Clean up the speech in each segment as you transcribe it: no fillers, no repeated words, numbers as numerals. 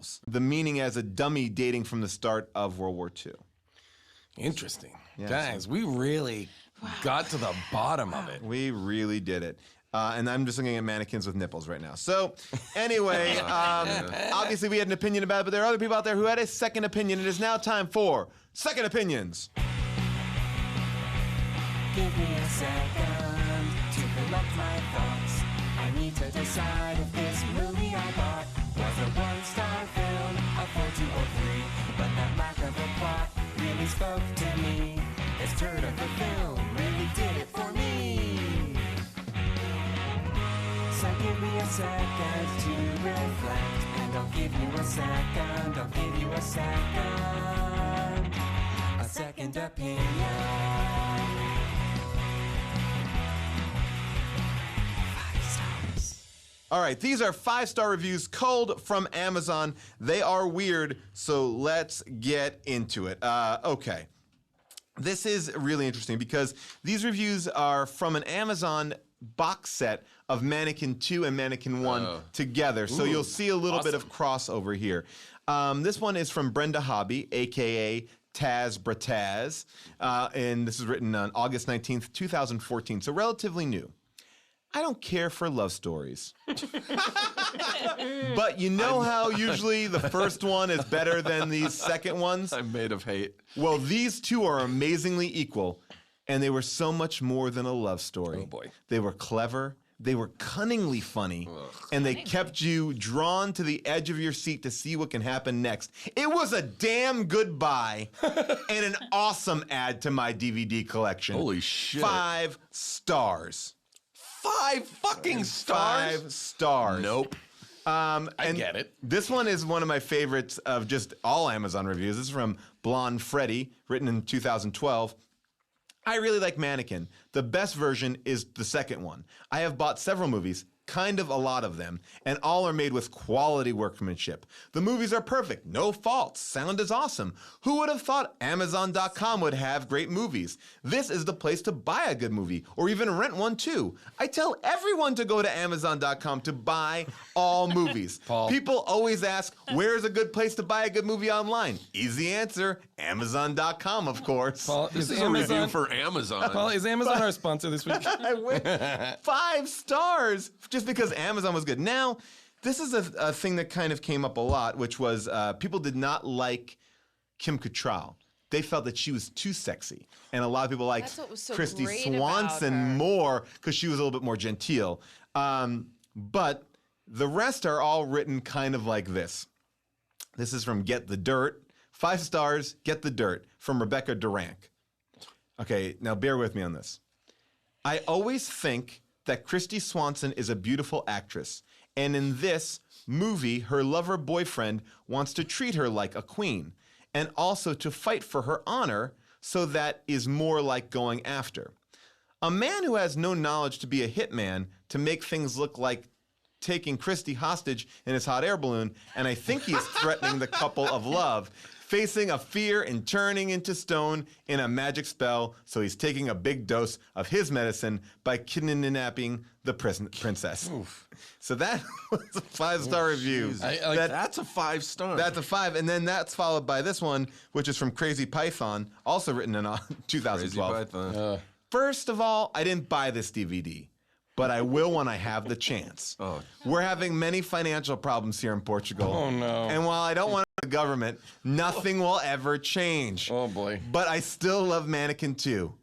criminals. The meaning as a dummy dating from the start of World War II. Interesting. Yeah, Guys, we really got to the bottom of it. We really did it. And I'm just looking at mannequins with nipples right now. So, anyway, obviously we had an opinion about it, but there are other people out there who had a second opinion. It is now time for Second Opinions. Give me a second to collect my thoughts. I need to decide if this movie I bought was a one-star film, a 4, 2, or 3. But that lack of a plot really spoke to me. This turd of a film really did it for me. So give me a second to reflect, and I'll give you a second, I'll give you a second opinion. 5 stars. All right, these are 5-star reviews culled from Amazon. They are weird, so let's get into it. Okay. This is really interesting because these reviews are from an Amazon box set of Mannequin 2 and Mannequin 1 together. So you'll see a little bit of crossover here. This one is from Brenda Hobby, a.k.a. Taz Brataz, and this is written on August 19th, 2014, so relatively new. I don't care for love stories. But you know how usually the first one is better than these second ones? I'm made of hate. Well, these two are amazingly equal, and they were so much more than a love story. Oh, boy. They were clever, they were cunningly funny, and they kept you drawn to the edge of your seat to see what can happen next. It was a damn good buy and an awesome add to my DVD collection. Holy shit. 5 stars. 5 fucking stars? 5 stars. Nope. I get it. This one is one of my favorites of just all Amazon reviews. This is from Blonde Freddy, written in 2012. I really like Mannequin. The best version is the second one. I have bought several movies, kind of a lot of them, and all are made with quality workmanship. The movies are perfect, no faults, sound is awesome. Who would have thought Amazon.com would have great movies? This is the place to buy a good movie, or even rent one too. I tell everyone to go to Amazon.com to buy all movies. Paul. People always ask, where's a good place to buy a good movie online? Easy answer, Amazon.com, of course. Paul, This is Amazon, a review for Amazon. Paul, is Amazon our sponsor this week? I win 5 stars just because Amazon was good. Now, this is a thing that kind of came up a lot, which was people did not like Kim Cattrall. They felt that she was too sexy. And a lot of people liked That's what was so Christy great about Swanson her. more because she was a little bit more genteel. But the rest are all written kind of like this. This is from Get the Dirt. 5 stars, Get the Dirt, from Rebecca Durank. Okay, now bear with me on this. I always think that Christy Swanson is a beautiful actress, and in this movie, her lover boyfriend wants to treat her like a queen, and also to fight for her honor, so that is more like going after. A man who has no knowledge to be a hitman to make things look like taking Christy hostage in his hot air balloon, and I think he is threatening the couple of love, facing a fear and turning into stone in a magic spell, so he's taking a big dose of his medicine by kidnapping the princess. So that was a 5-star review. That's a 5 star. That's a 5, and then that's followed by this one, which is from Crazy Python, also written in 2012. Crazy Python. First of all, I didn't buy this DVD, but I will when I have the chance. Oh. We're having many financial problems here in Portugal. Oh, no. And while I don't want the government, nothing will ever change. Oh, boy. But I still love Mannequin 2.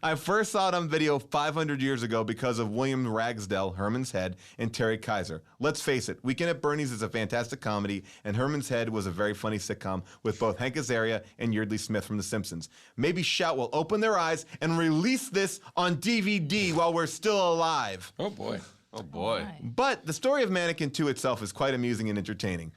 I first saw it on video 500 years ago because of William Ragsdale, Herman's Head, and Terry Kaiser. Let's face it, Weekend at Bernie's is a fantastic comedy, and Herman's Head was a very funny sitcom with both Hank Azaria and Yeardley Smith from The Simpsons. Maybe Shout will open their eyes and release this on DVD while we're still alive. Oh, boy. Oh boy. But the story of Mannequin 2 itself is quite amusing and entertaining.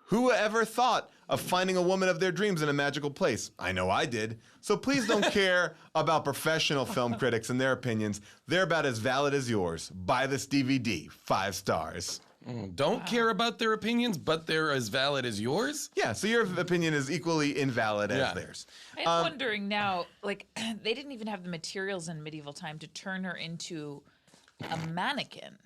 Who ever thought of finding a woman of their dreams in a magical place? I know I did. So please don't care about professional film critics and their opinions. They're about as valid as yours. Buy this DVD. 5 stars. Don't care about their opinions, but they're as valid as yours? Yeah, so your opinion is equally invalid as Yeah. theirs. I'm wondering now, like, they didn't even have the materials in medieval time to turn her into a mannequin.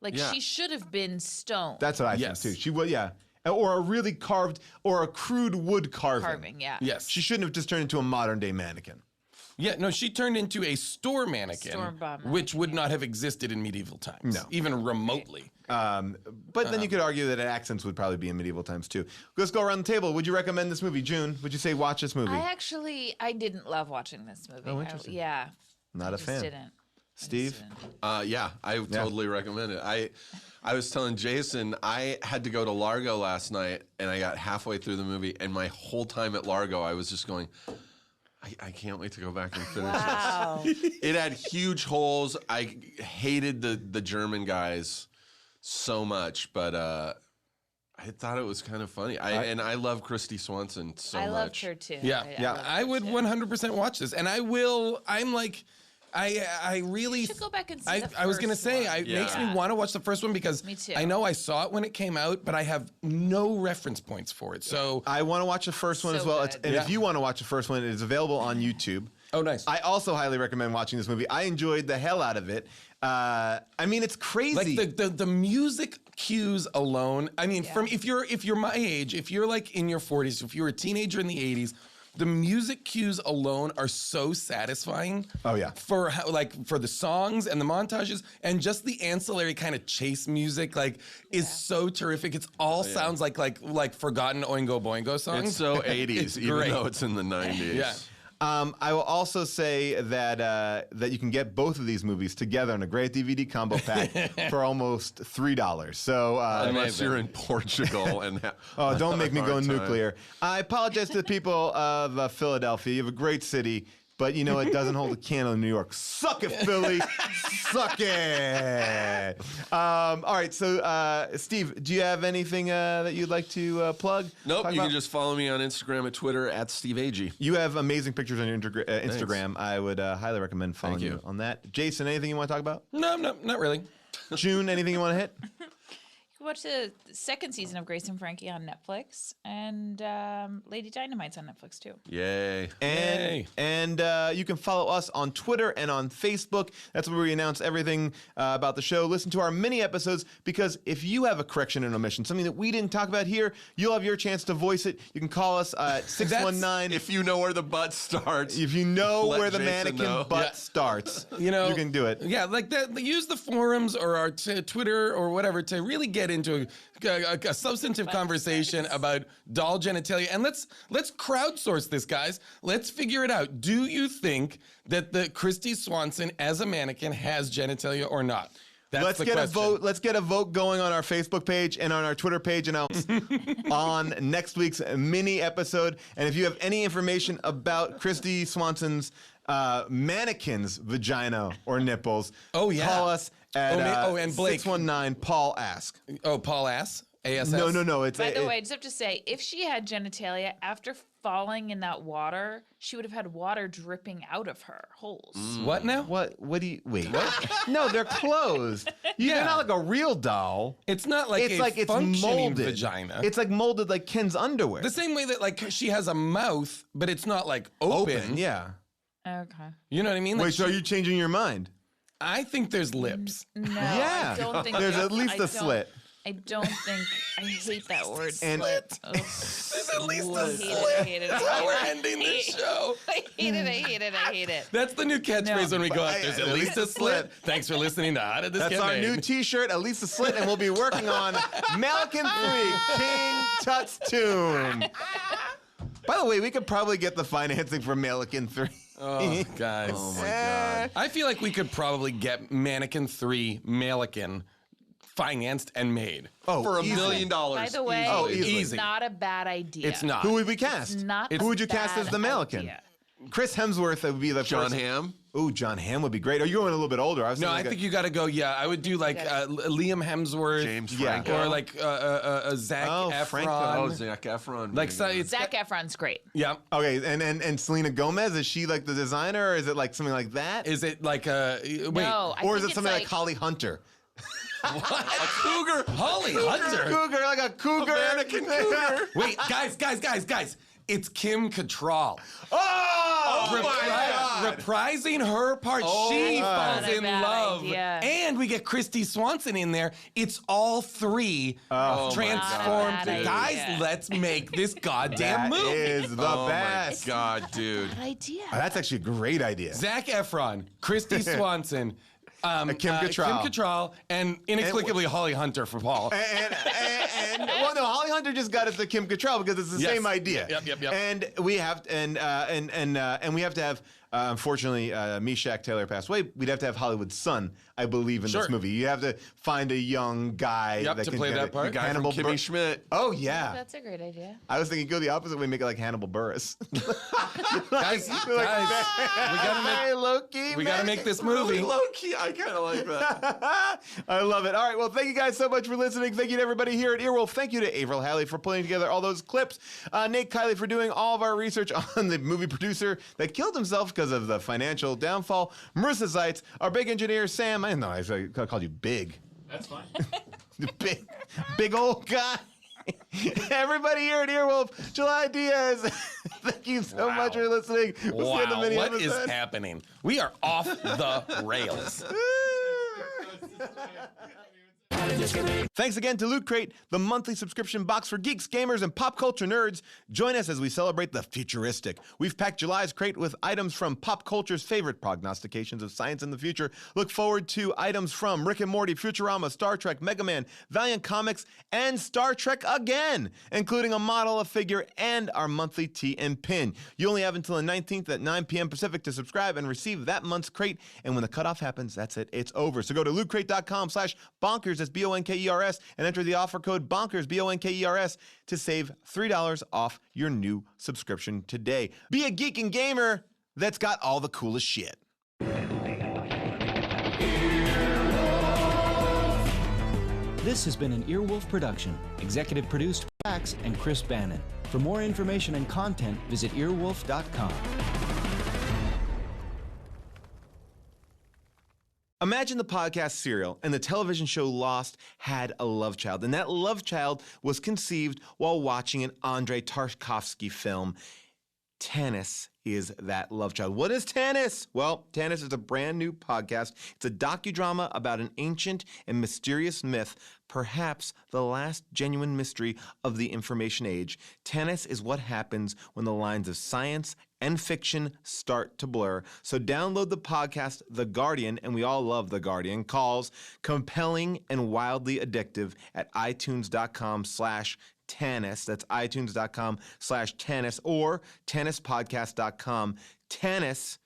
Like Yeah. she should have been stoned. That's what I Yes. think too. She would, yeah. Or a really carved, or a crude wood carving. yeah. Yes. She shouldn't have just turned into a modern day mannequin. Yeah, no, she turned into a store mannequin, Store bought which would not have existed in medieval times, No. even remotely. But then you could argue that accents would probably be in medieval times too. Let's go around the table. Would you recommend this movie, June? Would you say watch this movie? I didn't love watching this movie. Oh, interesting. Yeah. Not I a just fan. Didn't. Steve? Yeah, I totally recommend it. I was telling Jason I had to go to Largo last night, and I got halfway through the movie, and my whole time at Largo, I was just going, I can't wait to go back and finish Wow. this. It had huge holes. I hated the German guys so much, but I thought it was kind of funny. And I love Christy Swanson so much. I loved her too. Yeah, loved I her would too. 100% watch this, and I will. I'm like, I really. You should go back and see the I was gonna first say, one. it makes me want to watch the first one because Me too. I know I saw it when it came out, but I have no reference points for it. So, I want to watch the first one So as well. good. And Yeah. if you want to watch the first one, it is available on YouTube. oh, nice. I also highly recommend watching this movie. I enjoyed the hell out of it. I mean, it's crazy. Like the music cues alone. I mean, from if you're my age, if you're like in your 40s, if you're a teenager in the 80s, the music cues alone are so satisfying. Oh, yeah. For how, for the songs and the montages and just the ancillary kind of chase music is so terrific. It's all sounds like forgotten Oingo Boingo songs. It's so 80s, It's even great. though it's in the 90s. Yeah. I will also say that that you can get both of these movies together in a great DVD combo pack for almost $3. So Unless you're in Portugal and oh, don't make me go hard time. nuclear. I apologize to the people of Philadelphia. You have a great city, but you know it doesn't hold a candle in New York. Suck it, Philly. Suck it. All right, so Steve, do you have anything that you'd like to plug? Nope, Talk you about? can just follow me on Instagram and Twitter at Steve Agee. You have amazing pictures on your Instagram. I would highly recommend following Thank you you. on that. Jason, anything you want to talk about? No, not really. June, anything you want to hit? You watch the second season of Grace and Frankie on Netflix, and Lady Dynamite's on Netflix too. Yay. Yay. And you can follow us on Twitter and on Facebook. That's where we announce everything about the show. Listen to our mini episodes, because if you have a correction and omission, something that we didn't talk about here, you'll have your chance to voice it. You can call us at 619. If you know where the butt starts. If you know let where the Jason mannequin know. butt Yeah. starts, You know, you can do it. Yeah, like that. Use the forums or our Twitter or whatever to really get into a substantive conversation about doll genitalia, and let's crowdsource this, guys. Let's figure it out. Do you think that the Christy Swanson as a mannequin has genitalia or not? That's Let's the get question. a vote. Let's get a vote going on our Facebook page and on our Twitter page, and on next week's mini episode. And if you have any information about Christy Swanson's mannequin's vagina or nipples, Oh, yeah. call us at and Blake. 619 Paul Ask. Oh, Paul Ass. ASS. No. It's By the way, I just have to say, if she had genitalia after falling in that water, she would have had water dripping out of her holes. What now? What do you wait? What? No, they're closed. Yeah. They're not like a real doll. It's not like It's a like it's functioning molded. vagina. It's like molded like Ken's underwear. the same way that like she has a mouth, but it's not like open. Yeah. Okay. You know what I mean? Like Wait, so are you changing your mind? I think there's lips. No, Yeah. I don't think There's at least I a don't- slit. I don't think I hate that word. And- Slit. Ugh. There's at least a I hate slit. it. I hate it. That's how we're ending this show. I hate it. I hate it. I hate it. That's the new catchphrase No. when we go out. There's at least a slit. Thanks for listening to How Did This That's Get our Made? new T-shirt, at least a slit, and we'll be working on Malkin 3, King Tut's Tomb. By the way, we could probably get the financing for Malkin 3. Oh, guys. Oh my God. I feel like we could probably get Mannequin 3 Mannequin financed and made. Oh, For $1 easily. million. By the way, Oh, it's easily. not a bad idea. It's not. Who would we cast? It's not. Who would you a cast as bad the Malkin? idea. Chris Hemsworth would be the John first. Hamm. Ooh, John Hamm would be great. Are you going a little bit older? No, I think you got to go. Yeah, I would do like Liam Hemsworth, James Yeah. Franco. or like Zac Oh, Efron. Franco. Oh, Zac Efron. Like so it's Zac Efron's great. yeah. Okay, and Selena Gomez, is she like the designer, or is it like something like that? Is it like wait? No, I Or is think it something it's like Holly Hunter? a cougar. Holly Hunter. Cougar, like a cougar. Mannequin cougar. Wait, guys. It's Kim Cattrall. Oh, my God. Reprising her part, she falls Not a in bad love. idea. And we get Christy Swanson in there. It's all three transformed. Not a bad Guys, idea. let's make this goddamn That movie. is the Oh best. my God, dude. Good idea. Oh, that's actually a great idea. Zac Efron, Christy Swanson, Kim Cattrall. and inexplicably Holly Hunter for Paul. And well, no, Holly Hunter just got us the Kim Cattrall because it's the Yes. same idea. Yep. And we have and we have to have. Unfortunately, Meshack Taylor passed away. We'd have to have Hollywood's son, I believe, in Sure. this movie. You have to find a young guy Yep, that to can play get that it. part. The Guy Hannibal Kimmy Schmidt. Oh yeah, That's a great idea. I was thinking go the opposite way, make it like Hannibal Buress. Guys, we gotta make Hey, Loki. we gotta make this movie. Low key, I kind of like that. I love it. All right. Well, thank you guys so much for listening. Thank you to everybody here at Earwolf. Thank you to Avril Halley for putting together all those clips. Nate Kiley for doing all of our research on the movie producer that killed himself because of the financial downfall. Marissa Zeitz, our big engineer, Sam. I didn't know I called you big. That's fine. big old guy. Everybody here at Earwolf, July Diaz. Thank you so much for listening. We'll see you in the Wow, mini what is episode. happening? We are off the rails. Thanks again to Loot Crate, the monthly subscription box for geeks, gamers, and pop culture nerds. Join us as we celebrate the futuristic. We've packed July's crate with items from pop culture's favorite prognostications of science in the future. Look forward to items from Rick and Morty, Futurama, Star Trek, Mega Man, Valiant Comics, and Star Trek again, including a model, a figure, and our monthly tea and pin. You only have until the 19th at 9 p.m. Pacific to subscribe and receive that month's crate. And when the cutoff happens, that's it. It's over. So go to lootcrate.com/bonkers, that's BONKERS, and enter the offer code BONKERS, BONKERS, to save $3 off your new subscription today. Be a geek and gamer that's got all the coolest shit. This has been an Earwolf production, executive produced by Max and Chris Bannon. For more information and content, visit earwolf.com. Imagine the podcast Serial and the television show Lost had a love child, and that love child was conceived while watching an Andrei Tarkovsky film. Tanis is that love child. What is Tanis? Well, Tanis is a brand new podcast. It's a docudrama about an ancient and mysterious myth, perhaps the last genuine mystery of the information age. Tanis is what happens when the lines of science and fiction start to blur. So download the podcast The Guardian, and we all love The Guardian, calls compelling and wildly addictive at itunes.com/Tanis. That's itunes.com/Tanis or TanisPodcast.com. Tanis,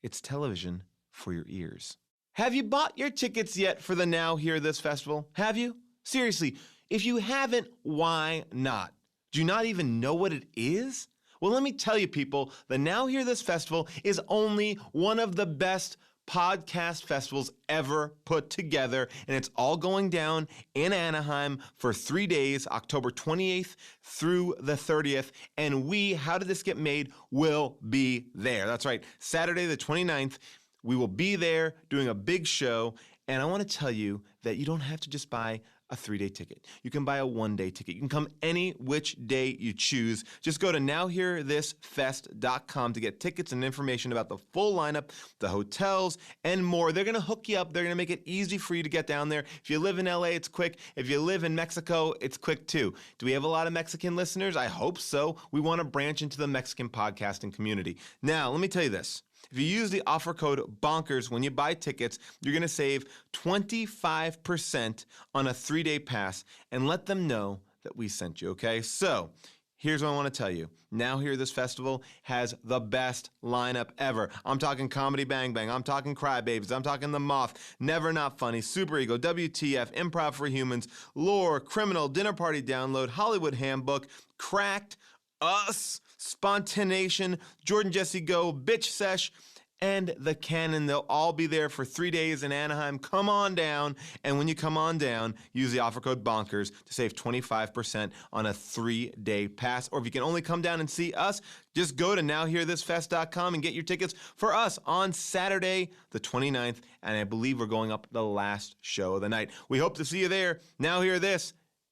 it's television for your ears. Have you bought your tickets yet for the Now Hear This Festival? Have you? Seriously, if you haven't, why not? Do you not even know what it is? Well, let me tell you, people, the Now Hear This Festival is only one of the best podcast festivals ever put together, and it's all going down in Anaheim for 3 days, October 28th through the 30th, and we, How Did This Get Made, will be there. That's right, Saturday the 29th, we will be there doing a big show, and I want to tell you that you don't have to just buy a 3-day ticket. You can buy a 1-day ticket. You can come any which day you choose. Just go to nowhearthisfest.com to get tickets and information about the full lineup, the hotels, and more. They're going to hook you up. They're going to make it easy for you to get down there. If you live in LA, it's quick. If you live in Mexico, it's quick too. Do we have a lot of Mexican listeners? I hope so. We want to branch into the Mexican podcasting community. Now, let me tell you this. If you use the offer code BONKERS when you buy tickets, you're going to save 25% on a 3-day pass, and let them know that we sent you, okay? So, here's what I want to tell you. Now Hear This Festival has the best lineup ever. I'm talking Comedy Bang Bang. I'm talking Crybabies. I'm talking The Moth, Never Not Funny, Super Ego, WTF, Improv for Humans, Lore, Criminal, Dinner Party Download, Hollywood Handbook, Cracked, Us, Spontanation, Jordan Jesse Go, Bitch Sesh, and The Canon. They'll all be there for 3 days in Anaheim. Come on down, and when you come on down, use the offer code BONKERS to save 25% on a 3-day pass. Or if you can only come down and see us, just go to nowhearthisfest.com and get your tickets for us on Saturday the 29th, and I believe we're going up the last show of the night. We hope to see you there. Now Hear This,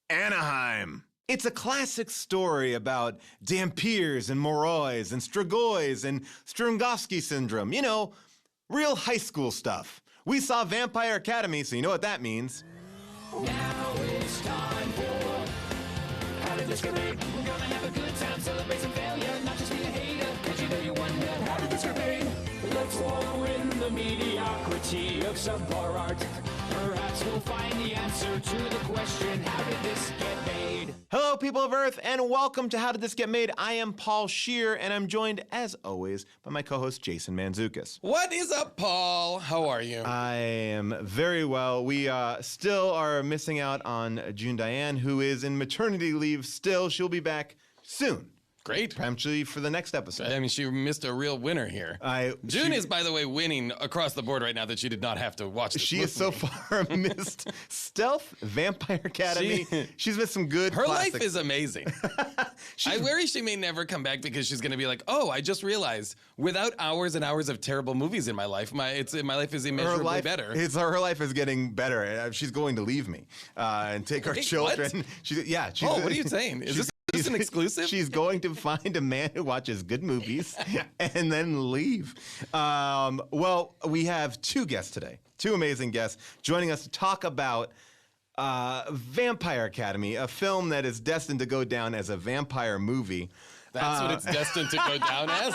Anaheim. It's a classic story about Dampiers and Moroys and Strigoi and Strungovsky syndrome. You know, real high school stuff. We saw Vampire Academy, so you know what that means. Now it's time for How Did This Get Made? We're gonna have a good time, celebrate some failure, not just be a hater. Cause you know you wonder, how did this get made? Let's wallow in the mediocrity of subpar art. Perhaps we'll find the answer to the question, how did this get made? Hello, people of Earth, and welcome to How Did This Get Made? I am Paul Scheer, and I'm joined, as always, by my co-host Jason Mantzoukas. What is up, Paul? How are you? I am very well. We still are missing out on June Diane, who is in maternity leave still. She'll be back soon. Great. Potentially for the next episode. I mean, she missed a real winner here. June is, by the way, winning across the board right now that she did not have to watch this She with has so me. far missed Stealth, Vampire Academy. She's missed some good Her classics. life is amazing. I worry she may never come back because she's going to be like, oh, I just realized without hours and hours of terrible movies in my life, my life is immeasurably better. Her life is getting better. She's going to leave me and take our Wait, children. what? She's Oh, what are you saying? Is this an exclusive? She's going to find a man who watches good movies and then leave. Well, we have two guests today, two amazing guests joining us to talk about Vampire Academy, a film that is destined to go down as a vampire movie. That's what it's destined to go down as?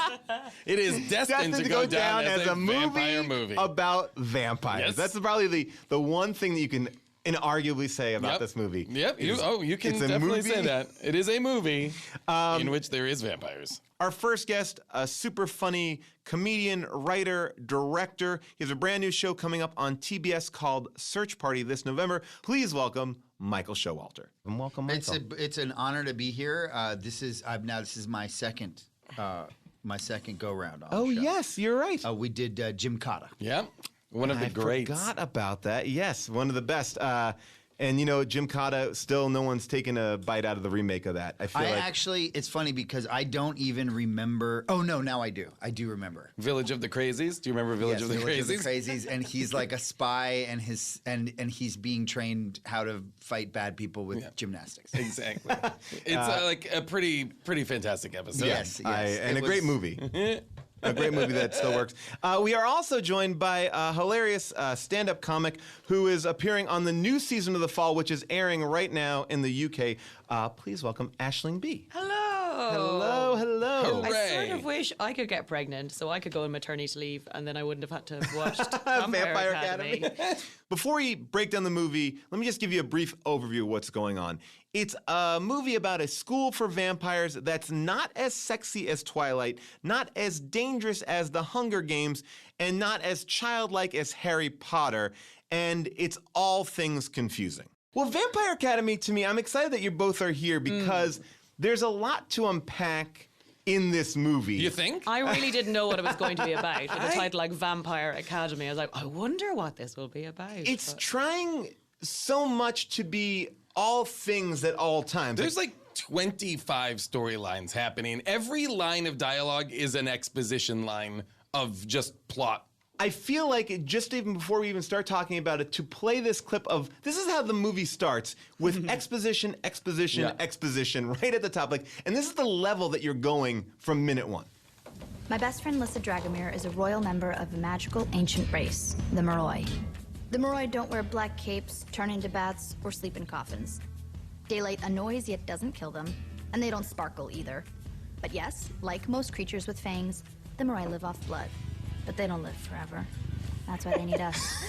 It is destined to go down as a vampire movie. about vampires. Yes. That's probably the one thing that you can inarguably say about this movie. Yep. You can it's a definitely movie. say that. It is a movie in which there is vampires. Our first guest, a super funny comedian, writer, director. He has a brand new show coming up on TBS called Search Party this November. Please welcome Michael Showalter. And welcome, Michael. It's an honor to be here. This is my second go round on the show. Yes, you're right. We did Jim Cotta. Yeah. One of the I greats. forgot about that. Yes, one of the best. And you know, Jim Cotta, still no one's taken a bite out of the remake of that. I feel like Actually, it's funny because I don't even remember. Oh no, now I do. I do remember. Village of the Crazies. Do you remember Village of the Village of the Crazies? Crazies, and he's like a spy, and he's being trained how to fight bad people with gymnastics. Exactly. It's like a pretty fantastic episode. Yes, and a great movie. A great movie that still works. We are also joined by a hilarious stand-up comic who is appearing on the new season of The Fall, which is airing right now in the UK. Please welcome Aisling B. Hello. Hello. Hooray. I sort of wish I could get pregnant so I could go on maternity leave and then I wouldn't have had to have watched Vampire Academy. Before we break down the movie, let me just give you a brief overview of what's going on. It's a movie about a school for vampires that's not as sexy as Twilight, not as dangerous as The Hunger Games, and not as childlike as Harry Potter, and it's all things confusing. Well, Vampire Academy, to me, I'm excited that you both are here because there's a lot to unpack in this movie. You think? I really didn't know what it was going to be about. With a title like Vampire Academy, I was like, I wonder what this will be about. It's But- trying so much to be all things at all times. There's like 25 storylines happening. Every line of dialogue is an exposition line of just plot. I feel like just even before we even start talking about it, to play this clip of, this is how the movie starts, with exposition, exposition, right at the top. And this is the level that you're going from minute one. My best friend Lissa Dragomir is a royal member of a magical ancient race, the Moroi. The Moroi don't wear black capes, turn into bats, or sleep in coffins. Daylight annoys yet doesn't kill them, and they don't sparkle either. But yes, like most creatures with fangs, the Moroi live off blood. But they don't live forever. That's why they need us.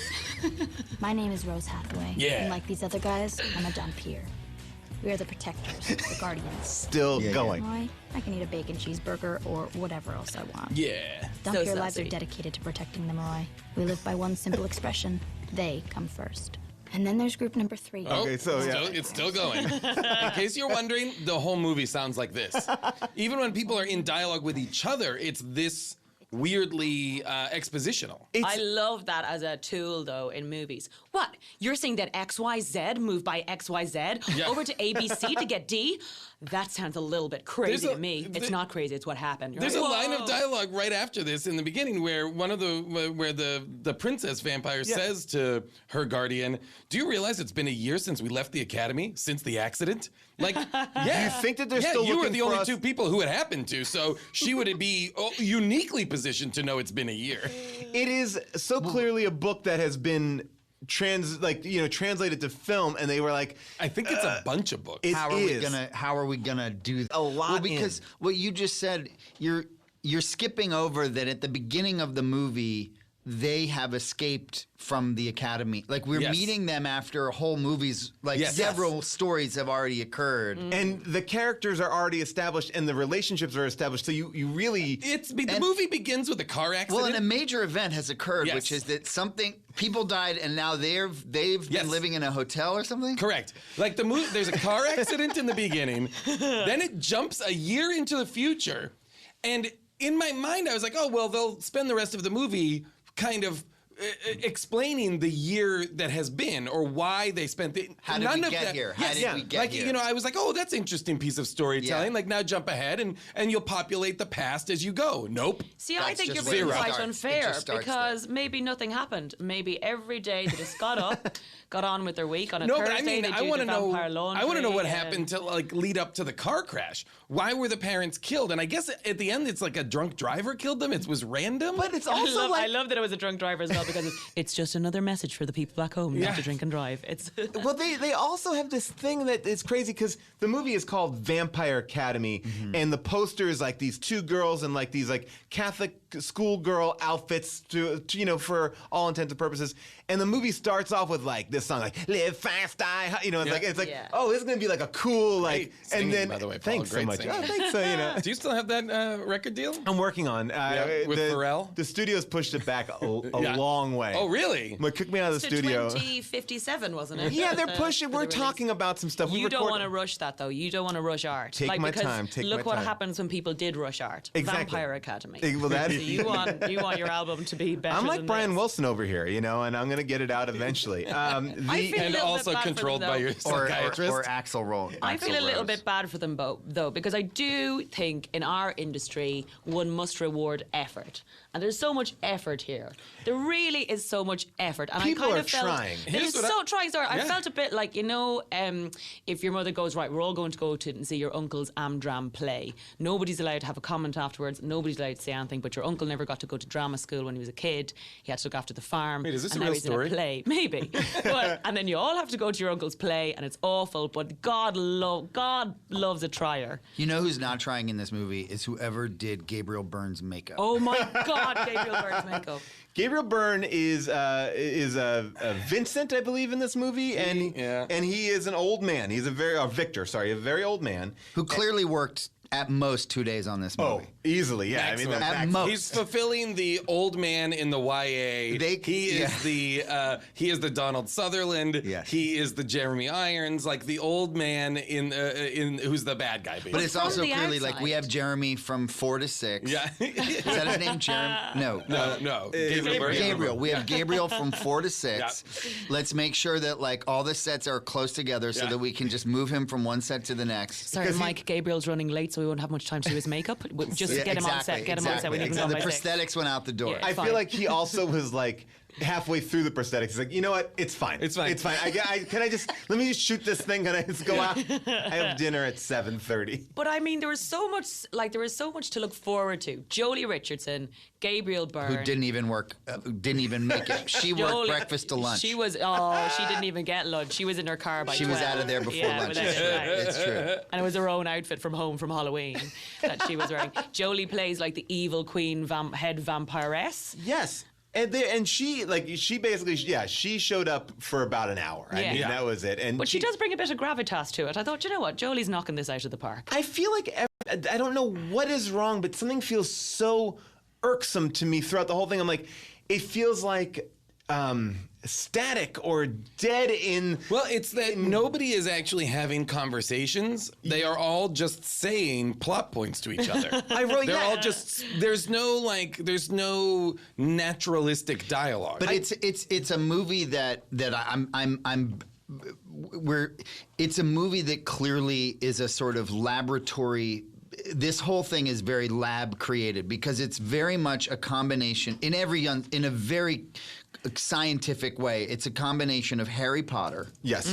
My name is Rose Hathaway. Yeah. And like these other guys, I'm a Dhampir. We are the protectors, the guardians. Still going. Moroi, I can eat a bacon cheeseburger or whatever else I want. Yeah. Dhampir So lives are sassy. dedicated to protecting the Moroi. We live by one simple expression: they come first. And then there's group number 3. Okay, so yeah. It's still going. In case you're wondering, the whole movie sounds like this. Even when people are in dialogue with each other, it's this weirdly expositional. I love that as a tool, though, in movies. What? You're saying that XYZ moved by XYZ over to ABC to get D? That sounds a little bit crazy to me. It's not crazy. It's what happened. You're There's like, a line "Whoa." of dialogue right after this in the beginning where the princess vampire says to her guardian, "Do you realize it's been a year since we left the academy? Since the accident?" Like, yeah. You think that they're yeah, still you were looking the for only us- two people who it happened to, so she would be uniquely positioned to know it's been a year. It is so clearly a book that has been translated to film, and they were like, I think it's a bunch of books. How are we gonna do that? A lot Well, because what you just said, you're skipping over that at the beginning of the movie. They have escaped from the academy. Like, we're Yes. meeting them after whole movies, like Yes. several stories have already occurred. and the characters are already established, and the relationships are established. So you really The movie begins with a car accident. Well, and a major event has occurred, Yes. which is that people died, and now they've Yes. been living in a hotel or something. Correct. Like the movie, there's a car accident in the beginning, then it jumps a year into the future, and in my mind, I was like, oh well, they'll spend the rest of the movie kind of explaining the year that has been, or why they spent the. How did we get here? How did we get here? I was like, oh, that's interesting piece of storytelling. Yeah. Like, now jump ahead and you'll populate the past as you go. Nope. See, I That's think you're just being where it quite starts. It unfair just starts because maybe nothing happened. Maybe every day they just got up, got on with their week. On a No, Thursday, but I mean, they I do want the to know. vampire laundry. I want to know what and- happened to like lead up to the car crash. Why were the parents killed? And I guess at the end, it's like a drunk driver killed them. It was random. but it's I also love, like I love that it was a drunk driver as well because it's just another message for the people back home not to Yeah. drink and drive. It's well, they also have this thing that is crazy because the movie is called Vampire Academy, and the poster is like these two girls in like these like Catholic schoolgirl outfits to for all intents and purposes. And the movie starts off with like this song, like "Live Fast, Die Hard." It's like Yeah. oh, this is gonna be like a cool like. Great singing, and then by the way, Paul, thanks so great much. singing. Oh, thanks. Do you still have that record deal? I'm working on with Pharrell? The studio's pushed it back a Yeah. long way. Oh, really? They kicked me out of the studio. 2057, wasn't it? Yeah, they're For pushing. the We're release. talking about some stuff. You don't want to rush that, though. You don't want to rush art. Take my because time, take look my what time. happens when people did rush art. Exactly. Vampire Academy. Well, that So you want your album to be better. I'm like than Brian this. Wilson over here, and I'm going to get it out eventually. I feel And a little bit also bad for controlled them, by though. your psychiatrist. or Axl Rose. I feel a little bit bad for them though, because I do think in our industry one must reward effort, and there's so much effort here. There really is so much effort, and People I kind are of felt trying. It Here's is what so trying. Sorry, I Yeah. felt a bit like if your mother goes, right, we're all going to go to and see your uncle's Amdram play. Nobody's allowed to have a comment afterwards. Nobody's allowed to say anything. But your uncle never got to go to drama school when he was a kid. He had to look after the farm. Wait, is this and a now real he's story? in a play, maybe. And then you all have to go to your uncle's play, and it's awful. But God loves a trier. You know who's not trying in this movie is whoever did Gabriel Byrne's makeup. Oh my God, Gabriel Byrne's makeup. Gabriel Byrne is Vincent, I believe, in this movie, and he is an old man. He's a very old man Who clearly worked at most 2 days on this movie. Oh, easily, yeah. Maximum. I mean, At most. He's fulfilling the old man in the YA. He is the Donald Sutherland. Yes. He is the Jeremy Irons, like the old man in who's the bad guy. Basically. But it's from also the clearly like we outside. have Jeremy from 4 to 6. yeah. Is that his name, Jeremy? No. no. Gabriel Byrne. Gabriel. We have Gabriel from 4 to 6. Let's make sure that like all the sets are close together so Yeah. that we can just move him from one set to the next. Sorry, Mike, Gabriel's running late, so we won't have much time to do his makeup. Just Yeah, get him on set. Get him on set. We need him exactly. done The by 6. prosthetics went out the door. Yeah. I Fine. feel like he also was like halfway through the prosthetics. He's like, you know what? It's fine. It's fine. It's fine. Let me just shoot this thing. Can I just go out? I have dinner at 7:30. But I mean, there was so much to look forward to. Jolie Richardson, Gabriel Byrne. Who didn't even work, didn't even make it. She worked Jolie- breakfast to lunch. She didn't even get lunch. She was in her car by She was 12. out of there before Yeah, lunch. without It's it, true. right. It's true. And it was her own outfit from home from Halloween that she was wearing. Jolie plays like the evil queen head vampiress. Yes. And she basically she showed up for about an hour. I Yeah. mean, Yeah. that was it. And But she does bring a bit of gravitas to it. I thought, you know what, Jolie's knocking this out of the park. I feel like I don't know what is wrong, but something feels so irksome to me throughout the whole thing. I'm like, it feels like static or dead in. Well, it's that nobody is actually having conversations. They are all just saying plot points to each other. They're all just. There's no naturalistic dialogue. But it's a movie that it's a movie that clearly is a sort of laboratory. This whole thing is very lab created because it's very much a combination in a very scientific way. It's a combination of Harry Potter. Yes.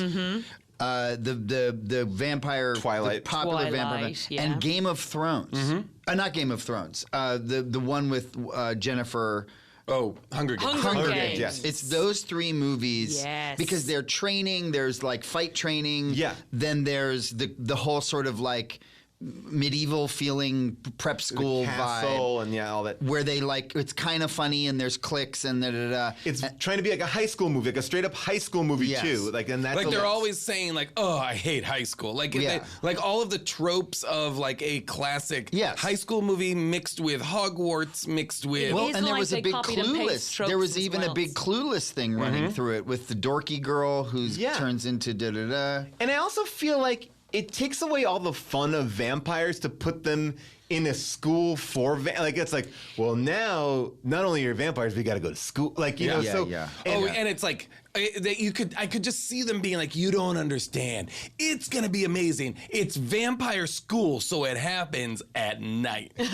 The vampire Twilight. the popular Twilight, vampire yeah. and Game of Thrones. Not Game of Thrones. The one with Jennifer. Oh, Hunger Games. Hunger Games, Games. yes. It's those three movies Yes. because they're training. There's like fight training. Yeah. Then there's the whole sort of like medieval feeling prep school Castle vibe. and all that. Where they like it's kind of funny and there's cliques and da-da-da. It's trying to be like a high school movie, like a straight up high school movie Yes. too. Like, and that's Like they're always saying, like, "Oh, I hate high school." Like, Yeah. like all of the tropes of like a classic Yes. high school movie mixed with Hogwarts, mixed with. Well, is and there like was a they big copied and pasted Clueless. tropes There was as even well. a big Clueless thing running through it with the dorky girl who Yeah. turns into da-da-da. And I also feel like it takes away all the fun of vampires to put them in a school for like it's like, well, now not only are vampires, we got to go to school, like you know. Yeah, so yeah. And it's like that I could just see them being like, "You don't understand. It's gonna be amazing. It's vampire school, so it happens at night." So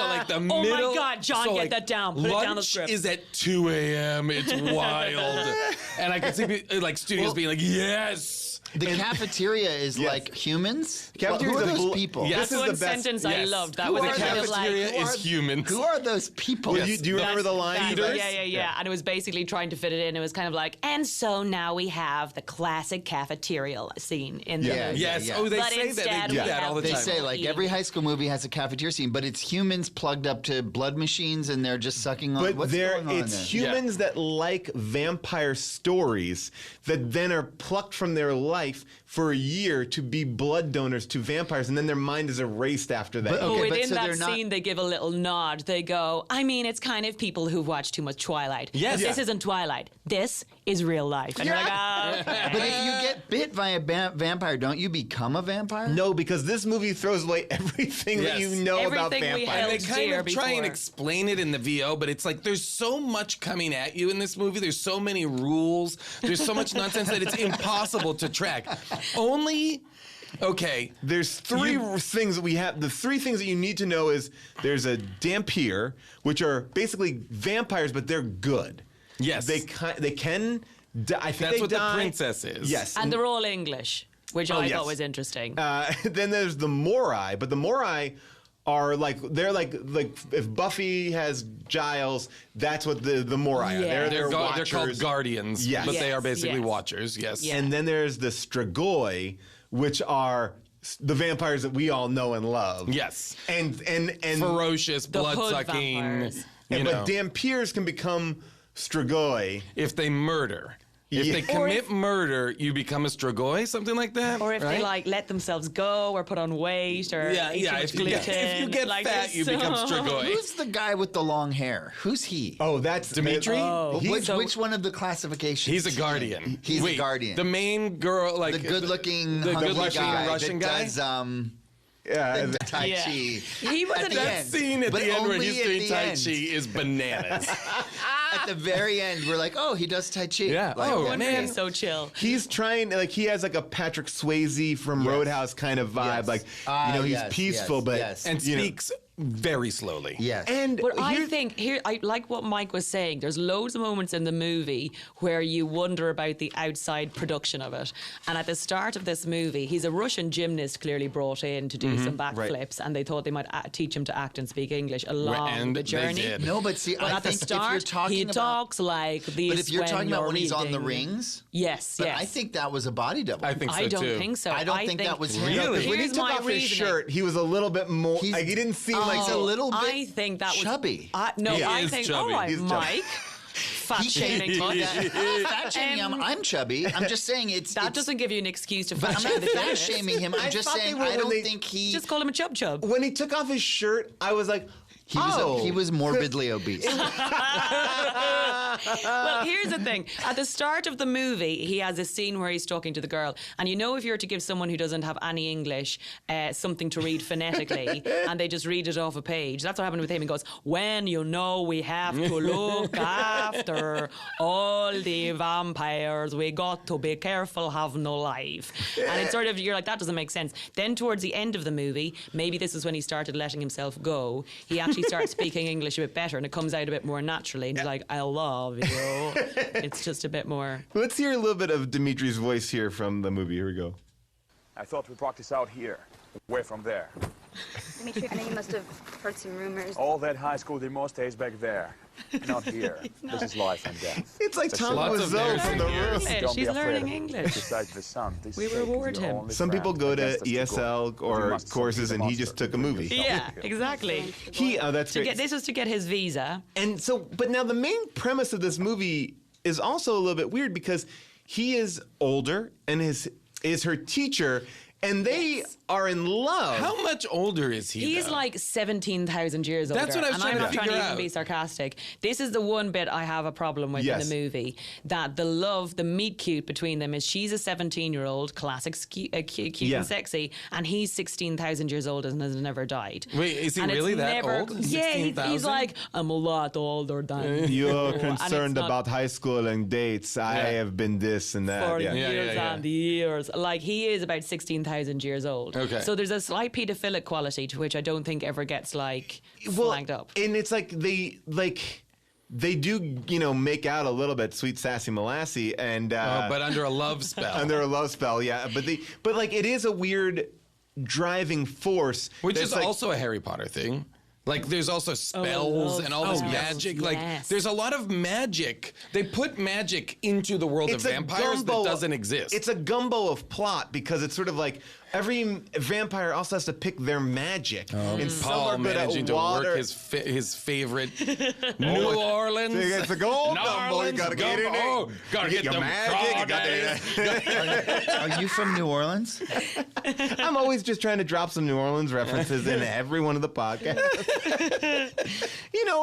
like the Oh my middle. God, John, so get like, that down. Put it lunch down the script. is at 2 a.m. It's wild, and I could see like studios being like, "Yes." The cafeteria is Yes. like humans. Cafeteria Who is are a those bull- people? Yeah. That's This is one the best- sentence I yes. loved. That Who was are a the kind of like. cafeteria who is are- humans. Who are those people? do you remember the line? Yeah. And it was basically trying to fit it in. It was kind of like, and so now we have the classic cafeteria scene in the Yeah. movie. Yes. yeah. Oh, they But say that. instead They do we that all the have- They time. say like every high school movie has a cafeteria scene, but it's humans plugged up to blood machines and they're just sucking on. But What's going on it's there? humans that like vampire stories that then are plucked from their life for a year to be blood donors to vampires, and then their mind is erased after that. But- Oh, Okay, within so that they're not- scene, they give a little nod. They go, I mean, it's kind of people who've watched too much Twilight. Yes. But this Yeah. isn't Twilight. This is real life. And you're like, oh, okay. But if you get bit by a vampire, don't you become a vampire? No, because this movie throws away everything that Yes. you know about Everything we vampires. held And they kind dear of try and before. explain it in the VO, but it's like there's so much coming at you in this movie. There's so many rules. There's so much nonsense that it's impossible to track. There's three things that we have. The three things that you need to know is there's a Dhampir, which are basically vampires, but they're good. Yes. They can. I think That's they what die. the princess is. Yes. And they're all English, which I yes. thought was interesting. Then there's the Morai, but the Morai are they're like if Buffy has Giles, that's what the Morai are. Yeah. They're They're watchers. called guardians, Yes. but they are Yes, basically yes. watchers. Yes. Yeah. And then there's the Strigoi, which are the vampires that we all know and love. Yes. And Ferocious, The hood blood-sucking. vampires. You know, but Dhampirs can become Strigoi. if they murder. If Yeah. they commit murder, you become a Strigoi, something like that. or if right? they like let themselves go or put on weight or Yeah, eat too much if you gluten. get like fat, there's you become so- Strigoi. Who's the guy with the long hair? Who's he? Oh, that's Dimitri? Which one of the classifications? He's a is he in? guardian. He's Wait, a guardian. The main girl, like the good-looking, the hunky good-looking guy Russian that guy. does Yeah, the Tai Yeah. Chi. He was At an the that end. scene at But the end where only he's at doing the Tai end. Chi is bananas. At the very end, we're like, oh, he does Tai Chi. Yeah. Like, Oh, okay. man. He's so chill. He's trying, like, he has like a Patrick Swayze from Roadhouse kind of vibe. Yes. Like, he's Yes, peaceful, yes, but yes. and you know. speaks very slowly. Yes. And But I here's- think I like what Mike was saying. There's loads of moments in the movie where you wonder about the outside production of it. And at the start of this movie, he's a Russian gymnast clearly brought in to do some backflips, and they thought they might teach him to act and speak English along and the they journey. did. No, but see, But I at the think if start, you're talking he about, talks like this. but if you're talking about when he's on the reading. rings, Yes, but yes. I think that was a body double. I think so I don't too. think so. I don't think that was him. Really? Because when he Here's took my off his reasoning. shirt, he was a little bit more. He's- Like, he didn't seem like he's a little bit I think that was chubby. No, He I is think. chubby. All right, He's chubby. Mike. Fat He shaming. can't do Mike. that. I'm not fat shaming him. I'm chubby. I'm just saying it's. That it's- doesn't give you an excuse to But fat I'm shame not the fat journalist. shaming him. I'm just thought they saying were I when don't they- think he. Just call him a chub chub. When he took off his shirt, I was like, He was morbidly obese. Well, here's the thing. At the start of the movie, he has a scene where he's talking to the girl. And you know, if you're to give someone who doesn't have any English something to read phonetically and they just read it off a page, that's what happened with him. He goes, when you know we have to look after all the vampires, we got to be careful, have no life. And it's sort of, you're like, that doesn't make sense. Then towards the end of the movie, maybe this is when he started letting himself go, he actually starts speaking English a bit better and it comes out a bit more naturally. And he's like, I love you. It's just a bit more. Let's hear a little bit of Dimitri's voice here from the movie. Here we go. I thought we practice out here, away from there. Dimitri, I know you must have heard some rumors. All that high school demo stays back there, not here. This is life and death. It's like Tom Lots of Wiseau from The narrative Room. Don't be She's afraid learning of it. English. Besides the sun, this We shake is reward your him. only Some friend people go to against us ESL go. or You must courses subdue and the he just monster took a movie. Yeah, exactly. That's To great. get, this was to get his visa. And so, but now the main premise of this movie is also a little bit weird because he is older and is her teacher, and they are in love. How much older is he? He's though? like 17,000 years older. That's what I was and trying I'm to not trying to figure even out. be sarcastic. This is the one bit I have a problem with in Yes. the movie. That the love, the meet cute between them is she's a 17-year-old, classic cute Yeah. and sexy, and he's 16,000 years old and has never died. Wait, is he And it's really that never- old? Yeah, he's 16,000? like, I'm a lot older than you. You're And it's concerned not about high school and dates. I Yeah. have been this and that. for Yeah. years yeah. and years. Like, he is about 16,000 years old. Okay. So there's a slight paedophilic quality to which I don't think ever gets, like, flagged up. And it's like they do, make out a little bit, sweet sassy molassy, and But under a love spell. under a love spell, yeah. But like it is a weird driving force, Which that's is like- also a Harry Potter thing. Like, there's also spells love and all this spells. magic. Like, Yes. there's a lot of magic. They put magic into the world of a vampires that doesn't exist. It's a gumbo of plot because it's sort of like every vampire also has to pick their magic. And some Paul are good at managing to water. work his favorite New Orleans. It's a gold New gumbo. You Orleans gotta get in there. gumbo. Gotta get your them magic. You gotta- Are you from New Orleans? I'm always just trying to drop some New Orleans references in every one of the podcasts.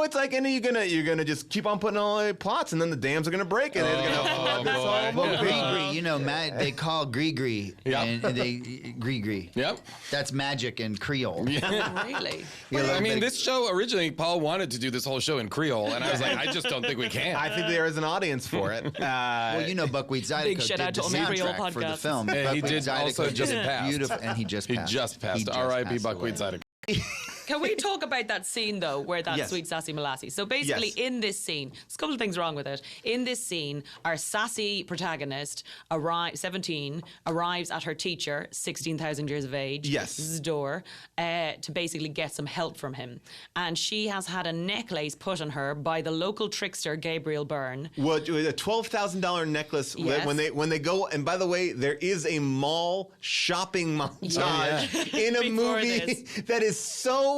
It's like, and you're gonna just keep on putting all the plots, and then the dams are gonna break, and it's gonna flood this boy. whole Well, movie. Gree-Gree, they call Gree-Gree. Yeah. And they Gree-Gree. Yep. That's magic in Creole. Really? I mean, this show originally, Paul wanted to do this whole show in Creole, and I was like, I just don't think we can. I think there is an audience for it. Well, Buckwheat Zydeco Big shout did out to the all the Creole soundtrack for the podcasts. film. Yeah, he Buckwheat did Zydeco also did just it passed. beautiful, and he just He passed. just passed. He just R.I.P. passed Buckwheat away. Zydeco. Can we talk about that scene, though, where that Yes. sweet sassy molassie? So basically, Yes. in this scene, there's a couple of things wrong with it. In this scene, our sassy protagonist, 17, arrives at her teacher, 16,000 years of age, Yes. Zdor, to basically get some help from him. And she has had a necklace put on her by the local trickster, Gabriel Byrne. Well, a $12,000 necklace Yes. when they go. And by the way, there is a mall shopping montage in a Before movie this. that is so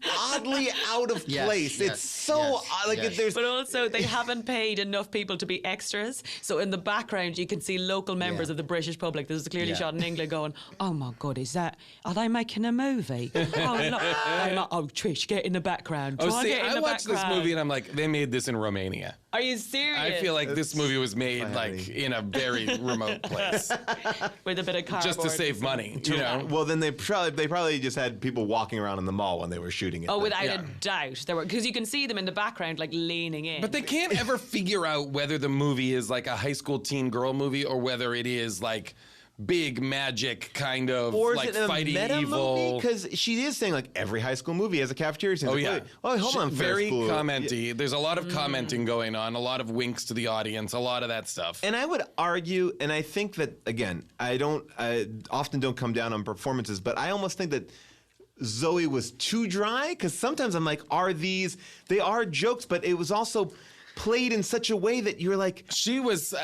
oddly out of Yes, place. yes, It's so yes, odd. Like yes. there's. But also, they haven't paid enough people to be extras. So in the background, you can see local members Yeah. of the British public. This is clearly Yeah. shot in England going, oh my God, are they making a movie? Oh, Trish, get in the background. Oh, Try see, get in I the watched this background." movie and I'm like, they made this in Romania. Are you serious? I feel like this movie was made like funny. in a very remote place, With a bit of cardboard. just to save money. You know, Well, then they probably just had people walking around in the mall when they were shooting it. Oh, then. without Yeah. a doubt. Because you can see them in the background, like, leaning in. but they can't ever figure out whether the movie is like a high school teen girl movie or whether it is like big magic kind of Or is like it a fighting meta evil. Because she is saying like every high school movie has a cafeteria scene. Oh Like, yeah. wait, oh, hold on. Very Fair School. commenty. There's a lot of commenting going on, a lot of winks to the audience, a lot of that stuff. And I would argue, and I think that again, I often don't come down on performances, but I almost think that Zoe was too dry because sometimes I'm like, they are jokes, but it was also played in such a way that you're like, She was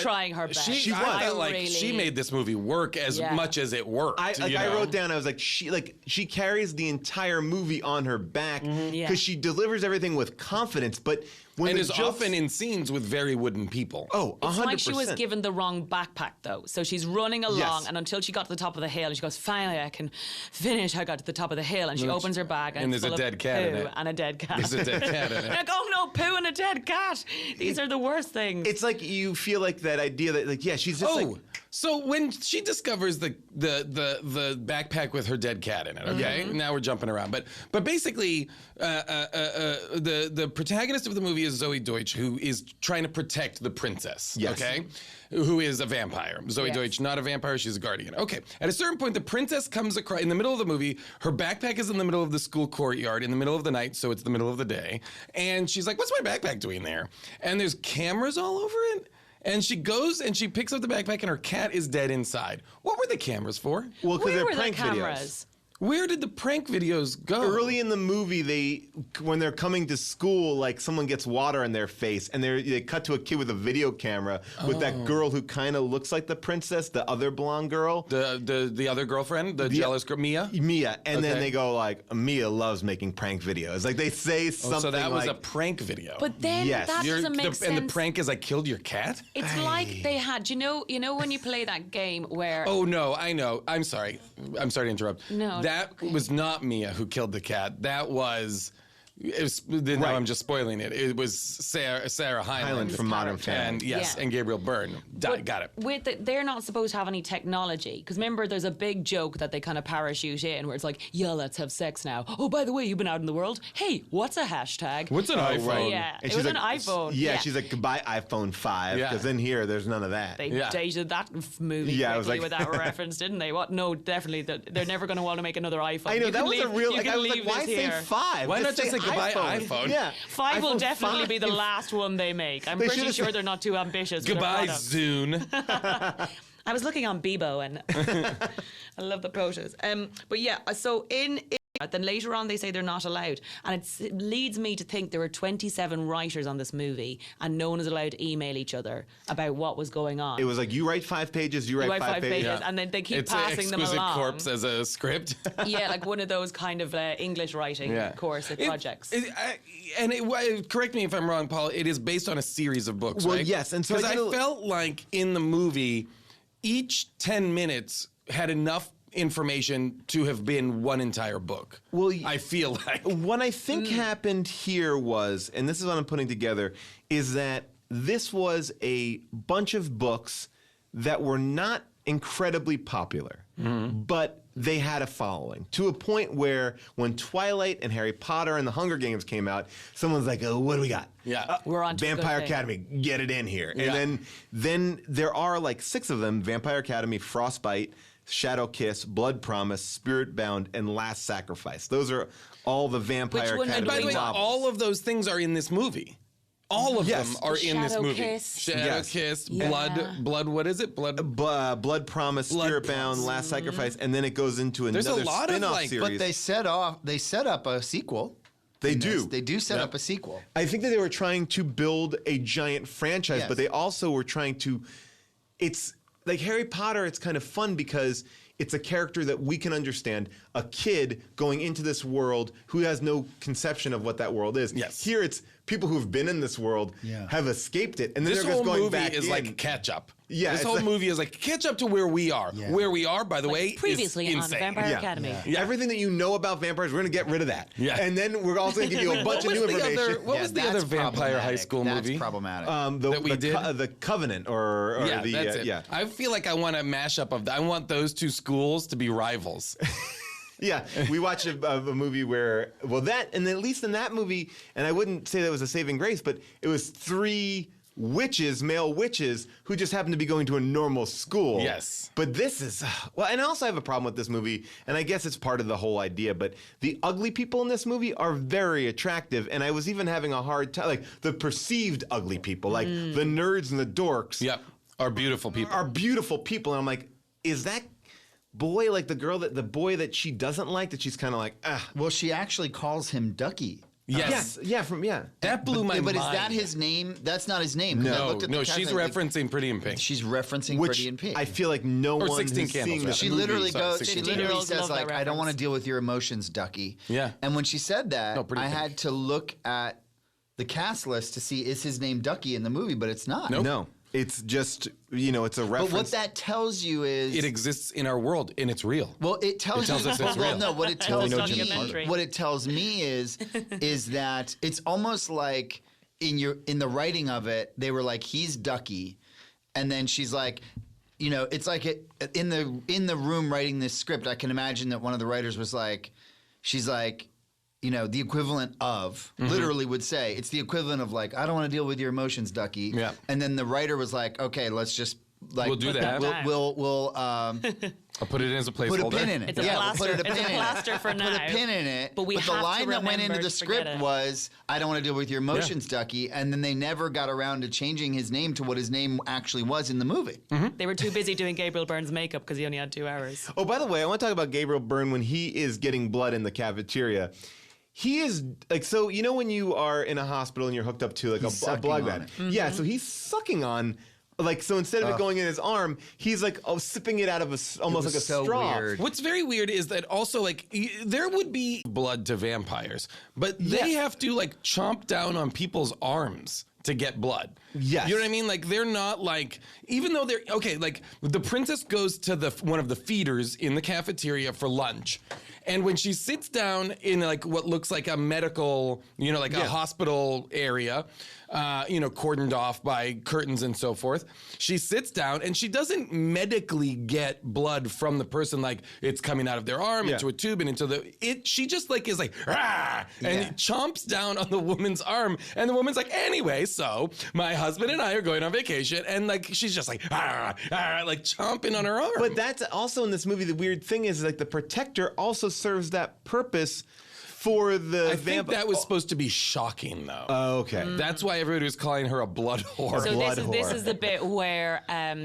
trying her best. She I felt like really- she made this movie work as Yeah. much as it worked. I you know? wrote down, I was like, she carries the entire movie on her back because Yeah. she delivers everything with confidence, but when and the is jokes- often in scenes with very wooden people. Oh, 100%. It's like she was given the wrong backpack, though. So she's running along, Yes. and until she got to the top of the hill, and she goes, finally, I can finish. I got to the top of the hill. And she opens her bag, and, and it's there's a full dead of cat in poo it. and a dead cat. There's a dead cat in it. Like, oh no, poo and a dead cat. These are the worst things. It's like you feel like that idea that, like, yeah, she's just like. So when she discovers the backpack with her dead cat in it, okay? Now we're jumping around, but basically, the protagonist of the movie is Zoe Deutsch, who is trying to protect the princess. Yes. Okay. Who is a vampire. Zoe Yes. Deutsch, not a vampire, she's a guardian. Okay. At a certain point, the princess comes across, in the middle of the movie, her backpack is in the middle of the school courtyard in the middle of the night, so it's the middle of the day. And she's like, what's my backpack doing there? And there's cameras all over it. And she goes and she picks up the backpack and her cat is dead inside. What were the cameras for? Well, because Where they're were the prank cameras? Where did the prank videos go? Early in the movie, when they're coming to school, like someone gets water in their face, and they cut to a kid with a video camera with that girl who kind of looks like the princess, the other blonde girl, The other girlfriend, the jealous girl, Mia? Mia, and then Okay. they go like, Mia loves making prank videos. Like they say something. So that was like, a prank video. But then Yes. that doesn't make sense. And the prank is I killed your cat? It's like they had, you know when you play that game where Oh no, I know. I'm sorry. I'm sorry to interrupt. No, That was not Mia who killed the cat. That was now I'm just spoiling it. It was Sarah Hyland from Modern Family. And yes, Yeah. and Gabriel Byrne. But Got it. they're not supposed to have any technology. Because remember, there's a big joke that they kind of parachute in where it's like, yeah, let's have sex now. Oh, by the way, you've been out in the world. Hey, what's a hashtag? What's an iPhone? right. Yeah, And it was she's an like, iPhone. Yeah, she's like, goodbye iPhone 5, Yeah. because in here there's none of that. They Yeah. dated that movie Yeah, I was quickly like- with that reference, didn't they? What? No, definitely. They're never going to want to make another iPhone. I know You that can was a leave- real. you Like, can I was like, leave why this say here. 5? Why not just say goodbye iPhone? Yeah, 5 will iPhone definitely be the 5. last one they make. I'm They pretty should've sure said- they're not too ambitious. for their Goodbye, product. Zune. I was looking on Bebo and I love the photos. But yeah, so then later on they say they're not allowed. And it leads me to think there were 27 writers on this movie and no one is allowed to email each other about what was going on. It was like, you write 5 pages, you You write 5 pages. and then they keep It's passing them Exquisite along. Corpse as a script. Yeah, like one of those kind of English writing course projects. Correct me if I'm wrong, Paul. It is based on a series of books, Well, right? yes, and so because I I did a- felt like in the movie, each 10 minutes had enough information to have been one entire book. Well, I feel like What I think happened here was, and this is what I'm putting together, is that this was a bunch of books that were not incredibly popular, but they had a following to a point where when Twilight and Harry Potter and the Hunger Games came out, someone's like, "Oh, what do we got? Yeah. We're on to a good Vampire thing." Academy, get it in here." Yeah. And then there are like 6 of them: Vampire Academy, Frostbite, Shadow Kiss, Blood Promise, Spirit Bound, and Last Sacrifice. Those are all the Vampire Which one Academy did by the way, novels. all of those things are in this movie. All of Yes. them are in this Shadow movie. Kiss. Shadow Yes. Kiss, Yeah. blood. What is it? Blood. Blood Promise, Blood Spirit Bound, Last Sacrifice, and then it goes into There's a another lot of, spin-off like- series. But they set up a sequel. They in this. do. They do set Yep. up a sequel. I think that they were trying to build a giant franchise, Yes. but they also were trying to. It's like Harry Potter. It's kind of fun because it's a character that we can understand. A kid going into this world who has no conception of what that world is. Yes. Here it's people who've been in this world have escaped it, and then This they're whole just going movie back is in. like catch up. Yeah, this it's whole like- movie is like catch up to where we are. Yeah. Where we are, by the way, previously is on insane. Vampire Yeah. Academy. Yeah. Everything that you know about vampires, we're going to get rid of that. Yeah. And then we're also going to give you a bunch of new information. What was the other that's vampire high problematic. school That's movie? problematic. that we did? The Covenant or Yeah, the that's it. yeah. I feel like I want a mashup of that. I want those two schools to be rivals. Yeah, we watched a movie where, well, that, and at least in that movie, and I wouldn't say that was a saving grace, but it was 3 witches, male witches, who just happened to be going to a normal school. Yes. But this is, well, and I also have a problem with this movie, and I guess it's part of the whole idea, but the ugly people in this movie are very attractive, and I was even having a hard time, like the perceived ugly people, like the nerds and the dorks. Yep, are beautiful people. Are beautiful people, and I'm like, is that boy like the boy that she doesn't like, that she's kind of like, ah. Well, she actually calls him Ducky. Yes. That blew my mind. But is that his name? That's not his name. 'cause I looked at the cast she's and I think referencing Pretty in Pink. She's referencing Which Pretty in Pink. I feel like no Or one 16 who's Candles, seeing this rather. She movie. literally Sorry, goes. 16 She literally year-olds says love that like, "I don't want to reference. deal with your emotions, Ducky." Yeah. And when she said that, No, Pretty I Pink. had to look at the cast list to see is his name Ducky in the movie, but it's not. No, it's just it's a reference. But what that tells you is It exists in our world, and it's real. well, it tells tells you. us it's well, real. no, what it tells know me, Jimmy Carter. what it tells me is that it's almost like in the writing of it, they were like, he's Ducky, and then she's like, it's like in the room writing this script. I can imagine that one of the writers was like, she's like, the equivalent of literally would say it's the equivalent of like, I don't want to deal with your emotions, Ducky. Yeah. And then the writer was like, okay, let's just like We'll do that. We'll I'll put it in as a placeholder. put a pin in it. It's a yeah, plaster. we'll put a It's pin a in plaster it. for Put now. a pin in it. But we the have to line that went into remember the to forget script it. was, I don't want to deal with your emotions, Ducky. And then they never got around to changing his name to what his name actually was in the movie. They were too busy doing Gabriel Byrne's makeup because he only had 2 hours. Oh, by the way, I want to talk about Gabriel Byrne when he is getting blood in the cafeteria. He is like, so when you are in a hospital and you're hooked up to like a sucking blood on bag. it. Yeah, so he's sucking on. Like, so instead of it going in his arm, he's like sipping it out of almost like a so straw. weird. What's very weird is that also, like, there would be blood to vampires, but they have to, like, chomp down on people's arms to get blood. Yes. You know what I mean? Like, they're not, like, even though they're, okay, like, the princess goes to one of the feeders in the cafeteria for lunch. And when she sits down in, like, what looks like a medical, like a hospital area, cordoned off by curtains and so forth, she sits down and she doesn't medically get blood from the person, like it's coming out of their arm into a tube and into she just like is like, ah, and chomps down on the woman's arm. And the woman's like, anyway, so my husband and I are going on vacation. And like, she's just like, like chomping on her arm. But that's also in this movie, the weird thing is like the protector also serves that purpose for the I think that was supposed to be shocking, though. Oh, okay. That's why everybody was calling her a blood whore. So blood this whore. is the bit where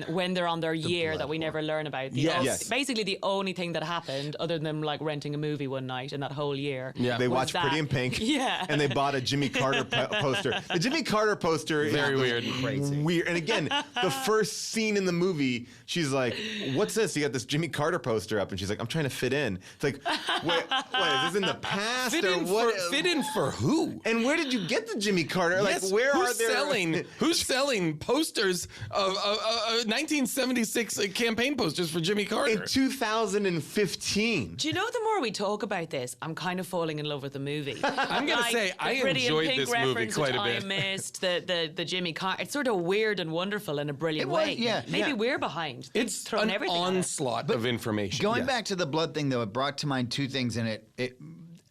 when they're on their year that we never learn about. Yes. Basically the only thing that happened other than them like renting a movie one night in that whole year. Yeah. They was watched Pretty in Pink. Yeah. And they bought a Jimmy Carter poster. The Jimmy Carter poster Very is weird. Crazy. Weird. And again, the first scene in the movie, she's like, what's this? You got this Jimmy Carter poster up. And she's like, I'm trying to fit in. It's like, wait, is this in the past Fit or in, what? fit in for who? And where did you get the Jimmy Carter? Yes, Like, where who's are there? selling posters of 1976 campaign posters for Jimmy Carter? In 2015. Do you know the more we talk about this, I'm kind of falling in love with the movie. I'm gonna say the I Pretty in enjoyed Pink this movie reference, quite which a bit. I missed the Jimmy Carter. It's sort of weird and wonderful in a brilliant It was, way. yeah. Maybe Yeah. we're behind. They've It's thrown an everything at us. onslaught of information. Going back to the blood thing, though, it brought to mind two things in it.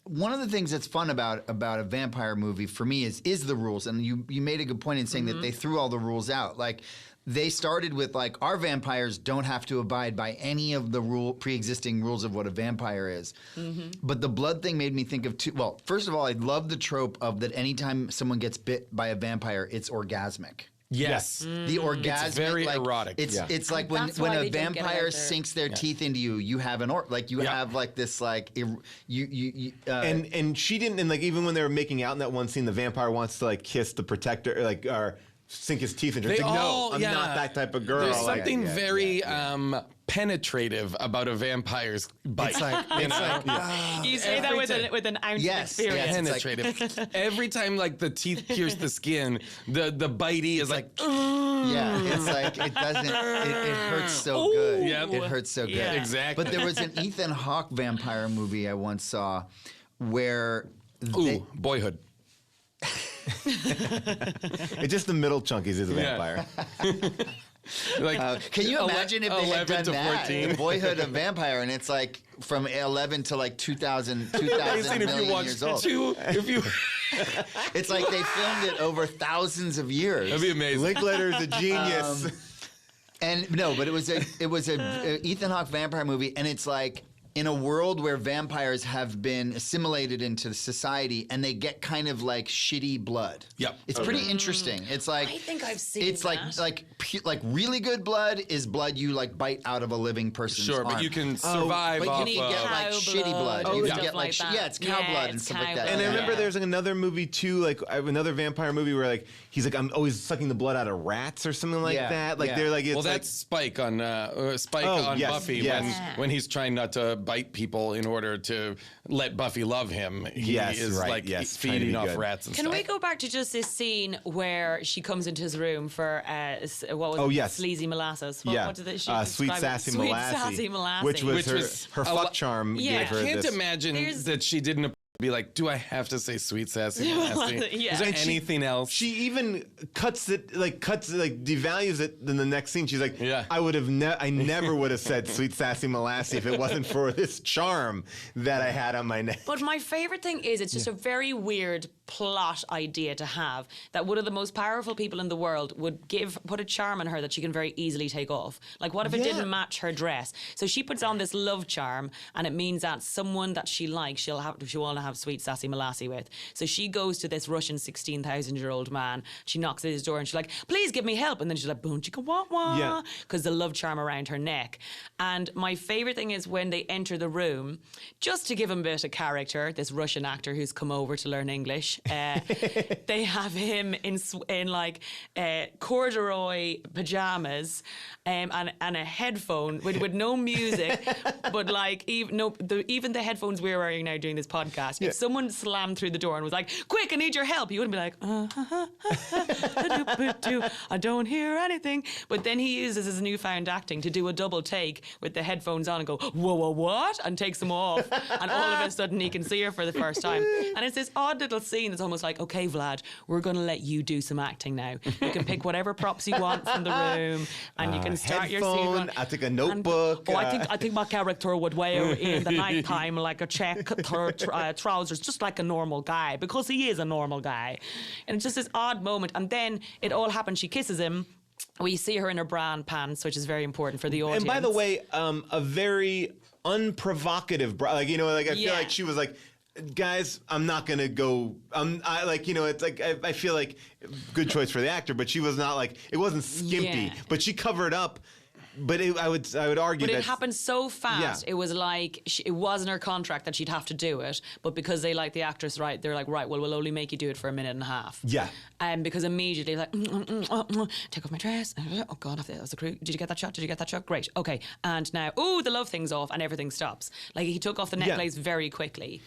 One of the things that's fun about a vampire movie for me is the rules, and you made a good point in saying that they threw all the rules out. Like they started with like our vampires don't have to abide by any of the pre-existing rules of what a vampire is. But the blood thing made me think of two. Well, first of all, I love the trope of that anytime someone gets bit by a vampire, it's orgasmic. Yes. The orgasmic, It's very like, erotic. It's like when That's why a they don't get vampire out there. sinks their teeth into you, you have have like this like And she didn't, and like even when they were making out in that one scene, the vampire wants to like kiss the protector, or sink his teeth into her. They It's like, all- no, I'm yeah. not that type of girl. There's Like, something very penetrative about a vampire's bite. It's like, You say that with an ounce of Yes, experience. yes. It's like- Penetrative. Every time like the teeth pierce the skin, the bitey is like yeah, it's like it doesn't. It hurts so good. Yeah. It hurts so good. Yeah. Exactly. But there was an Ethan Hawke vampire movie I once saw where ooh, Boyhood. it's just the middle chunkies is a vampire. Like can you imagine if they had 11 done to that? 14. The Boyhood of Vampire, and it's like from 11 to like 2,000 Amazing if you million watched years old. if you It's like they filmed it over thousands of years. that'd be amazing. Linklater's a genius. And no, but it was a Ethan Hawke vampire movie, and it's like in a world where vampires have been assimilated into society, and they get kind of like shitty blood. Yep. It's pretty interesting. It's like I think I've seen it's that. like really good blood is blood you like bite out of a living person's Sure, arm. but you can survive But off you can get like Cow shitty blood. blood You and can stuff get like that. it's cow Yeah, blood and it's stuff like cow that. blood. And I remember Yeah. there's like another movie too, like another vampire movie where like he's like I'm always sucking the blood out of rats or something like Yeah, that. Like yeah. they're like it's well, like that's Spike on Oh, on yes, Buffy yes. when he's trying not to bite people in order to let Buffy love him. He Yes, is right, like yes, trying to feeding be off good. rats and Can stuff. we go back to just this scene where she comes into his room for what was Oh, it? yes. Sleazy molasses. Yeah, What did she Sweet describe it? Sassy Sweet Molassy, Sassy Molassy. which was was her a fuck lot- charm Yeah. gave her I can't this. imagine There's- that she didn't be like, do I have to say Sweet Sassy Molassy? Yeah. Is there And she- anything else? She even devalues it in the next scene. She's like, Yeah. I never would have said Sweet Sassy Molassy if it wasn't for this charm that I had on my neck. But my favorite thing is it's just a very weird plot idea to have that one of the most powerful people in the world would put a charm on her that she can very easily take off. Like, what if it Yeah. didn't match her dress? So she puts on this love charm, and it means that someone that she likes, she'll want to have Sweet Sassy Molassy with. So she goes to this Russian 16,000-year-old man. She knocks at his door and she's like, "Please give me help." And then she's like, "Boom, chicka wah wah," Yeah. because the love charm around her neck. And my favorite thing is when they enter the room, just to give him a bit of character, this Russian actor who's come over to learn English, they have him in like corduroy pajamas and a headphone with no music, but like even the headphones we're wearing now doing this podcast. If someone slammed through the door and was like, "Quick, I need your help," you wouldn't be like, "I don't hear anything." But then he uses his newfound acting to do a double take with the headphones on and go, "Whoa, whoa, what?" and takes them off, and all of a sudden he can see her for the first time. And it's this odd little scene that's almost like, "Okay, Vlad, we're going to let you do some acting now. You can pick whatever props you want from the room, and you can start your scene." Headphone, I'll take a notebook. I think my character would wear in the nighttime like a check trousers, just like a normal guy, because he is a normal guy. And it's just this odd moment, and then it all happens. She kisses him. We see her in her bra and pants, which is very important for the audience. And by the way, a very unprovocative, I feel Yeah. like she was like, "Guys, I'm not gonna go." It's like I feel like good choice for the actor, but she was not like, it wasn't skimpy, Yeah. but she covered up. But I would argue But that it happened so fast. Yeah. It was like it wasn't her contract that she'd have to do it. But because they like the actress, right? They're like, "Right, well, we'll only make you do it for a minute and a half." Yeah. Because immediately, like, take off my dress. Oh God, that was the crew. Did you get that shot? Did you get that shot? Great. Okay. And now, the love thing's off, and everything stops. Like, he took off the necklace very quickly.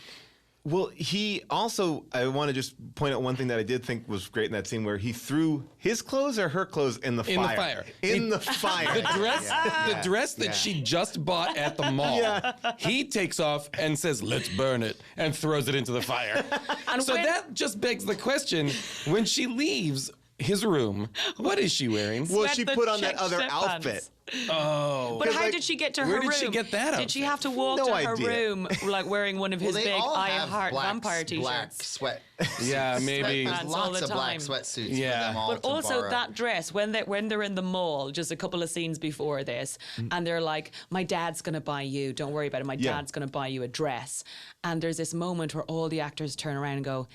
Well, he also, I want to just point out one thing that I did think was great in that scene where he threw his clothes or her clothes in the fire. In the fire. In the fire. The dress that she just bought at the mall, he takes off and says, "Let's burn it," and throws it into the fire. And So that just begs the question, when she leaves his room, what is she wearing? Well, Sweat she the put on that check other sweatpants. outfit. Oh. But how like, did she get to her where room? did she get that Did she outfit? have to walk No to her idea. room like wearing one of his Well, they big all I have Heart black, Vampire black t-shirts? sweat. Yeah, maybe. There's Sweatpants lots all the of black time. sweatsuits Yeah. for them all But to also borrow. that dress when they're in the mall, just a couple of scenes before this, and they're like, "My dad's gonna buy you. Don't worry about it. My Yeah. dad's gonna buy you a dress." And there's this moment where all the actors turn around and go,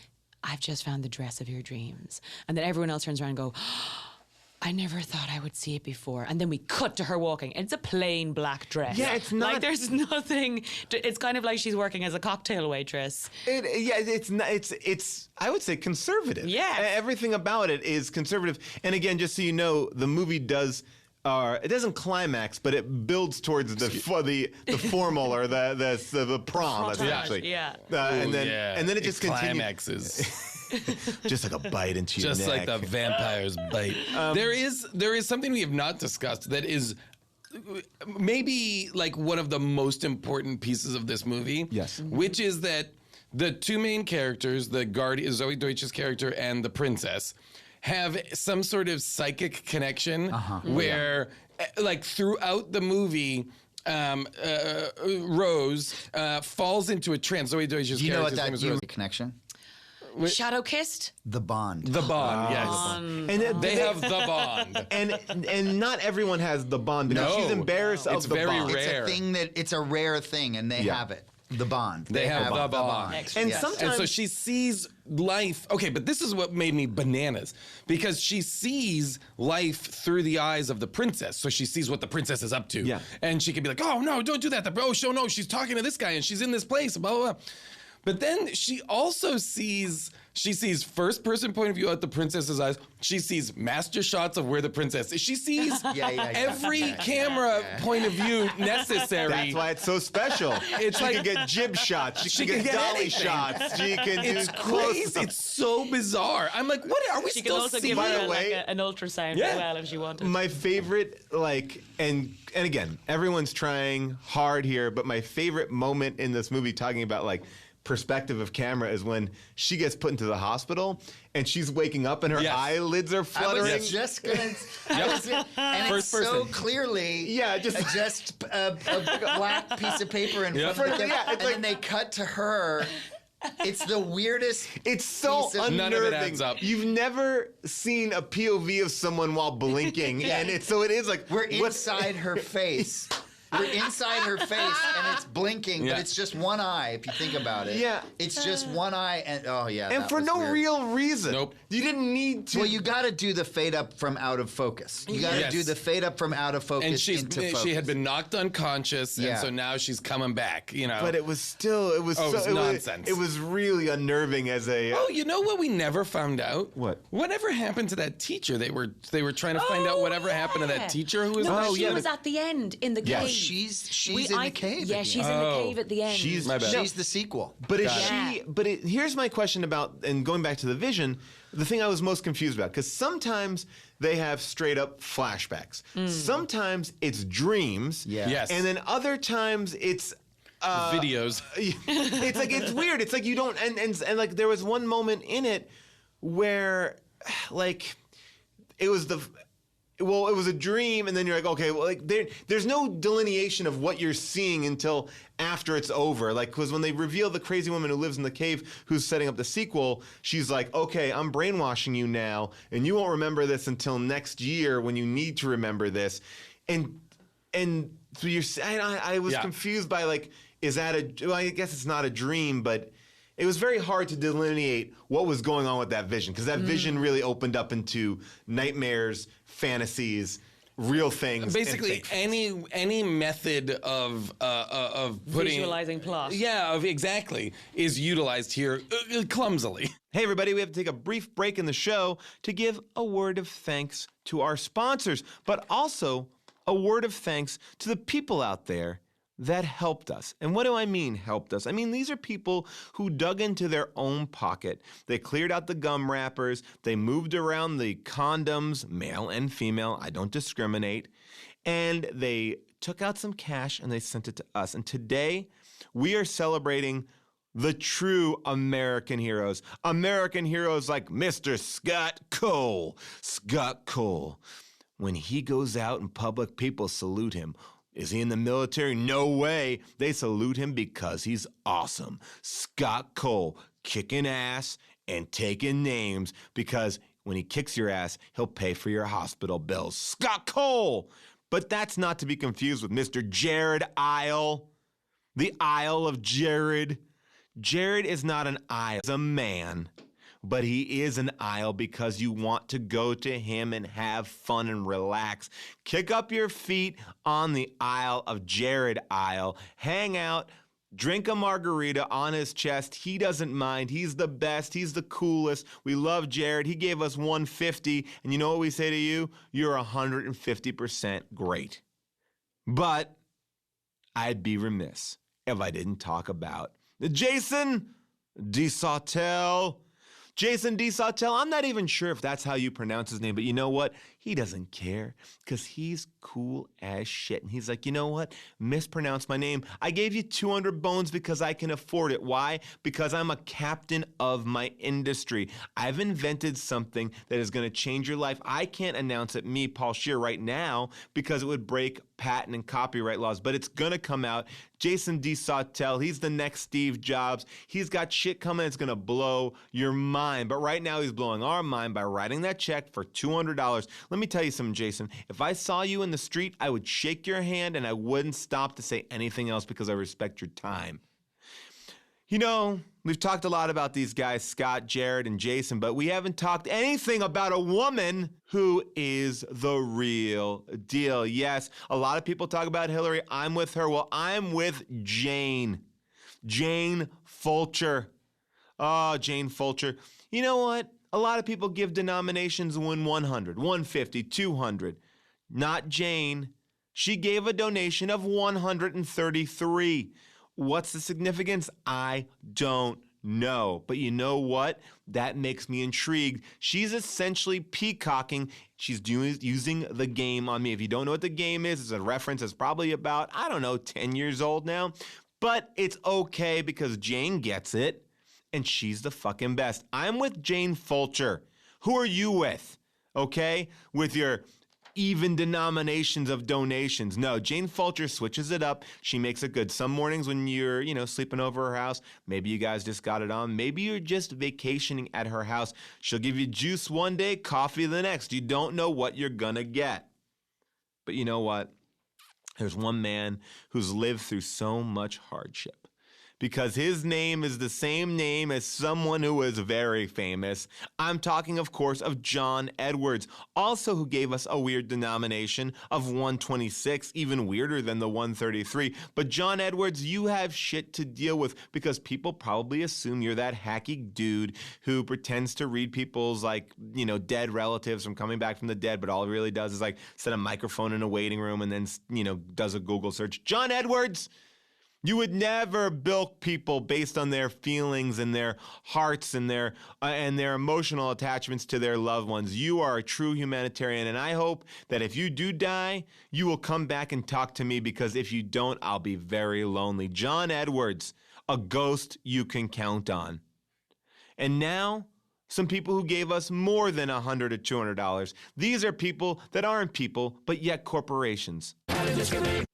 "I've just found the dress of your dreams," and then everyone else turns around and go, "I never thought I would see it before." And then we cut to her walking. It's a plain black dress. Yeah, it's not- like there's nothing. It's kind of like she's working as a cocktail waitress. It's I would say conservative. Yes. Everything about it is conservative. And again, just so you know, the movie does. It doesn't climax, but it builds towards the formal or the prom essentially. Yeah. And then yeah. and then it just continues. climaxes. Just like a bite into your Just neck. like the vampire's bite. There is something we have not discussed that is maybe like one of the most important pieces of this movie. Yes. Which is that the two main characters, the guardian, Zoe Deutsch's character and the princess, have some sort of psychic connection where, like, throughout the movie, Rose falls into a trance. Zoe Deutsch's Do you know what character's that name is Rose. connection? Shadow kissed. The Bond. The Bond, yes. And They have the Bond. and not everyone has the bond because No. she's embarrassed It's of the very bond. rare. It's a rare thing, and they Yeah. have it. The Bond. They have the Bond. And Yes. sometimes And so she sees life. Okay, but this is what made me bananas because she sees life through the eyes of the princess. So she sees what the princess is up to. Yeah. And she can be like, "Oh, no, don't do that. Oh, no, she's talking to this guy and she's in this place, blah, blah, blah." But then she also sees first person point of view at the princess's eyes. She sees master shots of where the princess is. She sees every camera point of view necessary. That's why it's so special. It's she like- can get jib shots. She can get dolly anything. shots. She can It's do crazy. close-up. It's so bizarre. I'm like, what are we She can still also seeing? give By her the way- an ultrasound Yeah. as well if she wanted. My favorite, and again, everyone's trying hard here, but my favorite moment in this movie, talking about perspective of camera, is when she gets put into the hospital and she's waking up and her Yes. eyelids are I fluttering. was just gonna, and First it's so person. clearly, just a black piece of paper in Yep. front of the Yeah, camera, it's and then they cut to her. It's the weirdest. It's so piece of- unnerving. None of it adds up. You've never seen a POV of someone while blinking, and it is like We're what's- inside her face. We're inside her face, and it's blinking, Yeah. but it's just one eye. If you think about it, Yeah. it's just one eye, and and that for was no weird. real reason. Nope. You didn't need to. Well, you got to do the fade up from out of focus. You got to Yes. do the fade up from out of focus And into focus. she had been knocked unconscious, and Yeah. so now she's coming back. but it was still. It was. Oh, it was so, nonsense. It was really unnerving as a. Oh, you know what we never found out? What? Whatever happened to that teacher? They were trying to find out whatever happened to that teacher who was. No, she was at the end in the Yeah. cave. she's in the cave. Yeah, at the she's end. in the cave at the end. She's My bad. She's the sequel. But is Got it. she? But here's my question about, and going back to the vision, the thing I was most confused about, because sometimes they have straight up flashbacks. Sometimes it's dreams. Yeah. Yes. And then other times it's. videos. It's like it's weird. It's like you don't and like there was one moment in it where it was it was a dream, and then you're like, okay, well, there's no delineation of what you're seeing until after it's over. Because when they reveal the crazy woman who lives in the cave who's setting up the sequel, she's like, okay, I'm brainwashing you now, and you won't remember this until next year when you need to remember this, and so I was Yeah. confused by is that well, I guess it's not a dream, but it was very hard to delineate what was going on with that vision, because that vision really opened up into nightmares, fantasies, real things. and Basically, fake. any method of putting Visualizing plot. Yeah, exactly, is utilized here clumsily. Hey, everybody, we have to take a brief break in the show to give a word of thanks to our sponsors, but also a word of thanks to the people out there that helped us. And what do I mean helped us? I mean, these are people who dug into their own pocket. They cleared out the gum wrappers. They moved around the condoms, male and female. I don't discriminate. And they took out some cash and they sent it to us. And today we are celebrating the true American heroes. American heroes like Mr. Scott Cole. Scott Cole. When he goes out in public, people salute him. Is he in the military? No way. They salute him because he's awesome. Scott Cole, kicking ass and taking names, because when he kicks your ass, he'll pay for your hospital bills. Scott Cole! But that's not to be confused with Mr. Jared Isle. The Isle of Jared. Jared is not an Isle, he's a man. But he is an Isle because you want to go to him and have fun and relax. Kick up your feet on the Isle of Jared Isle. Hang out, drink a margarita on his chest. He doesn't mind. He's the best. He's the coolest. We love Jared. He gave us 150. And you know what we say to you? You're 150% great. But I'd be remiss if I didn't talk about Jason DeSautel. Jason DeSautel, I'm not even sure if that's how you pronounce his name, but you know what? He doesn't care, because he's cool as shit. And he's like, you know what? Mispronounce my name. I gave you 200 bones because I can afford it. Why? Because I'm a captain of my industry. I've invented something that is going to change your life. I can't announce it, me, Paul Scheer, right now, because it would break patent and copyright laws, but it's going to come out. Jason DeSautel, he's the next Steve Jobs. He's got shit coming that's going to blow your mind. But right now, he's blowing our mind by writing that check for $200. Let me tell you something, Jason. If I saw you in the street, I would shake your hand and I wouldn't stop to say anything else because I respect your time. You know, we've talked a lot about these guys, Scott, Jared, and Jason, but we haven't talked anything about a woman who is the real deal. Yes, a lot of people talk about Hillary. I'm with her. Well, I'm with Jane. Jane Fulcher. Oh, Jane Fulcher. You know what? A lot of people give denominations when 100, 150, 200. Not Jane. She gave a donation of 133. What's the significance? I don't know. But you know what? That makes me intrigued. She's essentially peacocking. She's using the game on me. If you don't know what the game is, it's a reference that's probably about, 10 years old now. But it's okay because Jane gets it, and she's the fucking best. I'm with Jane Fulcher. Who are you with? Okay? With your even denominations of donations. No, Jane Fulcher switches it up. She makes it good. Some mornings when you're, sleeping over her house, maybe you guys just got it on. Maybe you're just vacationing at her house. She'll give you juice one day, coffee the next. You don't know what you're gonna get. But you know what? There's one man who's lived through so much hardship, because his name is the same name as someone who is very famous. I'm talking, of course, of John Edwards, also who gave us a weird denomination of 126, even weirder than the 133. But John Edwards, you have shit to deal with because people probably assume you're that hacky dude who pretends to read people's, dead relatives from coming back from the dead, but all he really does is, set a microphone in a waiting room and then, does a Google search. John Edwards! You would never bilk people based on their feelings and their hearts and their emotional attachments to their loved ones. You are a true humanitarian, and I hope that if you do die, you will come back and talk to me, because if you don't, I'll be very lonely. John Edwards, a ghost you can count on. And now, some people who gave us more than $100 or $200. These are people that aren't people, but yet corporations.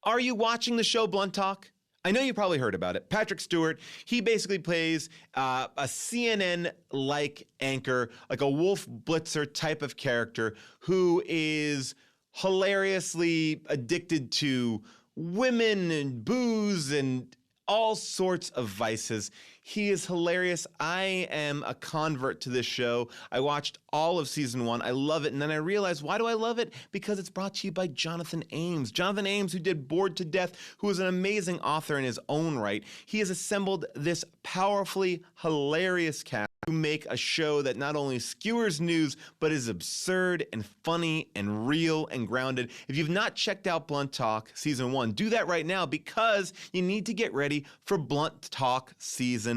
Are you watching the show Blunt Talk? I know you probably heard about it. Patrick Stewart, he basically plays a CNN-like anchor, like a Wolf Blitzer type of character who is hilariously addicted to women and booze and all sorts of vices. He is hilarious. I am a convert to this show. I watched all of season 1. I love it. And then I realized, why do I love it? Because it's brought to you by Jonathan Ames. Jonathan Ames, who did Bored to Death, who is an amazing author in his own right. He has assembled this powerfully hilarious cast to make a show that not only skewers news, but is absurd and funny and real and grounded. If you've not checked out Blunt Talk Season 1, do that right now, because you need to get ready for Blunt Talk Season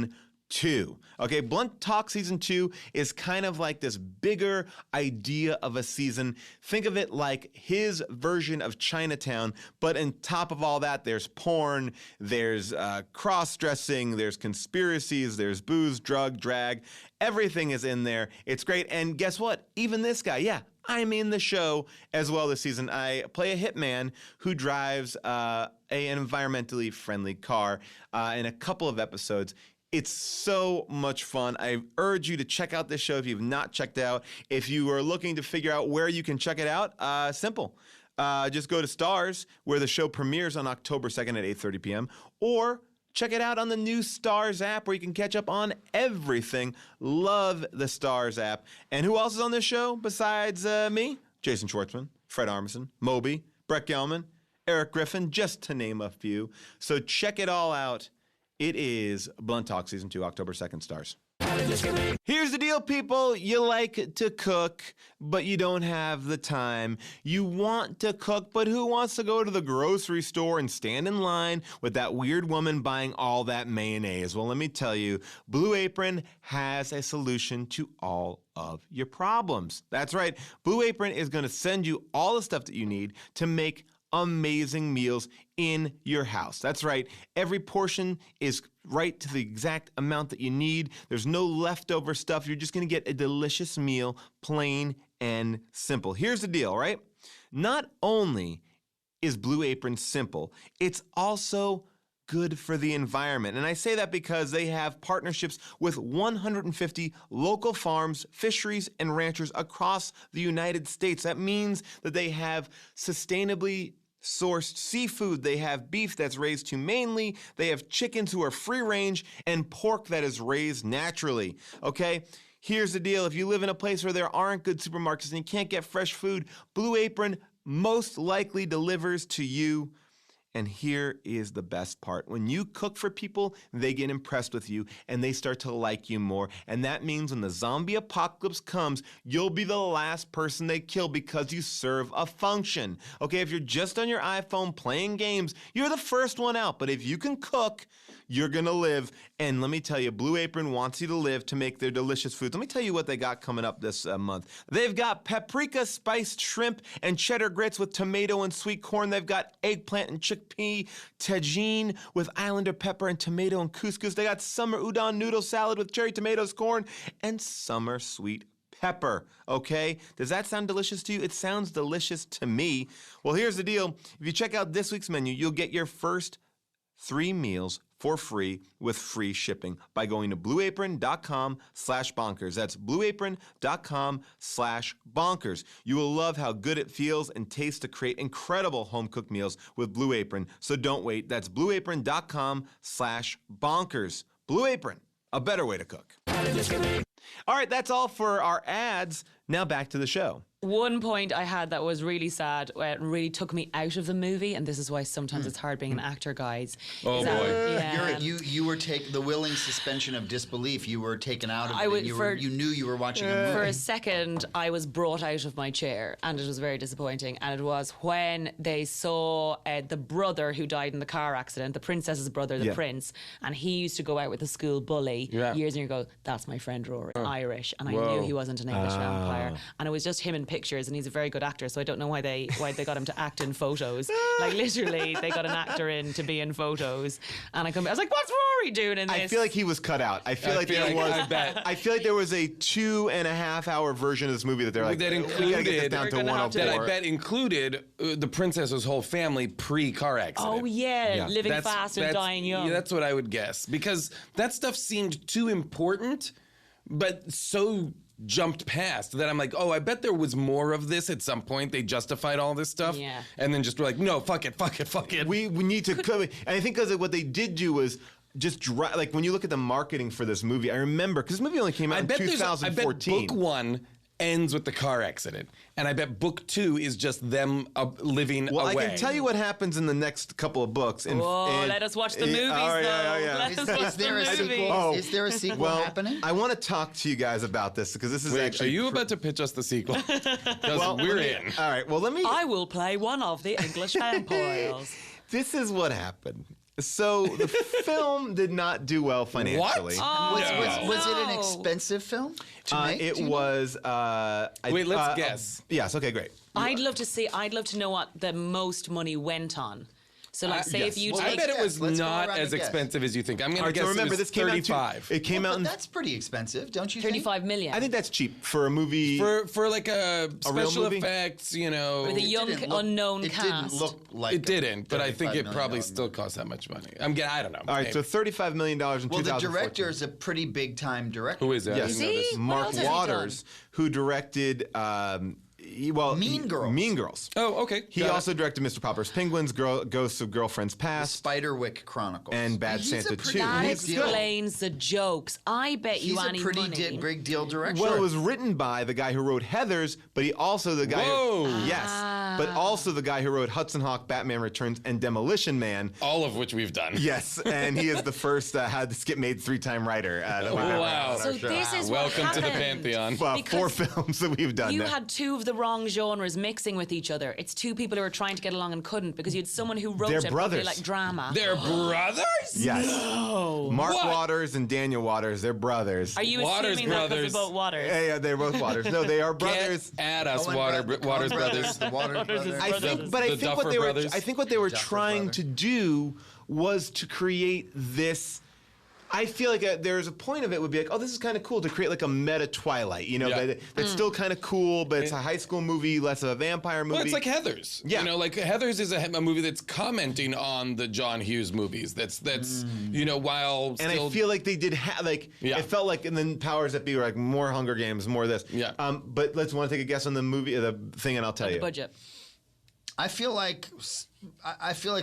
2. Okay, Blunt Talk Season 2 is kind of like this bigger idea of a season. Think of it like his version of Chinatown, but on top of all that, there's porn, there's cross-dressing, there's conspiracies, there's booze, drag. Everything is in there. It's great. And guess what? Even this guy, I'm in the show as well this season. I play a hitman who drives an environmentally friendly car in a couple of episodes. It's so much fun. I urge you to check out this show if you've not checked it out. If you are looking to figure out where you can check it out, simple. Just go to Stars, where the show premieres on October 2nd at 8:30 p.m., or check it out on the new Stars app, where you can catch up on everything. Love the Stars app. And who else is on this show besides me? Jason Schwartzman, Fred Armisen, Moby, Brett Gelman, Eric Griffin, just to name a few. So check it all out. It is Blunt Talk Season 2, October 2nd, Stars. Here's the deal, people. You like to cook, but you don't have the time. You want to cook, but who wants to go to the grocery store and stand in line with that weird woman buying all that mayonnaise? Well, let me tell you, Blue Apron has a solution to all of your problems. That's right. Blue Apron is going to send you all the stuff that you need to make amazing meals in your house. That's right. Every portion is right to the exact amount that you need. There's no leftover stuff. You're just going to get a delicious meal, plain and simple. Here's the deal, right? Not only is Blue Apron simple, it's also good for the environment. And I say that because they have partnerships with 150 local farms, fisheries, and ranchers across the United States. That means that they have sustainably sourced seafood, they have beef that's raised humanely, they have chickens who are free range, and pork that is raised naturally. Okay? Here's the deal. If you live in a place where there aren't good supermarkets and you can't get fresh food, Blue Apron most likely delivers to you And here is the best part. When you cook for people, they get impressed with you and they start to like you more. And that means when the zombie apocalypse comes, you'll be the last person they kill because you serve a function. Okay, if you're just on your iPhone playing games, you're the first one out. But if you can cook, you're gonna live. And let me tell you, Blue Apron wants you to live to make their delicious foods. Let me tell you what they got coming up this month. They've got paprika spiced shrimp and cheddar grits with tomato and sweet corn. They've got eggplant and chickpea tagine with islander pepper and tomato and couscous. They got summer udon noodle salad with cherry tomatoes, corn, and summer sweet pepper. Okay? Does that sound delicious to you? It sounds delicious to me. Well, here's the deal. If you check out this week's menu, you'll get your first 3 meals for free with free shipping by going to blueapron.com/bonkers. That's blueapron.com/bonkers. You will love how good it feels and tastes to create incredible home-cooked meals with Blue Apron. So don't wait. That's blueapron.com/bonkers. Blue Apron, a better way to cook. All right, that's all for our ads. Now back to the show. One point I had that was really sad, really took me out of the movie, and this is why sometimes it's hard being an actor, guys. Oh, is that- boy. yeah. You were the willing suspension of disbelief. You were taken out of I it. would- You knew you were watching a movie. For a second, I was brought out of my chair, and it was very disappointing. And it was when they saw the brother who died in the car accident, the princess's brother, the prince, and he used to go out with the school bully years and years ago. That's my friend Rory, Irish, and I knew he wasn't an English vampire. And it was just him in pictures, and he's a very good actor. So I don't know why they got him to act in photos. Like literally, they got an actor in to be in photos, and I was like, "What's Rory doing in this?" I feel like he was cut out. I feel like there was a 2.5-hour version of this movie that they're like, that we gotta get this down to 104. that I bet included the princess's whole family pre-car accident. Oh yeah, living That's- fast and that's- dying young. Yeah, that's what I would guess because that stuff seemed too important, but so jumped past that I'm like, oh, I bet there was more of this at some point. They justified all this stuff, Yeah. and then just were like, no, fuck it. We need to cover. And I think because what they did do was just like when you look at the marketing for this movie, I remember because this movie only came out in 2014. I bet book 1 ends with the car accident, and I bet book 2 is just them living Well, away. I can tell you what happens in the next couple of books. Let us watch the movies, though. Let us watch Is there a the sequel? movies. Oh. Is there a sequel Well, happening? I want to talk to you guys about this because this is Wait, actually. are you about to pitch us the sequel? Because Well, we're let me- in. All right. Well, let me. I will play one of the English vampires. This is what happened. So the film did not do well financially. Was it an expensive film to make? It Do you know? was. Wait, let's guess. Yes. Okay. Great. I'd love to know what the most money went on. So, like, say yes. if you Well, I take... bet it was Let's go not around as and guess. expensive as you think. I'm going All to right, guess so remember, it was this came out. 35. It came out But in. that's pretty expensive, don't you think? 35 million. I think that's cheap for a movie. for like a real special movie? effects, you know. With a young Didn't look- unknown it cast. didn't look like It didn't, but I think $35 it million probably movie. still cost that much money. I don't know. All right, so $35 million in Well, the 2014. director is a pretty big time director. Who is that? Yes, Is he? What Mark else has he Waters, who directed. Mean Girls. Mean Girls. Oh, okay. He Got it. also directed Mr. Popper's Penguins, Ghosts of Girlfriends Past, Spiderwick Chronicles. and Bad He's Santa a pretty 2. That big deal. explains the jokes. I bet He's you a any pretty money. big deal director. Well, it was written by the guy who wrote Heathers, but he also the guy. Whoa. Yes, but also the guy who wrote Hudson Hawk, Batman Returns, and Demolition Man. All of which we've done. Yes, and he is the first Had This Get Made 3-time writer that we've ever Wow. had on So our show. this is Welcome what to the happened. Pantheon. Well, 4 because films that we've done You now. had two of the wrong genres mixing with each other. It's two people who were trying to get along and couldn't because you had someone who wrote They're it probably brothers. like drama. They're brothers? Yes. Mark What? Waters and Daniel Waters, they're brothers. Are you Waters assuming that because brothers. they're both Waters? Yeah, they're both Waters. No, they are brothers. Get at us, Coen Waters Coen brothers. The Waters brothers. I think, but I The think what Duffer they were, Brothers. I think what they were Duffer trying brother. to do was to create this. I feel like there's a point of it would be like, oh, this is kind of cool to create like a meta Twilight, you know, Yeah. that's still kind of cool, but it's a high school movie, less of a vampire movie. Well, it's like Heathers. Yeah. You know, like Heathers is a movie that's commenting on the John Hughes movies. That's you know, while and still... I feel like they did Yeah. it felt like, and then Powers That Be were like more Hunger Games, more this. Yeah. But let's want to take a guess on the movie, the thing, and I'll tell The you. budget. I feel like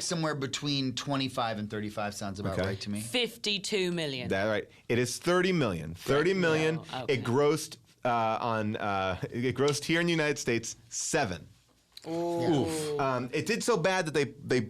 somewhere between 25 and 35 sounds about Okay. right to me. 52 million. That right. It is 30 million. 30 million. okay. It grossed it grossed here in the United States 7. It did so bad that they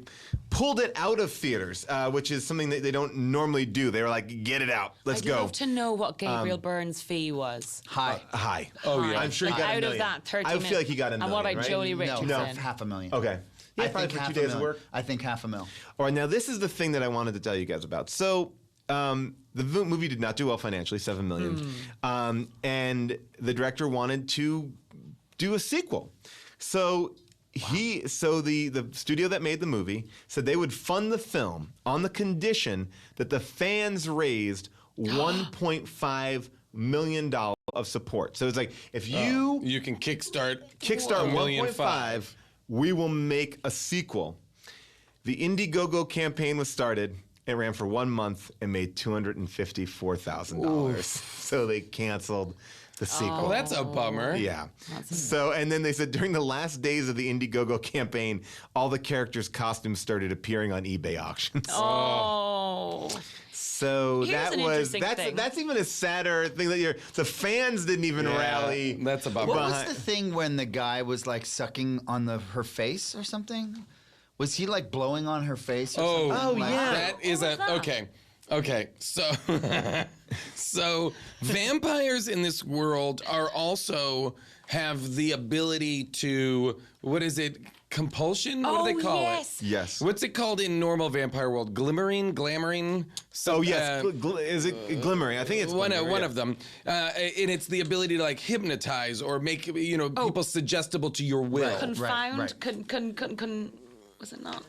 pulled it out of theaters, which is something that they don't normally do. They were like, get it out. Let's I'd go. love to know what Gabriel Byrne's fee was. High. Oh, yeah. I'm sure he got Out $1 of million. that, 30 I feel like he got $1 million. And what about right? Jodie Richardson? No, $500,000. Okay. Yeah, I probably think for 2 $500,000. days of work. I think $500,000. All right, now this is the thing that I wanted to tell you guys about. So the movie did not do well financially, $7 million. And the director wanted to do a sequel. So the studio that made the movie said they would fund the film on the condition that the fans raised $1.5 million of support. So it's like, if You can kickstart Kickstart 1.5 1.5, we will make a sequel. The Indiegogo campaign was started. It ran for 1 month and made $254,000. So they canceled the sequel. Well, that's a bummer. Yeah. So, and then they said during the last days of the Indiegogo campaign, all the characters' costumes started appearing on eBay auctions. Oh. So Here's an interesting thing. that's even a sadder thing that the fans didn't even rally. That's a bummer. What was the thing when the guy was like sucking on her face or something? Was he like blowing on her face or something? That is okay. Okay, so so vampires in this world are also have the ability to, what is it? Compulsion? What do they call it? Yes. What's it called in normal vampire world? Glamoring? Oh yes, is it glimmering? I think it's one glimmering, of them, and it's the ability to like hypnotize or make people suggestible to your will. Confound? Right. Was it not?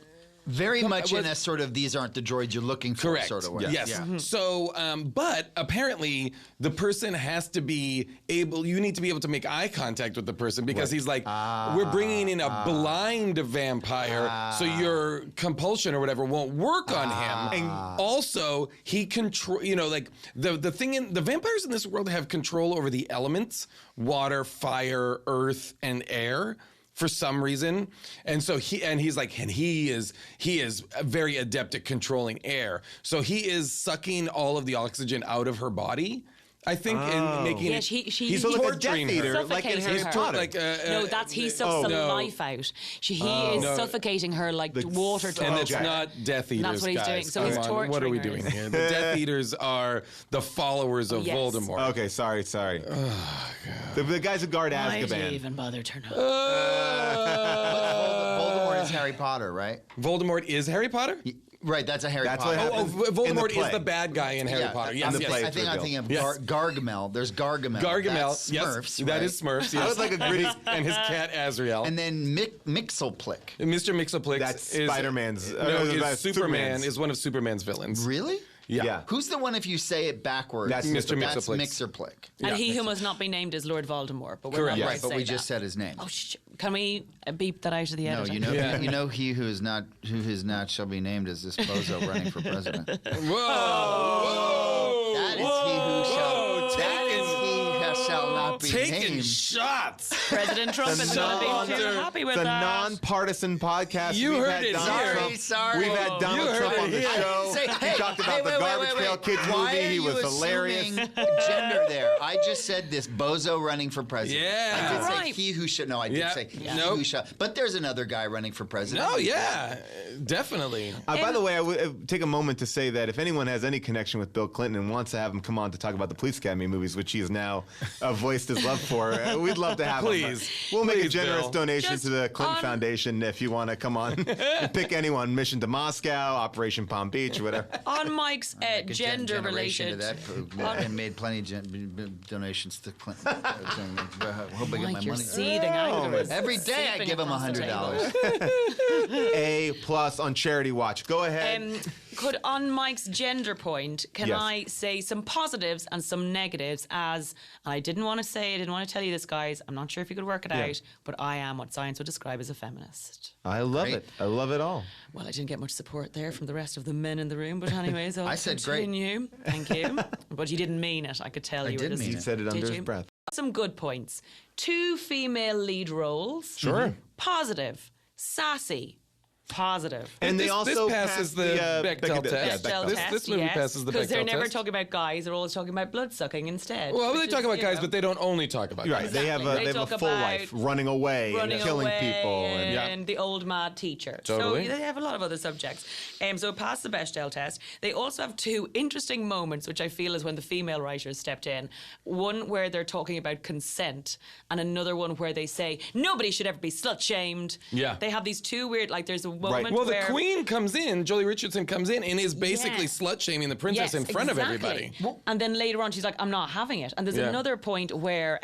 Very much in a sort of these aren't the droids you're looking for Correct. sort of way. Yes. Yeah. So, but apparently the person has to be able, you need to be able to make eye contact with the person because he's like, we're bringing in a blind vampire, so your compulsion or whatever won't work on him. And also, he control, like the thing the vampires in this world have control over the elements, water, fire, earth, and air. For some reason, and so he is very adept at controlling air. So he is sucking all of the oxygen out of her body, I think, and making it. He's like a torturing Death her. Eater, like in Harry Potter. No, he sucks the life out. He is suffocating her like water. And it's not Death Eaters, that's what he's doing. guys. So he's Come on, torturing what are we her. doing here? The Death Eaters are the followers of Yes. Voldemort. Okay, sorry. The guys who guard Why did you Azkaban. even bother turning up? Voldemort is Harry Potter, right? Voldemort is Harry Potter? Right, that's a Harry That's Potter. what Oh, happened. in the Voldemort is play. the bad guy in Harry Potter. Yes, the yes. play. I think I'm thinking of Yes. Gargamel. There's Gargamel. Gargamel, That's yes, Smurfs, that right? is Smurfs. Yes. I was like a gritty. And his cat Azrael. And then Mixelplick. Mr. Mixelplix That's is Spider-Man's. No, that's Superman is one of Superman's villains. Really? Yeah. Who's the one if you say it backwards? That's Mr. That's Mixelplick. Mixerplick. And he who must not be named is Lord Voldemort. But we're Correct. not Yes. going Right, to but say we that. just said his name. Oh, can we beep that out of the No, editor? you know he who is not shall be named is this bozo running for president. Whoa! That is he who shall. That is he who shall not be Taking named. shots. President Trump is going to be too happy with It's a that. non-partisan podcast. You We've heard had it Donald here. Sorry. We've had Donald heard Trump it on the here. show. Say, He talked about the Garbage Pail Kids Why movie. are He was you hilarious. assuming gender there. I just said this bozo running for president. Yeah. I did say Right. he who should. No, I did Yeah. say he Nope. who shall. But there's another guy running for president. Oh, yeah. Definitely. By the way, I would take a moment to say that if anyone has any connection with Bill Clinton and wants to have him come on to talk about the Police Academy movies, which he has now voiced his love for, we'd love to have him. Please. We'll make a Please, generous Bill. donation Just to the Clinton on- Foundation if you want to come on. Pick anyone. Mission to Moscow, Operation Palm Beach, whatever. On Mike's Like a gender generation related. to that, and made plenty of donations to Clinton. Hope I get my Mike, you're money. seething out. Every day I Sleeping give him across the $100. A+ on Charity Watch. Go ahead. Could on Mike's gender point, can Yes. I say some positives and some negatives as, and I didn't want to tell you this, guys, I'm not sure if you could work it out, but I am what science would describe as a feminist. I love Great. it. I love it all. Well, I didn't get much support there from the rest of the men in the room, but anyways, I'll I said great. continue. Thank you. But you didn't mean it. I could tell you were did just... mean He said it under Did his you? breath. Some good points. 2 female lead roles. Sure. Positive. Sassy. Positive. And they This also passes the Bechdel test. Bechdel This movie passes the Bechdel because they're never test. talking about guys; they're always talking about blood sucking instead. Well, which they is, talk about you guys, know, but they don't only talk about Right. guys. They have Exactly. a They they have a talk full about life, running away running and killing away people. and the old mad teacher. Totally. So they have a lot of other subjects. So it passed the Bechdel test. They also have two interesting moments, which I feel is when the female writers stepped in. One where they're talking about consent, and another one where they say nobody should ever be slut shamed. Yeah. They have these two weird, like there's a moment Well, the where queen comes in, Jolie Richardson comes in, and is basically Yeah. slut shaming the princess in front of everybody. And then later on, she's like, "I'm not having it." And there's Yeah. another point where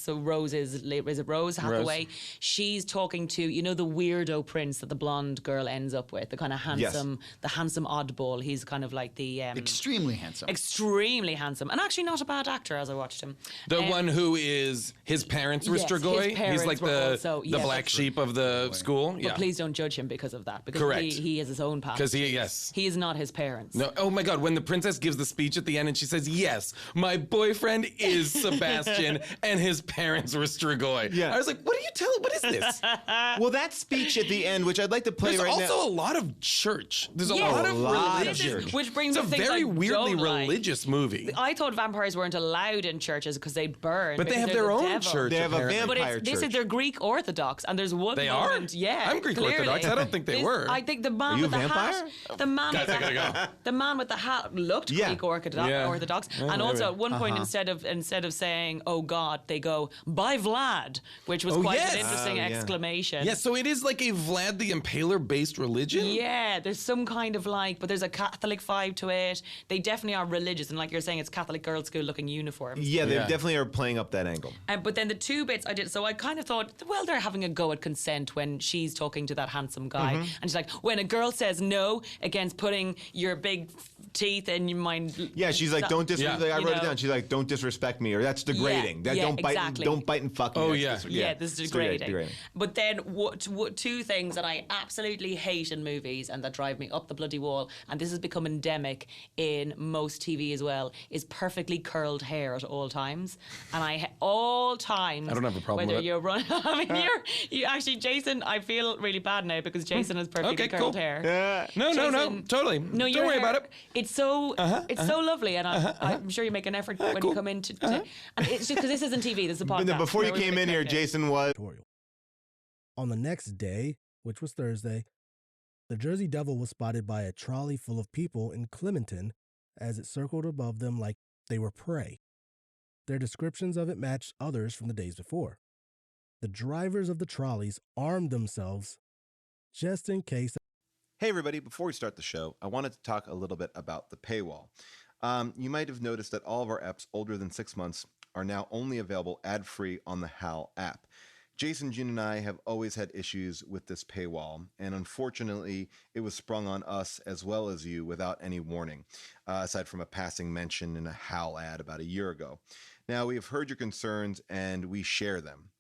Rose's is it Rose Hathaway? She's talking to the weirdo prince that the blonde girl ends up with, the kind of handsome, the handsome oddball. He's kind of like the Extremely handsome. extremely handsome, and actually not a bad actor as I watched him. The one who is his parents were Yes, his Strigoi. He's parents like were the also- the yes. black sheep of the school. But Yeah. please don't judge him because of that, because Correct. he has his own past. Because yes. He is not his parents. No, oh my God! When the princess gives the speech at the end and she says, "Yes, my boyfriend is Sebastian, and his parents were Strigoi." Yeah. I was like, "What are you telling? What is this?" Well, that speech at the end, which I'd like to play There's right also now. a lot of church. There's a Yes. lot of A lot of religion. church. Which brings It's a me to things very I weirdly don't like. religious movie. I thought vampires weren't allowed in churches because they burn. But they because have they're their the own devil. church. They have a apparently. But vampire they church. said they're Greek Orthodox, and there's one They moment. are? Yeah, I'm Greek clearly. Orthodox. I don't think they were. I think the man Are you with a the vampire? hat, the man, Guys, I gotta go. the man with the hat looked Yeah. Greek Orthodox. Yeah. Orthodox. Yeah, And also maybe. at one point, instead of saying "Oh God," they go "By Vlad," which was Oh, quite yes. an interesting Oh, yeah. exclamation. Yeah, so it is like a Vlad the Impaler based religion. Yeah, there's some kind of but there's a Catholic vibe to it. They definitely are religious, and like you're saying, it's Catholic girls' school looking uniforms. Yeah, they Yeah. definitely are playing up that angle. But then the two bits I did, so I kind of thought, well, they're having a go at consent when she's talking to that handsome guy. Mm-hmm. And she's like, when a girl says no against putting your big teeth in your mind. Yeah, she's like, don't disrespect. Yeah. I wrote it know. down. She's like, don't disrespect me, or that's degrading. Yeah, don't bite. exactly. Don't bite and fuck me. Oh, That's yeah. Yeah, this is It's degrading. But then two things that I absolutely hate in movies and that drive me up the bloody wall, and this has become endemic in most TV as well, is perfectly curled hair at all times. And all times. I don't have a problem whether with it. you're running. I mean, you actually, Jason. I feel really bad now because Jason has perfectly Okay, curled cool. hair. No, Jason, totally. No, Don't your worry hair, about it. It's so so lovely, and I'm sure you make an effort when cool. you come in to and it's just because this isn't TV. This is a But podcast. before you I wasn't came in here, expecting. Jason was. On the next day, which was Thursday, the Jersey Devil was spotted by a trolley full of people in Clementon as it circled above them like they were prey. Their descriptions of it matched others from the days before. The drivers of the trolleys armed themselves just in case. Hey, everybody, before we start the show, I wanted to talk a little bit about the paywall. You might have noticed that all of our apps older than 6 months are now only available ad-free on the HAL app. Jason, June, and I have always had issues with this paywall, and unfortunately, it was sprung on us as well as you without any warning, aside from a passing mention in a HAL ad about a year ago. Now, we have heard your concerns, and we share them.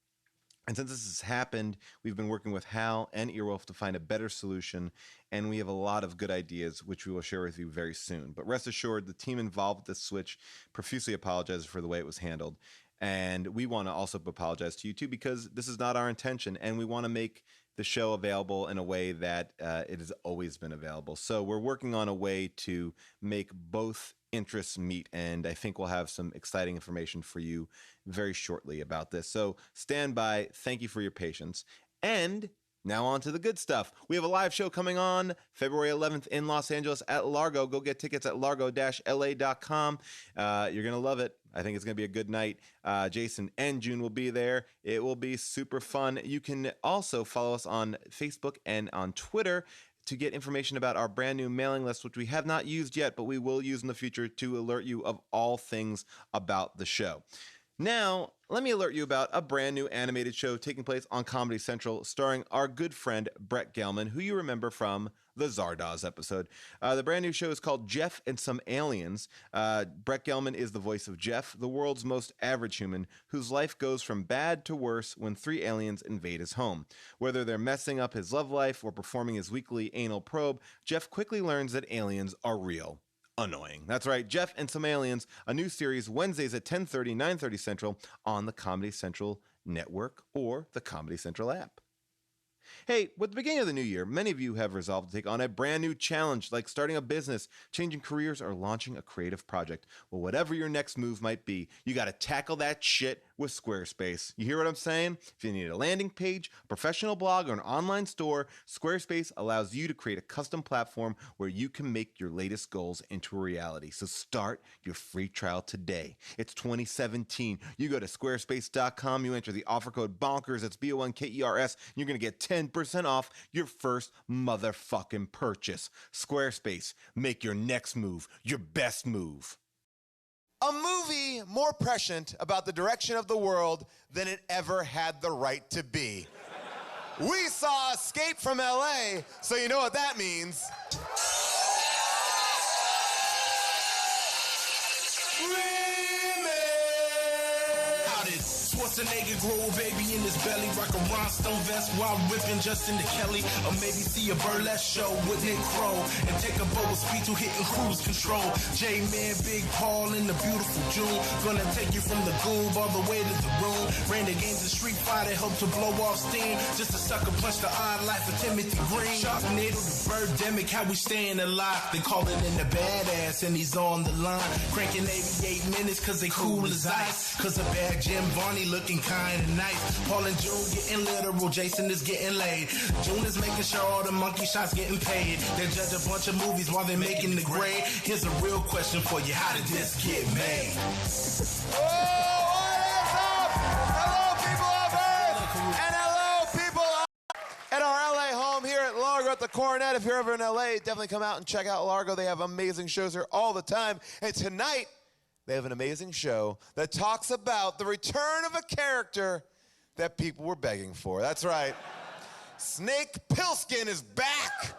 And since this has happened, we've been working with Hal and Earwolf to find a better solution, and we have a lot of good ideas, which we will share with you very soon. But rest assured, the team involved with this switch profusely apologizes for the way it was handled. And we want to also apologize to you, too, because this is not our intention, and we want to make the show available in a way that it has always been available. So we're working on a way to make both interests meet, and I think we'll have some exciting information for you very shortly about this. So stand by. Thank you for your patience. And now on to the good stuff. We have a live show coming on February 11th in Los Angeles at Largo. Go get tickets at largo-la.com. You're going to love it. I think it's going to be a good night. Jason and June will be there. It will be super fun. You can also follow us on Facebook and on Twitter to get information about our brand new mailing list, which we have not used yet, but we will use in the future to alert you of all things about the show. Now, let me alert you about a brand new animated show taking place on Comedy Central starring our good friend Brett Gelman, who you remember from the Zardoz episode. The brand new show is called Jeff and Some Aliens. Brett Gelman is the voice of Jeff, the world's most average human, whose life goes from bad to worse when 3 aliens invade his home. Whether they're messing up his love life or performing his weekly anal probe, Jeff quickly learns that aliens are real. Annoying. That's right, Jeff and Some Aliens, a new series Wednesdays at 10:30, 9:30 Central on the Comedy Central network or the Comedy Central app. Hey, with the beginning of the new year, many of you have resolved to take on a brand new challenge like starting a business, changing careers, or launching a creative project. Well, whatever your next move might be, you got to tackle that shit with Squarespace. You hear what I'm saying? If you need a landing page, a professional blog, or an online store, Squarespace allows you to create a custom platform where you can make your latest goals into a reality. So start your free trial today. It's 2017. You go to squarespace.com, you enter the offer code BONKERS, that's BONKERS, and you're going to get 10% off your first motherfucking purchase. Squarespace, make your next move your best move. A movie more prescient about the direction of the world than it ever had the right to be. We saw Escape from LA, so you know what that means. Schwarzenegger grow a baby in his belly, rock a rhinestone vest while ripping Justin to Kelly, or maybe see a burlesque show with Nick Crow and take a boat with speed to hitting cruise control. J-Man, Big Paul in the beautiful June, gonna take you from the goob all the way to the room. Ran the games of Street Fighter, helped to blow off steam, just a sucker punch the odd life of Timothy Green. Sharknado, the birdemic, how we staying alive. They calling in the badass and he's on the line, cranking 88 minutes cause they cool as ice, cause a bad Jim Varney looking kind of nice. Paul and June getting literal, Jason is getting laid. June is making sure all the monkey shots getting paid. They judge a bunch of movies while they're making the grade. Here's a real question for you, how did this get made? Oh, what is up? Hello, people of Earth, and hello, people at our LA home here at Largo at the Coronet. If you're ever in LA, definitely come out and check out Largo. They have amazing shows here all the time. And tonight, they have an amazing show that talks about the return of a character that people were begging for. That's right. Snake Plissken is back.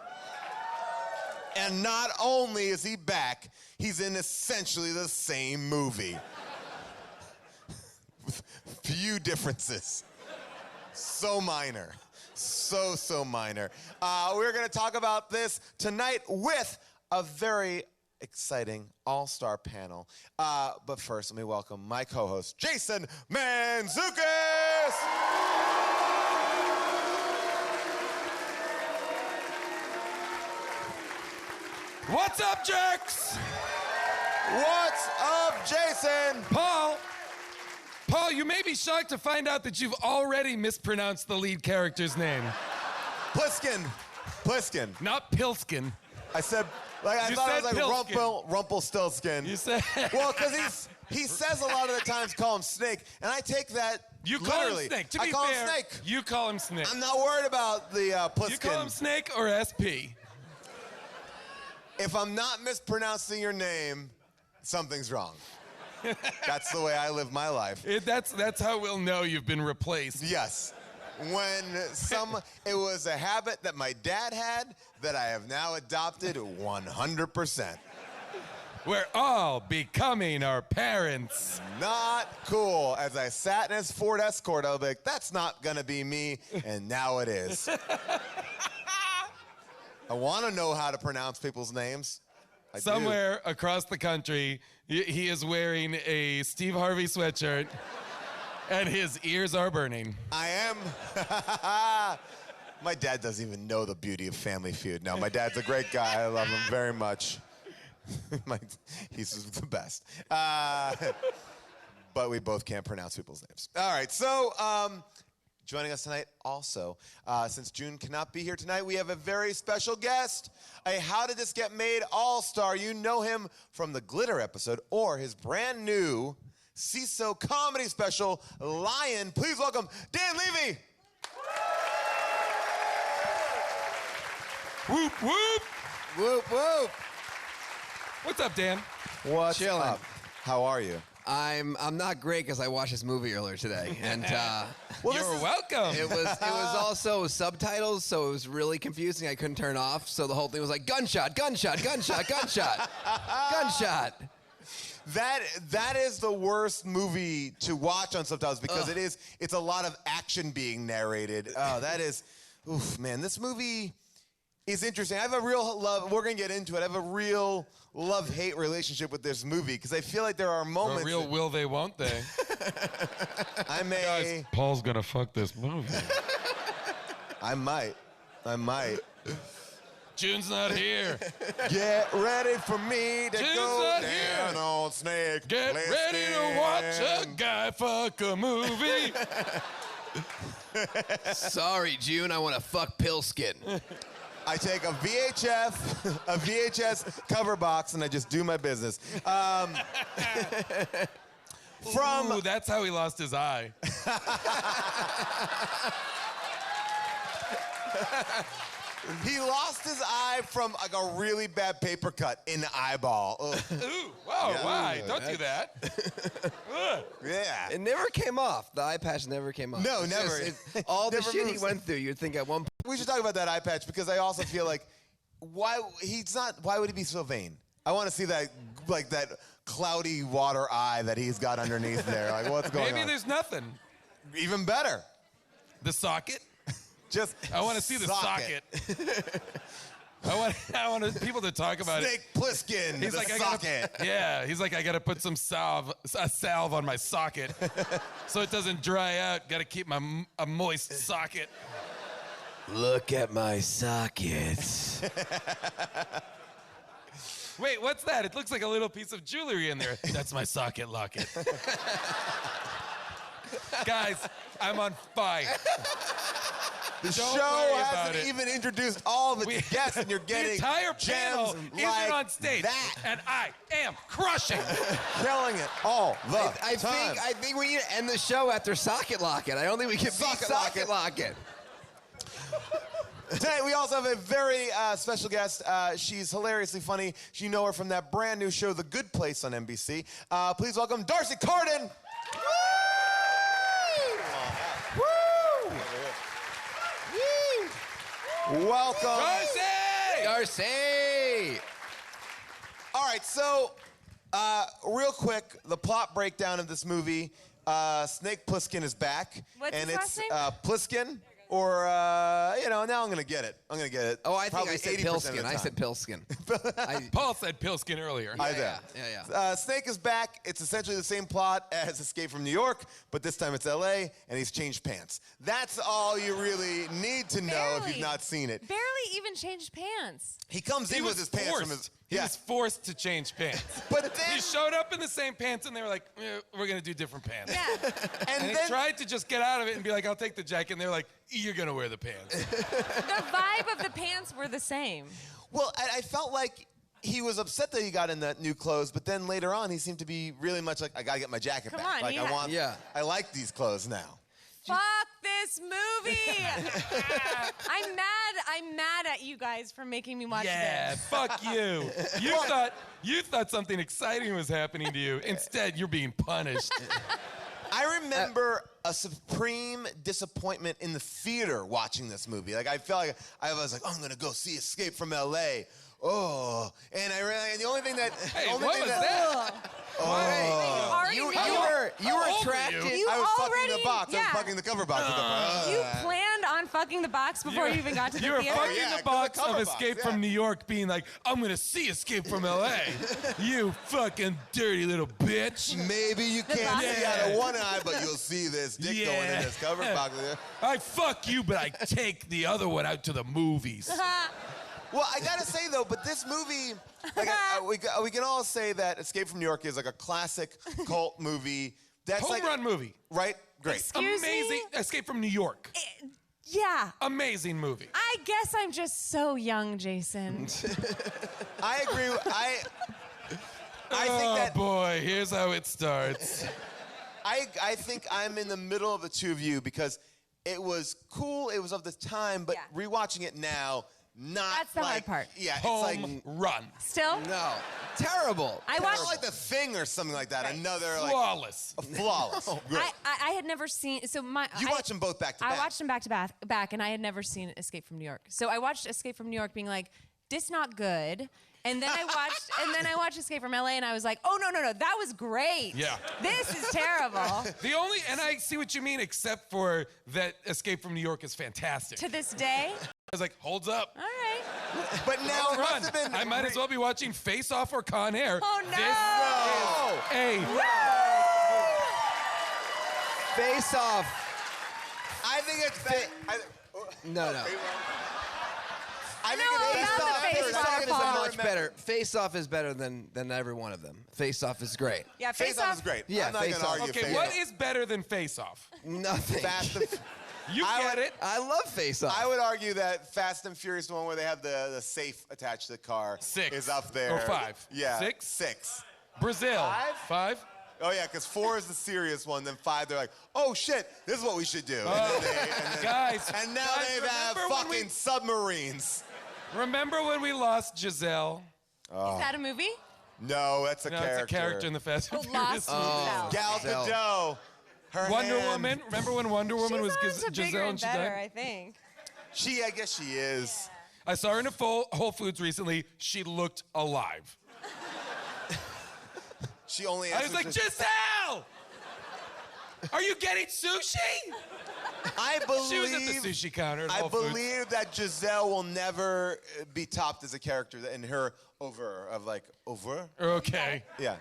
And not only is he back, he's in essentially the same movie. With few differences. So minor. So minor. We're going to talk about this tonight with a very exciting all-star panel. But first, let me welcome my co-host, Jason Mantzoukas! What's up, jerks? What's up, Jason? Paul, you may be shocked to find out that you've already mispronounced the lead character's name. Plissken. Not Pilskin. I said, like, I thought it was like Pilskin. Rumpelstiltskin. You said... Well, because he says a lot of the times call him Snake, and I take that You call literally. him Snake. To I be call fair, him Snake. You call him Snake. I'm not worried about the Plissken. You call him Snake or SP? If I'm not mispronouncing your name, something's wrong. That's the way I live my life. That's how we'll know you've been replaced. Yes. When it was a habit that my dad had that I have now adopted 100%. We're all becoming our parents. Not cool. As I sat in his Ford Escort, I was like, that's not gonna be me, and now it is. I want to know how to pronounce people's names. Somewhere across the country, he is wearing a Steve Harvey sweatshirt, and his ears are burning. I am. My dad doesn't even know the beauty of Family Feud. No, my dad's a great guy. I love him very much. He's the best. But we both can't pronounce people's names. All right, so joining us tonight also, since June cannot be here tonight, we have a very special guest, a How Did This Get Made all-star. You know him from the Glitter episode or his brand new CISO comedy special, Lion. Please welcome Dan Levy. Whoop, whoop. Whoop, whoop. What's up, Dan? What's Chilling. up? How are you? I'm not great because I watched this movie earlier today, and You're welcome. It was also subtitles, so it was really confusing. I couldn't turn off, so the whole thing was like gunshot, gunshot, gunshot, gunshot, gunshot. That is the worst movie to watch on subtitles because it's a lot of action being narrated. Oh, that is, oof, man. This movie is interesting. I have a real love. We're gonna get into it. I have a real love-hate relationship with this movie because I feel like there are moments. A real will they, won't they? I may. Guys, Paul's gonna fuck this movie. I might. June's not here. Get ready for me to June's go not down here. on Snake. Get ready to watch a guy fuck a movie. Sorry, June, I want to fuck Pilskin. I take a VHS cover box, and I just do my business. Ooh, that's how he lost his eye. He lost his eye from like a really bad paper cut in the eyeball. Ugh. Ooh, wow, Yeah. why? Don't do that. Ugh. Yeah. It never came off. The eye patch never came off. No, It's never. just- all the Never shit he moves. went through, you'd think at one point. We should talk about that eye patch because I also feel like why would he be so vain? I want to see that cloudy water eye that he's got underneath there. Like what's going Maybe on? there's nothing. Even better. The socket? I want to see the socket. I want people to talk about Snake Plissken, He's the like, socket. He's like, I gotta put some salve on my socket so it doesn't dry out. Gotta keep a moist socket. Look at my sockets. Wait, what's that? It looks like a little piece of jewelry in there. That's my socket locket. Guys, I'm on fire. The Don't show worry about hasn't it. even introduced all of its guests, and you're getting the entire panel gems isn't like on stage, that. and I am crushing. Killing it all the I time. think we need to end the show after Socket Locket. I don't think we can beat Socket Locket. Tonight we also have a very special guest. She's hilariously funny. You know her from that brand new show, The Good Place on NBC. Please welcome Darcy Carden. Woo! Welcome. Darcy! All right, so real quick, the plot breakdown of this movie. Snake Plissken is back. What's and his it's last Plissken, or, now I'm going to get it. Oh, I think Probably I said 80% of the Pilskin. I time. said Pilskin. Paul said Pilskin earlier. I did. Yeah. Snake is back. It's essentially the same plot as Escape from New York, but this time it's L.A., and he's changed pants. That's all you really need to know if you've not seen it. Barely even changed pants. He comes in with his pants from his... He was forced to change pants. But then... He showed up in the same pants, and they were like, we're going to do different pants. Yeah. And he then... tried to just get out of it and be like, I'll take the jacket. And they were like, you're going to wear the pants. The vibe of the pants were the same. Well, I felt like he was upset that he got in that new clothes, but then later on, he seemed to be really much like, I got to get my jacket Come back. on, Like, yeah. I like these clothes now. Fuck this movie! I'm mad at you guys for making me watch Yeah, this. fuck you. You thought something exciting was happening to you. Instead, you're being punished. I remember a supreme disappointment in the theater watching this movie. Like, I felt like I was like, oh, I'm gonna go see Escape from L.A. Oh, and the only thing that... Hey, the only what thing was that? that? You were How old were attracted. you? You I was fucking already- the box. I yeah. was fucking the cover box. You planned on fucking the box before you even got to the You were theater? fucking yeah, the 'cause box the cover of box, Escape yeah. from New York being like, I'm going to see Escape from L.A. You fucking dirty little bitch. Maybe you can't box. see out of one eye, but you'll see this dick going in this cover box. I fuck you, but I take the other one out to the movies. Well, I gotta say though, but this movie, like, we can all say that Escape from New York is like a classic cult movie. That's Home like run movie. right? Great. Excuse me? Amazing. Escape from New York. Yeah. Amazing movie. I guess I'm just so young, Jason. I agree. I think Oh that boy, here's how it starts. I think I'm in the middle of the two of you because it was cool. It was of the time, but Yeah. rewatching it now, not That's the hard like part. Yeah, Home it's like run. Still? No. Terrible. I it's watched. not like The Thing or something like that. Right. Another like Flawless. flawless. Great. I had never seen. So You watched them both back to I back. watched them back to back, and I had never seen Escape from New York. So I watched Escape from New York, being like, "This not good." And then I watched Escape from LA, and I was like, "Oh no, that was great. Yeah. This is terrible." The only, and I see what you mean, except for that Escape from New York is fantastic. To this day, I was like, holds up. all right. But now it Run. must have been. I might as well be watching Face Off or Con Air. Oh no! This is a Face Off. I think it's. No. I know all about the Face Off is a Waterfall. much better. Face Off is better than every one of them. Face Off is great. Yeah, Face Off is great. Yeah, I'm not Face gonna Off. argue. Okay, Face what Off. is better than Face Off? Nothing. Fast and You get it. I love Face Off. I would argue that Fast and Furious, the one where they have the safe attached to the car, 6 is up there. or 5. Yeah, 6. 6. Brazil. 5. Oh yeah, because 4 is the serious one. Then 5, they're like, oh shit, this is what we should do. Guys, and now guys, they have remember when fucking submarines. Remember when we lost Giselle? Is that a movie? No, that's a No, character. it's a character in the Fast and Oh, Furious. lost Gal Gadot. Her Wonder hand. Woman. Remember when Wonder Woman was She's on to bigger Giselle and and she better, died? I think. I guess she is. I saw her in a Whole Foods recently. She looked alive. She only. I was like, Giselle! Are you getting sushi? I believe She was at the sushi counter at I Whole Foods. believe that Giselle will never be topped as a character in her over. Okay. Yeah.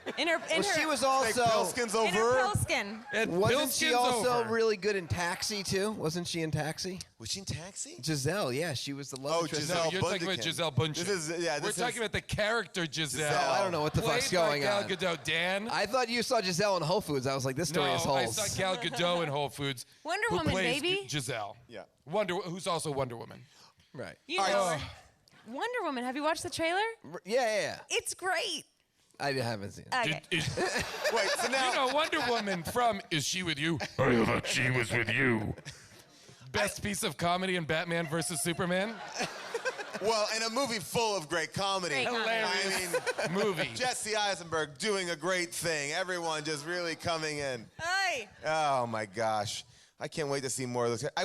She was Like also. Pilskins In her over. Pilskin. Wasn't she Pilskin's also over. really good in Taxi too? Wasn't she in Taxi? Was she in Taxi? Giselle, yeah, she was the love interest. Giselle No, you're talking about Bundikin. Giselle Bundchen. We're We're talking about the character Giselle. I don't know what the fuck's Played by going Gal on. Gadot. Dan? I thought you saw Giselle in Whole Foods. I was like, this story No, is I holes. saw Gal Gadot in Whole Foods. Wonder who Woman, plays baby. Giselle. Yeah. Who's also Wonder Woman. Right. You know her. Wonder Woman. Have you watched the trailer? Yeah. It's great. I haven't seen it. Okay. Wait, so now You know Wonder Woman from Is She With You? I thought she was with you. Best piece of comedy in Batman versus Superman. Well, in a movie full of great comedy. Great comedy. Hilarious I mean, movie. Jesse Eisenberg doing a great thing. Everyone just really coming in. Hi. Oh my gosh. I can't wait to see more of those. I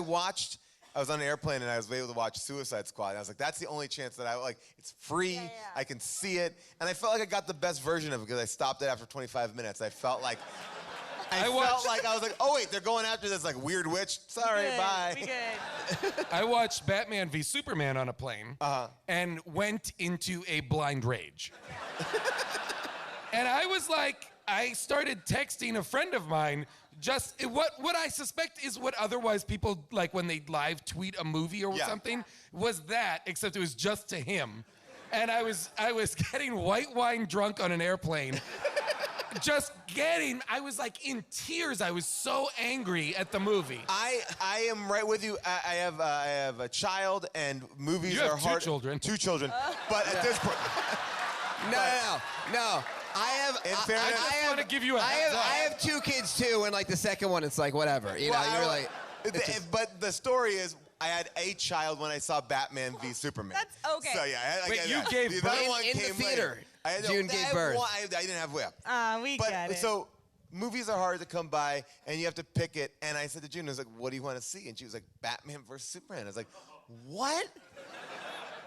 was on an airplane and I was able to watch Suicide Squad. And I was like, that's the only chance that it's free. Yeah. I can see it. And I felt like I got the best version of it because I stopped it after 25 minutes. I felt like I was like, oh wait, they're going after this like weird witch. Sorry, Good. bye. We good. I watched Batman v Superman on a plane and went into a blind rage. And I was like, I started texting a friend of mine just what I suspect is what otherwise people like when they live tweet a movie or something was that, except it was just to him. And I was getting white wine drunk on an airplane. I was like in tears. I was so angry at the movie. I am right with you. I have a child, and movies You have are hard. 2 children. 2 children. But at this point, No. I have. In fairness, I just want to give you a I heads up. have 2 kids too, and like the second one, it's like whatever. You know, you're like. it's just- but the story is, I had a child when I saw Batman v Superman. That's okay. So yeah, Wait, you gave the birth? other one In the came theater. later. June gave birth. I didn't have. We But get it. so movies are hard to come by, and you have to pick it. And I said to June, I was like, "What do you want to see?" And she was like, "Batman versus Superman." I was like, "What?"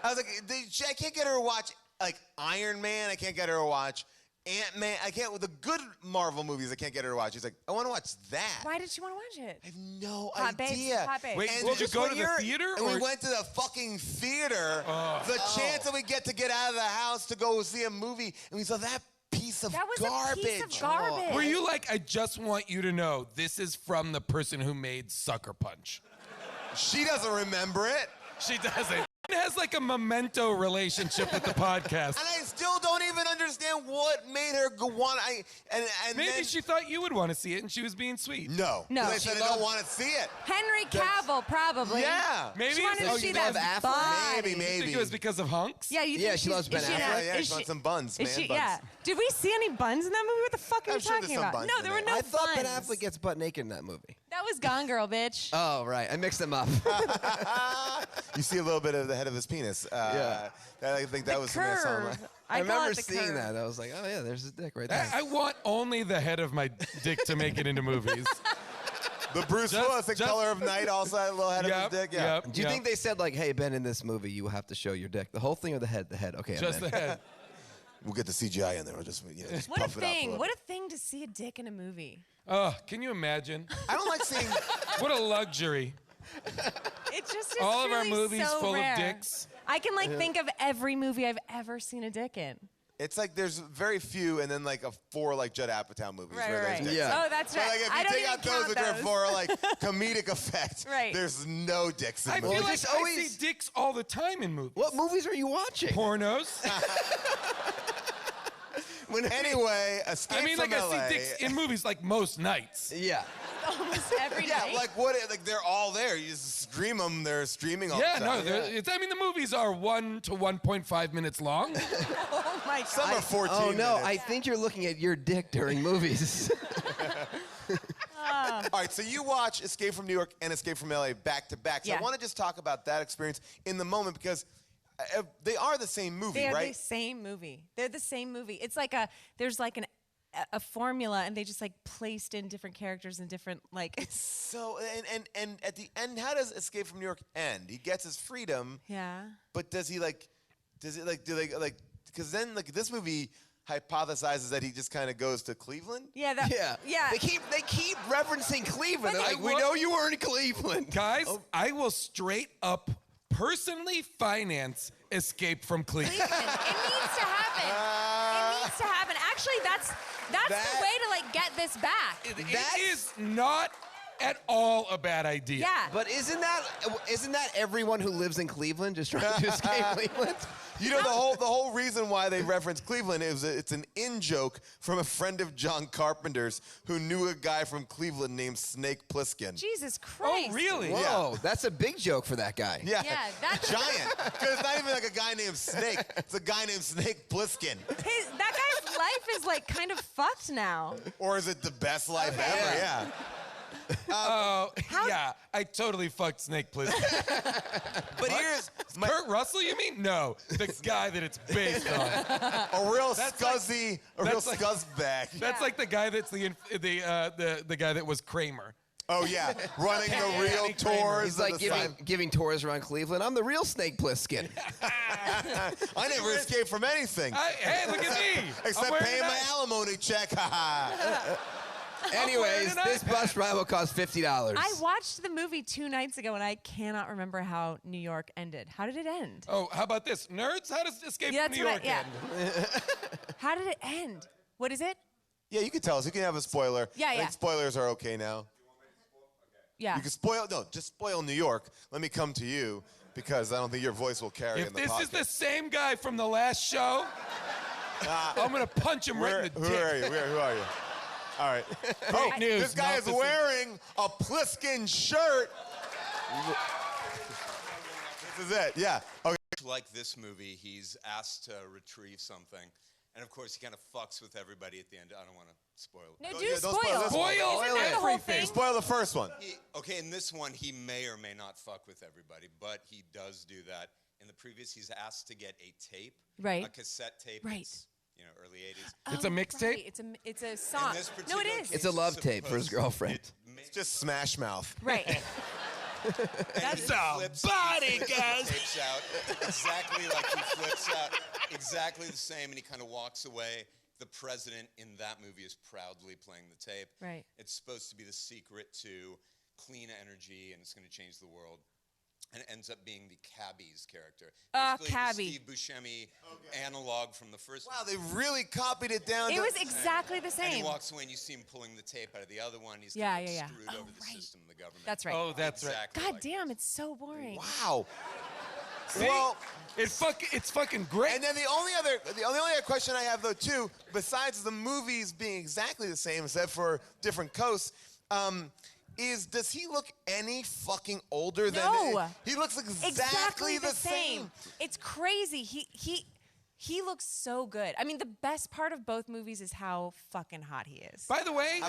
I was like, "I can't get her to watch like Iron Man. I can't get her to watch Ant-Man. I can't with the good Marvel movies. I can't get her to watch." She's like, "I want to watch that." Why did she want to watch it? I have no Hot babes, idea. hot babes. Wait, And did you just go when to the you're- theater, And we or- went to the fucking theater. The chance that we get to get out of the house to go see a movie, and we saw that piece of That was garbage. a piece of garbage. Were you like, I just want you to know this is from the person who made Sucker Punch? She doesn't remember it. She doesn't. It has like a memento relationship with the podcast. And I still don't even understand what made her go want. And Maybe then, she thought you would want to see it and she was being sweet. No. No. 'Cause I said I don't want to see it. Henry Cavill, probably. Yeah. Maybe She wanted it's- to see you that love Affleck? body. Maybe. You think it was because of hunks? Yeah, you Yeah, think she loves Ben is she Affleck. not- Yeah, is she wants some buns, is man, Yeah. buns. Did we see any buns in that movie? What the fuck are I'm you sure there's talking some about? buns No, in there were there. no I thought buns. Ben Affleck gets butt naked in that movie. That was Gone Girl, bitch. Oh right, I mixed them up. You see a little bit of the head of his penis. Yeah. I think that was something I saw. Curve. I call remember it the seeing curve. that. I was like, oh yeah, there's his dick right there. I want only the head of my dick to make it into movies. The Bruce Just- Willis, The just- Color of Night, also had a little head Yep, of his dick. Yeah. yep. Do you think they said like, hey Ben, in this movie you have to show your dick, the whole thing or the head? The head. Okay. I'm Just in. the head. We'll get the CGI in there. We'll just, just What a puff it up. thing. What a thing to see a dick in a movie. Oh, can you imagine? I don't like seeing. What a luxury. It just is All of our truly movies so full rare. of dicks. I can think of every movie I've ever seen a dick in. It's like there's very few, and then like 4 like Judd Apatow movies. Right, where right. there's dicks. Yeah. Oh, that's But, right. like, if I you don't take even out those count which are those. for like comedic effect, Right. there's no dicks in I movies. feel like it's I always- see dicks all the time in movies. What movies are you watching? Pornos. Anyway, Escape I mean, from like LA. I see dicks in movies like most nights. Yeah. Almost every Yeah, night. like what? Like they're all there. You just stream them. They're streaming all Yeah, the no, time. I mean the movies are 1 to 1.5 minutes long. Oh my God. Some are 14 Oh no, minutes. I think you're looking at your dick during movies. All right, so you watch Escape from New York and Escape from LA back to back. So Yeah. I want to just talk about that experience in the moment because they are the same movie, They are right? the same movie. They're the same movie. It's like there's like a formula, and they just like placed in different characters and different like. So and at the end, how does Escape from New York end? He gets his freedom, Yeah. but do they because then like this movie hypothesizes that he just kind of goes to Cleveland. Yeah. That, yeah. They keep referencing Cleveland. They're But like, we I know will- you were in Cleveland. Guys, I will straight up personally finance Escape from Cleveland. Cleveland. It needs to happen. It needs to happen. Actually, that's the way to like get this back. It is not at all a bad idea. Yeah. But isn't that everyone who lives in Cleveland just trying to escape Cleveland? You know, the whole reason why they reference Cleveland is it's an in-joke from a friend of John Carpenter's who knew a guy from Cleveland named Snake Plissken. Jesus Christ. Oh, really? Whoa, that's a big joke for that guy. Yeah, Yeah, that's- giant. Because it's not even like a guy named Snake. It's a guy named Snake Plissken. That guy's life is like kind of fucked now. Or is it the best life ever? Yeah. Yeah, I totally fucked Snake Plissken. But here's Kurt Russell, you mean? No, the guy that it's based on. a real That's scuzzy, a real that's like- scuzzbag. That's like the guy that's the guy that was Kramer. Oh yeah, running the real Danny Kramer. tours. He's of like the giving tours around Cleveland. I'm the real Snake Plissken. I never escaped from anything. Hey, look at me. Except I'm wearing paying a my nice- alimony check. Anyways, wearing this an bus ride will cost $50. I watched the movie 2 nights ago, and I cannot remember how New York ended. How did it end? Oh, how about this? Nerds, how does Escape from New York end? How did it end? What is it? Yeah, you can tell us. You can have a spoiler. Yeah, I think yeah. spoilers are okay now. Yeah. You can just spoil New York. Let me come to you because I don't think your voice will carry If in the this podcast. is the same guy from the last show, I'm gonna punch him right in the Who dick. are you? Who are you? All right. Oh, news, this guy no, is this is- wearing a Pliskin shirt. This is it. Yeah. Okay. Like this movie, he's asked to retrieve something. And of course, he kind of fucks with everybody at the end. I don't want to spoil it. No, Don't- do yeah, don't spoil. spoil this one. Spoil Isn't that the whole everything. thing? Spoil the first one. Okay, in this one, he may or may not fuck with everybody, but he does do that. In the previous, he's asked to get a tape, Right. a cassette tape. Right. It's, early 80s. It's a mixtape? Right. It's a song. this No, it particular is. It's a love tape for his girlfriend. It's just Smash Mouth. Right. That's body, guys. Tapes out exactly like he flips out, exactly the same, and he kind of walks away. The president in that movie is proudly playing the tape. Right. It's supposed to be the secret to clean energy, and it's going to change the world. And it ends up being the Cabby's character. Basically, Cabby. The Steve Buscemi analog from the first Wow, they really copied it down. It to- was exactly the And he same. walks away, and you see him pulling the tape out of the other one. He's Yeah, kind of yeah, yeah. screwed Oh, over the right. system of the government. That's right. Oh, that's right. Exactly God like damn, it's so boring. Wow. See? Well, it's fucking great. and then the only other question I have though too, besides the movies being exactly the same except for different coasts, is does he look any fucking older than No. he looks exactly the same. It's crazy. He looks so good. I mean, the best part of both movies is how fucking hot he is. By the way,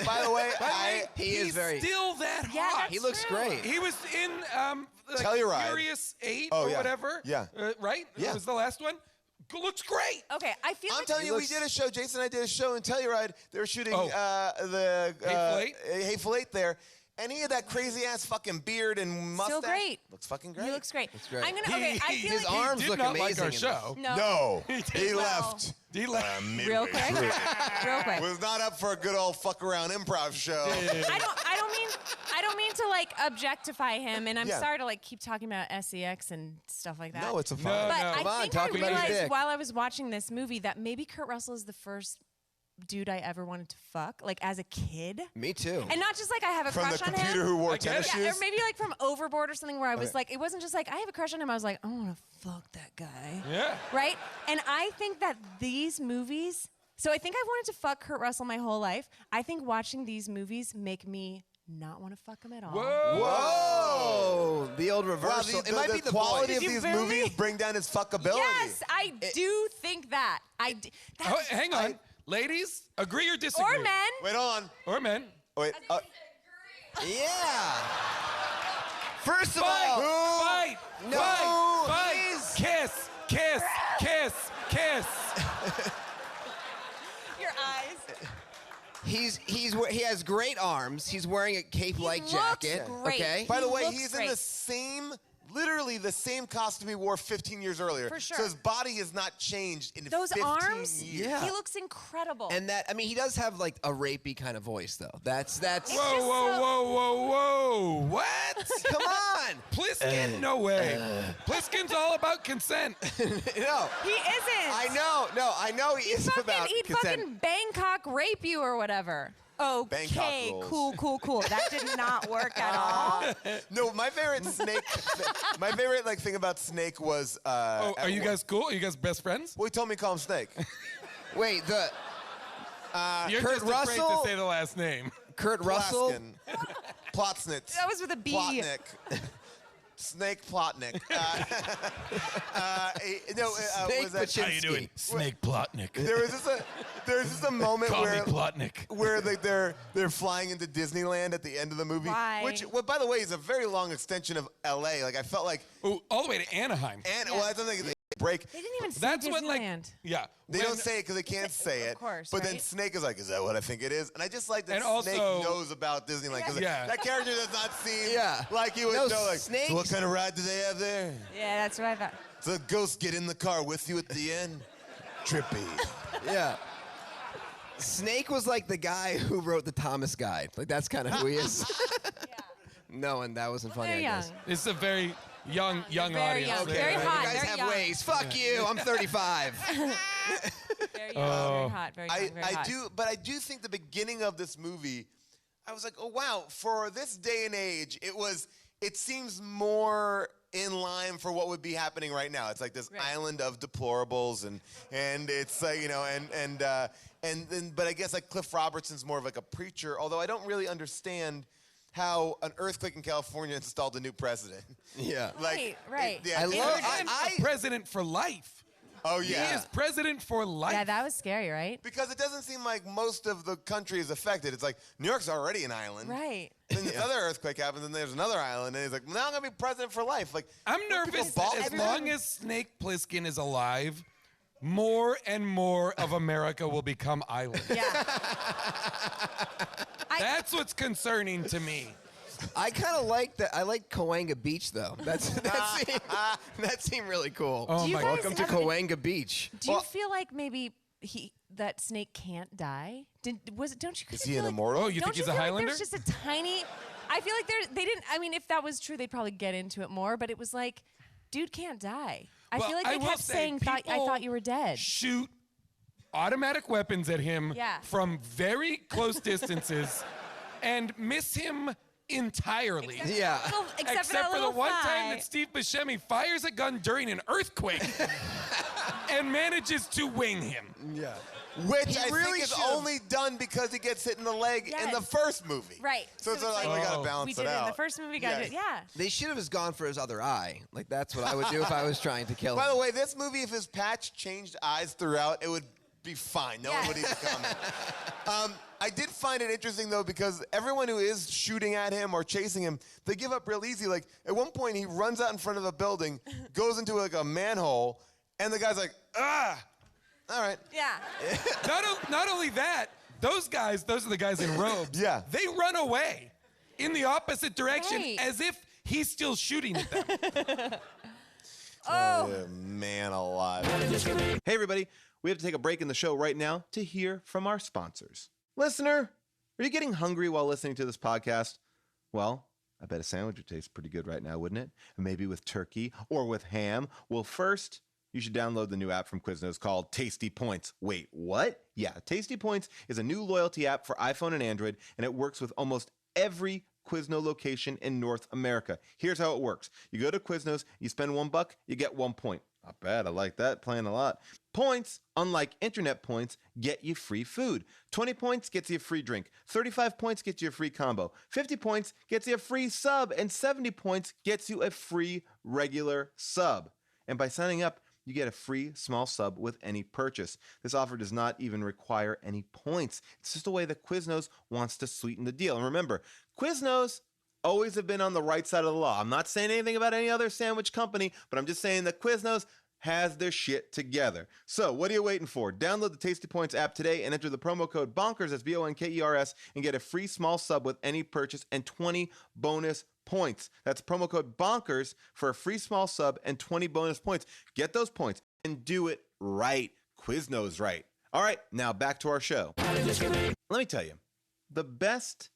He is he's very. still that hot. Yeah, that's He looks true. great. He was in like Telluride. Furious 8 Oh, or yeah. whatever. Yeah. Right? Yeah. It was the last one. Looks great. Okay, I feel I'm like telling you, we did a show. Jason and I did a show in Telluride. They were shooting the Hateful Eight? Hateful Eight there, and he had that crazy ass fucking beard and mustache. Still great. Looks fucking great. He looks great. great. I'm gonna. Okay, I feel his like arms He did look not amazing. like our show. No. He left. He left. Real quick. Real quick. Was not up for a good old fuck around improv show. I don't mean to like objectify him, and I'm Yeah. sorry to like keep talking about SEX and stuff like that. No, it's a fun. But Come I on, think talk I about his realized dick. while I was watching this movie that maybe Kurt Russell is the first dude I ever wanted to fuck, like as a kid. Me too. And not just like I have a From crush the on computer him. who wore I get tennis it. shoes. Yeah, or maybe like from Overboard or something where I was Okay. like, it wasn't just like I have a crush on him. I was like, I want to fuck that guy. Yeah. Right? And I think that these movies, so I think I've wanted to fuck Kurt Russell my whole life. I think watching these movies make me not want to fuck him at all. Whoa! The old Wow, reversal. It might be the quality voice. of these movies bring down his fuckability. Yes, I do think that. Oh, hang on. Ladies, agree or disagree? Or men. Wait, hold on. Or men. Wait. Yeah. First of Fight! all, Fight! No, Fight! please. Kiss! Kiss! Kiss! Kiss! Your eyes. he has great arms. He's wearing a cape-like looks jacket. great. Okay. By the way, looks he's in great. the same, literally the same costume he wore 15 years earlier. For sure. So his body has not changed in Those 15 arms, years. Yeah. he looks incredible. And that, I mean, he does have like a rapey kind of voice, though. That's. Whoa, whoa, whoa, whoa, whoa! What? Come on. Pliskin? No way. Pliskin's all about consent. No. He isn't. I know. No, I know he is about He'd consent. fucking Bangkok rape you or whatever. Okay, Bangkok cool. That did not work at all. No, my favorite Snake, my favorite like thing about Snake was. Oh, are you guys cool? Are you guys best friends? Well, he told me to call him Snake. Wait, the You're Kurt just afraid Russell? to say the last name. Kurt Russell. Plaskin. Plotsnitz. That was with a B. Plotnik. Snake Plotnik. Snake was that Paczynski. Snake Plotnik. There's just a moment Call me where Plotnik. where like they're flying into Disneyland at the end of the movie. Why? Which, well, by the way, is a very long extension of L.A. Like I felt like, Ooh, all the way to Anaheim. and well, I don't think they break. They didn't even say That's Disneyland. when, like, yeah. They when- don't say it because they can't say it. Of course, But then right? Snake is like, is that what I think it is? And I just like that And Snake also- knows about Disneyland because Yeah. that character does not seem Yeah. like he would No, know. Like, Snake- so what kind of ride do they have there? Yeah, that's what I thought. So the ghosts get in the car with you at the end? Trippy. Yeah. Snake was like the guy who wrote the Thomas Guide. Like that's kind of who he is. No, and that wasn't funny. They're I young. guess. It's a very young Very audience. young. there. Very You hot. guys Very have young. ways. Fuck you. I'm 35. Very young. Very hot. Very young. Very hot. I do think the beginning of this movie, I was like, oh wow, for this day and age, it seems more in line for what would be happening right now. It's like this island of deplorables, and it's like but I guess like Cliff Robertson's more of like a preacher, although I don't really understand how an earthquake in California installed a new president. Yeah. Like, Right. yeah, And a president for life. Oh yeah. He is president for life. Yeah, that was scary, right? Because it doesn't seem like most of the country is affected. It's like New York's already an island. Right. Then this other earthquake happens, and there's another island, and he's like, "Now I'm gonna be president for life." Like, I'm people nervous ball that as with long that? as Snake Plissken is alive, more and more of America will become islands. Yeah. That's what's concerning to me. I kind of like that. I like Cahuenga Beach though. That seemed really cool. Oh Do you my guys Welcome to ever- Cahuenga Beach. Do you feel like maybe that Snake can't die? Don't you? Is kinda he feel an like- immortal? Oh, you Don't think you he's a feel Highlander? Like there's just a tiny. I feel like they didn't. I mean, if that was true, they'd probably get into it more. But it was like, dude can't die. I Well, feel like I they will kept say saying, I people thought you were dead. Shoot automatic weapons at him Yeah. from very close distances and miss him entirely. Yeah. Except for for that the little one time thigh. that Steve Buscemi fires a gun during an earthquake and manages to wing him. Yeah. Which He I really think is should've- only done because he gets hit in the leg in the Yes. first movie. Right. So it's like, we Oh. gotta balance We it did it out. in the first movie. Got it. Yeah. They should have just gone for his other eye. Like that's what I would do if I was trying to kill him. By the way, this movie, if his patch changed eyes throughout, it would be fine. No one would even comment. I did find it interesting though because everyone who is shooting at him or chasing him, they give up real easy. Like at one point, he runs out in front of the building, goes into like a manhole, and the guy's like, ah. All right. Yeah. Not only that, those are the guys in robes. Yeah. They run away in the opposite direction Right. as if he's still shooting at them. Oh, man alive. Hey, everybody. We have to take a break in the show right now to hear from our sponsors. Listener, are you getting hungry while listening to this podcast? Well, I bet a sandwich would taste pretty good right now, wouldn't it? Maybe with turkey or with ham. Well, first, you should download the new app from Quiznos called Tasty Points. Wait, what? Yeah, Tasty Points is a new loyalty app for iPhone and Android, and it works with almost every Quiznos location in North America. Here's how it works. You go to Quiznos, you spend $1, you get 1 point. Not bad, I like that plan a lot. Points, unlike internet points, get you free food. 20 points gets you a free drink. 35 points gets you a free combo. 50 points gets you a free sub. And 70 points gets you a free regular sub. And by signing up, you get a free small sub with any purchase. This offer does not even require any points. It's just a way that Quiznos wants to sweeten the deal. And remember, Quiznos always have been on the right side of the law. I'm not saying anything about any other sandwich company, but I'm just saying that Quiznos has their shit together. So what are you waiting for? Download the Tasty Points app today and enter the promo code BONKERS, that's BONKERS, and get a free small sub with any purchase and 20 bonus points. That's promo code BONKERS for a free small sub and 20 bonus points. Get those points and do it right. Quiznos right. All right, now back to our show. Let me tell you, the best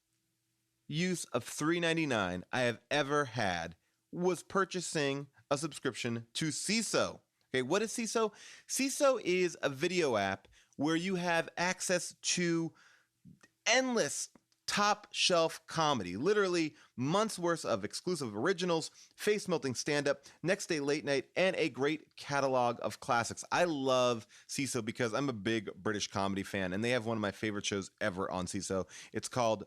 use of $3.99 I have ever had was purchasing a subscription to Seeso. Okay, what is Seeso? Seeso is a video app where you have access to endless top shelf comedy, literally months worth of exclusive originals, face melting stand up, next day late night, and a great catalog of classics. I love Seeso because I'm a big British comedy fan, and they have one of my favorite shows ever on Seeso. It's called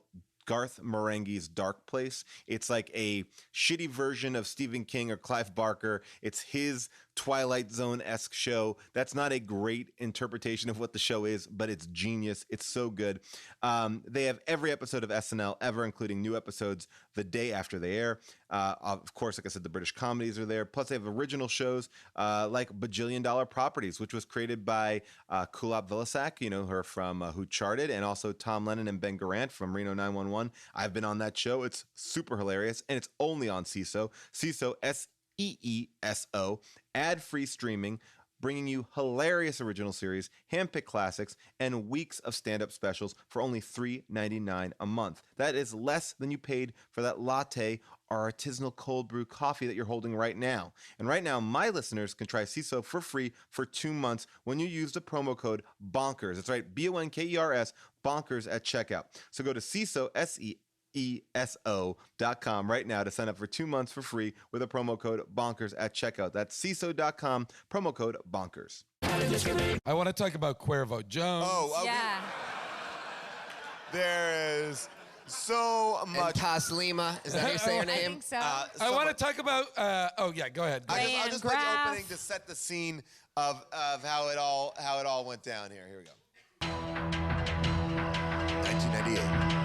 Garth Marenghi's Dark Place. It's like a shitty version of Stephen King or Clive Barker. It's his Twilight Zone-esque show. That's not a great interpretation of what the show is, but it's genius. It's so good. They have every episode of SNL ever, including new episodes the day after they air. Of course, like I said, the British comedies are there. Plus, they have original shows like Bajillion Dollar Properties, which was created by Kulap Vilasak, you know her from Who Charted, and also Tom Lennon and Ben Garant from Reno 911. I've been on that show. It's super hilarious, and it's only on Seeso. Seeso, SEESO, ad-free streaming, bringing you hilarious original series, handpicked classics, and weeks of stand-up specials for only $3.99 a month. That is less than you paid for that latte or artisanal cold brew coffee that you're holding right now. And right now, my listeners can try Seeso for free for 2 months when you use the promo code BONKERS. That's right, BONKERS, BONKERS at checkout. So go to Seeso, SEESO.com right now to sign up for 2 months for free with a promo code BONKERS at checkout. That's Seeso.com, promo code BONKERS. I want to talk about Cuervo Jones. Oh, okay. Yeah. There is so much. And Taslima, is that how you say her name? I think so. I want to talk about. Oh yeah, go ahead. I'll just play the opening to set the scene of how it all went down here. Here we go. 1998.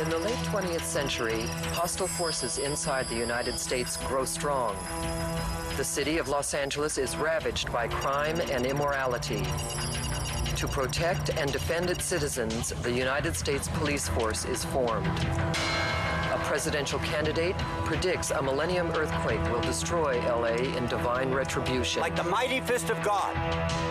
In the late 20th century, hostile forces inside the United States grow strong. The city of Los Angeles is ravaged by crime and immorality. To protect and defend its citizens, the United States Police Force is formed. A presidential candidate predicts a millennium earthquake will destroy LA in divine retribution. Like the mighty fist of God,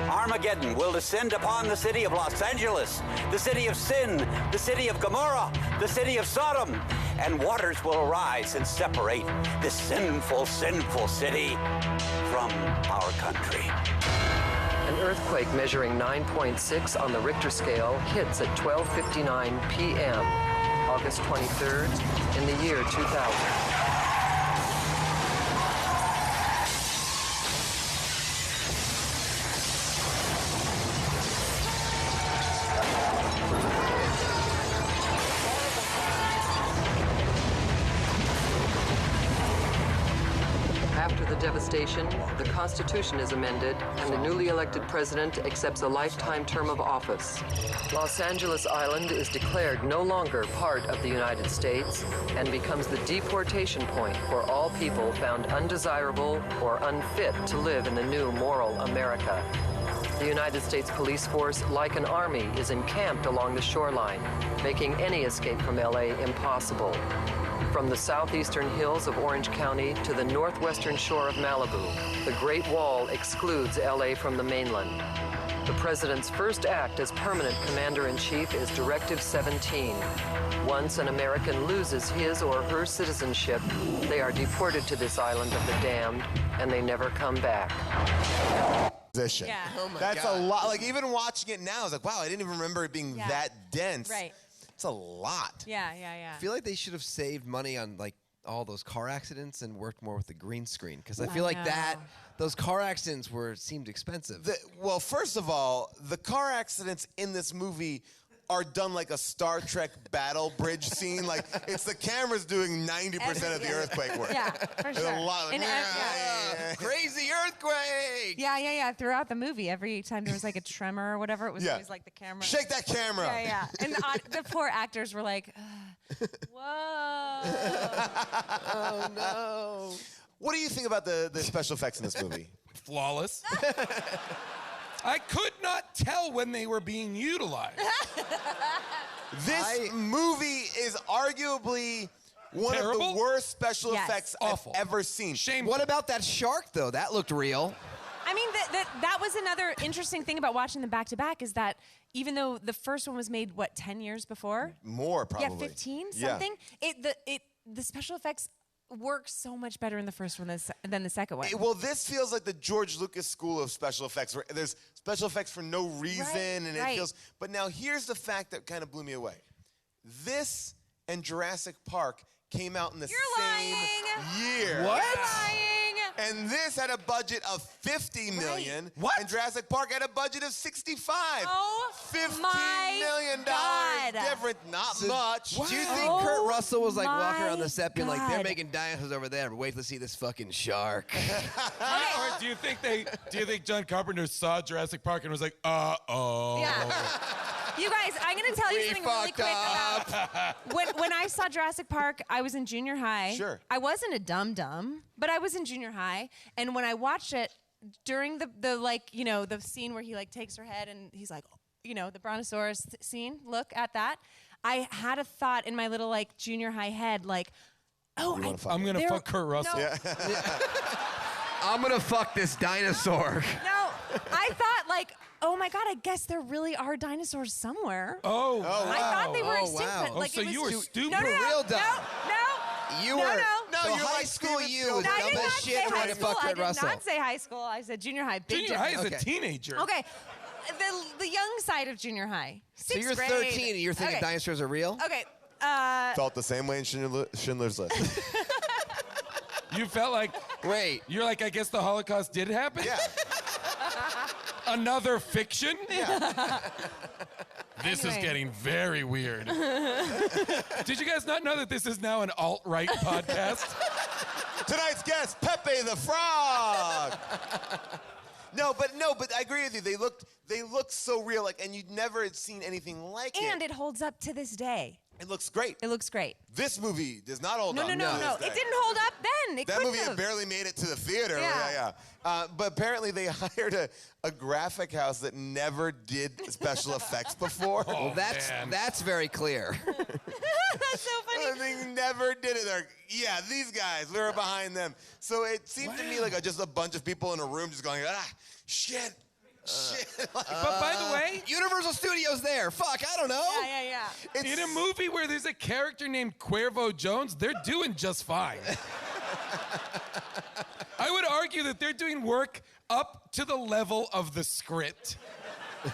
Armageddon will descend upon the city of Los Angeles, the city of sin, the city of Gomorrah, the city of Sodom, and waters will arise and separate this sinful, sinful city from our country. An earthquake measuring 9.6 on the Richter scale hits at 12:59 p.m., August 23rd, in the year 2000. After the devastation, the Constitution is amended, and the newly elected president accepts a lifetime term of office. Los Angeles Island is declared no longer part of the United States and becomes the deportation point for all people found undesirable or unfit to live in the new moral America. The United States Police Force, like an army, is encamped along the shoreline, making any escape from LA impossible. From the southeastern hills of Orange County to the northwestern shore of Malibu, the Great Wall excludes LA from the mainland. The president's first act as permanent commander-in-chief is Directive 17. Once an American loses his or her citizenship, they are deported to this island of the damned, and they never come back. Position. Yeah. Oh my That's God. a lot. Like, even watching it now, it's like, wow, I didn't even remember it being Yeah. that dense. Right. It's a lot. Yeah. I feel like they should have saved money on like all those car accidents and worked more with the green screen because I feel like those car accidents seemed expensive. Well, first of all, the car accidents in this movie are done like a Star Trek battle bridge scene. Like, it's the cameras doing 90% of the earthquake work. Yeah, for There's sure. a lot of And, crazy earthquake. Yeah. Throughout the movie, every time there was like a tremor or whatever, it was Yeah. always like the camera. Shake that camera. Yeah. And the poor actors were like, whoa. Oh no. What do you think about the special effects in this movie? Flawless. I could not tell when they were being utilized. This movie is arguably one of Terrible? the worst special Yes. effects Awful. I've ever seen. Shame. What about that shark though? That looked real. I mean, that was another interesting thing about watching them back to back is that even though the first one was made, 10 years before? More, probably. Yeah, 15, Yeah. something. The special effects work so much better in the first one than the second one. Well, this feels like the George Lucas school of special effects, where there's special effects for no reason, and it right. feels. But now here's the fact that kind of blew me away. This and Jurassic Park came out in the same year. What? You're lying. And this had a budget of $50 million. What? And Jurassic Park had a budget of $65. Oh, $15 my million God. different. Not much. Do you think Oh Kurt Russell was like walking my around the set being like, they're God. making dinosaurs over there, but wait to see this fucking shark? Or do you think John Carpenter saw Jurassic Park and was like, uh-oh. Yeah. You guys, I'm going to tell you We something really fucked quick about when I saw Jurassic Park, I was in junior high. Sure. I wasn't a dum-dum, but I was in junior high. And when I watched it, during the scene where he like takes her head and he's like, the brontosaurus scene, look at that. I had a thought in my little like junior high head like, oh, I'm going to fuck Kurt Russell. No, I'm gonna fuck this dinosaur. no, I thought like, oh my God, I guess there really are dinosaurs somewhere. Oh, wow. I thought they were Oh, extinct, wow. but like so it was you were too- stupid. No, You were real dumb. No. You No, were. no. So you're high like school Steven you Spielberg. was I dumb did as not shit say trying high to school. fuck I Kurt did Russell. not say high school. I said junior high. Big Junior high is difference. a teenager. Okay. The young side of junior high. So Sixth you're grade. 13 and you're thinking Okay. dinosaurs are real? Okay. Felt the same way in Schindler's List. You felt like, Wait. you're like, I guess the Holocaust did happen? Yeah. Another fiction? Yeah. This is Anyway. getting very weird. Did you guys not know that this is now an alt-right podcast? Tonight's guest, Pepe the Frog. No, but I agree with you. They looked so real, and you'd never had seen anything like it. And it holds up to this day. It looks great. It looks great. This movie does not hold No, up. no, no, to no. this It day. didn't hold up then. It That couldn't movie had have. barely made it to the theater. Yeah. But apparently they hired a graphic house that never did special effects before. Oh, Well, that's very clear. That's so funny. They never did it. They're, yeah, these guys, we were behind them. So it seemed to me like just a bunch of people in a room just going, shit. Shit. But by the way, Universal Studios there. Fuck, I don't know. Yeah. in a movie where there's a character named Cuervo Jones, they're doing just fine. I would argue that they're doing work up to the level of the script. Yeah,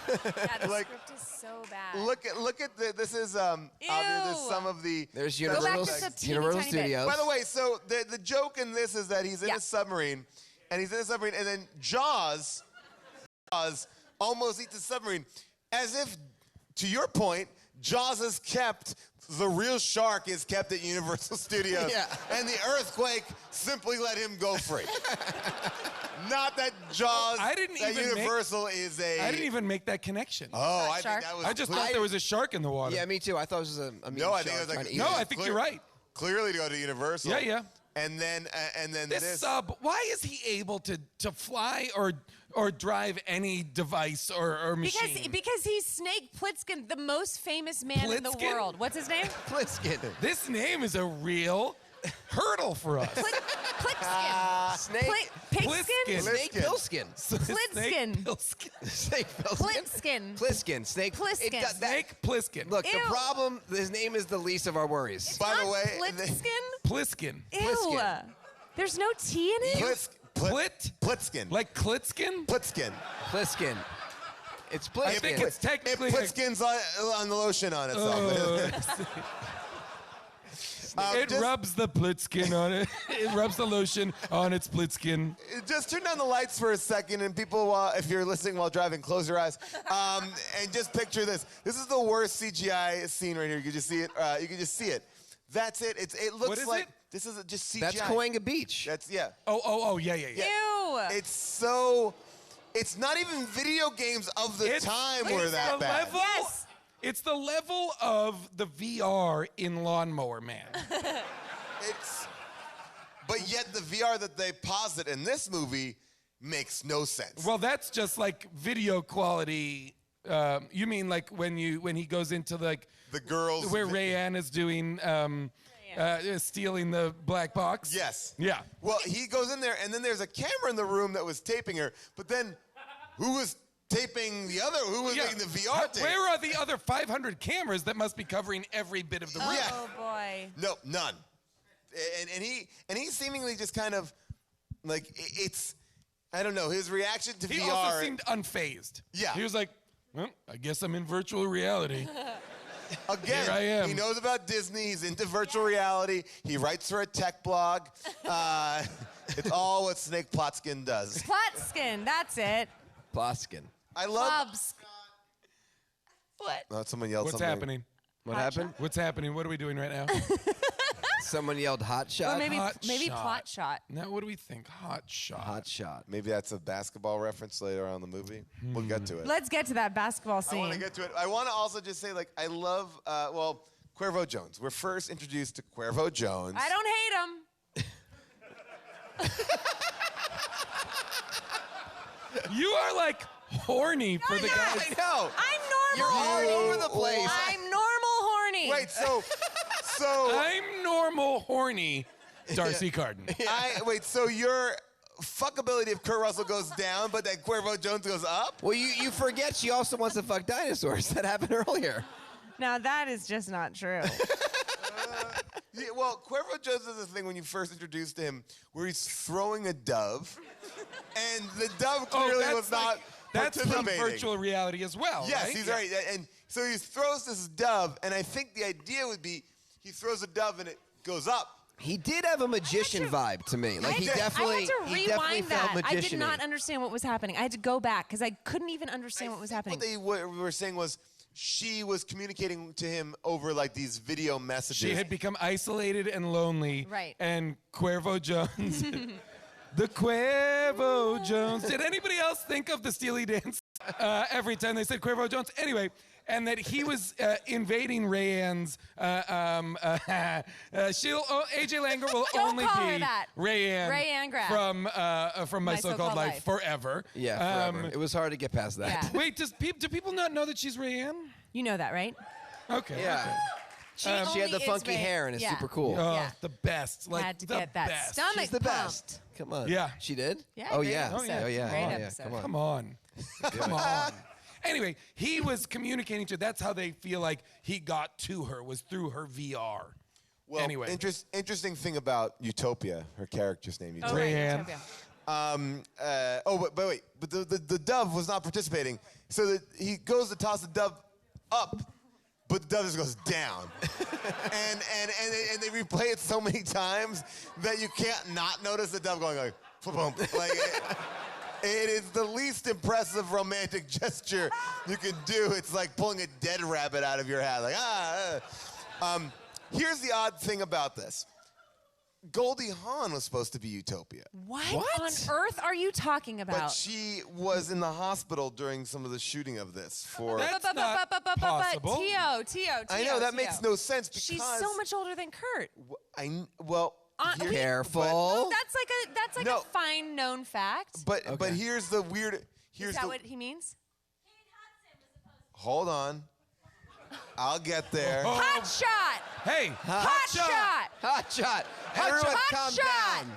the Like- script is so bad. Look at this is obviously there's some of the There's Go back Universal, just a teeny Universal tiny bit. Studios. By the way, so the joke in this is that he's in a submarine, and then Jaws almost eats the submarine, as if, to your point, Jaws is kept. The real shark is kept at Universal Studios, Yeah. and the earthquake simply let him go free. Not that Jaws. I didn't that even make- Universal is a. I didn't even make that connection. Oh, I Shark? think that was. I just thought there was a shark in the water. Yeah, me too. I thought it was a mean No, I think shark it was trying like to eat No, it. I think you're right. Clearly to go to Universal. Yeah. And then This sub, why is he able to fly or drive any device or machine? Because he's Snake Plissken, the most famous man in the Plissken? world. What's his name? Plissken. This name is a real hurdle for us. Snake. Pigskin? Snake Pilskin. Plitskin. Snake Pilskin. Plitskin. Pliskin. Snake. Pliskin. Snake Pliskin. Look, the Ew. problem, his name is the least of our worries. By the way, Plitskin? Pliskin. Ew. Pliskin. There's no T in it? Plitskin. Like Klitskin? Plitskin. Pliskin. It's Pliskin. I think it's technically. It Plitskin's on the lotion on itself. It rubs the Plitskin on it. It rubs the lotion on its Plitskin. Just turn down the lights for a second, and people, if you're listening while driving, close your eyes, and just picture this. This is the worst CGI scene right here. You can just see it. You can just see it. That's it. It looks What is like it? this is just CGI. That's Cahuenga Beach. That's yeah. Oh, yeah. Ew. It's so. It's not even video games of the time were that bad. Yes. It's the level of the VR in Lawnmower Man. But yet the VR that they posit in this movie makes no sense. Well, that's just like video quality. You mean like when he goes into like the girls where Rayanne is doing stealing the black box? Yes. Yeah. Well, he goes in there, and then there's a camera in the room that was taping her. But then, who was taping the other? Who was making the VR tape? Where are the other 500 cameras that must be covering every bit of the room? Oh boy. No, none. And he seemingly just kind of like it's. I don't know his reaction to He VR. also seemed unfazed. Yeah. He was like, well, I guess I'm in virtual reality. Again, Here I am. He knows about Disney. He's into virtual reality. He writes for a tech blog. It's all what Snake Plotkin does. Plitskin. That's it. Ploskin. I love. Clubs. What? Oh, someone yelled What's something. happening? What happened? What's happening? What are we doing right now? Someone yelled hot Or shot. maybe Hot shot. plot shot. Now, what do we think? Hot shot. Hot shot. Maybe that's a basketball reference later on in the movie. We'll get to it. Let's get to that basketball I scene. want to get to it. I want to also just say, like, I love, Cuervo Jones. We're first introduced to Cuervo Jones. I don't hate him. You are like horny for the guys. I know. I'm normal You're all horny. over the place. I'm normal horny. Wait, so I'm normal horny, Darcy Carden. so your fuckability of Kurt Russell goes down, but then Cuervo Jones goes up? Well, you forget she also wants to fuck dinosaurs. That happened earlier. Now that is just not true. Yeah, well, Cuervo Jones does this thing when you first introduced him where he's throwing a dove, and the dove clearly was not That's from participating. virtual reality as well, Yes, right? he's right. And so he throws this dove, and I think the idea would be he throws a dove and it goes up. He did have a magician vibe to me. Like he I definitely, had to he definitely rewind felt that. I did magician-y. not understand what was happening. I had to go back because I couldn't even understand what was happening. What they were saying was she was communicating to him over like these video messages. She had become isolated and lonely. Right. And Cuervo Jones. The Cuervo Jones. Did anybody else think of the Steely dance every time they said Cuervo Jones? Anyway, and that he was invading Rayanne's. AJ Langer will Don't only call her be that. Rayanne Graff. from My So-Called Life forever. Yeah, forever. It was hard to get past that. Yeah. Wait, do people not know that she's Rayanne? You know that, right? Okay. Yeah. okay. She had the only funky is hair and it's yeah. super cool. Oh, Yeah. the best. Like Had to the get that best. stomach She's the pumped. best. Come on. Yeah. She did? Yeah, Oh, great yeah. episode. Oh, yeah. Great Oh, yeah. episode. Come on. Come on. Anyway, he was communicating to. That's how they feel like he got to her was through her VR. Well, anyway, interesting thing about Utopia, her character's name, Oh, Utopia. right, Utopia. But wait, but the dove was not participating, so that he goes to toss the dove up, but the dove just goes down, and they replay it so many times that you can't not notice the dove going like, boom, like. It is the least impressive romantic gesture you can do. It's like pulling a dead rabbit out of your hat. Like, here's the odd thing about this. Goldie Hawn was supposed to be Utopia. What on earth are you talking about? But she was in the hospital during some of the shooting of this for... That's not possible. Tio. I know, that makes no sense because... She's so much older than Kurt. Careful. Oh, that's like No. a fine known fact. But here's the weird... Is that what he means? Hold on. I'll get there. Hot shot. Hey, Hot shot. Hot shot. Everyone Hot calm shot. down.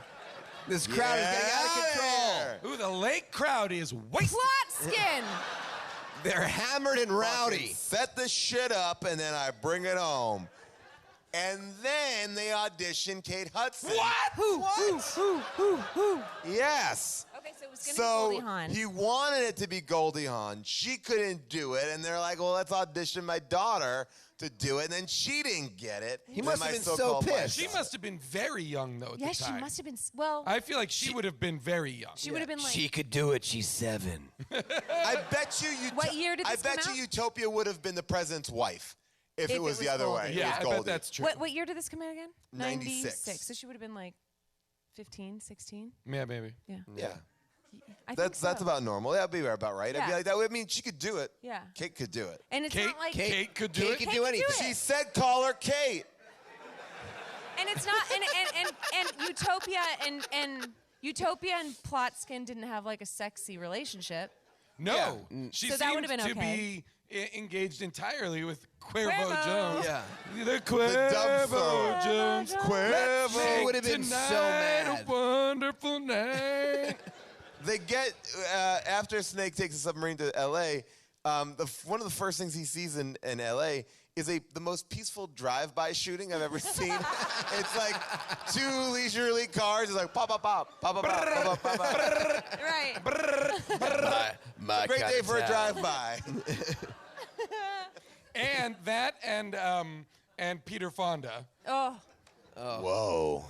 This crowd is getting out of control. Ooh, the lake crowd is wasted. Plot skin. They're hammered and rowdy. Set the shit up and then I bring it home. And then they audition Kate Hudson. Who? Yes. Okay, so it was gonna So be Goldie Hawn. he wanted it to be Goldie Hawn. She couldn't do it, and they're like, "Well, let's audition my daughter to do it." And then she didn't get it. He And must my have been so so-called wife pissed. She got must have been very young, though, at Yeah, the she time. must have been. Well, I feel like she would have been very young. she would have been like. She could do it. She's 7. it. I bet you. What year did I this bet come you out? Utopia would have been the president's wife if it was the other way. Goldie. It Yeah, was I bet Goldie. that's true. What year did this come out again? 96. So she would have been like 15, 16. Yeah, maybe. Yeah. Yeah. I That's think so. about normal. That'd be about right. I'd be Yeah. like that. I mean, she could do it. Yeah. Kate could do it. And it's Kate, not like. Kate could do Kate it. could Kate do could anything. do it. She said, "Call her Kate." And it's not. And Utopia and Plotskin didn't have like a sexy relationship. No, she So that seemed would've been to okay. be engaged entirely with Cuervo Cuervo. Jones. Yeah. The Cuervo dub thrower. Jones. Cuervo. She would have been so Tonight mad. a wonderful night. They get after Snake takes a submarine to L.A. One of the first things he sees in L.A. is the most peaceful drive-by shooting I've ever seen. It's like 2 leisurely cars. It's like pop, pop, pop, pop, pop, pop, pop, pop, pop. Right. My Great kind day of for a town. drive-by. And that and Peter Fonda. Oh. Whoa.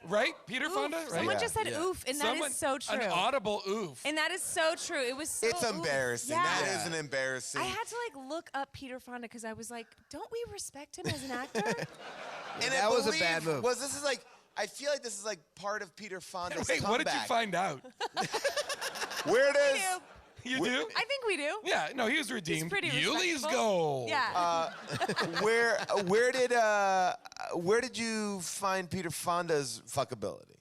Right? Peter Fonda, right? Someone just said oof, and that is so true. An audible oof. And that is so true. It was so It's oof. embarrassing. Yeah. That is an embarrassing. I had to like look up Peter Fonda because I was like, don't we respect him as an actor? And That I was a believe- bad move. This is like, I feel like this is like part of Peter Fonda's Wait, what did you comeback. find out? Where it is? You do? I think we do. Yeah, no, he was redeemed. pretty Yuli's respectful. goal. Yeah. Where did you find Peter Fonda's fuckability?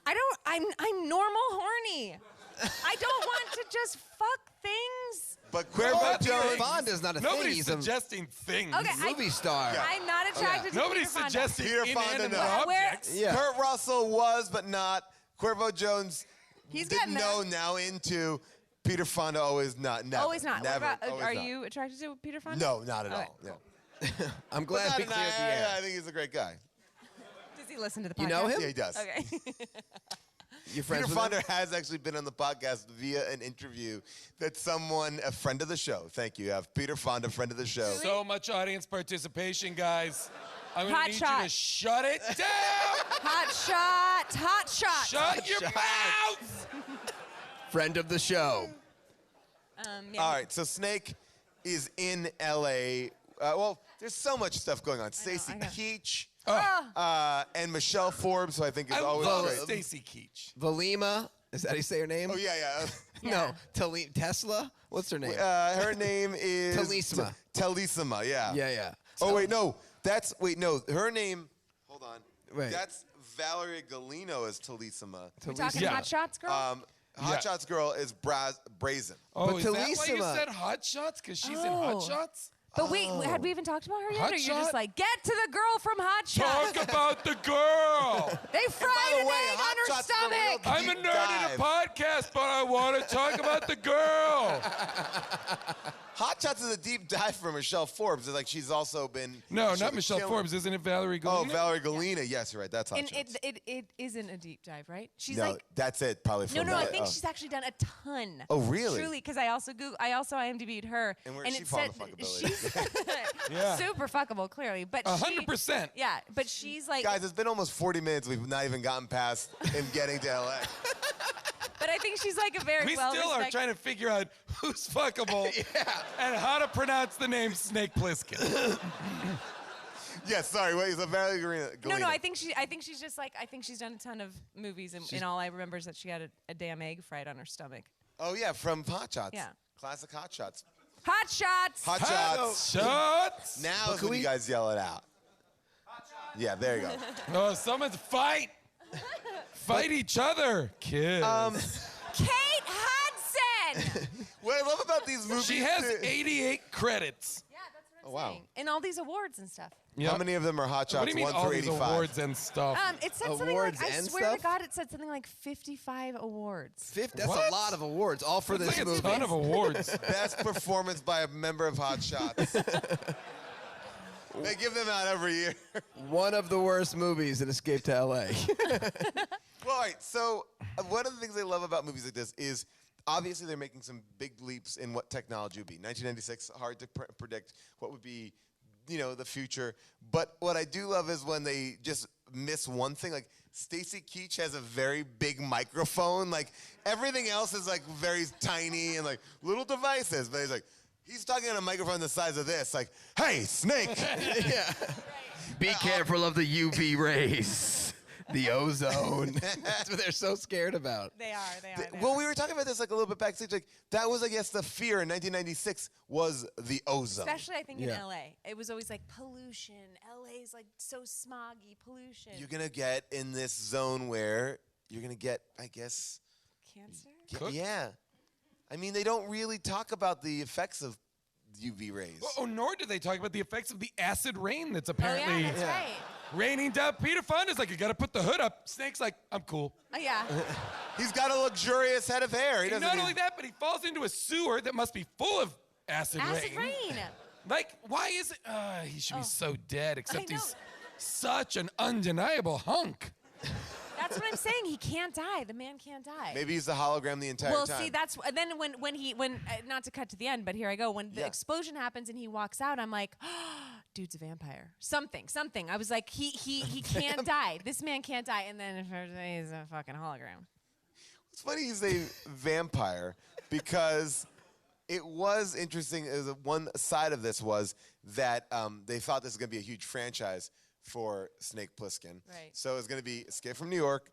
I'm normal horny. I don't want to just fuck things. But Cuervo Cuervo Jones. Jones. Fonda's not a thing. Nobody's He's a suggesting things. Okay, movie star. I'm not attracted to Nobody's Peter Fonda. suggesting Peter Fonda, inanimate no. objects. Yeah. Kurt Russell was, but not. Cuervo Jones He's didn't getting know there. now into. Peter Fonda always not. Never. Always not. Never. What about, always are not. you attracted to Peter Fonda? No, not at Okay. all. No. I'm But glad we not- cleared the air. I think he's a great guy. Does he listen to the podcast? You know him? Yeah, he does. Okay. You friends Peter with him? Fonda has actually been on the podcast via an interview that someone, a friend of the show, thank you, Peter Fonda, friend of the show. So much audience participation, guys. I'm going to Hot need shot. you to shut it down. Hot shot. Hot shot. Shut your shot. mouth. Friend of the show. Yeah. All right, so Snake is in L.A. Well, there's so much stuff going on. Stacey Keach and Michelle Forbes, who I think is I always love great. Stacey Keach. Valima. Is that how you say her name? Oh, yeah. No. Tesla? What's her name? Her name is... Talisma. Talisma, yeah. Yeah. Oh, wait, no. Her name... Hold on. Wait. That's Valerie Galino as Talisma. We talking Yeah. Hot Shots, girl? Hot Yeah. Shots girl is Brazen. Oh, But is that why you Talisma- said Hot Shots? Because she's in Hot Oh. Shots? But wait, had we even talked about her yet? Hot or you're just shot? like, get to the girl from Hot Shots? Talk about the girl. They fried the an way, egg Hot on her Shots is a real stomach. I'm a Deep nerd in dive. a podcast, but I want to talk about the girl. Hot Shots is a deep dive for Michelle Forbes. It's like she's also been... No, she's not Michelle killing- Forbes. Isn't it Valerie Oh, Galina? Valerie Galina. Yes, you're right. That's Hot And Shots. it isn't a deep dive, right? She's No, like, that's it, probably. no, from I that. think Oh. she's actually done a ton. Oh, really? Truly, because I also IMDb'd her. And where's she it from, said the fuckability? she's Yeah. super fuckable, clearly. But 100%. Yeah, but she's like, Guys, it's been almost 40 minutes. We've not even gotten past him getting to L.A. but I think she's like a very We well still are trying to figure out who's fuckable and how to pronounce the name Snake Plissken. Yes, sorry. Wait, is it Valerie Galina? No, I think she's just like, I think she's done a ton of movies, and all I remember is that she had a damn egg fried on her stomach. Oh, yeah, from Hot Shots. Yeah. Classic Hot Shots. Hot Shots. Hot Shots. Shots. Now is when you guys yell it out. Yeah, there you go. Oh, someone's fight. Fight each other, kids. Kate Hudson. What I love about these movies... She has too- 88 credits. Oh, wow. saying. And all these awards and stuff. How many of them are Hot Shots What do you mean 1 all through these 85? awards and stuff? It said something like, I swear to God, it said something like 55 awards. That's a lot of awards, all for That's this like a movie. ton of awards. Best performance by a member of Hot Shots. They give them out every year. One of the worst movies in Escape to L.A. Well, all right. So one of the things I love about movies like this is obviously they're making some big leaps in what technology would be. 1996, hard to predict what would be, the future. But what I do love is when they just miss one thing. Like Stacy Keach has a very big microphone. Like everything else is like very tiny and like little devices. But he's talking on a microphone the size of this. Like, hey, Snake. Yeah. Be careful of the UV rays. The ozone. That's what they're so scared about. They are. Well, we were talking about this like a little bit backstage. Like that was, I guess, the fear in 1996 was the ozone. Especially, I think, in LA. It was always like pollution. LA's like so smoggy, pollution. You're going to get in this zone where you're going to get, I guess... Cancer? Yeah. I mean, they don't really talk about the effects of UV rays. Oh, nor do they talk about the effects of the acid rain that's apparently that's right. raining down. Peter Fonda's like, you got to put the hood up. Snake's like, I'm cool. Oh, yeah. He's got a luxurious head of hair. He And doesn't not need- only that, but he falls into a sewer that must be full of acid rain. Acid rain. Like, why is it? He should be so dead, except know. he's such an undeniable hunk. That's what I'm saying. He can't die. The man can't die. Maybe he's the hologram the entire Well, time. see, that's then when not to cut to the end, but here I go. When the explosion happens and he walks out, I'm like, dude's a vampire. Something. I was like, he can't die. This man can't die. And then he's a fucking hologram. It's funny you say vampire because it was interesting. One side of this was that they thought this was going to be a huge franchise for Snake Plissken. Right. So it was going to be Escape from New York,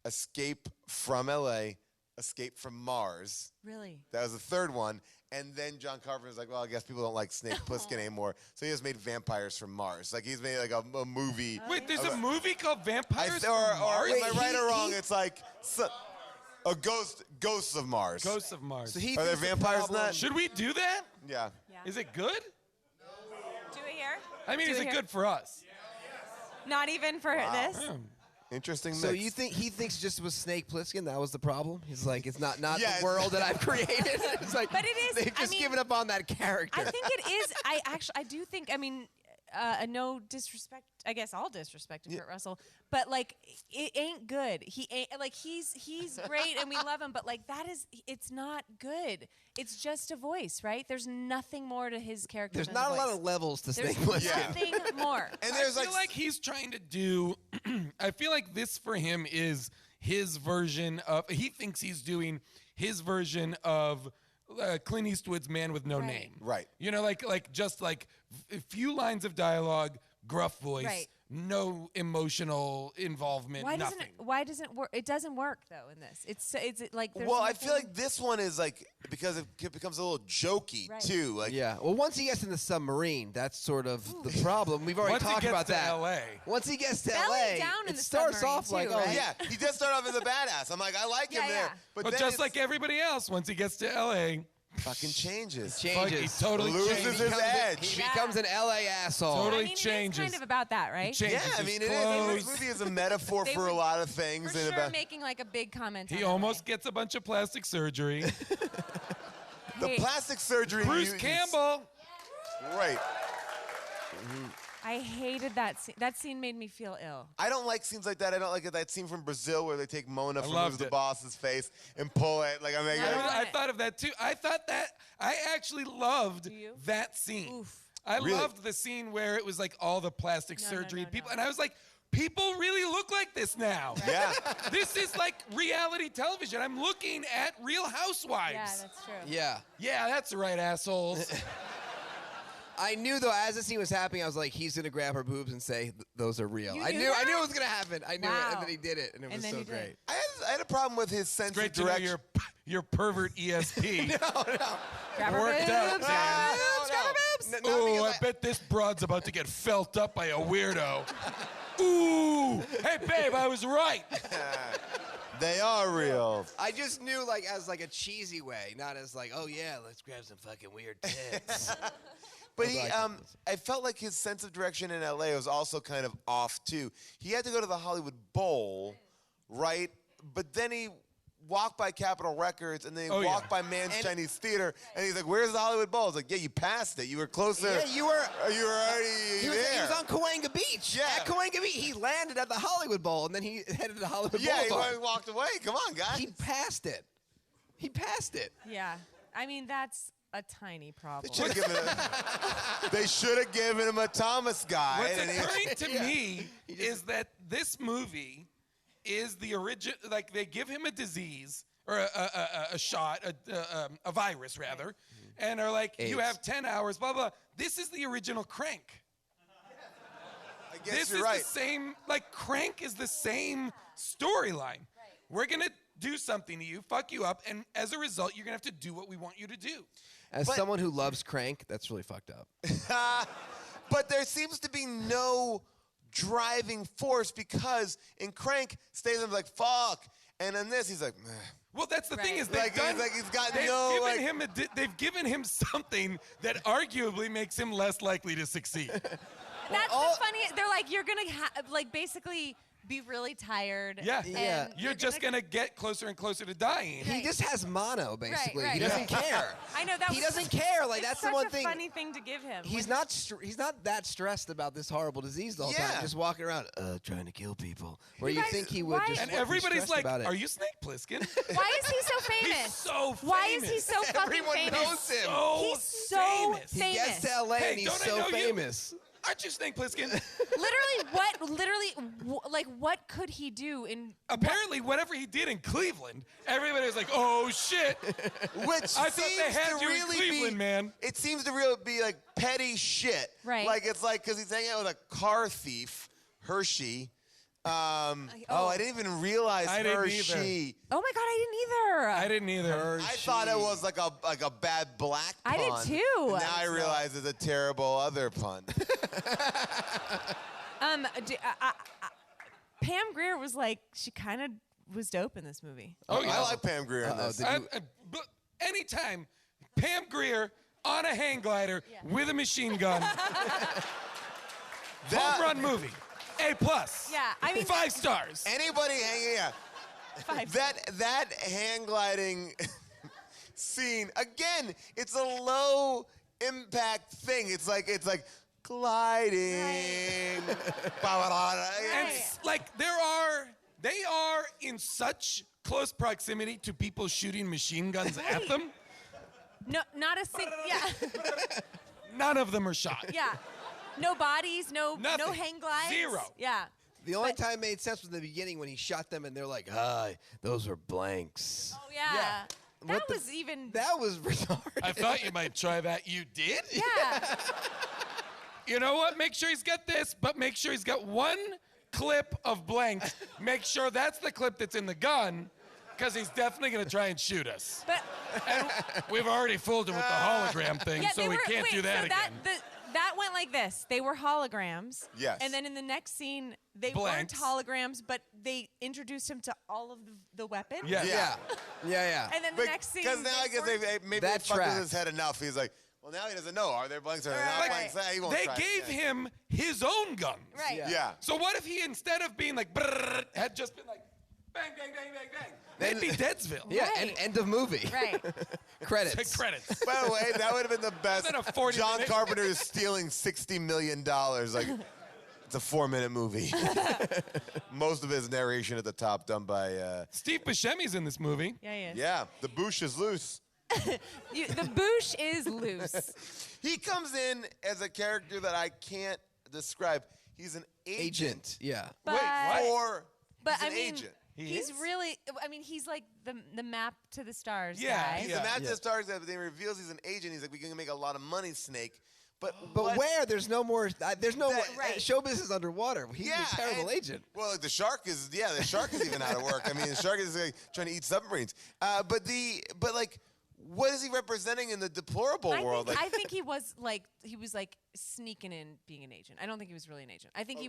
Escape from L.A., Escape from Mars. Really? That was the third one. And then John Carpenter was like, well, I guess people don't like Snake Plissken anymore. So he just made Vampires from Mars. Like he's made like a movie. Wait, there's a movie called Vampires or from Mars? am I right or wrong? It's like a Ghosts of Mars. Ghosts of Mars. So are there vampires in that? Should we do that? Yeah. Is it good? Do it here. I mean, Do is it it here. good for us? Not even for this. Interesting. So mix. you think he thinks just with Snake Plissken that was the problem? He's like, it's not Yeah, the world that I've created. It's like, But it is- They've I just mean, given up on that character. I think it is. I do think. I mean, no disrespect. I guess all disrespect to Kurt Russell, but like, it ain't good. He ain't like he's great and we love him, but like it's not good. It's just a voice, right? There's nothing more to his character. There's than not the a lot voice. of levels to There's Snake Plissken. nothing more. And I feel like he's trying to do. I feel like this for him is his version of. He thinks he's doing his version of Clint Eastwood's Man with No Name. Right. You know, like just like a few lines of dialogue, gruff voice, Right. no emotional involvement, Why nothing. doesn't work? It doesn't work though in this. It's like there's Well, I nothing- feel like this one is like because it becomes a little jokey Right. too. Like Yeah. Well, once he gets in the submarine, that's sort of the problem. We've already Once he talked gets about to that. LA. Once he gets to Belly LA, down in it the starts submarine, off like, too, oh right? yeah, he does start off as a badass. I'm like, I like him Yeah, there, yeah. but But then just it's like everybody else, once he gets to LA, fucking changes. changes. He totally Loses changes. his edge. He becomes an LA asshole. Totally I mean, changes. It is kind of about that, right? Changes Yeah, I his mean, it is. clothes. This movie is a metaphor They for a were lot of things. For and sure, about making like a big comment. He on almost gets a bunch of plastic surgery. the Hey. plastic surgery. Bruce mutants- Campbell. Right. I hated that scene. That scene made me feel ill. I don't like scenes like that. I don't like that scene from Brazil where they take Mona from loved Who's the it. Boss's face and pull it. Like I mean, No, I thought of that too. I thought that I actually loved you? that scene. Oof. I Really? loved the scene where it was like all the plastic No, surgery no, people, no. and I was like, people really look like this now. yeah. This is like reality television. I'm looking at Real Housewives. Yeah, that's true. Yeah. Yeah, that's right, assholes. I knew though, as the scene was happening, I was like, he's gonna grab her boobs and say, "Those are real." You I knew knew that? it was gonna happen. I knew it, Wow. and then he did it, and it And was then so he did. great. I had a problem with his sense Great of to know direction. your pervert ESP. Grab her Worked boobs, out, grab man. her boobs, grab her boobs. Ooh, I bet this broad's about to get felt up by a weirdo. Ooh, hey babe, I was right. They are real. I just knew like as like a cheesy way, not as like, oh yeah, let's grab some fucking weird tits. But I felt like his sense of direction in LA was also kind of off too. He had to go to the Hollywood Bowl, right? But then he walked by Capitol Records and then he walked by Mann's Chinese Theater, and he's like, "Where's the Hollywood Bowl?" I was like, "Yeah, you passed it. You were closer. Yeah, you were already he there." He was on Cahuenga Beach. Yeah. At Cahuenga Beach, he landed at the Hollywood Bowl, and then he headed to Hollywood Yeah, Boulevard. he walked away. Come on, guys. He passed it. He passed it. Yeah. I mean, that's a tiny problem. They should have given him a Thomas guy. What's occurring to me is that this movie is the original. Like, they give him a disease or a shot, a virus rather, and are like, AIDS. you have 10 hours, blah blah. This is the original Crank. I guess This you're is right. the same. Like, Crank is the same storyline. We're gonna do something to you, fuck you up, and as a result, you're gonna have to do what we want you to do. As someone who loves Crank, that's really fucked up. But there seems to be no driving force because in Crank, Statham's like, fuck. And in this, he's like, meh. Well, that's the thing is Like, he's got no, given like- him they've given him something that arguably makes him less likely to succeed. That's the funny. They're like, you're gonna like basically be really tired. Yeah, and You're just gonna get closer and closer to dying. He just has mono, basically. right. He doesn't care. I know that. He was doesn't care. Like, it's that's the such one a thing. funny thing to give him. He's not that stressed about this horrible disease the whole time. Just walking around, trying to kill people. Where you guys, think he would why- just And be everybody's stressed like, about it. "Are you Snake Plissken?" Why is he so famous? He's so Why is he famous. so fucking Everyone famous? knows him. He's so famous. He gets to LA Hey, and he's don't I so know you? famous. Aren't you Snake Plissken? What could he do in? Apparently, whatever he did in Cleveland, everybody was like, "Oh shit!" Which I thought they seems had to you in really Cleveland, be, man. It seems to really be like petty shit. Right. Like, it's like, because he's hanging out with a car thief, Hershey. I didn't even realize I didn't Hershey. Oh my god, I didn't either. I didn't either. I thought it was like a bad black pun. I did too. And now I realize it's a terrible other pun. Pam Grier was like, she kind of was dope in this movie. I like Pam Grier in this. But anytime Pam Grier on a hang glider with a machine gun, home run movie, A+. Yeah, I mean 5 stars. Anybody hanging out. That hang gliding scene, again, it's a low impact thing. It's like gliding. And like they are in such close proximity to people shooting machine guns at them. No, not a single. Yeah, None of them are shot. yeah. No bodies, no Nothing. hang glides. Zero. Yeah. The only time it made sense was in the beginning when he shot them and they're like, those were blanks. Oh yeah. That was even. That was retarded. I thought you might try that. You did? Yeah. You know what? Make sure he's got this, but make sure he's got one clip of blanks. Make sure that's the clip that's in the gun, because he's definitely going to try and shoot us. But and we've already fooled him with the hologram thing, so we can't do that again. That went like this. They were holograms. Yes. And then in the next scene, they Blanks. weren't holograms, but they introduced him to all of the weapons. Yeah. And then the next scene. Because now I guess maybe they That fucked with tracks. his head enough. He's like, well, now he doesn't know. Are there blanks or are there Right. not blanks? He won't They try it. gave him his own guns. Right. Yeah. So what if he, instead of being like, brrr, had just been like, bang, bang, bang, bang, bang? They'd be Deadsville. Yeah, Right. and end of movie. Right. Credits. Credits. By the way, that would have been the best. Been a 40 John minute- Carpenter is stealing $60 million. Like, it's a 4-minute movie. Most of his narration at the top done by. Steve Buscemi's in this movie. Yeah, he is. Yeah, the boosh is loose. The boosh is loose. He comes in as a character that I can't describe. He's an agent. Yeah. But, but he's I an mean, agent. he's really. I mean, he's like the map to the stars Yeah, guy. He's a match that stars that he reveals he's an agent. He's like, we can make a lot of money, Snake. But where? There's no more. There's no more. Right. Show business underwater. He's Yeah, a terrible and- agent. Well, like the shark is even out of work. I mean, the shark is like, trying to eat submarines. But what is he representing in the deplorable world? I think he was like sneaking in being an agent. I don't think he was really an agent. I think he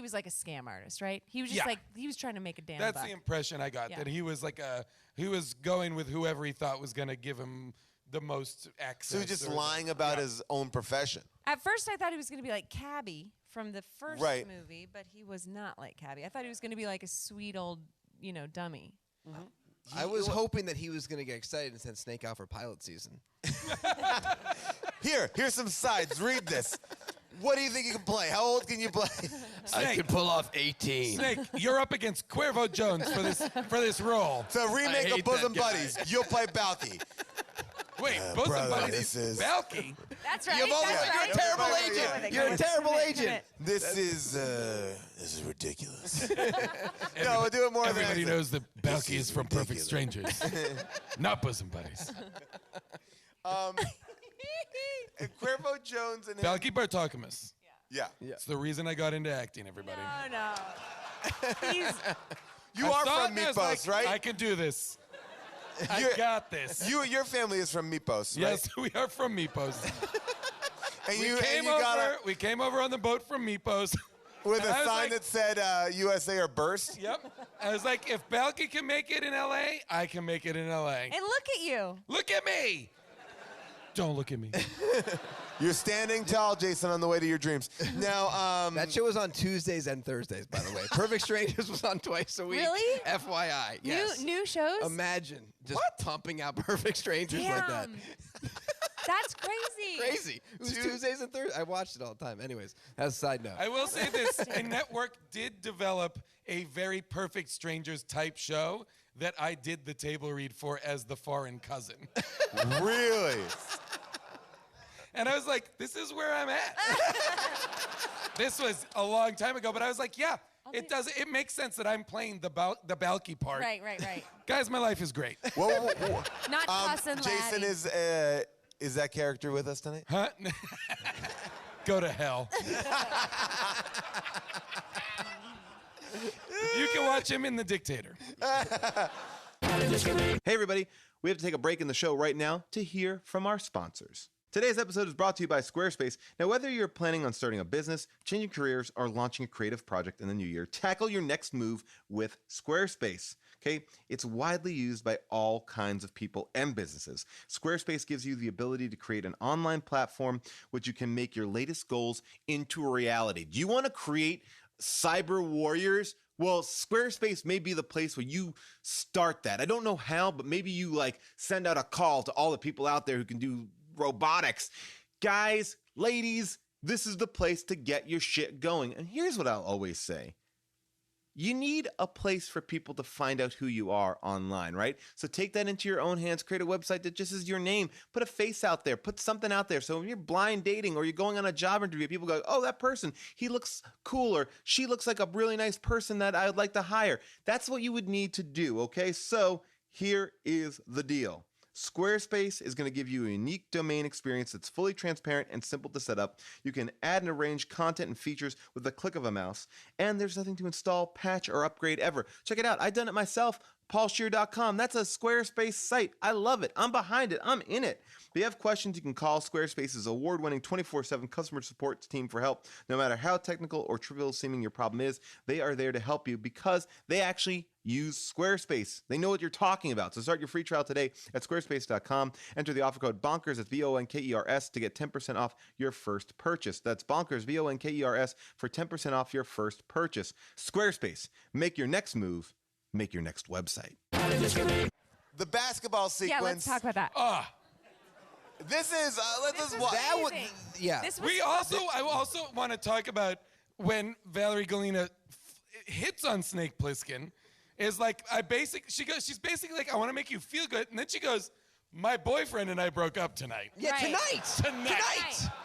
was like a scam artist, right? He was just Yeah. he was trying to make a damn That's buck. the impression I got, Yeah. that he was like he was going with whoever he thought was going to give him the most access. So he's just or- lying about his own profession. At first, I thought he was going to be like Cabby from the first Right. movie, but he was not like Cabby. I thought he was going to be like a sweet old, dummy. I was hoping that he was going to get excited and send Snake out for pilot season. Here's some sides. Read this. What do you think you can play? How old can you play? I could pull off 18. Snake, you're up against Cuervo Jones for this role. So remake of Bosom Buddies. You'll play Balky. Wait, Bosom brother, Buddies? this is- Balky? That's You're a terrible agent. You're a terrible agent. This is ridiculous. No, we'll do it more Everybody than knows that Balky is from Perfect Strangers, not Bosom Buddies. And Cuervo Jones and him. Balky Bartokomous. Yeah. It's the reason I got into acting, everybody. No. He's You I are saw from it and I was Mypos, like, right? I can do this. I You're- got this. Your family is from Mypos, right? Yes, we are from Mypos. And we you came got over. We came over on the boat from Mypos. with and a I was sign like- that said USA or burst. Yep. I was like, if Balky can make it in L.A., I can make it in L.A. And look at you. Look at me. Don't look at me. You're standing tall, Jason, on the way to your dreams. Now, That show was on Tuesdays and Thursdays, by the way. Perfect Strangers was on twice a week. Really? FYI. Yes. New shows? Imagine just pumping out Perfect Strangers like that. Damn. That's crazy. Crazy. It was Tuesdays and Thursdays. I watched it all the time. Anyways, as a side note. I will say this: a network did develop a very Perfect Strangers type show that I did the table read for as the foreign cousin. Really? And I was like, this is where I'm at. This was a long time ago, but I was like, yeah, it makes sense that I'm playing the Balky part. Right. Guys, my life is great. Whoa. Not cussing Jason laddie. is that character with us tonight? Huh? Go to hell. You can watch him in The Dictator. Hey, everybody. We have to take a break in the show right now to hear from our sponsors. Today's episode is brought to you by Squarespace. Now, whether you're planning on starting a business, changing careers, or launching a creative project in the new year, tackle your next move with Squarespace. Okay? It's widely used by all kinds of people and businesses. Squarespace gives you the ability to create an online platform which you can make your latest goals into a reality. Do you want to create cyber warriors? Well, Squarespace may be the place where you start that. I don't know how, but maybe you send out a call to all the people out there who can do robotics. Guys, ladies, this is the place to get your shit going. And here's what I'll always say. You need a place for people to find out who you are online, right? So take that into your own hands, create a website that just is your name, put a face out there, put something out there. So when you're blind dating or you're going on a job interview, people go, oh, that person, he looks cool, or she looks like a really nice person that I would like to hire. That's what you would need to do, okay? So here is the deal. Squarespace is going to give you a unique domain experience that's fully transparent and simple to set up. You can add and arrange content and features with the click of a mouse, and there's nothing to install, patch, or upgrade ever. Check it out. I've done it myself. PaulScheer.com. That's a Squarespace site. I love it. I'm behind it. I'm in it. If you have questions, you can call Squarespace's award-winning 24/7 customer support team for help. No matter how technical or trivial seeming your problem is, they are there to help you because they actually use Squarespace. They know what you're talking about. So start your free trial today at squarespace.com. Enter the offer code BONKERS, that's BONKERS, to get 10% off your first purchase. That's BONKERS, BONKERS, for 10% off your first purchase. Squarespace. Make your next move. Make your next website. The basketball sequence. Yeah, let's talk about that. This is This was That would, amazing. yeah. This was I also want to talk about when Valerie Galina hits on Snake Plissken. Is she's basically like, I want to make you feel good, and then she goes, my boyfriend and I broke up tonight. Yeah, Right.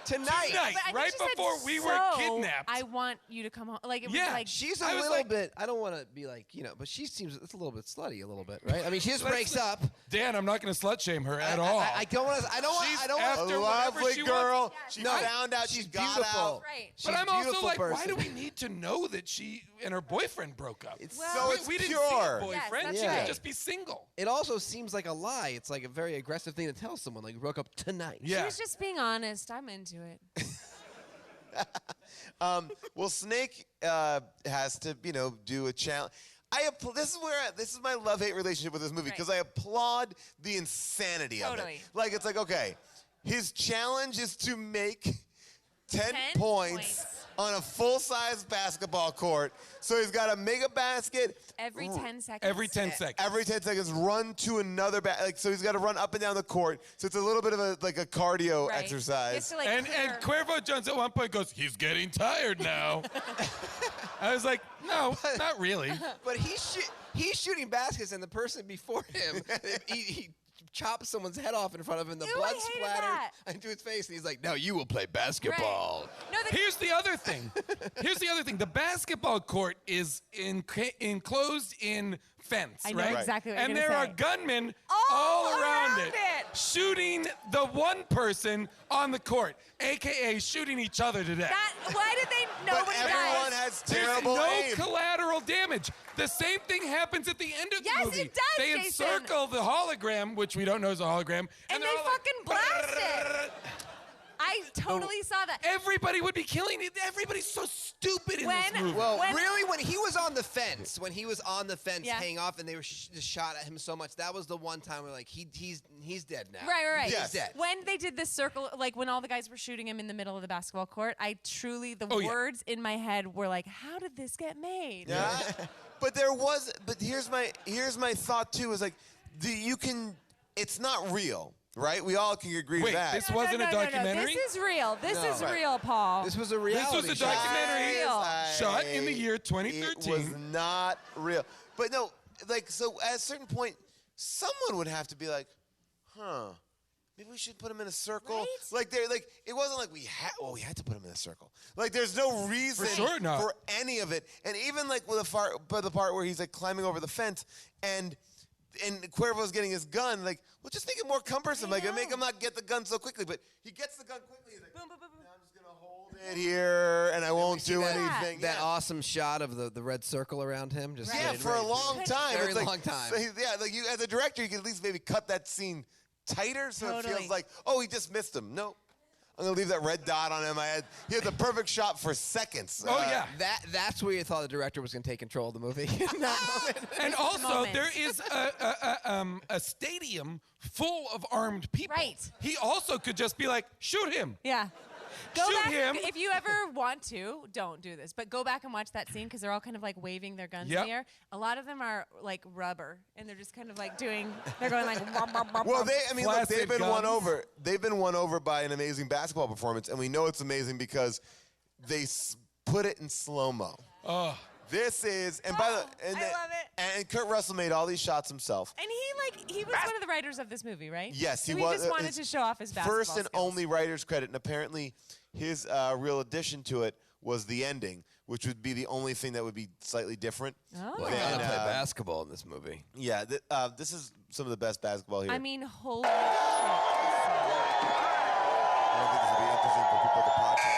Tonight. But I think right she said, before we were "So, kidnapped. I want you to come home. Like it Yeah. was like She's a I was little like- bit, I don't want to be like, but she seems, it's a little bit slutty a little bit, right? I mean, she just Let's- breaks up. Dan, I'm not going to slut shame her at all. I don't want to, I don't want, She's I don't after want, a whatever lovely she girl. wants. She No, found out she's she got beautiful. out. right. She's But I'm a also beautiful like, why person. do we need to know that she and her boyfriend broke up? So it's we didn't pure. see a Yes, boyfriend. that's She right. could just be single. It also seems like a lie. It's like a very aggressive thing to tell someone, like, we broke up tonight. Yeah. She was just being honest. I'm into it. Well, Snake has to, do a challenge. This is my love-hate relationship with this movie because I applaud the insanity of it. Like it's like, okay, his challenge is to make 10 points on a full-size basketball court. So he's got to make a basket every 10 seconds. Every 10 seconds. Every 10 seconds, run to another so he's got to run up and down the court. So it's a little bit of a cardio exercise. And Cuervo Jones at one point goes, "He's getting tired now." I was like, no, not really. But he's shooting baskets, and the person before him, he chops someone's head off in front of him. The blood splatters into his face, and he's like, "Now you will play basketball." Here's the other thing. The basketball court is enclosed in fence, I know right? exactly what and you're there gonna are say. gunmen all around it, shooting the one person on the court, a.k.a. shooting each other to death. Why did they? Nobody everyone has terrible There's aim. no collateral damage. The same thing happens at the end of the movie. Yes, it does, They Jason. encircle the hologram, which we don't know is a hologram, And they fucking blast it. I totally saw that. Everybody would be killing it. Everybody's so stupid in this movie. Well, really, when he was on the fence, Yeah. hanging off, and they were just shot at him so much, that was the one time where like he's dead now. Right. He's dead. When they did this circle, like when all the guys were shooting him in the middle of the basketball court, I truly, the Oh, yeah. words in my head were like, how did this get made? Yeah. But here's my thought too, is like, it's not real, right? We all can agree with that. this wasn't a documentary? This is real. This No. is Right. real, Paul. This was a This reality was a show. documentary Real. shot in the year 2013. It was not real. But no, like, so at a certain point, someone would have to be like, maybe we should put him in a circle. Like, it wasn't like we had to put him in a circle. Like, there's no reason For sure not. for any of it. And even like with the part where he's like climbing over the fence and Cuervo's getting his gun, like, well, just make it more cumbersome. Like, make him not get the gun so quickly. But he gets the gun quickly. He's like, boom, boom, boom, boom. I'm just going to hold it here, and I won't do anything. That awesome shot of the red circle around him. Just for a long time. Very It's like, long time. like you, as a director, you can at least maybe cut that scene tighter so it Totally. feels like, oh, he just missed him. No. I'm going to leave that red dot on him. He had the perfect shot for seconds. That's where you thought the director was going to take control of the movie. And also, there is a stadium full of armed people. Right. He also could just be like, shoot him. Yeah. Go Shoot back, him. if you ever want to, don't do this, but go back and watch that scene because they're all kind of like waving their guns Yep. in the air. A lot of them are like rubber, and they're just kind of like they're going like, womp, womp, womp, Well, womp. look, they've been won over. They've been won over by an amazing basketball performance, and we know it's amazing because they put it in slow-mo. Oh. This is, and I love it. And Kurt Russell made all these shots himself. And he was one of the writers of this movie, right? Yes, so he he was. just wanted to show off his basketball First and skills. only writer's credit, and apparently his real addition to it was the ending, which would be the only thing that would be slightly different. Oh. Well, you gotta play basketball in this movie. Yeah, this is some of the best basketball here. I mean, holy I don't think this would be interesting for people to podcast.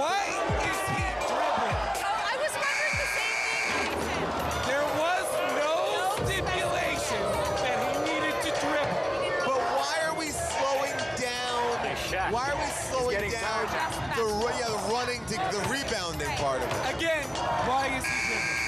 Why is he dribbling? I was wondering the same thing. There was no stipulation that he needed to dribble. But why are we slowing down? Why are we slowing down the running to the rebounding part of it? Again, why is he dribbling?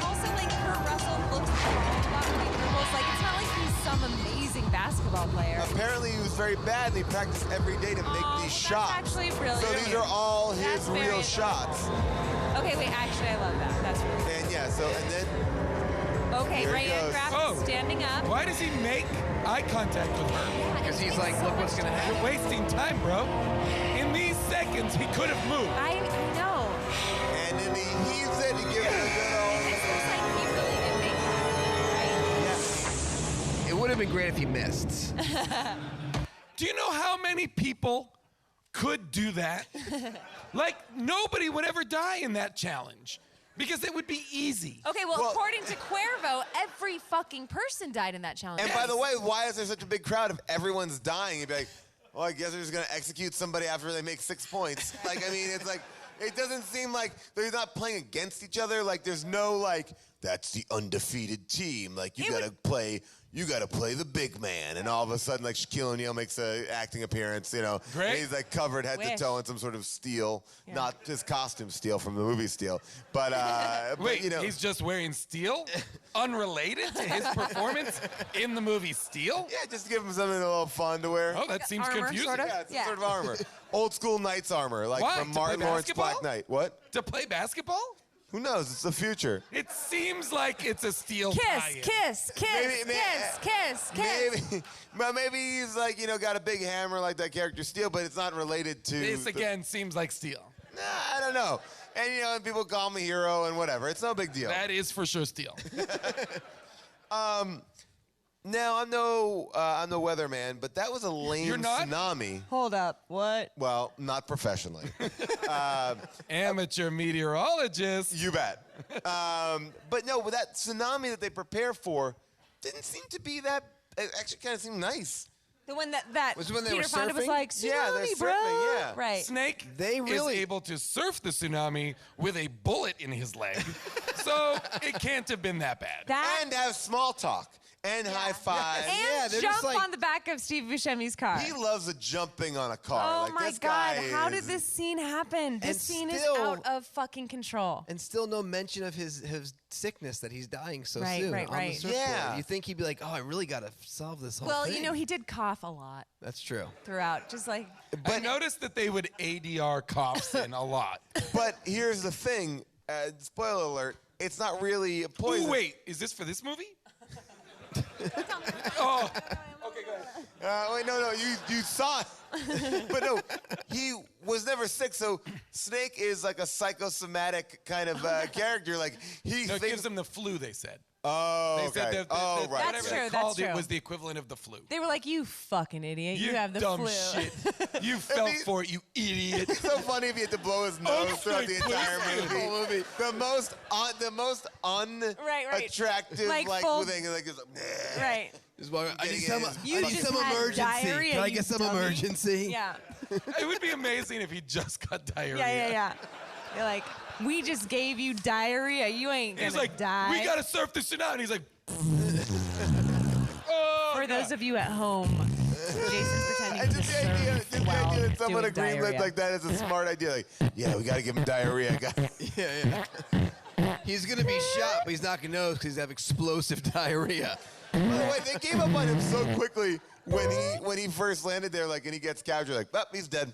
Also, like Kurt Russell looks almost like it's not like he's some amazing basketball player. Apparently, he was very bad, and he practiced every day to make these shots. actually brilliant. So these are all his That's very real shots. Okay, wait. Actually, I love that. That's really And yeah, and then okay. Here he Ryan goes. Kraft is standing up. Why does he make eye contact with her? Because he's like, look what's gonna happen. You're wasting time, bro. In these seconds, he could have moved. I know. And then he heaves it and gives it a good old. It looks like he really did make that, It would have been great if he missed. Do you know how many people could do that? Like, nobody would ever die in that challenge. Because it would be easy. Okay, well, according to Cuervo, every fucking person died in that challenge. And by the way, why is there such a big crowd if everyone's dying? You'd be like, well, I guess they're just going to execute somebody after they make 6 points. Like, I mean, it's like, it doesn't seem like they're not playing against each other. Like, there's no, like, that's the undefeated team. Like, you got to play the big man. And all of a sudden, like, Shaquille O'Neal makes an acting appearance, you know. Great. And he's, like, covered head to toe in some sort of steel. Yeah. Not his costume steel from the movie Steel. But, Wait, you know. he's just wearing steel? Unrelated to his performance in the movie Steel? Yeah, just give him something a little fun to wear. Oh, that seems Armor, confusing. sort of? Yeah, it's Yeah. sort of armor. Old school Knights armor, like Why? from To play Martin Lawrence basketball? Black Knight. What? To play basketball? Who knows? It's the future. It seems like it's a steel Kiss, tie-in. kiss, kiss, kiss. Maybe, but maybe he's like, you know, got a big hammer like that character Steel, but it's not related to. This again seems like steel. Nah, I don't know. And you know, people call me hero and whatever. It's no big deal. That is for sure steel. Now I'm no weatherman, but that was a lame You're not? tsunami. Hold up. What? Well, not professionally. Amateur meteorologist. You bet. But no, but that tsunami that they prepare for didn't seem to be that. It actually kind of seemed nice. The one that Was it when they Peter were Fonda was surfing? like, Yeah, they're tsunami, bro. surfing, yeah. Right. Snake They really- is able to surf the tsunami with a bullet in his leg. So it can't have been that bad. And have small talk and high five. And they're jump just like- on the back of Steve Buscemi's car. He loves a jumping on a car. Oh like, my this God! guy How is- did this scene happen? This And scene still- is out of fucking control. And still no mention of his sickness that he's dying so Right, soon right, on the right. surfboard. Yeah. You think he'd be like, oh, I really got to solve this whole Well, thing. you know, he did cough a lot That's true. throughout, just like I noticed that they would ADR cops in a lot. But here's the thing. Spoiler alert. It's not really a poison. Ooh, wait, is this for this movie? Oh, okay, go ahead. Wait, no, you saw it. But no, he was never sick, so Snake is like a psychosomatic kind of character. Like, he No, it thinks... gives them the flu, they said. Oh, They okay. said that Oh, right. whatever That's they true, called that's it true. was the equivalent of the flu. they were like, "You fucking idiot! You, have the dumb flu." shit. You fell for it, you idiot. It's so funny if he had to blow his nose throughout the entire Snake, movie. The most Right. unattractive Like like full- thing. Like, it's like, Right. Just walk, I need Getting some, his- You I need just some had emergency. diarrhea, Can I you get some dummy. emergency? Yeah. It would be amazing if he just got diarrhea. Yeah. You're like, we just gave you diarrhea. You ain't gonna He's like, die. we gotta surf the tsunami. And he's like, For those of you at home, Jason's pretending And to just the idea, surf just the while idea that someone doing agreed diarrhea. like that is a smart idea. Like, yeah, we got to give him diarrhea. Yeah. He's going to be shot, but he's not going to know because he's have explosive diarrhea. By the way, they gave up on him so quickly when he first landed there. Like, and he gets captured. Like, oh, he's dead.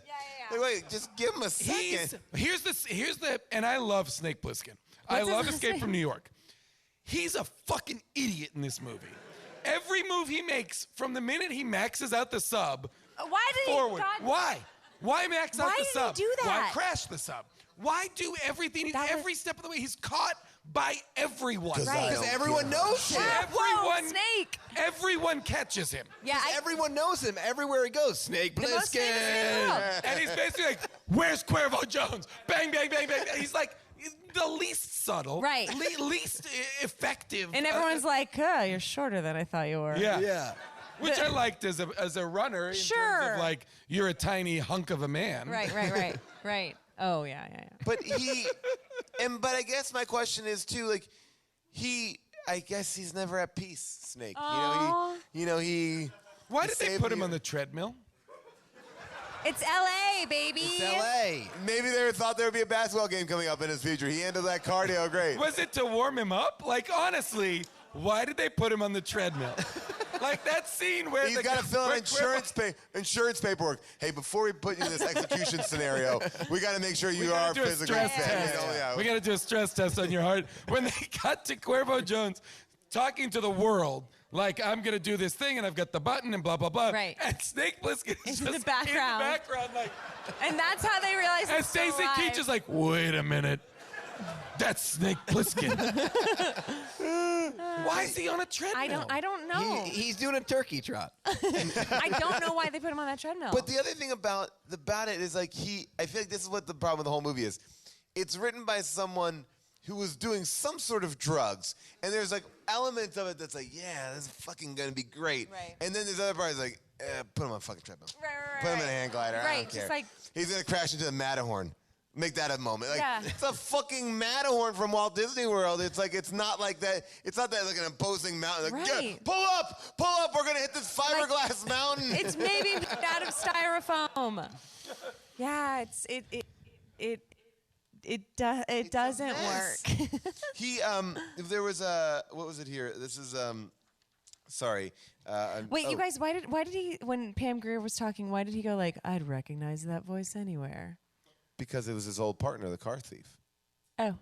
Like, wait, just give him a second. Here's the, and I love Snake Plissken. I What's his love last Escape name? from New York. He's a fucking idiot in this movie. Every move he makes, from the minute he maxes out the sub, Why did forward. he? God, Why? Why max out Why the did he sub? do Why that? crash the sub? Why do everything? Every step of the way, he's caught by everyone. 'Cause I Because don't everyone care. knows him. Whoa, Snake. Everyone catches him. Yeah, Everyone knows him everywhere he goes. Snake most famous in the world. Plissken. And he's basically like, where's Cuervo Jones? Bang, bang, bang, bang. He's like the least subtle, Right. least effective. And everyone's like, you're shorter than I thought you were. Yeah. Which I liked as a runner in terms Sure. of like, you're a tiny hunk of a man. Right. Oh, yeah. But but I guess my question is too, like, I guess he's never at peace, Snake. Aw. He. Why he did they saved put him the- on the treadmill? It's L.A., baby. It's L.A. Maybe they thought there would be a basketball game coming up in his future. He handled that cardio great. Was it to warm him up? Like, honestly, why did they put him on the treadmill? Like that scene where He's got to fill out insurance paperwork. Hey, before we put you in this execution scenario, we got to make sure you are physically fit. We got to do a stress test on your heart. When they cut to Cuervo Jones talking to the world, like, I'm going to do this thing, and I've got the button, and blah, blah, blah. Right. And Snake Plissken is In just the background. in the background, like... And that's how they realize And it's still Stacey alive. Keach is like, wait a minute. That's Snake Plissken. Why is he on a treadmill? I don't know. He's doing a turkey trot. I don't know why they put him on that treadmill. But the other thing about it is, like, I feel like this is what the problem with the whole movie is. It's written by someone who was doing some sort of drugs, and there's like elements of it that's like, yeah, this is fucking gonna be great. Right. And then there's other parts like, put him on a fucking treadmill. Right. Put him in a hang glider. I Right, don't just care. like- He's gonna crash into the Matterhorn. Make that a moment. Like, Yeah. it's a fucking Matterhorn from Walt Disney World. It's like, it's not like that. It's not that like an imposing mountain. Like, Right. "Yeah, pull up. We're gonna hit this fiberglass mountain. It's maybe made out of styrofoam. Yeah, it doesn't work. He if there was a what was it here? This is sorry. Wait, you guys, why did he, when Pam Grier was talking, why did he go like, I'd recognize that voice anywhere? Because it was his old partner, the car thief. Oh.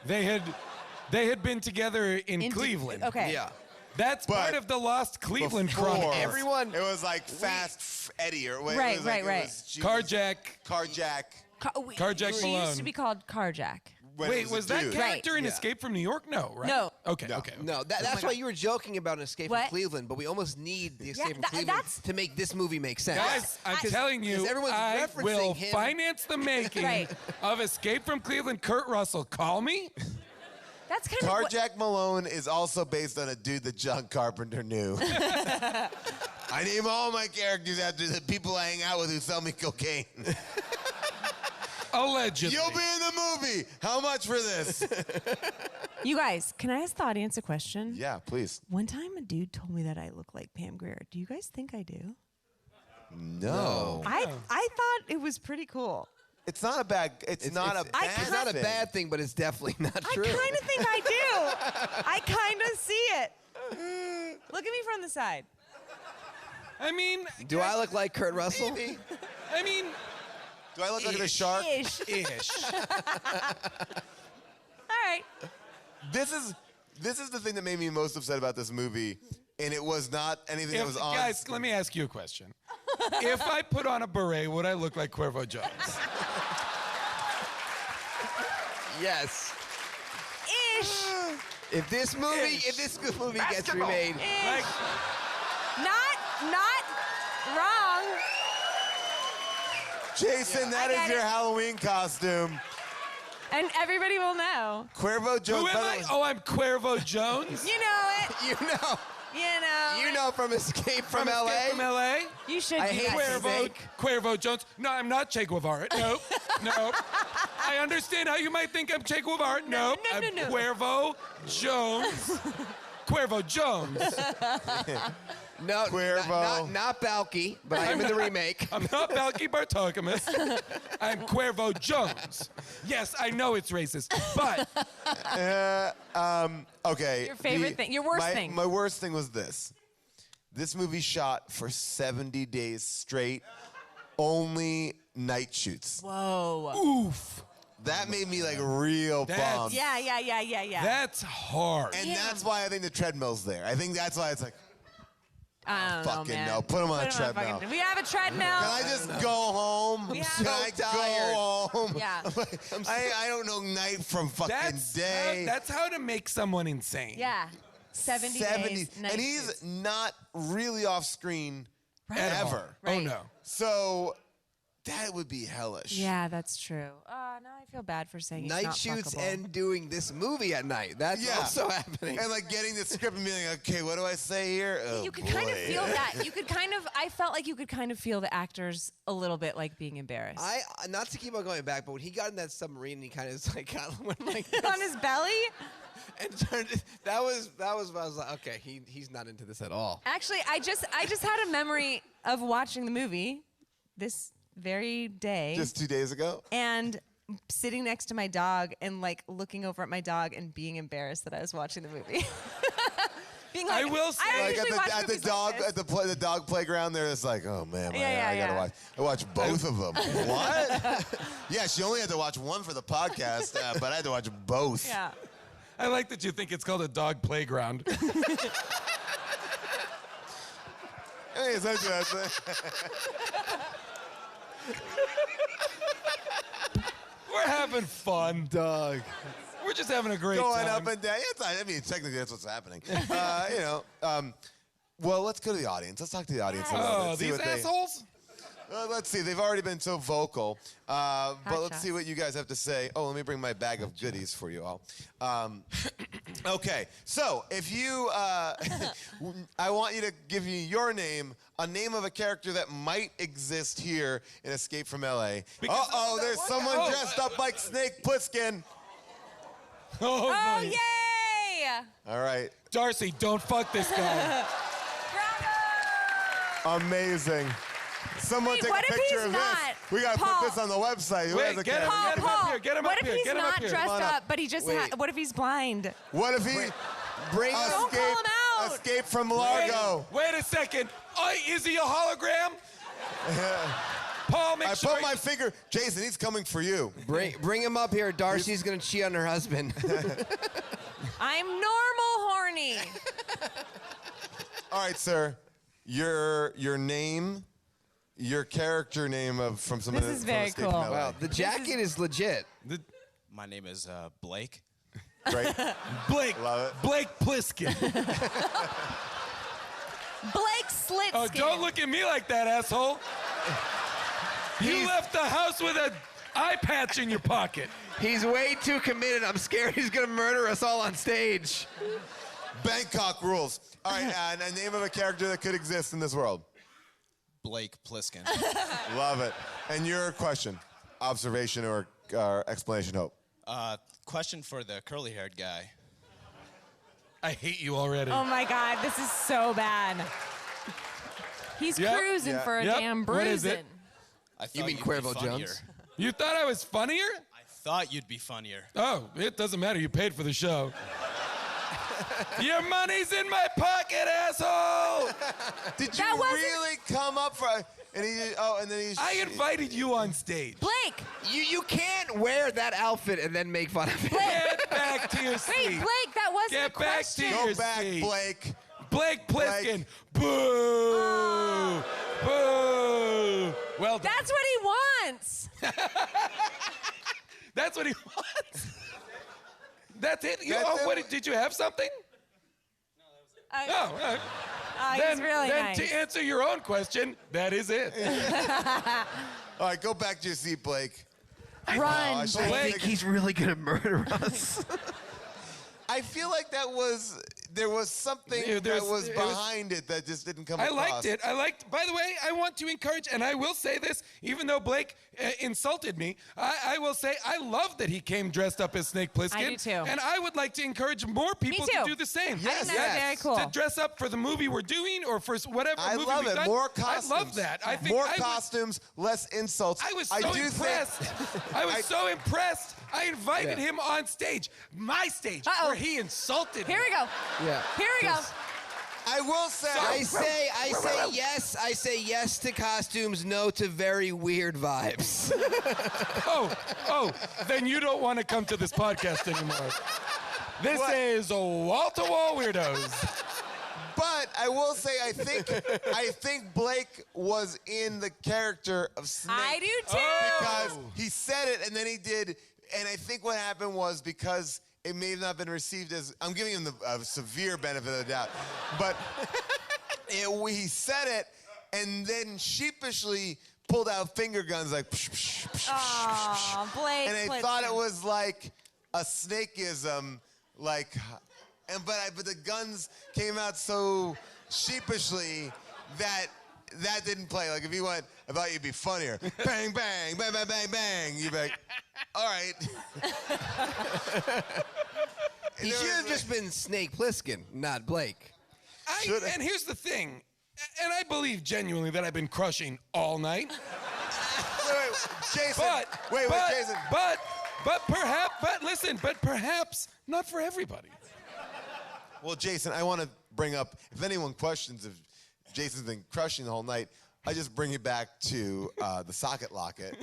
They had been together in Cleveland. Okay. Yeah. That's part of the Lost Cleveland Before, Chronicles. it was like Fast Eddie or wait, Right, it was like, right. It was, Carjack. Carjack She Malone. used to be called Carjack. Wait, was that character in Yeah. Escape from New York? No, right? No. Okay. No, that's why you were joking about an Escape What? from Cleveland, but we almost need the Escape from that- Cleveland that's- to make this movie make sense. Guys, I'm telling you, 'cause everyone's I referencing will him. finance the making Right. of Escape from Cleveland. Kurt Russell, call me. That's kind of what, Carjack Malone is also based on a dude that John Carpenter knew. I name all my characters after the people I hang out with who sell me cocaine. Allegedly. You'll be in the movie. How much for this? you guys, can I ask the audience a question? Yeah, please. One time a dude told me that I look like Pam Grier. Do you guys think I do? No. I thought it was pretty cool. It's not a bad. It's not a bad. It's not a bad thing, but it's definitely not true. I kind of think I do. I kind of see it. Look at me from the side. I mean, Do I look like Kurt Russell? I mean, do I look like the shark? Ish. All right. This is the thing that made me most upset about this movie, and it was not anything that was on. guys, let me ask you a question. If I put on a beret, would I look like Cuervo Jones? Yes. Ish. If this movie gets remade, Ish. Not wrong. Jason, that I is get your it. Halloween costume. And everybody will know. Cuervo Jones. Who am I? Oh, I'm Cuervo Jones. You know it. you know. You know. You know from Escape from LA. Escape from LA. You should I do hate that. Cuervo, Cuervo Jones. No, I'm not Che Guevara. No, no. I understand how you might think I'm Che Guevara. No, no, I'm no. Cuervo Jones. Cuervo Jones. No, Cuervo. not Balky, but I am in the remake. I'm not Balky Bartokomous. I'm Cuervo Jones. Yes, I know it's racist, but Okay. Your favorite thing. Your worst thing. My worst thing was this. This movie shot for 70 days straight, only night shoots. Whoa. oof. That made me like real That's- bummed. Yeah. That's hard. And that's why I think the treadmill's there. I think that's why it's like, I don't know, fucking man. no. Put him on a Put 'em treadmill. We have a treadmill. Can I just go home? Yeah. Can I go home? Yeah. I don't know night from fucking day. That's how to make someone insane. Yeah. 70 days. And night he's shoots. not really off screen At all. ever. Oh no. So that would be hellish. Yeah, that's true. Now I feel bad for saying it's Night not shoots fuckable. and doing this movie at night. That's also happening. And like getting the script and being like, okay, what do I say here? Oh, You could kind of boy. feel that. I felt like you could kind of feel the actors a little bit like being embarrassed. I not to keep on going back, but when he got in that submarine, and he kind of like went like On his belly? and turned. That was. I was like, okay, he's not into this at all. Actually, I just had a memory of watching the movie this very day. Just 2 days ago? And sitting next to my dog and like looking over at my dog and being embarrassed that I was watching the movie. Being like, I will say, I don't Like usually watch at the movies dog like this. the dog playground there, it's like, oh man, Yeah, I gotta yeah. watch. I watched both of them. What? Yeah, she only had to watch one for the podcast, but I had to watch both. Yeah. I like that you think it's called a dog playground. Hey, is that what We're having fun. Dog. We're just having a great Going time. up and down. I mean, technically that's what's happening. Well, let's go to the audience. Let's talk to the audience a little Oh, bit. See these what they- assholes? Let's see. They've already been so vocal. But let's shots. see what you guys have to say. Oh, let me bring my bag of goodies for you all. Okay. So if you, I want you to give me your name, a name of a character that might exist here in Escape from L.A. Uh-oh, there's someone dressed up like Snake Plissken. Oh, yay! All right. Darcy, don't fuck this guy. Amazing. Someone Wait, take what a if picture he's of not? this. We gotta Paul. put this on the website. Who Wait, has a get him, camera? get him up here, get him what up if here, he's get him up not here. dressed Come on up. up, but he just what if he's blind? What if he Bring Don't call him out. escape from Largo? Wait a second. Is he a hologram? Paul, make I sure. put my finger. Jason, he's coming for you. Bring him up here. Darcy's gonna cheat on her husband. I'm normal horny. All right, sir. Your name, your character name from someone. This is from very Escape cool. from LA. Wow, the jacket is legit. My name is Blake. Great. Blake. Love it. Blake Plissken. Blake Slitskin. Oh, don't look at me like that, asshole. You left the house with an eye patch in your pocket. He's way too committed. I'm scared he's gonna murder us all on stage. Bangkok rules. All right, and a name of a character that could exist in this world. Blake Plissken. Love it. And your question, observation or explanation, Hope. Question for the curly-haired guy. I hate you already. Oh my God, this is so bad. He's cruising for a damn What is bruising. it? I thought You mean you'd be Cuervo funnier. Jones? You thought I was funnier? I thought you'd be funnier. Oh, it doesn't matter. You paid for the show. Your money's in my pocket, asshole! Did you really come up for? And then he. I invited you on stage. Blake! You can't wear that outfit and then make fun of it. Get back to your seat. Wait, Blake, that wasn't Get a back question. to Go your back, seat. Blake. Blake Plissken. Boo! Boo! Well done. That's what he wants. That's what he wants. That's it. That's it. What did you have something? No, he's really then nice. to answer your own question, that is it. All right, go back to your seat, Blake. Run. I think he's really gonna murder us. I feel like there was something Yeah, that was behind it that just didn't come I across. liked it. By the way, I want to encourage, and I will say this, even though Blake insulted me, I will say I love that he came dressed up as Snake Plissken. I do too. And I would like to encourage more people to too. do the same. I think that's very cool. To dress up for the movie we're doing or for whatever I movie love we've it. done. More costumes. I love that. I think more I would- costumes, less insults. I was so do impressed. I was so impressed. I invited Yeah. him on stage, my stage, where he insulted Here me. we go. Yeah. Here we go. I will say. I say yes to costumes, no to very weird vibes. Oh, then you don't want to come to this podcast anymore. This is wall-to-wall weirdos. But I will say, I think Blake was in the character of Snake. I do too. Because he said it and then he did, and I think what happened was because it may have not been received as, I'm giving him the severe benefit of the doubt, but he said it and then sheepishly pulled out finger guns like, psh, psh, psh, Aw, Blake. and I thought it was like a snakeism, like, but the guns came out so sheepishly that didn't play. Like if you went, I thought you'd be funnier. Bang, bang, bang, bang, bang, bang. You'd be like, all right. He should have just been Snake Plissken, not Blake. And here's the thing, and I believe genuinely that I've been crushing all night. Wait, Jason. Jason. But perhaps not for everybody. Well, Jason, I want to bring up, if anyone questions if Jason's been crushing the whole night, I just bring it back to the socket locket.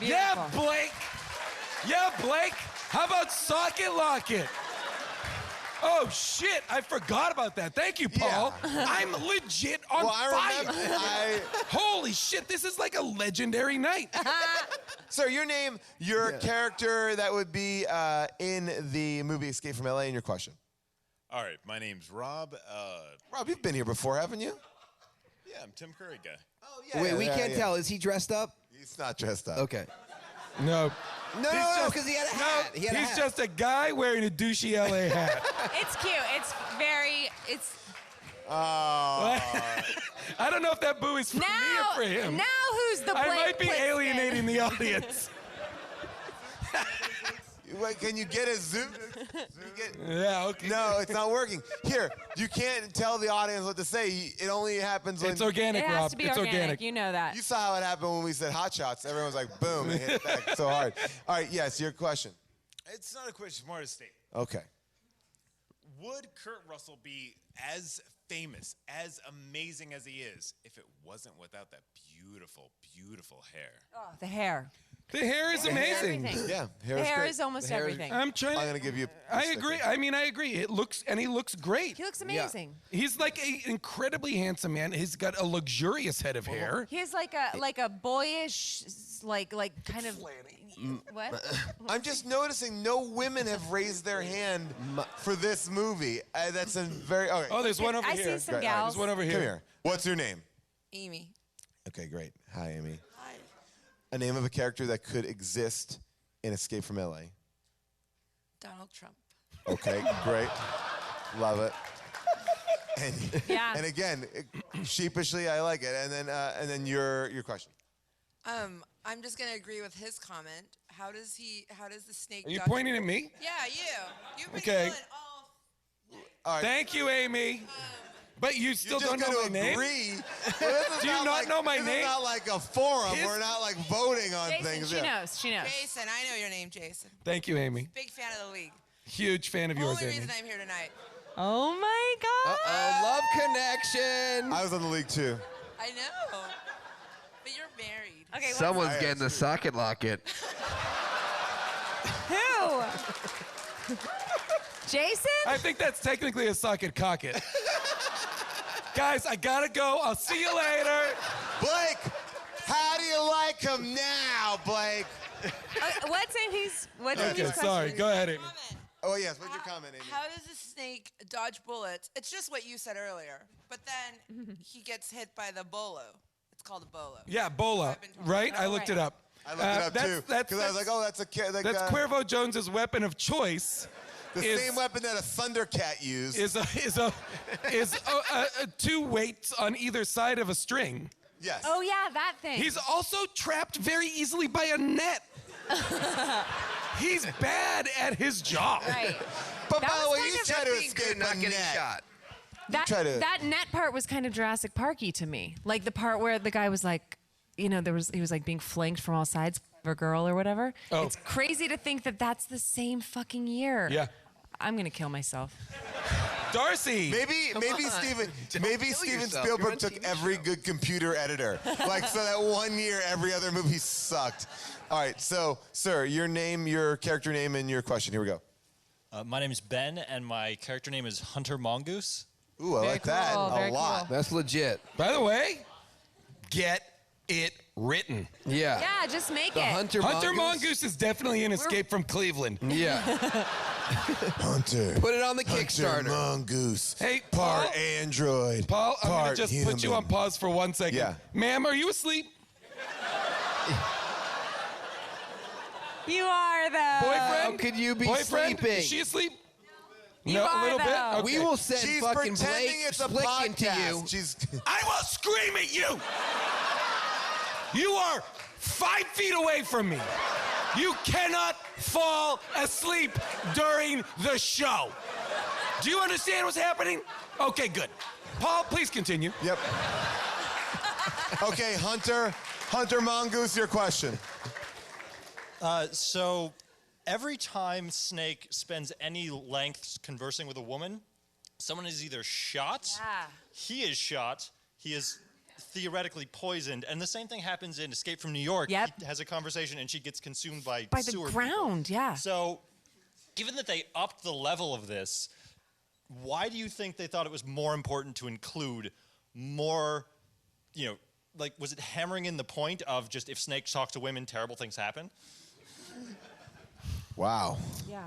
Yeah, Blake. Yeah, Blake. How about socket locket? Oh, shit. I forgot about that. Thank you, Paul. Yeah. I'm legit on fire. Holy shit. This is like a legendary night. Sir, your character that would be in the movie Escape from LA, and your question. All right, my name's Rob. Rob, you've been here before, haven't you? Yeah, I'm Tim Curry guy. Oh, yeah. Wait, we can't tell. Is he dressed up? He's not dressed up. Okay. No. No, because he had a hat. He had a he's hat. just a guy wearing a douchey LA hat. It's cute. It's I don't know if that boo is for me or for him. Now who's the I Blake might be Pliskin? alienating the audience. Wait, can you get a zoom? Yeah, okay. No, it's not working. Here, you can't tell the audience what to say. It only happens when... It's organic, It has Rob. to be It's organic. You know that. You saw how it happened when we said hot shots. Everyone was like, boom, it hit back so hard. All right, yes, your question. It's not a question, it's more a statement. Okay. Would Kurt Russell be as famous, as amazing as he is, if it wasn't without that beautiful, beautiful hair? Oh, the hair. The hair is amazing. Everything. Yeah, The hair is almost everything. I'm trying. I'm gonna give you. I agree. I mean, I agree. He looks great. He looks amazing. He's like an incredibly handsome man. He's got a luxurious head of hair. He has like a boyish, like kind of. What? I'm just noticing no women have raised their hand for this movie. That's a very. Okay. Oh, there's one over I here. see some Great. gals. There's one over here. Come here. What's your name? Amy. Okay, great. Hi, Amy. Hi. A name of a character that could exist in Escape from LA. Donald Trump. Okay, great. Love it. And, Yeah. And again, sheepishly, I like it. And then your question. I'm just gonna agree with his comment. How does the snake? Are you dodge pointing at me? Yeah, you. You've been Okay. going all. All right. Thank you, Amy. But you still You're don't just know my gonna name? agree. Do you not know my This name? is not like a forum. His- We're not like voting on Jason, things. she Yeah. knows. Jason, I know your name, Jason. Thank you, Amy. Big fan of the league. Huge fan of yours, Only Amy. reason I'm here tonight. Oh my God. Love connection. I was on the league too. I know. But you're married. Okay. Someone's getting the socket locket. Who? Jason? I think that's technically a socket cocket. Guys, I gotta go. I'll see you later. Blake, how do you like him now, Blake? What's Amy's? What's Okay, Amy's sorry. question? Go ahead, Amy. Oh yes, what's your comment, Amy? How does a snake dodge bullets? It's just what you said earlier. But then he gets hit by the bolo. It's called a bolo. Yeah, Bola, right? I looked it up. I looked it up too. Because I was like, oh, that's a kid. Like, That's Cuervo Jones's weapon of choice. the is- same weapon that a Thundercat used. Is two weights on either side of a string. Yes. Oh yeah, that thing. He's also trapped very easily by a net. He's bad at his job. Right. But That by the was way, kind you of try to being escape good, not a getting net. shot. That net part was kind of Jurassic Parky to me. Like the part where the guy was like, he was like being flanked from all sides of a girl or whatever. Oh. It's crazy to think that that's the same fucking year. Yeah. I'm gonna kill myself. Darcy. Maybe Steven yourself. Spielberg You're on took TV every good computer editor. Like so that one year every other movie sucked. All right, so sir, your name, your character name, and your question. Here we go. My name is Ben, and my character name is Hunter Mongoose. Ooh, I like that a lot. That's legit. By the way, get it written. Yeah. Yeah, just make The it. Hunter Hunter Mongoose? Mongoose is definitely an Escape from Cleveland. Yeah. Hunter. Put it on the Hunter Kickstarter. Mongoose. Hey, Part Paul. android. Paul, I'm gonna part just put you human. on pause for 1 second. Yeah. Ma'am, are you asleep? You are though. Boyfriend? How could you be Boyfriend? sleeping? Is she asleep? You no, are, a little bit. though. Okay. We will send She's fucking pretending Blake it's a Slick into podcast. you. She's I will scream at you. You are 5 feet away from me. You cannot fall asleep during the show. Do you understand what's happening? Okay, good. Paul, please continue. Yep. Okay, Hunter Mongoose, your question. So every time Snake spends any length conversing with a woman, someone is either shot, he is shot, he is theoretically poisoned, and the same thing happens in Escape from New York. Yep. He has a conversation and she gets consumed by By sewer the people. ground, yeah. So given that they upped the level of this, why do you think they thought it was more important to include more, like, was it hammering in the point of just if Snake talks to women, terrible things happen? Wow. Yeah.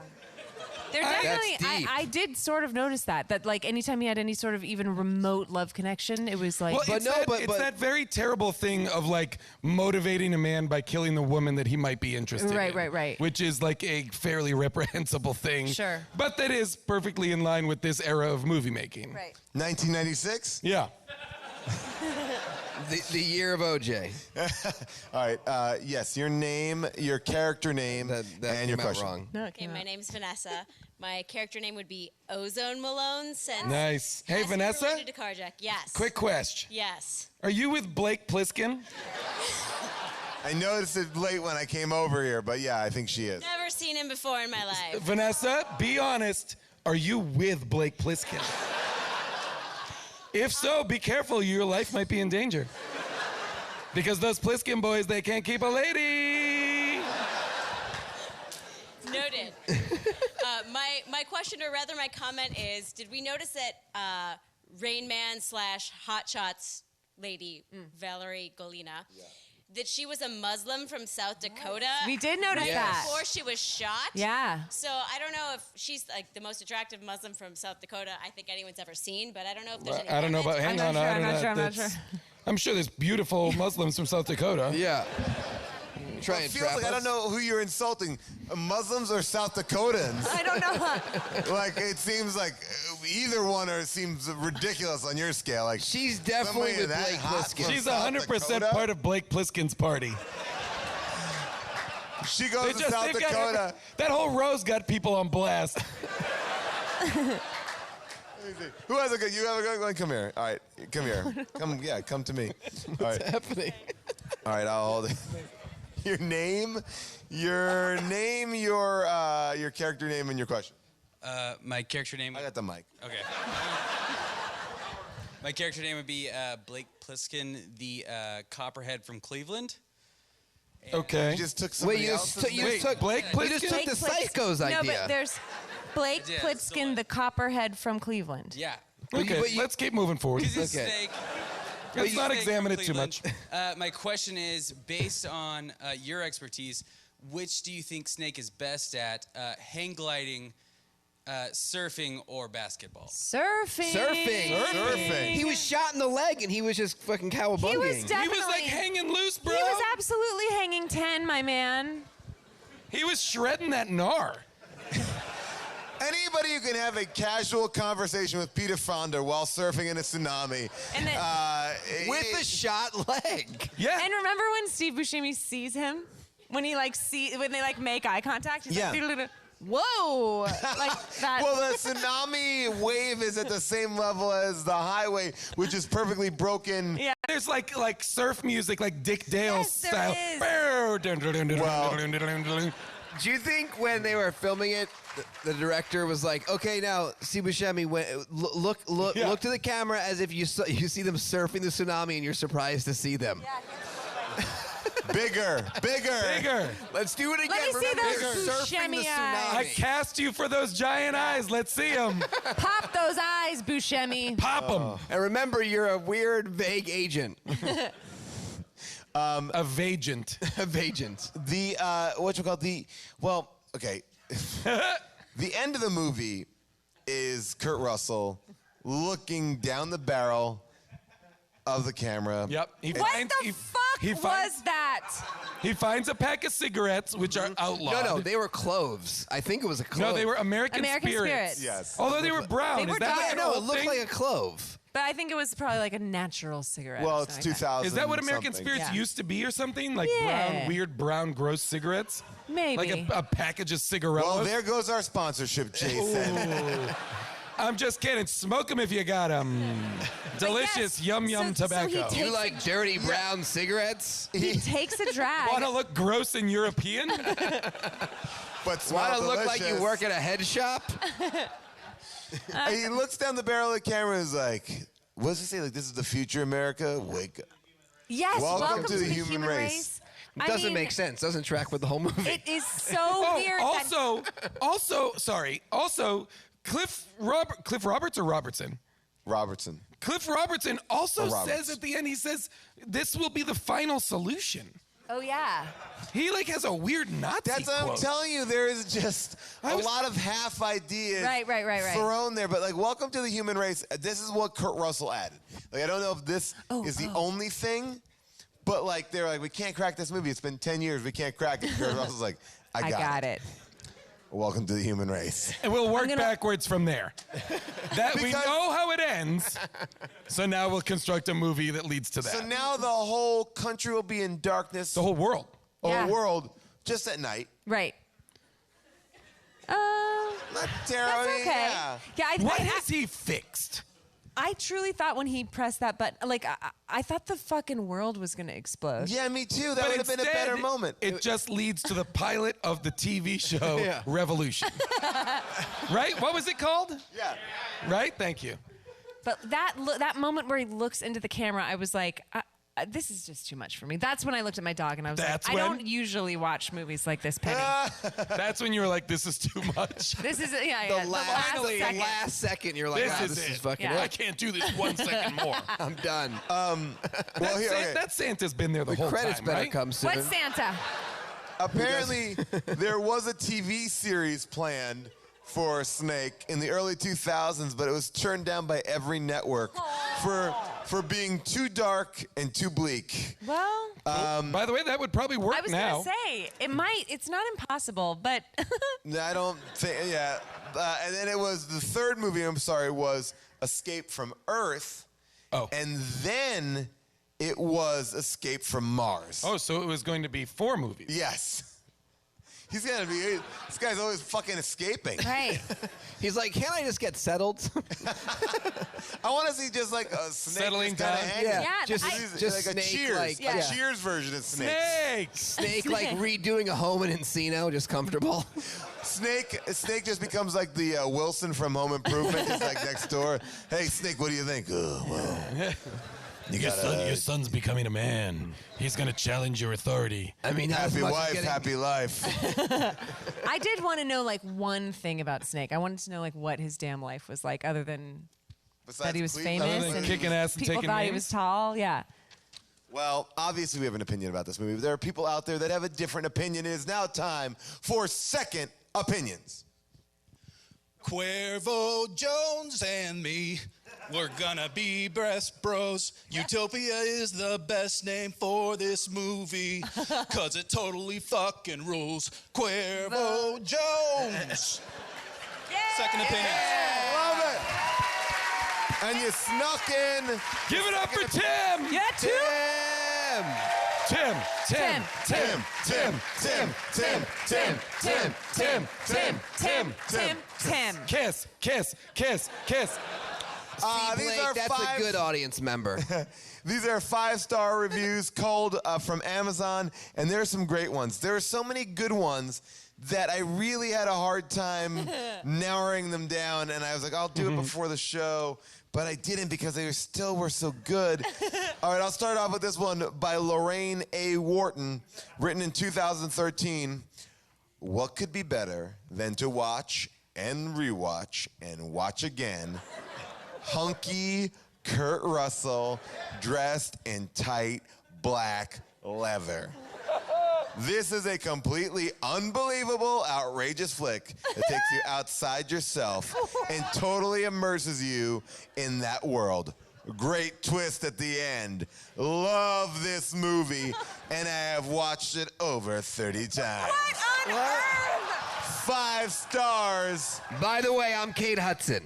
There definitely, I did sort of notice that like anytime he had any sort of even remote love connection, it was like. Well, it's that very terrible thing of like motivating a man by killing the woman that he might be interested in. Right. Which is like a fairly reprehensible thing. Sure. But that is perfectly in line with this era of movie making. Right. 1996? Yeah. The year of OJ. All right. Yes, your name, your character name, and your came out question. wrong. Okay, my name's Vanessa. My character name would be Ozone Malone since Nice. Hey, has to be Vanessa? related to Carjack. Yes. Quick question. Yes. Are you with Blake Pliskin? I noticed it late when I came over here, but yeah, I think she is. Never seen him before in my life. Vanessa, be honest. Are you with Blake Pliskin? If so, be careful. Your life might be in danger. Because those Pliskin boys, they can't keep a lady. Noted. My question, or rather my comment is, did we notice that Rain Man / Hot Shots lady, Valerie Golina, that she was a Muslim from South Dakota? We did notice that. Before she was shot? Yeah. So I don't know if she's like the most attractive Muslim from South Dakota I think anyone's ever seen, but I don't know if there's any I don't know about. comment. Hang on. I'm not sure. I'm sure there's beautiful Muslims from South Dakota. Yeah. Try it feels like I don't know who you're insulting, Muslims or South Dakotans. I don't know. Like it seems like either one seems ridiculous on your scale. Like she's definitely somebody with that Blake hot Pliskin. from She's South 100% Dakota? part of Blake Pliskin's party. She goes to South Dakota. That whole row's got people on blast. Who has a good? You have a good one. Come here. All right, come here. Come to me. All right. What's happening? All right, I'll hold it. Your name, your character name, and your question. My character name. I got the mic. Okay. My character name would be Blake Pliskin, the Copperhead from Cleveland. Okay. You just took Wait, somebody you else's just, you name? just took Blake You just took Blake the Psycho's No, idea. but there's Blake Yeah, Pliskin, the Copperhead from Cleveland. Yeah. Okay, but you- let's keep moving forward. Because he's Okay. Snake. Let's He's not Snake examine from it too Cleveland. much. My question is, based on your expertise, which do you think Snake is best at, hang gliding, surfing, or basketball? Surfing. He was shot in the leg and he was just fucking cowabungaing. He was definitely. He was like hanging loose, bro. He was absolutely hanging 10, my man. He was shredding that gnar. Anybody who can have a casual conversation with Peter Fonda while surfing in a tsunami. And then, with a shot leg. Yeah. And remember when Steve Buscemi sees him? When he when they like make eye contact? He's like, whoa! Like that. Well, the tsunami wave is at the same level as the highway, which is perfectly broken. Yeah. There's like surf music, like Dick Dale Yes, there style. is. Do you think when they were filming it, the director was like, "Okay, now Steve Buscemi, look to the camera as if you see them surfing the tsunami and you're surprised to see them." Bigger. Let's do it again. Let me see Remember, those surfing the Buscemi tsunami. I cast you for those giant eyes. Let's see them. Pop those eyes, Buscemi. Pop them. And remember, you're a weird, vague agent. A vagant. A vagant. The okay. The end of the movie is Kurt Russell looking down the barrel of the camera. Yep. What the fuck was that? He finds a pack of cigarettes, which are outlawed. No, they were cloves. I think it was a clove. No, they were American American Spirits. Spirits. Yes. Although they were brown. They were Is that dark. an No, it old looked thing? like a clove. But I think it was probably like a natural cigarette. or Well, it's something like 2000. Is that what American something. Spirits Yeah. used to be or something? Like Yeah. weird, brown, gross cigarettes? Maybe. Like a package of cigarillos? Well, there goes our sponsorship, Jason. Ooh. I'm just kidding. Smoke them if you got them. Delicious, yum tobacco. he takes You like dirty brown cigarettes? He takes a drag. Want to look gross and European? But smell Want to look like you delicious. work at a head shop? And he looks down the barrel of the camera and is like, what does it say? Like, this is the future, America? Wake up. Yes, Welcome to the human race. I Doesn't mean, make sense. Doesn't track with the whole movie. It is so weird. Also, Cliff Roberts or Robertson? Robertson. Cliff Robertson also Or Roberts. says at the end, he says, this will be the final solution. Oh yeah. He like has a weird Nazi That's what I'm quote. telling you. There is just a lot of half ideas Right. thrown there. But like, welcome to the human race. This is what Kurt Russell added. Like, I don't know if this is the only thing, but like, they're like, we can't crack this movie. It's been 10 years. We can't crack it. Kurt Russell's like, I got it. Welcome to the human race. And we'll work backwards from there. We know how it ends, so now we'll construct a movie that leads to that. So now the whole country will be in darkness. The whole world. The whole world, just at night. Right. Not terrible. That's okay. Yeah. What has he fixed? I truly thought when he pressed that button, like I thought the fucking world was gonna explode. Yeah, me too. That But would have been a better instead, moment. It just leads to the pilot of the TV show Revolution. Right? What was it called? Yeah. Right? Thank you. But that moment where he looks into the camera, I was like, this is just too much for me. That's when I looked at my dog and I was That's like, I when? don't usually watch movies like this, Penny. That's when you were like, this is too much. This is The last second, you're like, This is this it. is fucking I it. can't do this 1 second more. I'm done. That Santa's been there the whole credits time, better right? come soon. What's Santa? Apparently, there was a TV series planned for Snake in the early 2000s, but it was turned down by every network for being too dark and too bleak. Well, by the way, that would probably work I was now. gonna say it's not impossible, but I don't think, yeah. And then it was the third movie, I'm sorry, was Escape from Earth. Oh. And then it was Escape from Mars. Oh, so it was going to be 4 movies. Yes. This guy's always fucking escaping. Right. He's like, can't I just get settled? I want to see just like a Snake Settling kind of down. hanging. Yeah, just like Snake, a Cheers, like, a yeah. Cheers version of Snake. Snake like redoing a home in Encino, just comfortable. Snake just becomes like the Wilson from Home Improvement. He's like next door. Hey, Snake, what do you think? Oh, well, Your son's becoming a man. He's going to challenge your authority. I mean, happy wife, happy life. I did want to know like one thing about Snake. I wanted to know like what his damn life was like, other than that he was Cleveland? famous Other than and kicking ass and people taking thought he names? was tall. Yeah. Well, obviously we have an opinion about this movie. But there are people out there that have a different opinion. It is now time for Second Opinions. Cuervo Jones and me, we're gonna be breast bros. Utopia is the best name for this movie, cause it totally fucking rules. Cuervo Jones. Second opinion. Love it. And you snuck in. Give it up for Tim. Yeah, Tim. Tim. Kiss. These are that's a good audience member. These are 5-star reviews called from Amazon, and there are some great ones. There are so many good ones that I really had a hard time narrowing them down, and I was like, I'll do it before the show, but I didn't because they still were so good. All right, I'll start off with this one by Lorraine A. Wharton, written in 2013. What could be better than to watch and rewatch and watch again hunky Kurt Russell dressed in tight black leather? This is a completely unbelievable, outrageous flick that takes you outside yourself and totally immerses you in that world. Great twist at the end. Love this movie, and I have watched it over 30 times. What on earth? 5 stars. By the way, I'm Kate Hudson.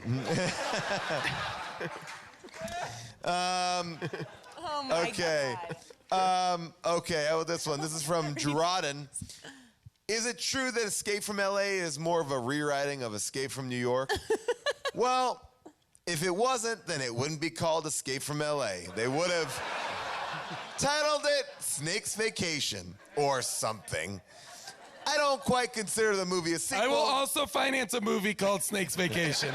Oh my Okay. Okay, how about this one? This is from Gerardin. Is it true that Escape from LA is more of a rewriting of Escape from New York? Well, if it wasn't, then it wouldn't be called Escape from LA. They would have titled it Snake's Vacation or something. I don't quite consider the movie a sequel. I will also finance a movie called Snake's Vacation.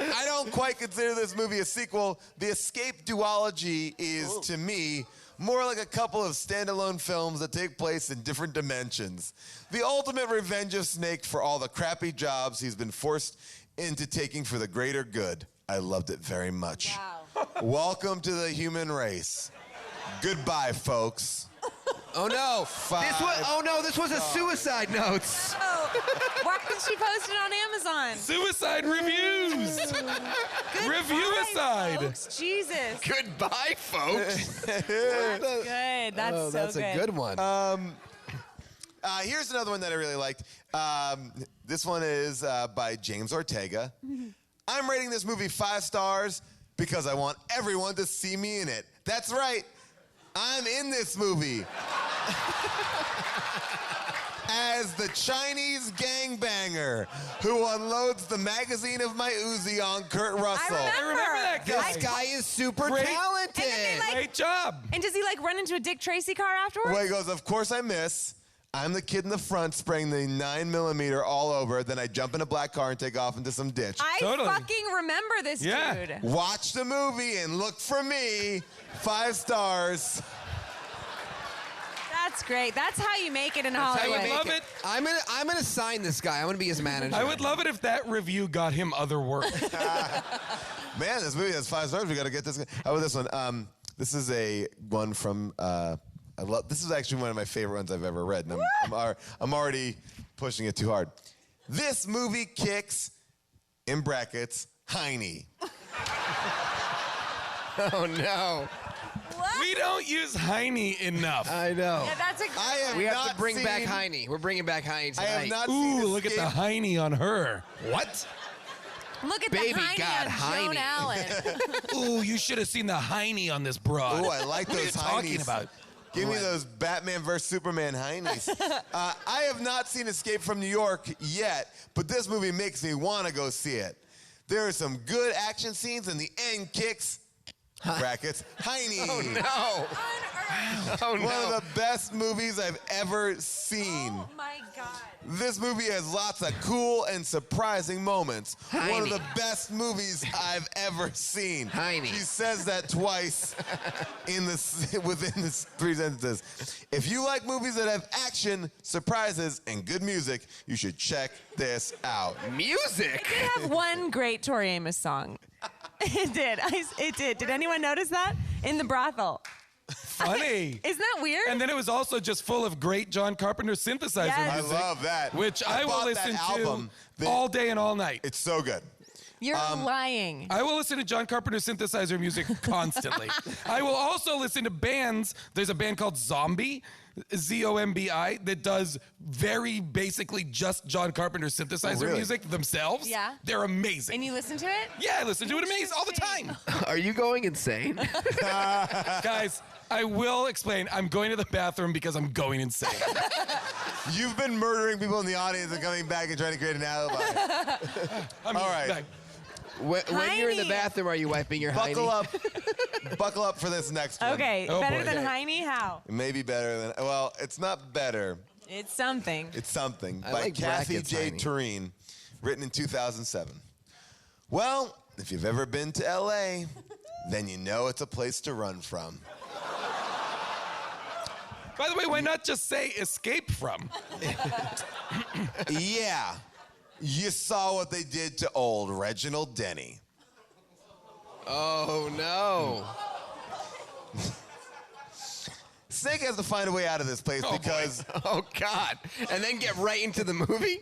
I don't quite consider this movie a sequel. The Escape duology is, to me, more like a couple of standalone films that take place in different dimensions. The ultimate revenge of Snake for all the crappy jobs he's been forced into taking for the greater good. I loved it very much. Wow. Welcome to the human race. Goodbye, folks. Oh no! This was a suicide notes. Oh, why did she post it on Amazon? Suicide reviews. Review-a-side. Folks. Jesus. Goodbye, folks. That's good. That's a good one. Here's another one that I really liked. This one is by James Ortega. I'm rating this movie 5 stars because I want everyone to see me in it. That's right. I'm in this movie. As the Chinese gangbanger who unloads the magazine of my Uzi on Kurt Russell. I remember that guy. This guy is super Great. talented. Great job. And does he like run into a Dick Tracy car afterwards? Well, he goes, of course I miss. I'm the kid in the front spraying the 9mm all over. Then I jump in a black car and take off into some ditch. I fucking remember this dude. Watch the movie and look for me. 5 stars. That's great. That's how you make it in Hollywood. I would love it. I'm gonna sign this guy. I'm gonna be his manager. I would love it if that review got him other work. Man, this movie has 5 stars. We got to get this. How about this one? This is a one from. This is actually one of my favorite ones I've ever read, and I'm already pushing it too hard. This movie kicks, in brackets, Heine. Oh no. We don't use Heine enough. I know. Yeah, that's a We have to bring back Heine. We're bringing back Heine tonight. I have not seen Ooh, look at the Heine on her. What? Look at Baby the Heine got on Heine. Joan Allen. Ooh, you should have seen the Heine on this broad. Ooh, I like what those are you talking Heinies. about? Give me those Batman vs. Superman Heinies. I have not seen Escape from New York yet, but this movie makes me want to go see it. There are some good action scenes, and the end kicks, brackets, Heine. Oh no. Oh no. One of the best movies I've ever seen. Oh my God. This movie has lots of cool and surprising moments. One of Heine. the best movies I've ever seen. Heine. She says that twice within this 3 sentences. If you like movies that have action, surprises, and good music, you should check this out. Music? It did have one great Tori Amos song. It did. It did. Did anyone notice that? In the brothel. Funny. Isn't that weird? And then it was also just full of great John Carpenter synthesizer Yes. music. I love that. Which I will bought listen that album. to all day and all night. It's so good. You're lying. I will listen to John Carpenter synthesizer music constantly. I will also listen to bands. There's a band called Zombie, Z-O-M-B-I, that does very basically just John Carpenter synthesizer really? music themselves. Yeah. They're amazing. And you listen to it? Yeah, I listen to it amazing all the time. Are you going insane? Guys, I will explain. I'm going to the bathroom because I'm going insane. You've been murdering people in the audience and coming back and trying to create an alibi. I'm All right. back. When you're in the Heine. bathroom, are you wiping your Buckle Heine? up. Buckle up for this next one. Okay, Oh, better boy. than Heine? How? It may be better than, well, it's not better. It's something. It's something. I By like Kathy brackets, J. Heine. Tureen, written in 2007. Well, if you've ever been to LA, then you know it's a place to run from. By the way, why not just say escape from? Yeah. You saw what they did to old Reginald Denny. Oh no. Snake has to find a way out of this place because Oh God. And then get right into the movie?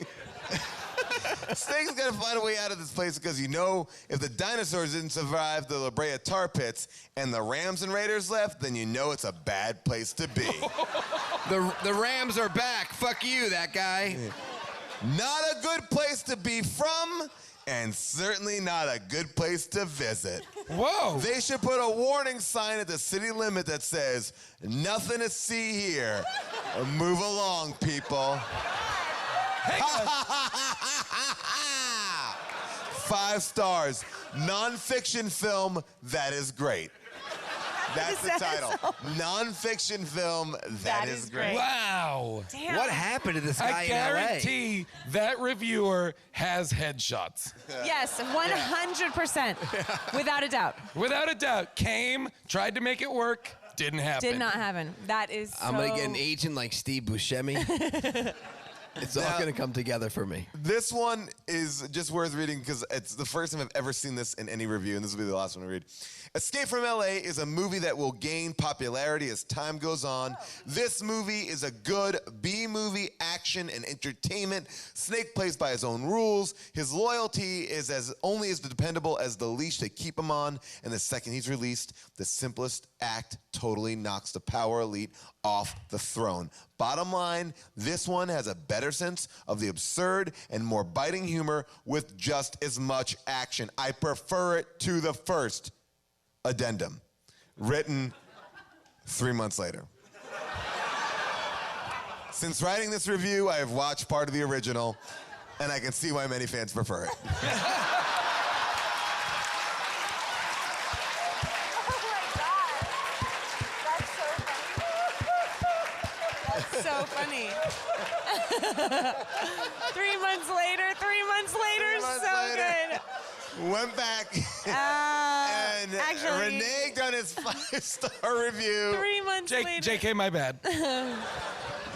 Snake's got to find a way out of this place because you know if the dinosaurs didn't survive the La Brea tar pits and the Rams and Raiders left, then you know it's a bad place to be. The Rams are back. Fuck you, that guy. Not a good place to be from, and certainly not a good place to visit. Whoa. They should put a warning sign at the city limit that says, "Nothing to see here. Move along, people." Hey, 5 stars. Non-fiction film that is great. That's the title. Non-fiction film that is great. wow. Damn. What happened to this guy I in LA? guarantee that reviewer has headshots. Yes, 100%. Without a doubt. Without a doubt. Came, tried to make it work, didn't happen. Did not happen. That is so... I'm gonna get an agent like Steve Buscemi. It's all going to come together for me. This one is just worth reading because it's the first time I've ever seen this in any review, and this will be the last one I read. Escape from LA is a movie that will gain popularity as time goes on. This movie is a good B-movie action and entertainment. Snake plays by his own rules. His loyalty is only as dependable as the leash they keep him on, and the second he's released, the simplest act totally knocks the power elite off the throne. Bottom line, this one has a better sense of the absurd and more biting humor with just as much action. I prefer it to the first. Addendum. Written 3 months later. Since writing this review, I have watched part of the original, and I can see why many fans prefer it. So funny. 3 months later, so good. Went back and actually, Renee done his 5-star review. 3 months later. JK, my bad.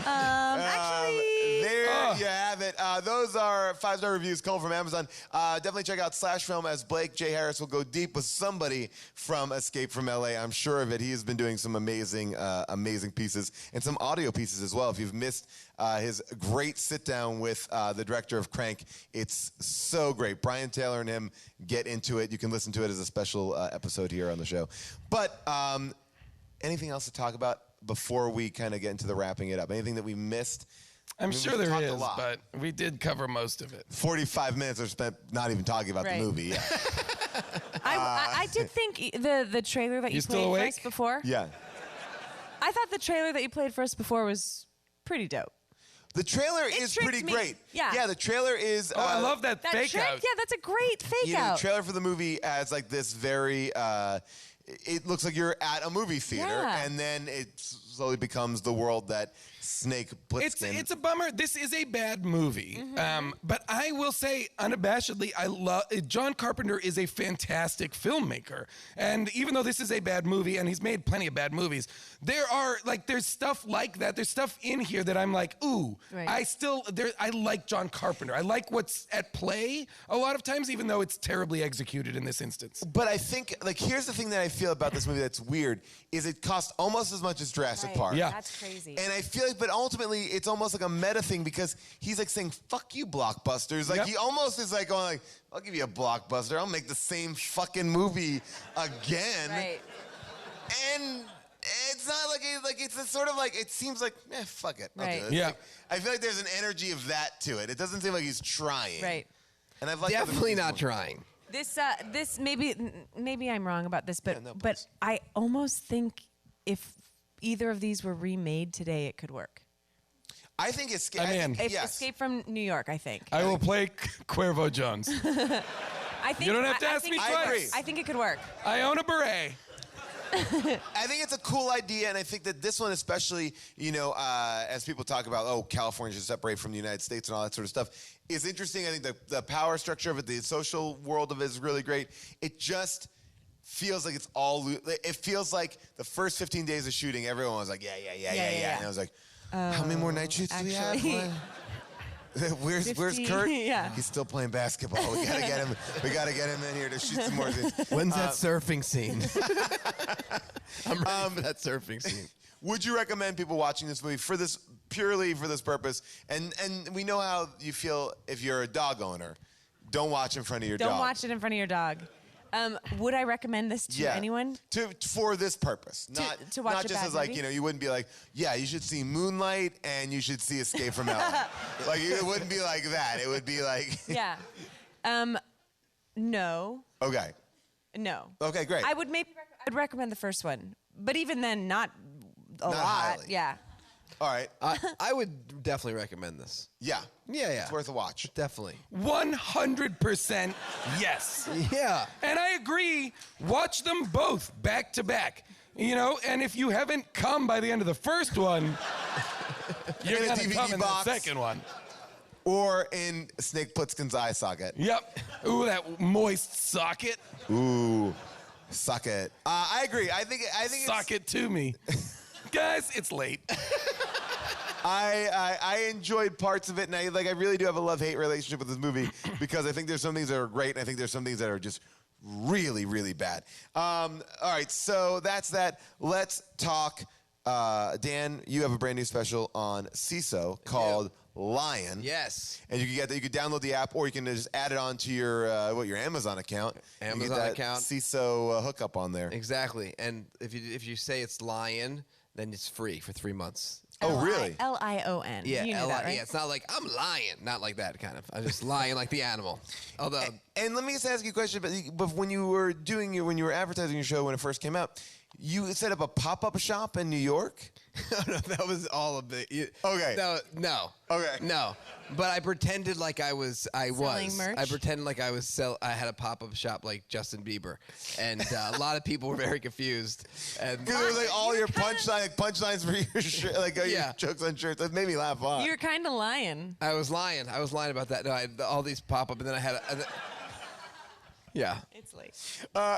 Actually, there you have it. Those are 5-star reviews called from Amazon. Definitely check out Slash Film as Blake J. Harris will go deep with somebody from Escape from LA. I'm sure of it. He has been doing some amazing pieces and some audio pieces as well. If you've missed his great sit down with the director of Crank, it's so great. Brian Taylor and him get into it. You can listen to it as a special episode here on the show. But anything else to talk about before we kind of get into the wrapping it up? Anything that we missed? I'm I mean, sure we've there talked is, a lot. but we did cover most of it. 45 minutes are spent not even talking about Right. the movie. Yeah. I did think the trailer that you still played awake? first before. Yeah. I thought the trailer that you played first before was pretty dope. The trailer It is tricked pretty me. great. Yeah. Yeah, the trailer is. Oh, I love that fake trick, out. yeah, that's a great fake You know, out. the trailer for the movie has like this very. It looks like you're at a movie theater, Yeah. and then it slowly becomes the world that Snake Plissken. It's a bummer. This is a bad movie. Mm-hmm. But I will say unabashedly, I love John Carpenter is a fantastic filmmaker. And even though this is a bad movie, and he's made plenty of bad movies, there's stuff like that. There's stuff in here that I'm like, ooh, Right. I like John Carpenter. I like what's at play a lot of times, even though it's terribly executed in this instance. But I think, like, here's the thing that I feel about this movie that's weird, is it cost almost as much as Jurassic Right. Park. Yeah. That's crazy. And I feel like, but ultimately, it's almost like a meta thing because he's like saying, fuck you, blockbusters. Like, Yep. he almost is like going like, I'll give you a blockbuster. I'll make the same fucking movie again. Right. And it's not like it's a sort of like, it seems like, fuck it. I'll do Right. it. It's Yeah. like- I feel like there's an energy of that to it. It doesn't seem like he's trying. Right. And I've liked other Definitely movies not more. trying. This maybe I'm wrong about this, but Yeah, no, but please. I almost think if either of these were remade today, it could work. I think Escape. I'm in. If Yes. Escape from New York, I think. I will play Cuervo Jones. I think You don't have to I ask think me it twice. works. I think it could work. I own a beret. I think it's a cool idea, and I think that this one, especially, you know, as people talk about, oh, California should separate from the United States and all that sort of stuff, is interesting. I think the power structure of it, the social world of it is really great. It just feels like it's all. It feels like the first 15 days of shooting, everyone was like, yeah. And I was like, how many more night shoots do we have? actually- Where's 15, Kurt? yeah. He's still playing basketball. We gotta get him. We gotta get him in here to shoot some more scenes. When's that surfing scene? I'm ready for that surfing scene. Would you recommend people watching this movie purely for this purpose? And we know how you feel if you're a dog owner. Don't watch in front of your dog. Don't watch it in front of your dog. Would I recommend this to anyone? For this purpose, To not watch not a just bad as like movie? you know, you wouldn't be like, yeah, you should see Moonlight and you should see Escape from LA. Like it wouldn't be like that. It would be like, Yeah. No. okay, No. okay, great. I'd recommend the first one, but even then, not a Not lot. highly. Yeah. All right, I would definitely recommend this. yeah, Yeah. it's worth a watch. Definitely. 100% yes. Yeah. And I agree. Watch them both back to back. You know, and if you haven't come by the end of the first one, you're In a gonna DVD come in box. the second one. Or in Snake Plissken's eye socket. Yep. Ooh, that moist socket. Ooh, suck it. I agree. I think it's Sock it to me. Guys, it's late. I enjoyed parts of it, and I really do have a love-hate relationship with this movie because I think there's some things that are great, and I think there's some things that are just really, really bad. All right, so that's that. Let's talk. Dan, you have a brand new special on CISO called Lion. Yes. And you can get that. You can download the app, or you can just add it onto your Amazon account. You get Amazon that account. CISO hookup on there. Exactly. And if you say it's Lion, then it's free for 3 months. Oh, really? Lion. Yeah, You knew that, right? yeah. It's not like I'm lying. Not like that kind of. I'm just lying like the animal. Although. And let me just ask you a question. But when you were advertising your show when it first came out, you set up a pop-up shop in New York? No, that was all of it. Okay. No. Okay. No. But I pretended like I was. merch? I pretended like I had a pop-up shop like Justin Bieber, and a lot of people were very confused. And Because it was like all your punchlines for your shirt, your Yeah. jokes on shirts. That made me laugh a lot. You're kind of lying. I was lying. I was lying about that. No, I had all these pop-up, and then I had yeah. It's late.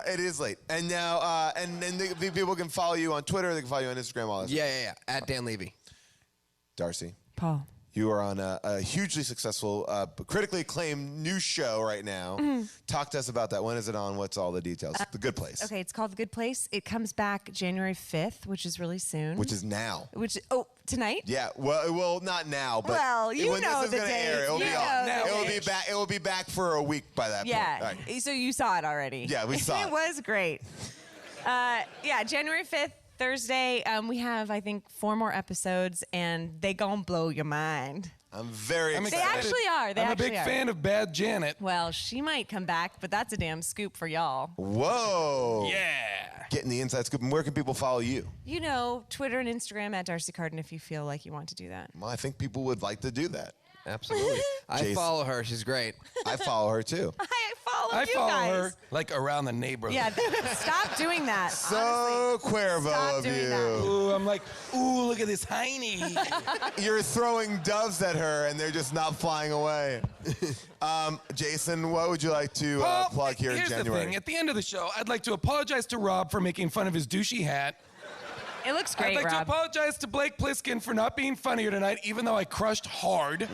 It is late. And now, and then people can follow you on Twitter. They can follow you on Instagram. All that stuff. Yeah. At Dan Levy. Darcy. Paul. You are on a hugely successful, critically acclaimed new show right now. Talk to us about that. When is it on? What's all the details? The Good Place. Okay, it's called The Good Place. It comes back January 5th, which is really soon. Which is now. Tonight? Yeah. Well, not now, but Well, you when know this is the gonna air, dates. it'll You be know on. the It will be dates. back. It will be back for a week by that point. Yeah. All right. So you saw it already. Yeah, we saw it. It was great. January 5th. Thursday, we have, I think, 4 more episodes, and they gonna blow your mind. I'm very excited. They actually are. I'm a big fan of Bad Janet. Well, she might come back, but that's a damn scoop for y'all. Whoa. Yeah. Getting the inside scoop. And where can people follow you? You know, Twitter and Instagram at Darcy Carden if you feel like you want to do that. Well, I think people would like to do that. Absolutely. I Jason. follow her. She's great. I follow her too. I I follow her like around the neighborhood. Yeah, stop doing that. So Cuervo Stop of doing you. that. Ooh, I'm like, ooh, look at this hiney. You're throwing doves at her, and they're just not flying away. Jason, what would you like to plug here in Here's January? the thing. At the end of the show, I'd like to apologize to Rob for making fun of his douchey hat. It looks great, I'd like Rob. to apologize to Blake Pliskin for not being funnier tonight, even though I crushed hard.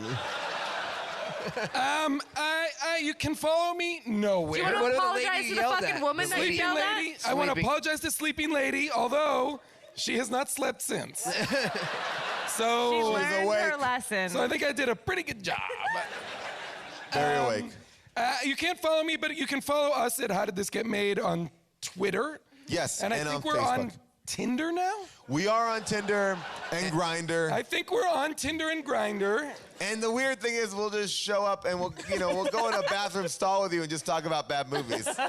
You can follow me nowhere. Do you want to What did the apologize lady to the yell fucking at? woman The that you Sleeping yelled lady. at? I want to Sleeping. apologize to Sleeping Lady, although she has not slept since. She So, learned awake. her lesson. so I think I did a pretty good job. Very awake. You can't follow me, but you can follow us at How Did This Get Made on Twitter. Yes, And I and think on we're Facebook. on Tinder now. We are on Tinder and Grindr. I think we're on Tinder and Grindr. And the weird thing is, we'll just show up and we'll go in a bathroom stall with you and just talk about bad movies. That's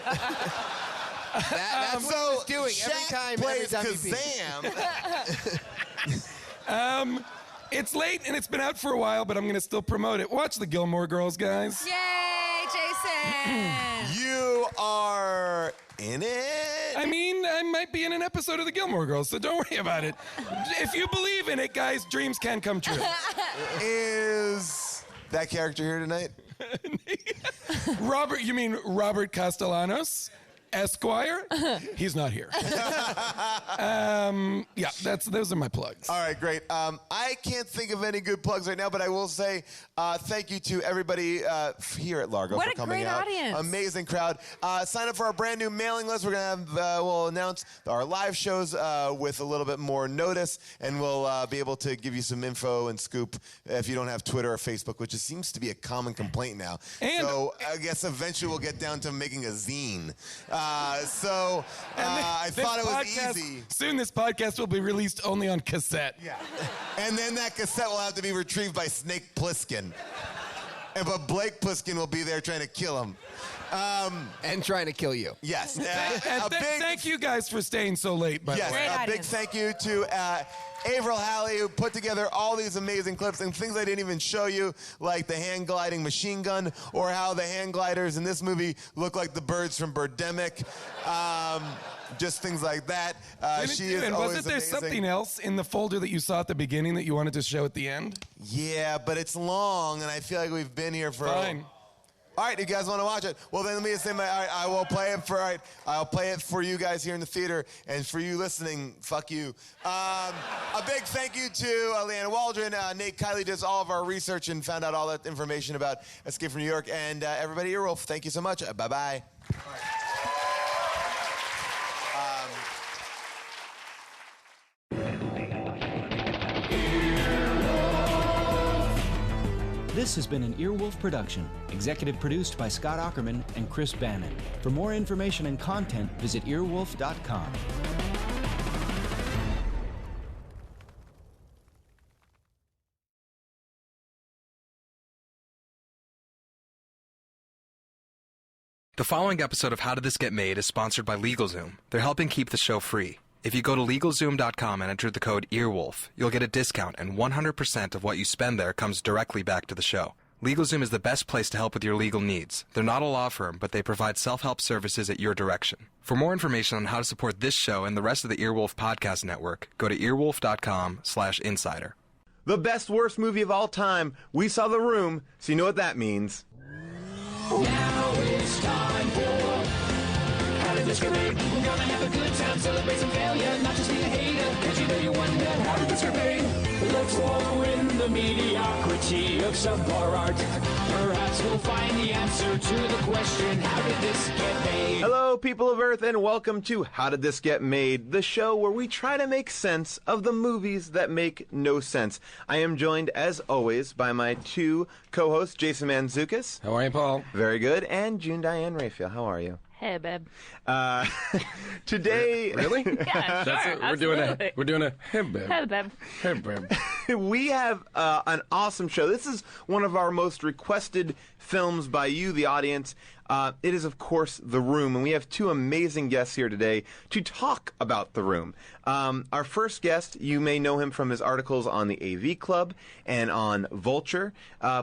what he was doing Shaq every plays time he peed. Kazam. It's late and it's been out for a while, but I'm gonna still promote it. Watch the Gilmore Girls, guys. Yay, Jason! You are in it. I mean, I might be in an episode of the Gilmore Girls, so don't worry about it. If you believe in it, guys, dreams can come true. Is that character here tonight? Robert, you mean Robert Castellanos? Esquire? He's not here. Yeah, those are my plugs. All right, great. I can't think of any good plugs right now, but I will say thank you to everybody here at Largo What for a coming great out. audience. Amazing crowd. Sign up for our brand new mailing list. We're gonna have we'll announce our live shows with a little bit more notice, and we'll be able to give you some info and scoop if you don't have Twitter or Facebook, which seems to be a common complaint now. And- so I guess eventually we'll get down to making a zine. I This thought it was podcast- easy. Soon this podcast will be released only on cassette. Yeah. And then that cassette will have to be retrieved by Snake Plissken. But Blake Plissken will be there trying to kill him. And trying to kill you. Yes. And thank you guys for staying so late, by Yes, the way. a big thank you to Avril Halley, who put together all these amazing clips and things I didn't even show you, like the hand gliding machine gun, or how the hand gliders in this movie look like the birds from Birdemic. Just things like that. She is And always wasn't there amazing. something else in the folder that you saw at the beginning that you wanted to show at the end? Yeah, but it's long, and I feel like we've been here for. Fine. All right, you guys want to watch it? Well, then let me just say, I will play it for. I'll play it for you guys here in the theater, and for you listening, fuck you. A big thank you to Leanna Waldron. Nate Kiley does all of our research and found out all that information about Escape from New York. And everybody, Earwolf, thank you so much. Bye bye. This has been an Earwolf production, executive produced by Scott Aukerman and Chris Bannon. For more information and content, visit earwolf.com. The following episode of How Did This Get Made is sponsored by LegalZoom. They're helping keep the show free. If you go to LegalZoom.com and enter the code EARWOLF, you'll get a discount, and 100% of what you spend there comes directly back to the show. LegalZoom is the best place to help with your legal needs. They're not a law firm, but they provide self-help services at your direction. For more information on how to support this show and the rest of the Earwolf Podcast Network, go to earwolf.com/insider. The best, worst movie of all time. We saw The Room, so you know what that means. Now it's time for How Did This Get Made? We're gonna have a good time, celebrate some failure, not just be a hater, cause you know you wonder, how did this get made? Let's wallow in the mediocrity of subpar art. Perhaps we'll find the answer to the question, how did this get made? Hello, people of Earth, and welcome to How Did This Get Made, the show where we try to make sense of the movies that make no sense. I am joined, as always, by my two co-hosts, Jason Mantzoukas. How are you, Paul? Very good. And June Diane Raphael. How are you? Hey, babe. Today... Really? Yeah, That's sure, it. We're doing a hey, babe. Hey, babe. Hey, babe. We have an awesome show. This is one of our most requested films by you, the audience. It is, of course, The Room, and we have two amazing guests here today to talk about The Room. Our first guest, you may know him from his articles on the AV Club and on Vulture.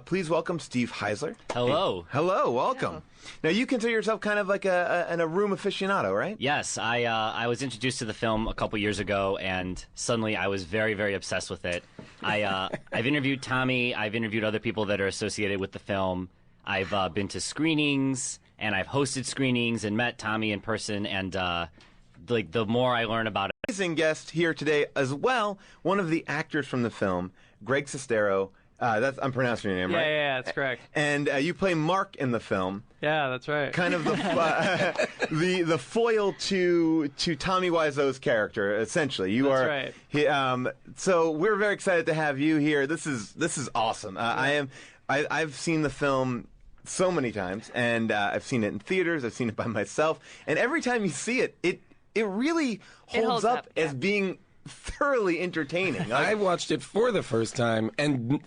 Please welcome Steve Heisler. Hello. Hey, hello, welcome. Hello. Now, you consider yourself kind of like a Room aficionado, right? Yes, I was introduced to the film a couple years ago, and suddenly I was very, very obsessed with it. I've interviewed Tommy. I've interviewed other people that are associated with the film. I've been to screenings, and I've hosted screenings and met Tommy in person, and the more I learn about it. Amazing guest here today as well, one of the actors from the film, Greg Sestero. I'm pronouncing your name, right? Yeah, that's correct. And you play Mark in the film. Yeah, that's right. Kind of the foil to Tommy Wiseau's character, essentially. You that's are right. So we're very excited to have you here. This is awesome. I've seen the film so many times, and I've seen it in theaters. I've seen it by myself, and every time you see it, it really holds up as being thoroughly entertaining. I watched it for the first time, and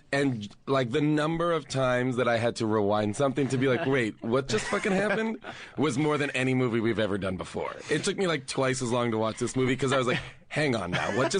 like the number of times that I had to rewind something to be like, wait, what just fucking happened, was more than any movie we've ever done before. It took me like twice as long to watch this movie because I was like, hang on now, what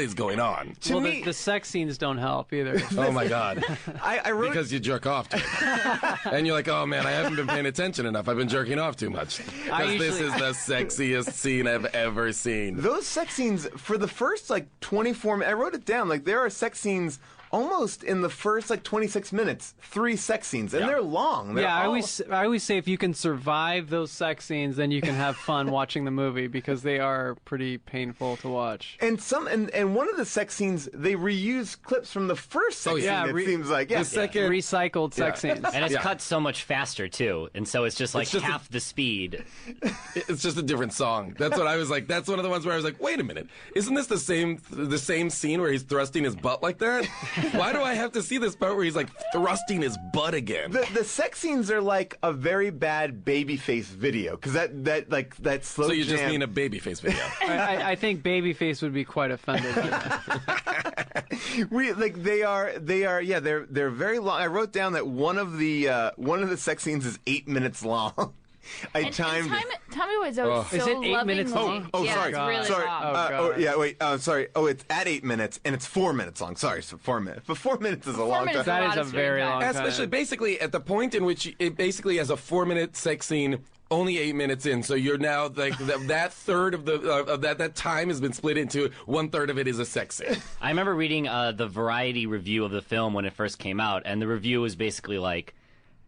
is going on? Well, the sex scenes don't help either. Oh my God. I wrote because you jerk off to it. And you're like, oh man, I haven't been paying attention enough. I've been jerking off too much. Because this is the sexiest scene I've ever seen. Those sex scenes, for the first like 24 minutes, I wrote it down, like there are sex scenes almost in the first like 26 minutes, 3 sex scenes, and they're long. I always say if you can survive those sex scenes, then you can have fun watching the movie because they are pretty painful to watch. And and one of the sex scenes, they reuse clips from the first sex scene. It seems like the second recycled sex scenes, and it's cut so much faster too, and so it's just like half the speed. It's just a different song. That's what I was like. That's one of the ones where I was like, wait a minute, isn't this the same scene where he's thrusting his butt like that? Why do I have to see this part where he's like thrusting his butt again? The sex scenes are like a very bad Babyface video because that slow. So you jam. just mean a Babyface video? I think Babyface would be quite offended. They're very long. I wrote down that one of the sex scenes is 8 minutes long. Tommy Wiseau is is it 8 minutes long? Sorry. It's really sorry. long. Sorry. Oh, it's at 8 minutes, and it's 4 minutes long. Sorry, so 4 minutes. But 4 minutes is a long time. That is a very long time. Especially, basically, at the point in which it basically has a 4-minute sex scene, only 8 minutes in. So you're now like that third of that time has been split into 1/3 of it is a sex scene. I remember reading the Variety review of the film when it first came out, and the review was basically like,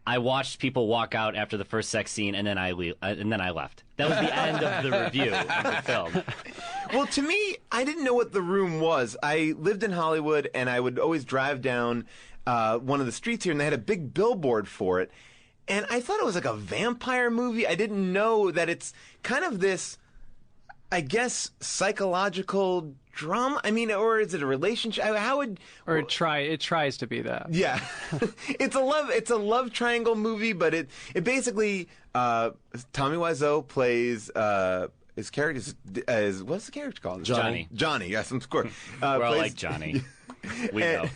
I watched people walk out after the first sex scene, and then I left. That was the end of the review of the film. Well, to me, I didn't know what The Room was. I lived in Hollywood, and I would always drive down one of the streets here, and they had a big billboard for it. And I thought it was like a vampire movie. I didn't know that it's kind of this, I guess, psychological drama. I mean, or is it a relationship? How would? Or it tries to be that. Yeah, it's a love triangle movie, but it basically Tommy Wiseau plays his character is what's the character called? Johnny. Johnny, yes, of course. We're all like Johnny. We know.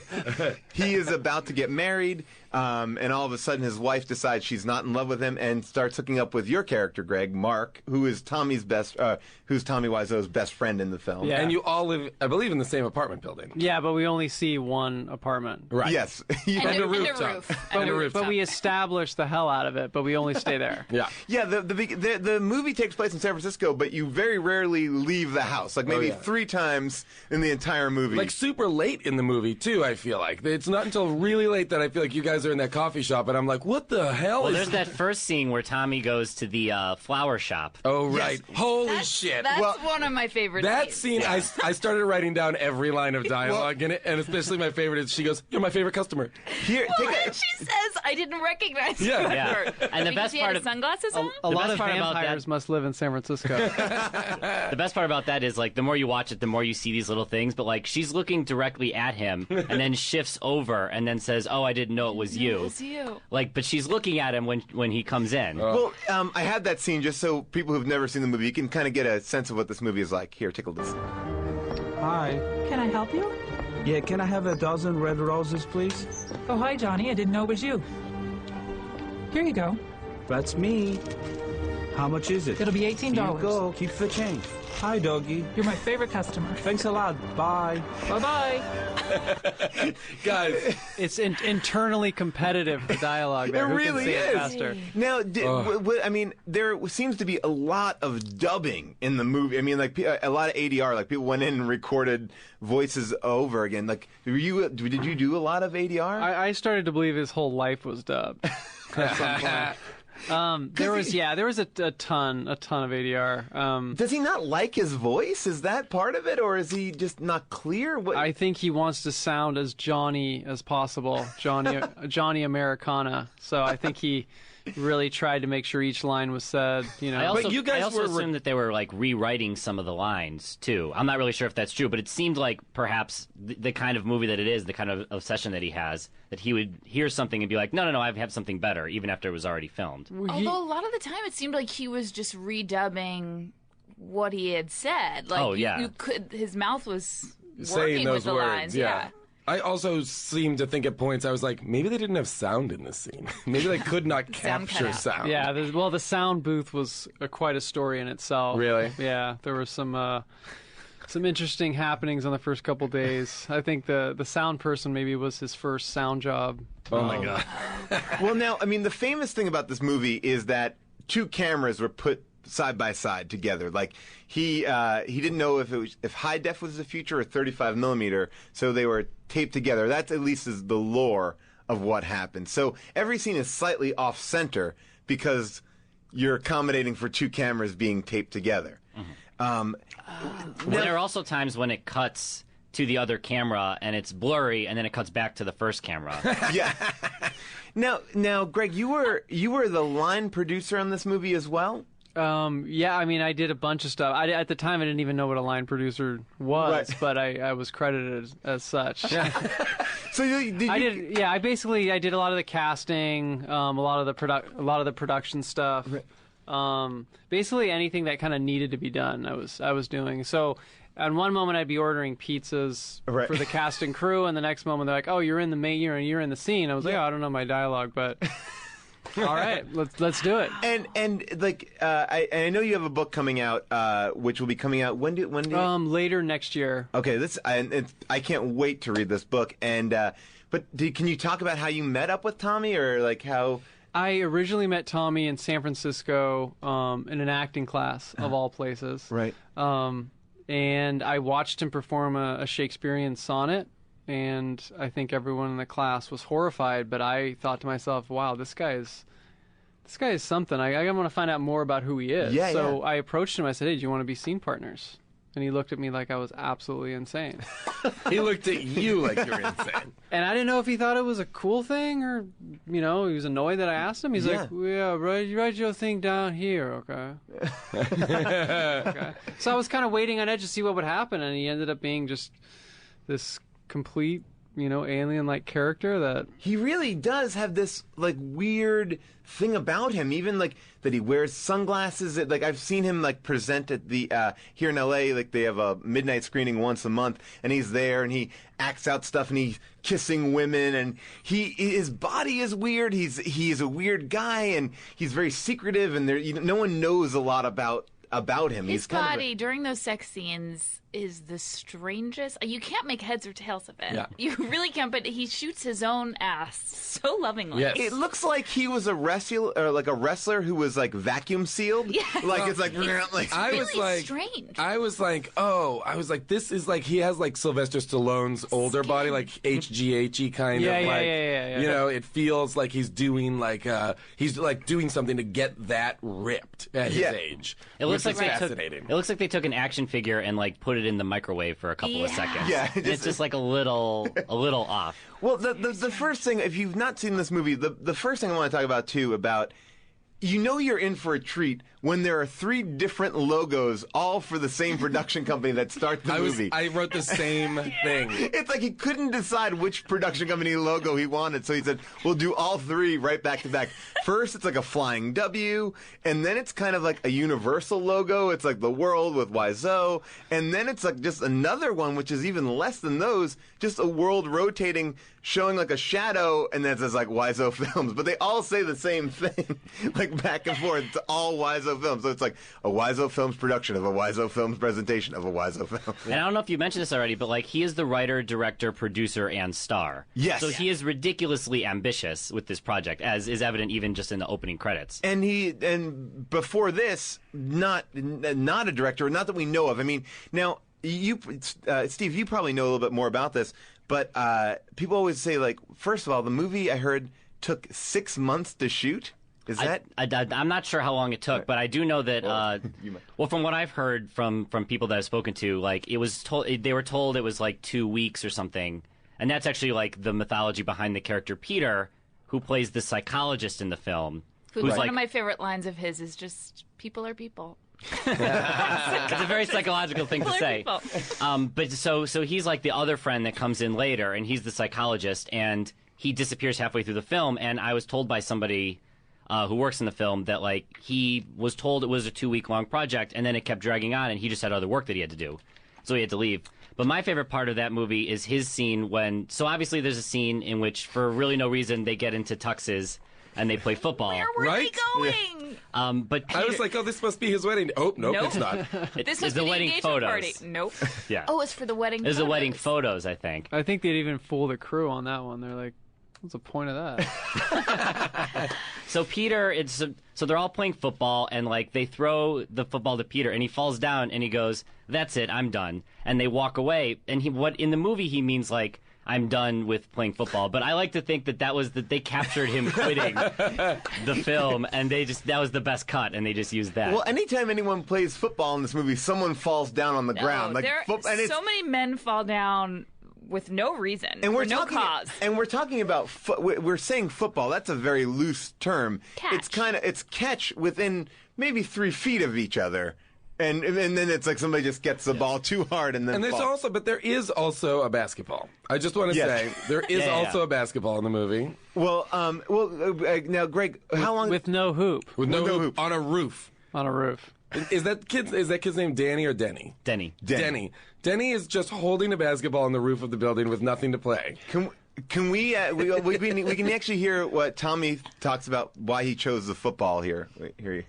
He is about to get married, and all of a sudden his wife decides she's not in love with him and starts hooking up with your character, Greg, Mark, who's Tommy Wiseau's best friend in the film. Yeah, and you all live, I believe, in the same apartment building. Yeah, but we only see one apartment. Right. Yes. And a rooftop. But we establish the hell out of it, but we only stay there. Yeah. Yeah, the movie takes place in San Francisco, but you very rarely leave the house. Like maybe 3 times in the entire movie. Like super late in the movie, too, I feel like. It's not until really late that I feel like you guys are in that coffee shop, and I'm like, what the hell Well, is there's that first scene where Tommy goes to the flower shop. Oh, right. Holy shit. That's one of my favorite That scenes. scene, I started writing down every line of dialogue in it, and especially my favorite is she goes, "You're my favorite customer." Here, And she says, I didn't recognize you at Yeah. first. And the Because best he had part his of sunglasses on? A lot best of part about vampires must live in San Francisco. The best part about that is, like, the more you watch it, the more you see these little things. But, like, she's looking directly at him and then shifts over and then says, "Oh, I didn't know it was you." It was you. Like, but she's looking at him when he comes in. Well, I had that scene just so people who've never seen the movie, you can kind of get a sense of what this movie is like. Here, tickle this. Hi. Can I help you? Yeah, can I have a dozen red roses, please? Oh, hi, Johnny. I didn't know it was you. Here you go. That's me. How much is it? It'll be $18. Here you go. Keep the change. Hi, doggy. You're my favorite customer. Thanks a lot. Bye. Bye-bye. Guys, it's internally competitive, the dialogue there. It Who really can say is. it faster? Now, I mean, there seems to be a lot of dubbing in the movie. I mean, like a lot of ADR. Like people went in and recorded voices over again. Like, did you do a lot of ADR? I started to believe his whole life was dubbed at some point. There was a ton of ADR. Does he not like his voice? Is that part of it, or is he just not clear? I think he wants to sound as Johnny as possible, Johnny Americana. So I think he really tried to make sure each line was said. You know, I also assumed that they were like rewriting some of the lines too. I'm not really sure if that's true, but it seemed like perhaps the kind of movie that it is, the kind of obsession that he has, that he would hear something and be like, no, I have something better, even after it was already filmed. Although a lot of the time it seemed like he was just redubbing what he had said. Like, you could, his mouth was saying working those with the words, lines. yeah. I also seemed to think at points, I was like, maybe they didn't have sound in this scene. Maybe they could not capture sound. Yeah, the sound booth was quite a story in itself. Really? Yeah, there were some interesting happenings on the first couple days. I think the sound person maybe was his first sound job. Oh my God. Well, now, I mean, the famous thing about this movie is that 2 cameras were put side by side together. Like he didn't know if high def was the future or 35 millimeter, so they were taped together. That's at least is the lore of what happened. So every scene is slightly off center because you're accommodating for 2 cameras being taped together. Well, there are also times when it cuts to the other camera and it's blurry, and then it cuts back to the first camera. Yeah. Now, Greg, you were the line producer on this movie as well. Yeah, I mean, I did a bunch of stuff. At the time, I didn't even know what a line producer was, but I was credited as such. So I did a lot of the casting, a lot of the production stuff. Basically anything that kind of needed to be done, I was doing. So at one moment I'd be ordering pizzas for the cast and crew, and the next moment they're like, "Oh, you're in the scene." I was like, "Oh, I don't know my dialogue, but." All right, let's do it. And like I know you have a book coming out, which will be coming out when do later next year. Okay, I can't wait to read this book. And can you talk about how you met up with Tommy, or like how? I originally met Tommy in San Francisco in an acting class of all places. Right. And I watched him perform a Shakespearean sonnet. and I think everyone in the class was horrified. But I thought to myself, "Wow, this guy is something. I want to find out more about who he is." Yeah, so I approached him. I said, "Hey, do you want to be scene partners?" And he looked at me like I was absolutely insane. He looked at you like you're insane. And I didn't know if he thought it was a cool thing or, he was annoyed that I asked him. He's like, yeah, write your thing down here, okay? Okay. So I was kind of waiting on edge to see what would happen, and he ended up being just this complete, alien-like character that... He really does have this, weird thing about him, even, that he wears sunglasses. I've seen him, present at the, here in L.A., they have a midnight screening once a month, and he's there, and he acts out stuff, and he's kissing women, and his body is weird. He's a weird guy, and he's very secretive, and no one knows a lot about him. His body during those sex scenes is the strangest. You can't make heads or tails of it. Yeah. You really can't, but he shoots his own ass so lovingly. Yes. It looks like he was a wrestler who was vacuum sealed. Yeah. I was strange. I was like, this is he has Sylvester Stallone's older body, HGH-y kind of. Yeah. It feels like he's doing he's doing something to get that ripped at his age. It looks like fascinating. It looks like they took an action figure and put it in the microwave for a couple of seconds. Yeah, it's just a little off. Well, the first thing, if you've not seen this movie, the first thing I want to talk about too about. You're in for a treat when there are 3 different logos, all for the same production company that start the movie. I wrote the same thing. It's he couldn't decide which production company logo he wanted, so he said, we'll do all 3 right back to back. First, it's a flying W, and then it's kind of a Universal logo. It's the world with Wiseau, and then it's just another one, which is even less than those, just a world rotating, showing a shadow, and then it says Wiseau Films. But they all say the same thing, back and forth. It's all Wiseau Films. So it's a Wiseau Films production of a Wiseau Films presentation of a Wiseau film. And I don't know if you mentioned this already, but he is the writer, director, producer, and star. Yes. So he is ridiculously ambitious with this project, as is evident even just in the opening credits. And before this, not a director, not that we know of. I mean, now you, Steve, you probably know a little bit more about this. But people always say, first of all, the movie I heard took 6 months to shoot. Is that? I'm not sure how long it took, but I do know that. Well, from what I've heard from people that I've spoken to, it was they were told it was 2 weeks or something, and that's actually the mythology behind the character Peter, who plays the psychologist in the film. One of my favorite lines of his is just "People are people." It's a very psychological thing to say. But so he's the other friend that comes in later, and he's the psychologist, and he disappears halfway through the film. And I was told by somebody who works in the film that he was told it was a 2-week-long project, and then it kept dragging on, and he just had other work that he had to do, so he had to leave. But my favorite part of that movie is his scene when. So obviously there's a scene in which, for really no reason, they get into tuxes and they play football. Where were they going? Yeah. But Peter, I was oh, this must be his wedding. Oh, nope. It's not. This is the wedding photos. Party. Nope. Yeah. Oh, it's for the wedding. It's the wedding photos, I think. I think they'd even fool the crew on that one. They're like, what's the point of that? So Peter, so they're all playing football, and they throw the football to Peter, and he falls down, and he goes, "That's it, I'm done." And they walk away, and what in the movie he means I'm done with playing football. But I like to think that they captured him quitting the film, and that was the best cut, and they just used that. Well, anytime anyone plays football in this movie, someone falls down on the ground. So many men fall down with no reason, and for no cause. And we're talking about we're saying football. That's a very loose term. Catch. It's catch within maybe 3 feet of each other. And then it's somebody just gets the ball too hard and then. And there is also a basketball. I just want to say there is also a basketball in the movie. Well, now, Greg, how long with no hoop? With no hoop on a roof. On a roof. Is that kid's name Danny or Denny? Denny. Denny is just holding a basketball on the roof of the building with nothing to play. Can we can actually hear what Tommy talks about why he chose the football here? Wait, here you.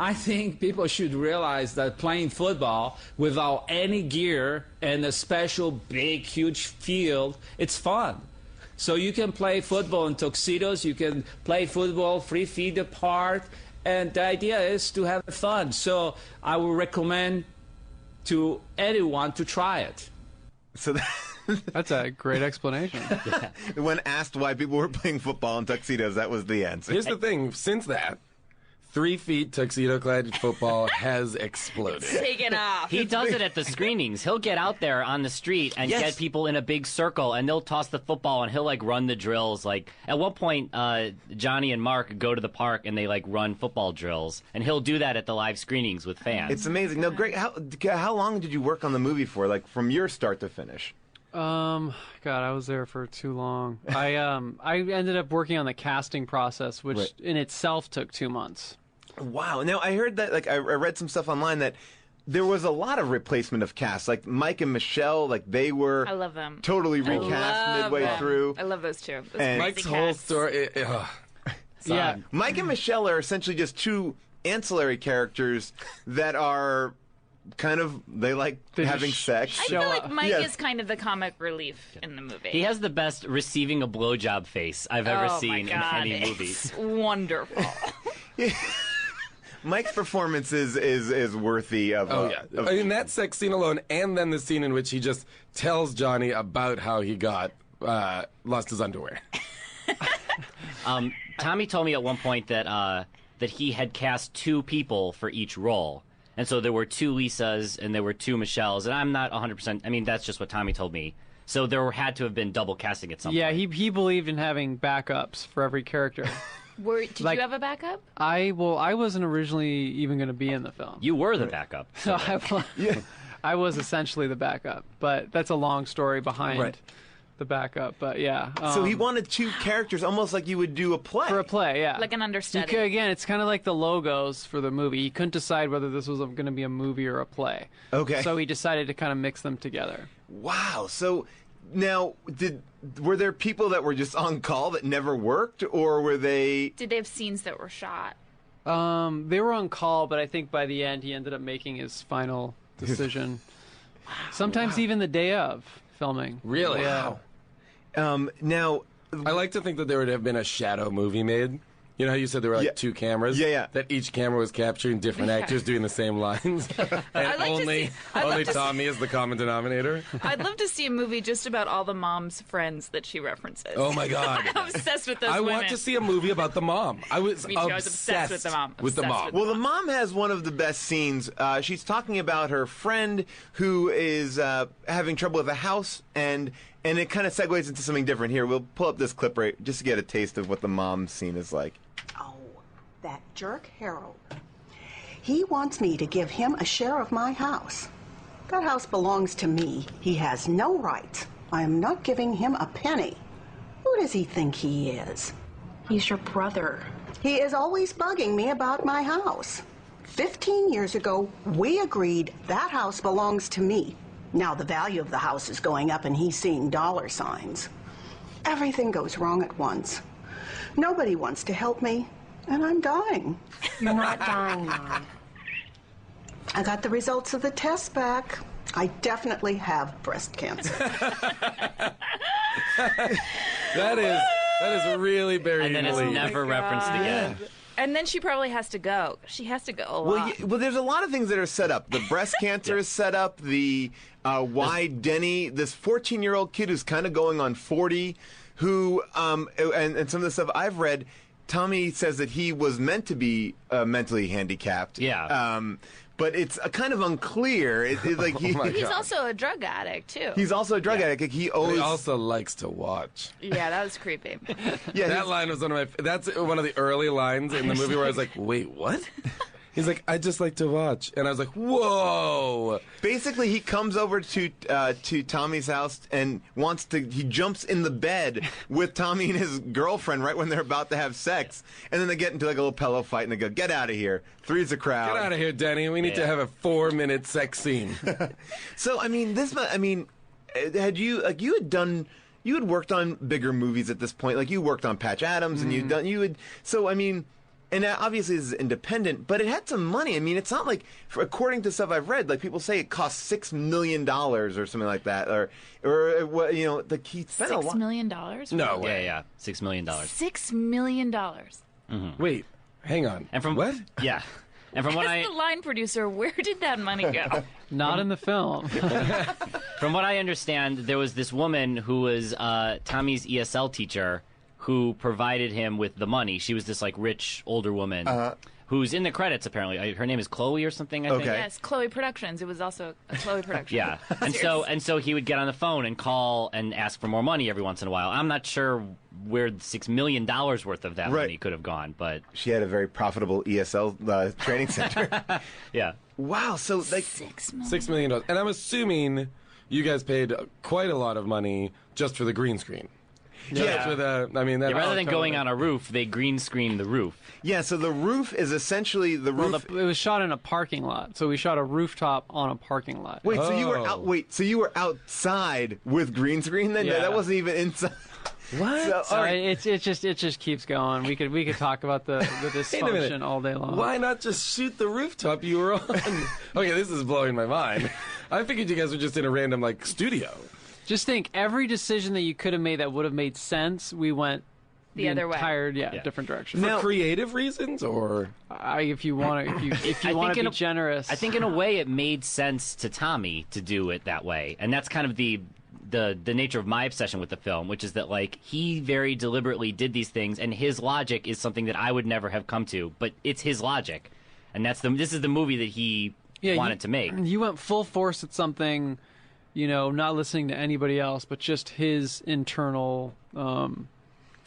I think people should realize that playing football without any gear and a special big, huge field, it's fun. So you can play football in tuxedos, you can play football 3 feet apart, and the idea is to have fun. So I would recommend to anyone to try it. So That's a great explanation. When asked why people were playing football in tuxedos, that was the answer. Here's the thing. Since that, 3 feet tuxedo-clad football has exploded. Taken off. He does it at the screenings. He'll get out there on the street and Yes. get people in a big circle, and they'll toss the football, and he'll like run the drills. Like at one point, Johnny and Mark go to the park and they like run football drills, and he'll do that at the live screenings with fans. It's amazing. No, Greg, how long did you work on the movie for? Like from your start to finish? God, I was there for too long. I ended up working on the casting process, which Right. in itself took 2 months. Wow. Now I heard that, like, I read some stuff online that there was a lot of replacement of cast. Like Mike and Michelle, like they were I love them. totally recast midway through. I love those two. Those And Mike's crazy whole cats. story. Yeah. Mike and Michelle are essentially just two ancillary characters that are kind of, they like They just having sex. I feel like Mike Yes. is kind of the comic relief in the movie. He has the best receiving a blowjob face I've ever Oh, my seen in God, any movie. It's wonderful. Mike's performance is worthy of. Oh yeah, of- in that sex scene alone, and then the scene in which he just tells Johnny about how he got lost his underwear. Tommy told me at one point that that he had cast 2 people for each role. And so there were 2 Lisas and there were 2 Michelles, and I'm not 100%. I mean, that's just what Tommy told me. So there had to have been double casting at some Yeah, point. he believed in having backups for every character. Did Like- you have a backup? I wasn't originally even going to be in the film. You were the backup. So I was essentially the backup, but that's a long story behind Right. the backup. But yeah, So he wanted 2 characters, almost like you would do a play. for a play, yeah. Like an You understudy. could, again, it's kind of like the logos for the movie. He couldn't decide whether this was going to be a movie or a play. Okay. So he decided to kind of mix them together. Wow. So now, were there people that were just on call that never worked, or were they? Did they have scenes that were shot? They were on call, but I think by the end he ended up making his final decision. Sometimes even the day of filming. Really? Yeah. Now, I like to think that there would have been a shadow movie made. You know how you said there were like Yeah. 2 cameras? Yeah, yeah. That each camera was capturing different actors doing the same lines. And I'd like to only Tommy is the common denominator. I'd love to see a movie just about all the mom's friends that she references. Oh my God. I'm obsessed with those I women. want to see a movie about the mom. I was Me too, I was obsessed with the mom. With the Obsessed mom. with well, the mom has one of the best scenes. She's talking about her friend who is having trouble with a house, and it kind of segues into something different. Here, we'll pull up this clip right just to get a taste of what the mom scene is like. That jerk Harold. He wants me to give him a share of my house. That house belongs to me. He has no rights. I am not giving him a penny. Who does he think he is? He's your brother. He is always bugging me about my house. 15 years ago, we agreed that house belongs to me. Now the value of the house is going up and he's seeing dollar signs. Everything goes wrong at once. Nobody wants to help me. And I'm dying. You're not dying, Mom. I got the results of the test back. I definitely have breast cancer. That is really buried And then it's in the never referenced again. And then she probably has to go. She has to go a Well, lot. well, there's a lot of things that are set up. The breast cancer is set up. The why Denny, this 14-year-old kid who's kind of going on 40, who and some of the stuff I've read. Tommy says that he was meant to be mentally handicapped. Yeah. But it's kind of unclear. It's like He's also a drug addict, too. he's also a drug addict. Like, he always He also likes to watch. Yeah, that was creepy. Yeah, that line was that's one of the early lines in the movie where I was like, wait, what? He's like, I just like to watch. And I was like, whoa. Basically, he comes over to Tommy's house and he jumps in the bed with Tommy and his girlfriend right when they're about to have sex. And then they get into like a little pillow fight and they go, get out of here. Three's a crowd. Get out of here, Denny. We need to have a 4-minute sex scene. So, had you had worked on bigger movies at this point. Like, you worked on Patch Adams and and obviously this is independent, but it had some money. I mean, it's not like, according to stuff I've read, like people say it cost $6 million or something like that, or he spent a lot. $6 million? No way. Yeah, $6 million. $6 million. Mm-hmm. Wait, hang on. And from what? Yeah. And from what As the line producer, where did that money go? Not in the film. From what I understand, there was this woman who was Tommy's ESL teacher who provided him with the money. She was this like rich older woman who's in the credits apparently. Her name is Chloe or something. I think. Yes, Chloe Productions. It was also a Chloe production. Yeah, and so he would get on the phone and call and ask for more money every once in a while. I'm not sure where the $6 million worth of that money could have gone, but she had a very profitable ESL training center. Yeah. Wow. So like $6 million, and I'm assuming you guys paid quite a lot of money just for the green screen. Yeah. Rather than going on a roof, they green screened the roof. Yeah, so the roof is essentially the roof. It was shot in a parking lot, so we shot a rooftop on a parking lot. Wait, so you were out? Wait, so you were outside with green screen then? Yeah. That wasn't even inside. What? So, it just keeps going. We could talk about the dysfunction all day long. Why not just shoot the rooftop you were on? Okay, this is blowing my mind. I figured you guys were just in a random like studio. Just think, every decision that you could have made that would have made sense, we went the other way. Entire, different direction. For creative reasons, or if you want to be generous. I think in a way it made sense to Tommy to do it that way, and that's kind of the nature of my obsession with the film, which is that like he very deliberately did these things, and his logic is something that I would never have come to, but it's his logic, and this is the movie that he wanted to make. You went full force at something. Not listening to anybody else, but just his internal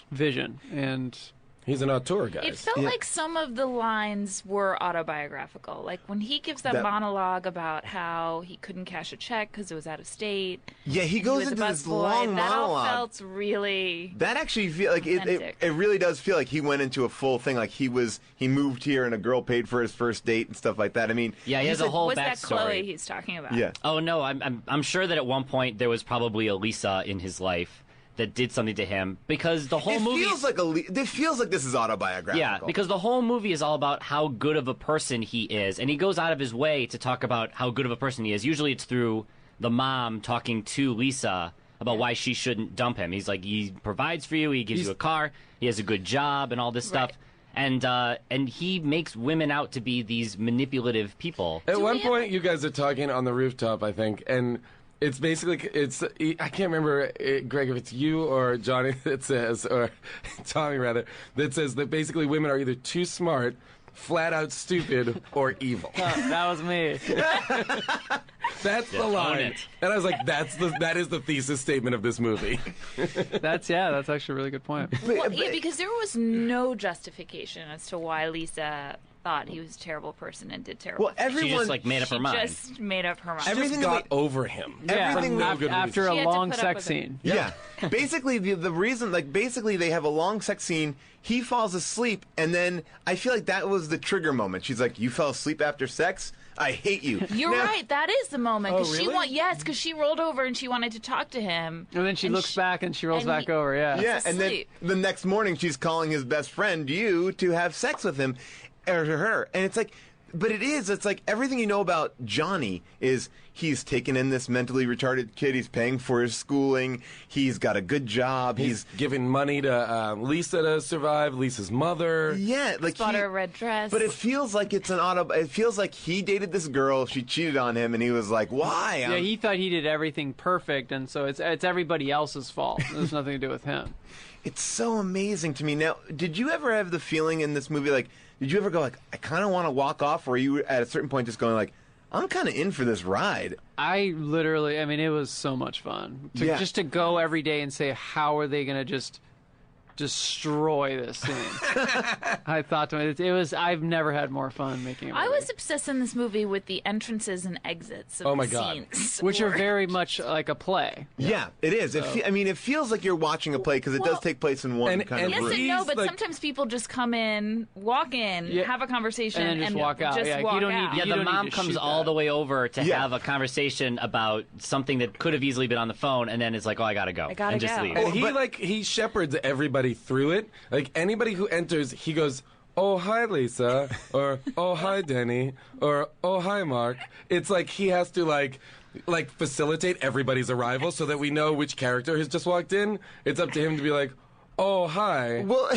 vision. And he's an auteur, guys. It felt like some of the lines were autobiographical. Like when he gives that monologue about how he couldn't cash a check because it was out of state. Yeah, he goes into this long that monologue. That all felt really. That actually feel like it really does feel like he went into a full thing. Like he moved here and a girl paid for his first date and stuff like that. I mean, yeah, he has a whole was backstory. Was that Chloe he's talking about? Yeah. Oh no, I'm sure that at one point there was probably a Lisa in his life that did something to him, because the whole movie it feels like this is autobiographical. Yeah, because the whole movie is all about how good of a person he is, and he goes out of his way to talk about how good of a person he is. Usually it's through the mom talking to Lisa about why she shouldn't dump him. He's like, he provides for you, he gives you a car, he has a good job and all this stuff. And he makes women out to be these manipulative people. At one point you guys are talking on the rooftop, I think, and it's basically, I can't remember, Greg, if it's you or Johnny that says, or Tommy rather, that says that basically women are either too smart, flat out stupid, or evil. That was me. That's the line. And I was like, that is the thesis statement of this movie. That's actually a really good point. Well, yeah, because there was no justification as to why Lisa thought he was a terrible person and did terrible things. Everyone, she just like made up her mind. She just made up her mind. Everything got over him. Everything after a long sex scene. Yeah. Basically, the reason, basically they have a long sex scene. He falls asleep, and then I feel like that was the trigger moment. She's like, "You fell asleep after sex? I hate you." You're right. That is the moment. Oh, really? Because she rolled over and she wanted to talk to him. And then she looks back and she rolls back over. Yeah. Yeah. And then the next morning, she's calling his best friend, you, to have sex with him, or to her, and it's like. But it's like everything you know about Johnny is he's taken in this mentally retarded kid. He's paying for his schooling. He's got a good job. He's giving money to Lisa to survive, Lisa's mother. Yeah, like bought her a red dress. But it feels like it's it feels like he dated this girl. She cheated on him, and he was like, "Why?" Yeah, he thought he did everything perfect, and so it's everybody else's fault. There's nothing to do with him. It's so amazing to me. Now, did you ever have the feeling in this movie, like, did you ever go like, I kind of want to walk off, or were you at a certain point just going like, I'm kind of in for this ride? I literally, it was so much fun. Just to go every day and say, how are they going to just destroy this scene? I thought to myself, I've never had more fun making a movie. I was obsessed in this movie with the entrances and exits of the scenes. Which are very much like a play. Yeah, it is. So. It feels like you're watching a play because it does take place in one kind of room. Yes and no, but sometimes people just come in, walk in, have a conversation, and just walk out. The mom comes all the way over to have a conversation about something that could have easily been on the phone, and then it's like, oh, I gotta go. And just leave. And he shepherds everybody through it. Like anybody who enters, he goes, "Oh, hi, Lisa," or "Oh, hi, Denny," or "Oh, hi, Mark." It's like he has to like facilitate everybody's arrival so that we know which character has just walked in. It's up to him to be like, Oh, hi. Well,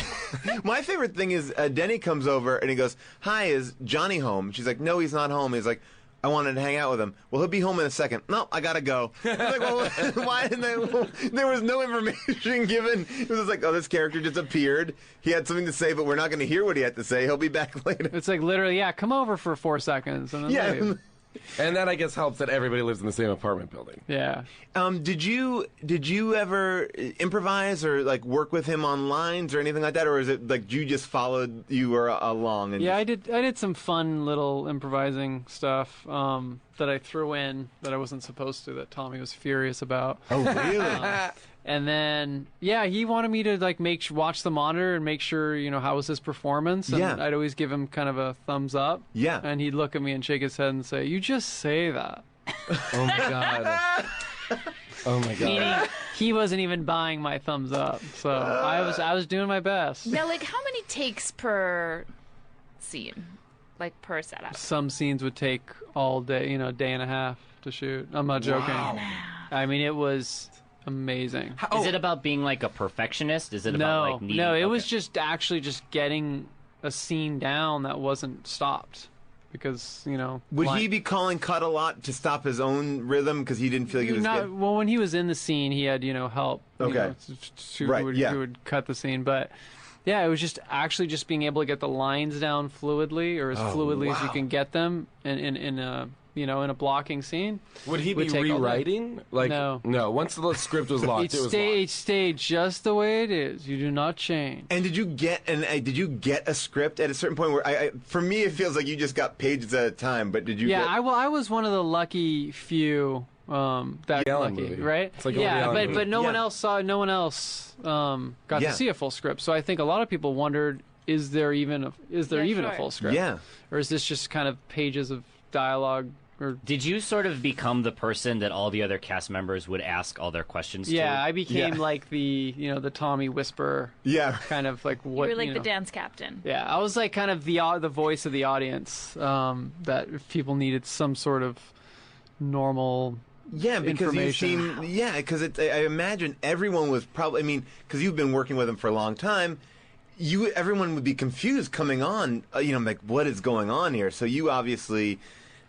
my favorite thing is Denny comes over and he goes, "Hi, is Johnny home?" She's like, "No, he's not home." He's like, "I wanted to hang out with him." "Well, he'll be home in a second." "No, I gotta go." I was like, well, why didn't they? Well, there was no information given. It was just like, oh, this character just appeared. He had something to say, but we're not going to hear what he had to say. He'll be back later. It's like literally, yeah, come over for 4 seconds and then leave. And that, I guess, helps that everybody lives in the same apartment building. Yeah. Did you ever improvise or like work with him on lines or anything like that, or is it like you just followed along? And Yeah, I did some fun little improvising stuff that I threw in that I wasn't supposed to, that Tommy was furious about. Oh, really? And then, yeah, he wanted me to like watch the monitor and make sure, how was his performance. And Yeah. I'd always give him kind of a thumbs up. Yeah. And he'd look at me and shake his head and say, "You just say that." Oh my god. Oh my god. Meaning he wasn't even buying my thumbs up. So I was doing my best. Now, like, how many takes per scene? Like, per setup? Some scenes would take all day, a day and a half to shoot. I'm not joking. Wow. I mean, it was amazing. Is it about being like a perfectionist? Is it about like needing... No, it was just actually just getting a scene down that wasn't stopped. Because, Would he be calling cut a lot to stop his own rhythm because he didn't feel like he was getting... Well, when he was in the scene, he had, help. Okay. Who would cut the scene. But, yeah, it was just actually just being able to get the lines down fluidly, or as fluidly as you can get them in a blocking scene. Would he be rewriting? Like, no. Once the script was locked, it was locked. It stayed just the way it is. You do not change. And did you get a script at a certain point where for me it feels like you just got pages at a time, but did you? Yeah, I was one of the lucky few that Allen lucky, movie. right? It's like a yeah, Woody Allen but no movie. one else saw. No one else got to see a full script. So I think a lot of people wondered: is there even a full script? Yeah, or is this just kind of pages of dialogue? Or did you sort of become the person that all the other cast members would ask all their questions to? Yeah, I became like the Tommy Whisperer. Yeah, kind of like what You were like the dance captain. Yeah, I was like kind of the voice of the audience. That if people needed some sort of normal. Yeah, because you information. seem because I imagine everyone was probably. I mean, because you've been working with him for a long time. Everyone would be confused coming on. Like what is going on here? So you obviously.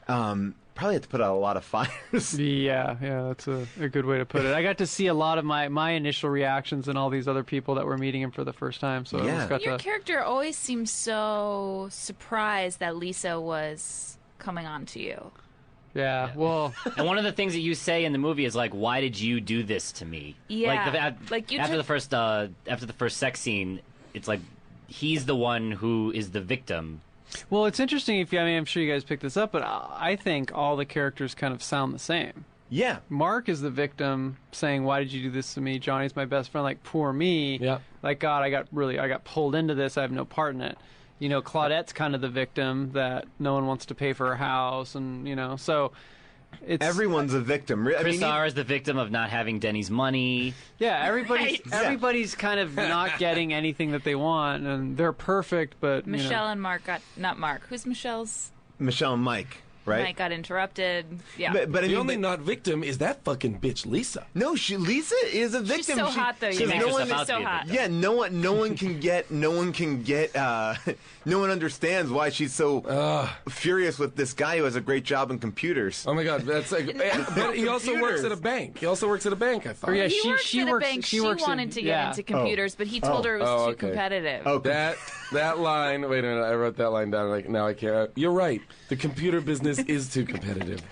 Probably have to put out a lot of fires. Yeah, that's a good way to put it. I got to see a lot of my initial reactions and all these other people that were meeting him for the first time. So I got Your character always seems so surprised that Lisa was coming on to you. Yeah, well... And one of the things that you say in the movie is like, "Why did you do this to me?" Yeah. After the first sex scene, it's like he's the one who is the victim. Well, it's interesting I'm sure you guys picked this up, but I think all the characters kind of sound the same. Yeah. Mark is the victim saying, "Why did you do this to me?" Johnny's my best friend, like, poor me. Yeah. Like, God, I got pulled into this. I have no part in it. Claudette's kind of the victim that no one wants to pay for her house, and, so it's... Everyone's a victim. Chris R is the victim of not having Denny's money. Yeah, everybody's kind of not getting anything that they want, and they're perfect, but Michelle and Mark not Mark. Who's Michelle's? Michelle and Mike, right? Mike got interrupted. Yeah. But the only not victim is that fucking bitch Lisa. No, Lisa is a victim. She's so hot though. She makes herself so hot. Yeah, no one can get. No one understands why she's so furious with this guy who has a great job in computers. Oh my God, that's like. But he also works at a bank. I thought. Oh, yeah, he works at a bank. She wanted to get into computers, but he told her it was too competitive. Oh, that line. Wait a minute, I wrote that line down. Like now I can't. You're right. The computer business is too competitive.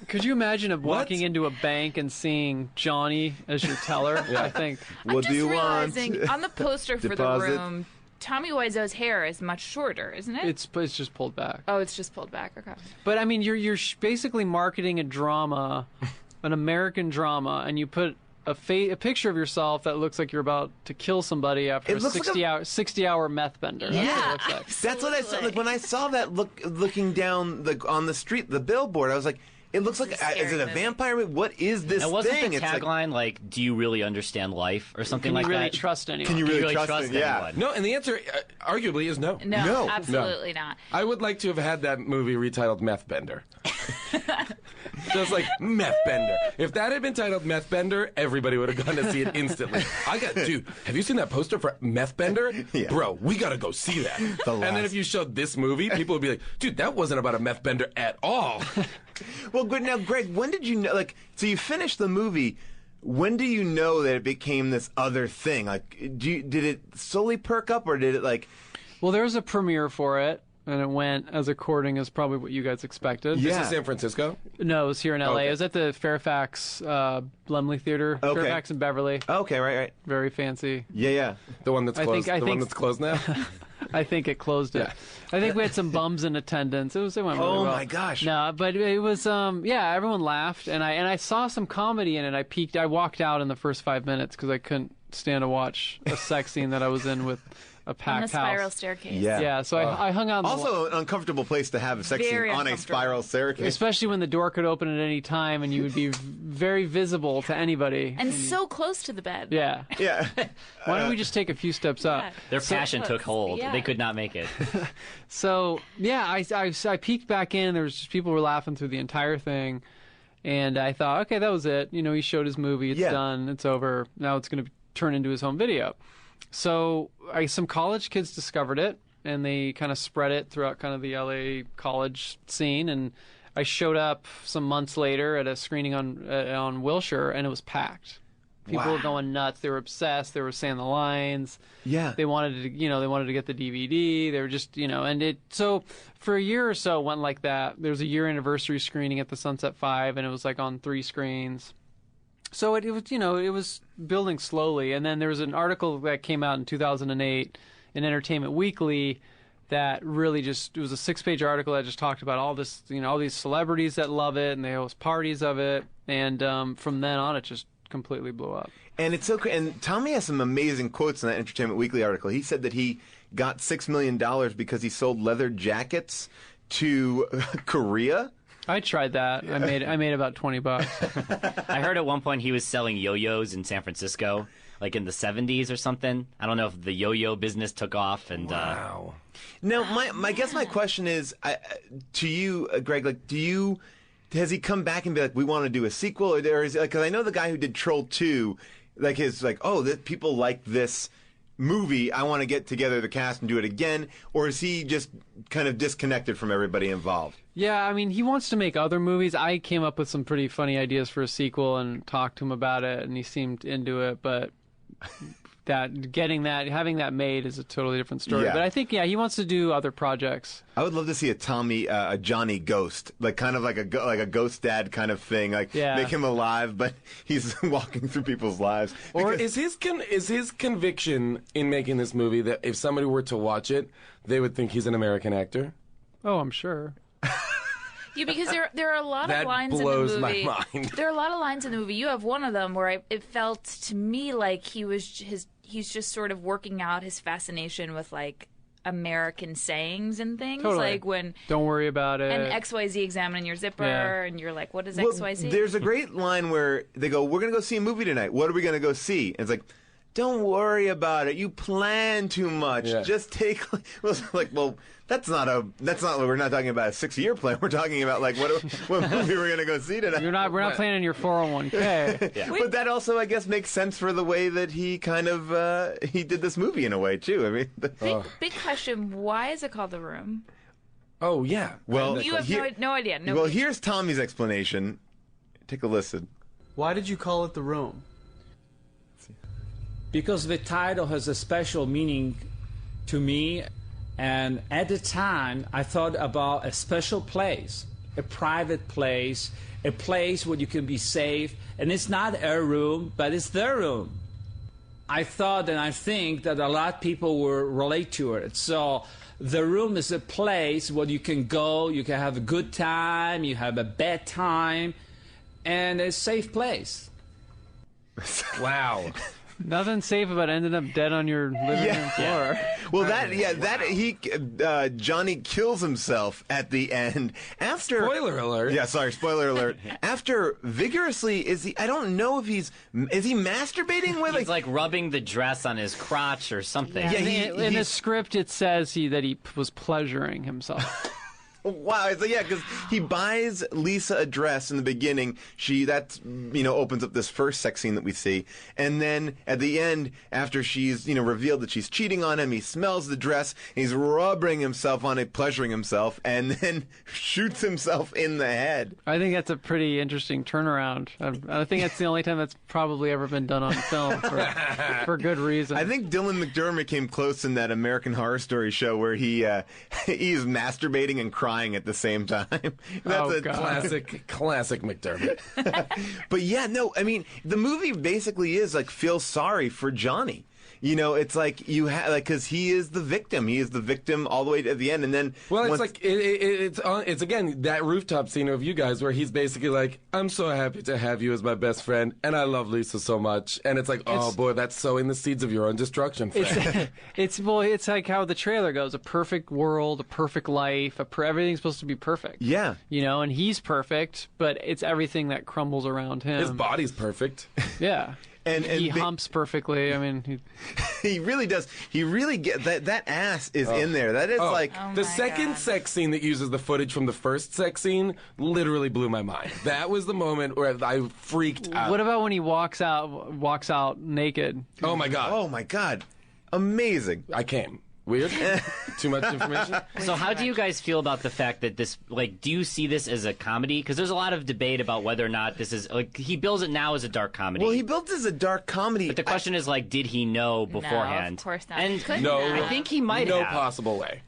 Could you imagine walking into a bank and seeing Johnny as your teller? Yeah. I think. What do you want? Realizing on the poster for the Deposit. room, Tommy Wiseau's hair is much shorter, isn't it? It's just pulled back. Oh, it's just pulled back. Okay. But I mean, you're basically marketing a drama, an American drama, and you put a picture of yourself that looks like you're about to kill somebody after a 60-hour meth bender. Yeah, That's what it looks like. That's what I saw. Like when I saw that looking down on the street, the billboard, I was like, it looks like is it a vampire movie? What is this and wasn't thing? the tagline like, "Do you really understand life?" or something like that? Can you really that? trust anyone? Can you really trust anyone? Yeah. No, and the answer, arguably, is no. No, absolutely not. I would like to have had that movie retitled Meth Bender. Just like Meth Bender. If that had been titled Meth Bender, everybody would have gone to see it instantly. Dude, have you seen that poster for Meth Bender? Yeah. Bro, we gotta go see that. And then if you showed this movie, people would be like, dude, that wasn't about a Meth Bender at all. Well, good. Now, Greg, when did you know? Like, so you finished the movie. When do you know that it became this other thing? Like, did it slowly perk up, or did it like? Well, there was a premiere for it, and it went as according as probably what you guys expected. This is San Francisco? No, it was here in LA. Okay. It was at the Fairfax Lemley Theater. Okay. Fairfax and Beverly. Okay, right. Very fancy. Yeah. The one that's closed. I think one that's closed now. I think it closed it. Yeah. I think we had some bums in attendance. It went really well. Oh my gosh. No, but it was everyone laughed, and I saw some comedy in it. I walked out in the first 5 minutes because I couldn't stand to watch a sex scene that I was in with a packed On a spiral house. staircase. Yeah, so I hung out. Also, an uncomfortable place to have a sex scene Very on a uncomfortable. spiral staircase. Especially when the door could open at any time and you would be very visible to anybody. And so close to the bed. Yeah. Yeah. Why don't we just take a few steps up? Their passion took hold. Yeah. They could not make it. So, yeah, I peeked back in. There was just people were laughing through the entire thing. And I thought, okay, that was it. You know, he showed his movie. It's done. It's over. Now it's going to turn into his home video. So some college kids discovered it, and they kind of spread it throughout kind of the LA college scene. And I showed up some months later at a screening on Wilshire, and it was packed. People were going nuts. They were obsessed. They were saying the lines. Yeah. They wanted to get the DVD. They were just, so for a year or so it went like that. There was a year anniversary screening at the Sunset 5, and it was like on 3 screens. So it was building slowly. And then there was an article that came out in 2008 in Entertainment Weekly that really it was a 6-page article that just talked about all this, all these celebrities that love it, and they host parties of it. And from then on, it just completely blew up. And it's so crazy. And Tommy has some amazing quotes in that Entertainment Weekly article. He said that he got $6 million because he sold leather jackets to Korea. I tried that. I made about $20. I heard at one point he was selling yo-yos in San Francisco, like in the 70s or something. I don't know if the yo-yo business took off. And wow. Now, my question is to you, Greg. Like, has he come back and be like, we want to do a sequel, or is it like? Because I know the guy who did Troll 2, like, is like, people like this movie. I want to get together the cast and do it again. Or is he just kind of disconnected from everybody involved? Yeah, I mean, he wants to make other movies. I came up with some pretty funny ideas for a sequel and talked to him about it, and he seemed into it. But having that made is a totally different story. Yeah. But I think, he wants to do other projects. I would love to see a Johnny Ghost, like kind of like a ghost dad kind of thing, like make him alive, but he's walking through people's lives. Or is his conviction in making this movie that if somebody were to watch it, they would think he's an American actor? Oh, I'm sure. Yeah, because there are a lot That of lines in the blows movie. my mind. There are a lot of lines in the movie. You have one of them where it felt to me like he's just sort of working out his fascination with like American sayings and things. Totally. Like when Don't worry about it. and XYZ examining your zipper, Yeah. and you're like, what is Well, XYZ? there's a great line where they go, "We're going to go see a movie tonight. What are we going to go see?" And it's like, "Don't worry about it. You plan too much. Yeah. Just take." Well, that's not. We're not talking about a 6-year plan. We're talking about like what movie we're going to go see tonight. We're not planning your 401k. Yeah. But that also, I guess, makes sense for the way that he kind of he did this movie in a way too. I mean, Big question: why is it called The Room? Oh yeah. Well, You have no idea. No. well, here's Tommy's explanation. Take a listen. Why did you call it The Room? Because the title has a special meaning to me, and at the time I thought about a special place, a private place, a place where you can be safe, and it's not a room, but it's the room. I thought and I think that a lot of people will relate to it. So the room is a place where you can go, you can have a good time, you have a bad time, and a safe place. Wow. Nothing safe about ending up dead on your living room floor. Well, Johnny kills himself at the end after. Spoiler alert. Yeah, sorry, spoiler alert. After vigorously, I don't know if is he masturbating with? He's like rubbing the dress on his crotch or something. Yeah, in the script it says that he was pleasuring himself. Wow. So yeah, because he buys Lisa a dress in the beginning. Opens up this first sex scene that we see, and then at the end, after she's revealed that she's cheating on him, he smells the dress, and he's rubbing himself on it, pleasuring himself, and then shoots himself in the head. I think that's a pretty interesting turnaround. I think that's the only time that's probably ever been done on film for good reason. I think Dylan McDermott came close in that American Horror Story show where he's masturbating and crying at the same time. That's a classic McDermott. But yeah, no, I mean, the movie basically is like feel sorry for Johnny. It's like because he is the victim. He is the victim all the way to the end, and then it's again that rooftop scene of you guys where he's basically like, "I'm so happy to have you as my best friend, and I love Lisa so much," and it's like, "Oh boy, that's sowing the seeds of your own destruction." Friend. It's like how the trailer goes: a perfect world, a perfect life, everything's supposed to be perfect. Yeah, and he's perfect, but it's everything that crumbles around him. His body's perfect. Yeah. And he humps perfectly. I mean, he really does. He really that ass is in there. That is the second sex scene that uses the footage from the first sex scene literally blew my mind. That was the moment where I freaked out. What about when he walks out naked? Oh my god! Oh my god! Amazing. I came. Weird? Too much information? So how do you guys feel about the fact that this, do you see this as a comedy? Because there's a lot of debate about whether or not this is, he bills it now as a dark comedy. Well, he built it as a dark comedy. But the question is, did he know beforehand? No, of course not. And I think he might have. No possible way.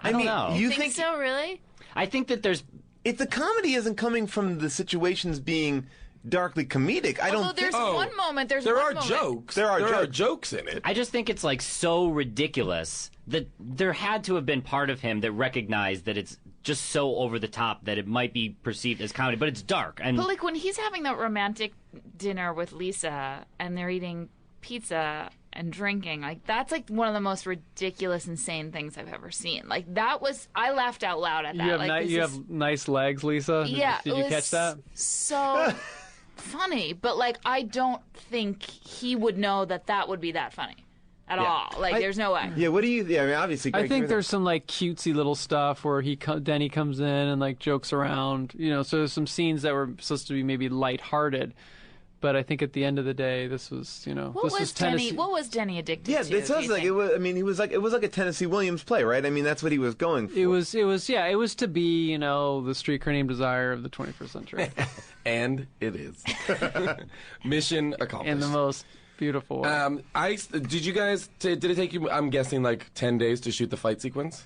I don't know. You think so, really? I think that there's... If the comedy isn't coming from the situations being darkly comedic, I don't think... one moment, there are jokes. There are jokes in it. I just think it's so ridiculous that there had to have been part of him that recognized that it's just so over the top that it might be perceived as comedy, but it's dark. And but when he's having that romantic dinner with Lisa and they're eating pizza and drinking, that's one of the most ridiculous, insane things I've ever seen. I laughed out loud at that. You have nice legs, Lisa. Yeah, did you catch that? So funny, but I don't think he would know that would be that funny at all. There's no way. Yeah, what do you? Yeah, I mean, obviously. Greg, I think there's some cutesy little stuff where Denny comes in and jokes around. So there's some scenes that were supposed to be maybe lighthearted. But I think at the end of the day, this was, What was Denny addicted to? Yeah, it sounds like it was. I mean, it was like a Tennessee Williams play, right? I mean, that's what he was going for. It was to be, the streetcar named Desire of the 21st century. And it is. Mission accomplished. In the most beautiful way. Did you guys? Did it take you? I'm guessing 10 days to shoot the fight sequence.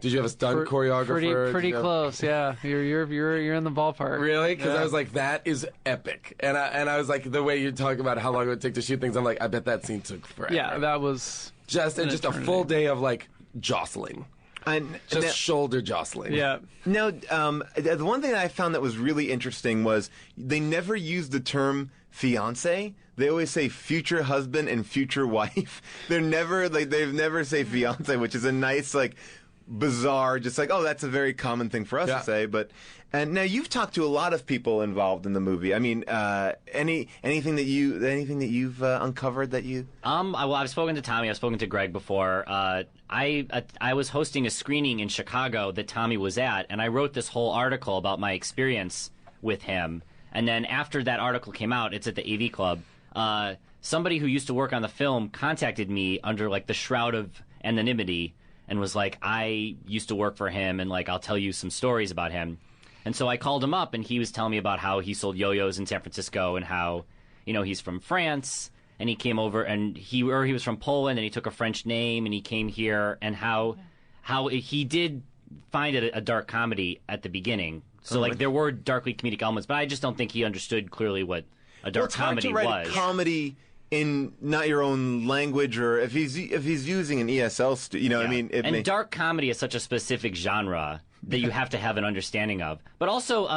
Did you have a stunt choreographer? Pretty close, yeah. You're in the ballpark. Really? Because I was like, that is epic, and I was like, the way you talk about how long it would take to shoot things, I'm like, I bet that scene took forever. Yeah, that was just a full day of jostling. Shoulder jostling. Yeah. Now, the one thing that I found that was really interesting was they never used the term fiance. They always say future husband and future wife. They've never say fiance, which is a nice bizarre, just that's a very common thing for us to say. And now you've talked to a lot of people involved in the movie. I mean, anything that you've uncovered that you? Well, I've spoken to Tommy. I've spoken to Greg before. I was hosting a screening in Chicago that Tommy was at, and I wrote this whole article about my experience with him. And then after that article came out, it's at the AV Club. Somebody who used to work on the film contacted me under the shroud of anonymity and was like, I used to work for him, and I'll tell you some stories about him. And so I called him up, and he was telling me about how he sold yo-yos in San Francisco, and how, he's from France, and he came over, and he was from Poland, and he took a French name, and he came here, and how he did find it a dark comedy at the beginning. So there were darkly comedic elements, but I just don't think he understood clearly what a dark comedy was. It's hard to write a comedy in not your own language, or if he's using an ESL, dark comedy is such a specific genre that you have to have an understanding of. But also,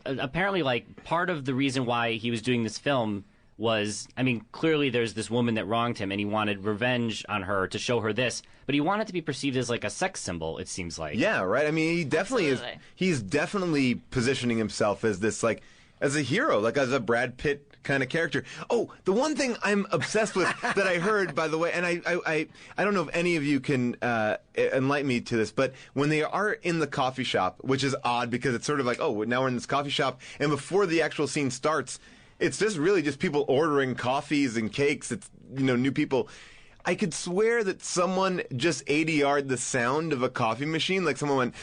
apparently, part of the reason why he was doing this film was, clearly there's this woman that wronged him, and he wanted revenge on her to show her this, but he wanted to be perceived as a sex symbol, it seems like. Yeah, right. I mean, he definitely is. He's definitely positioning himself as this, as a hero, as a Brad Pitt kind of character. Oh, the one thing I'm obsessed with that I heard, by the way, and I don't know if any of you can enlighten me to this, but when they are in the coffee shop, which is odd because it's sort of like, oh, now we're in this coffee shop, and before the actual scene starts, it's just really just people ordering coffees and cakes. It's, new people. I could swear that someone just ADR'd the sound of a coffee machine, like someone went.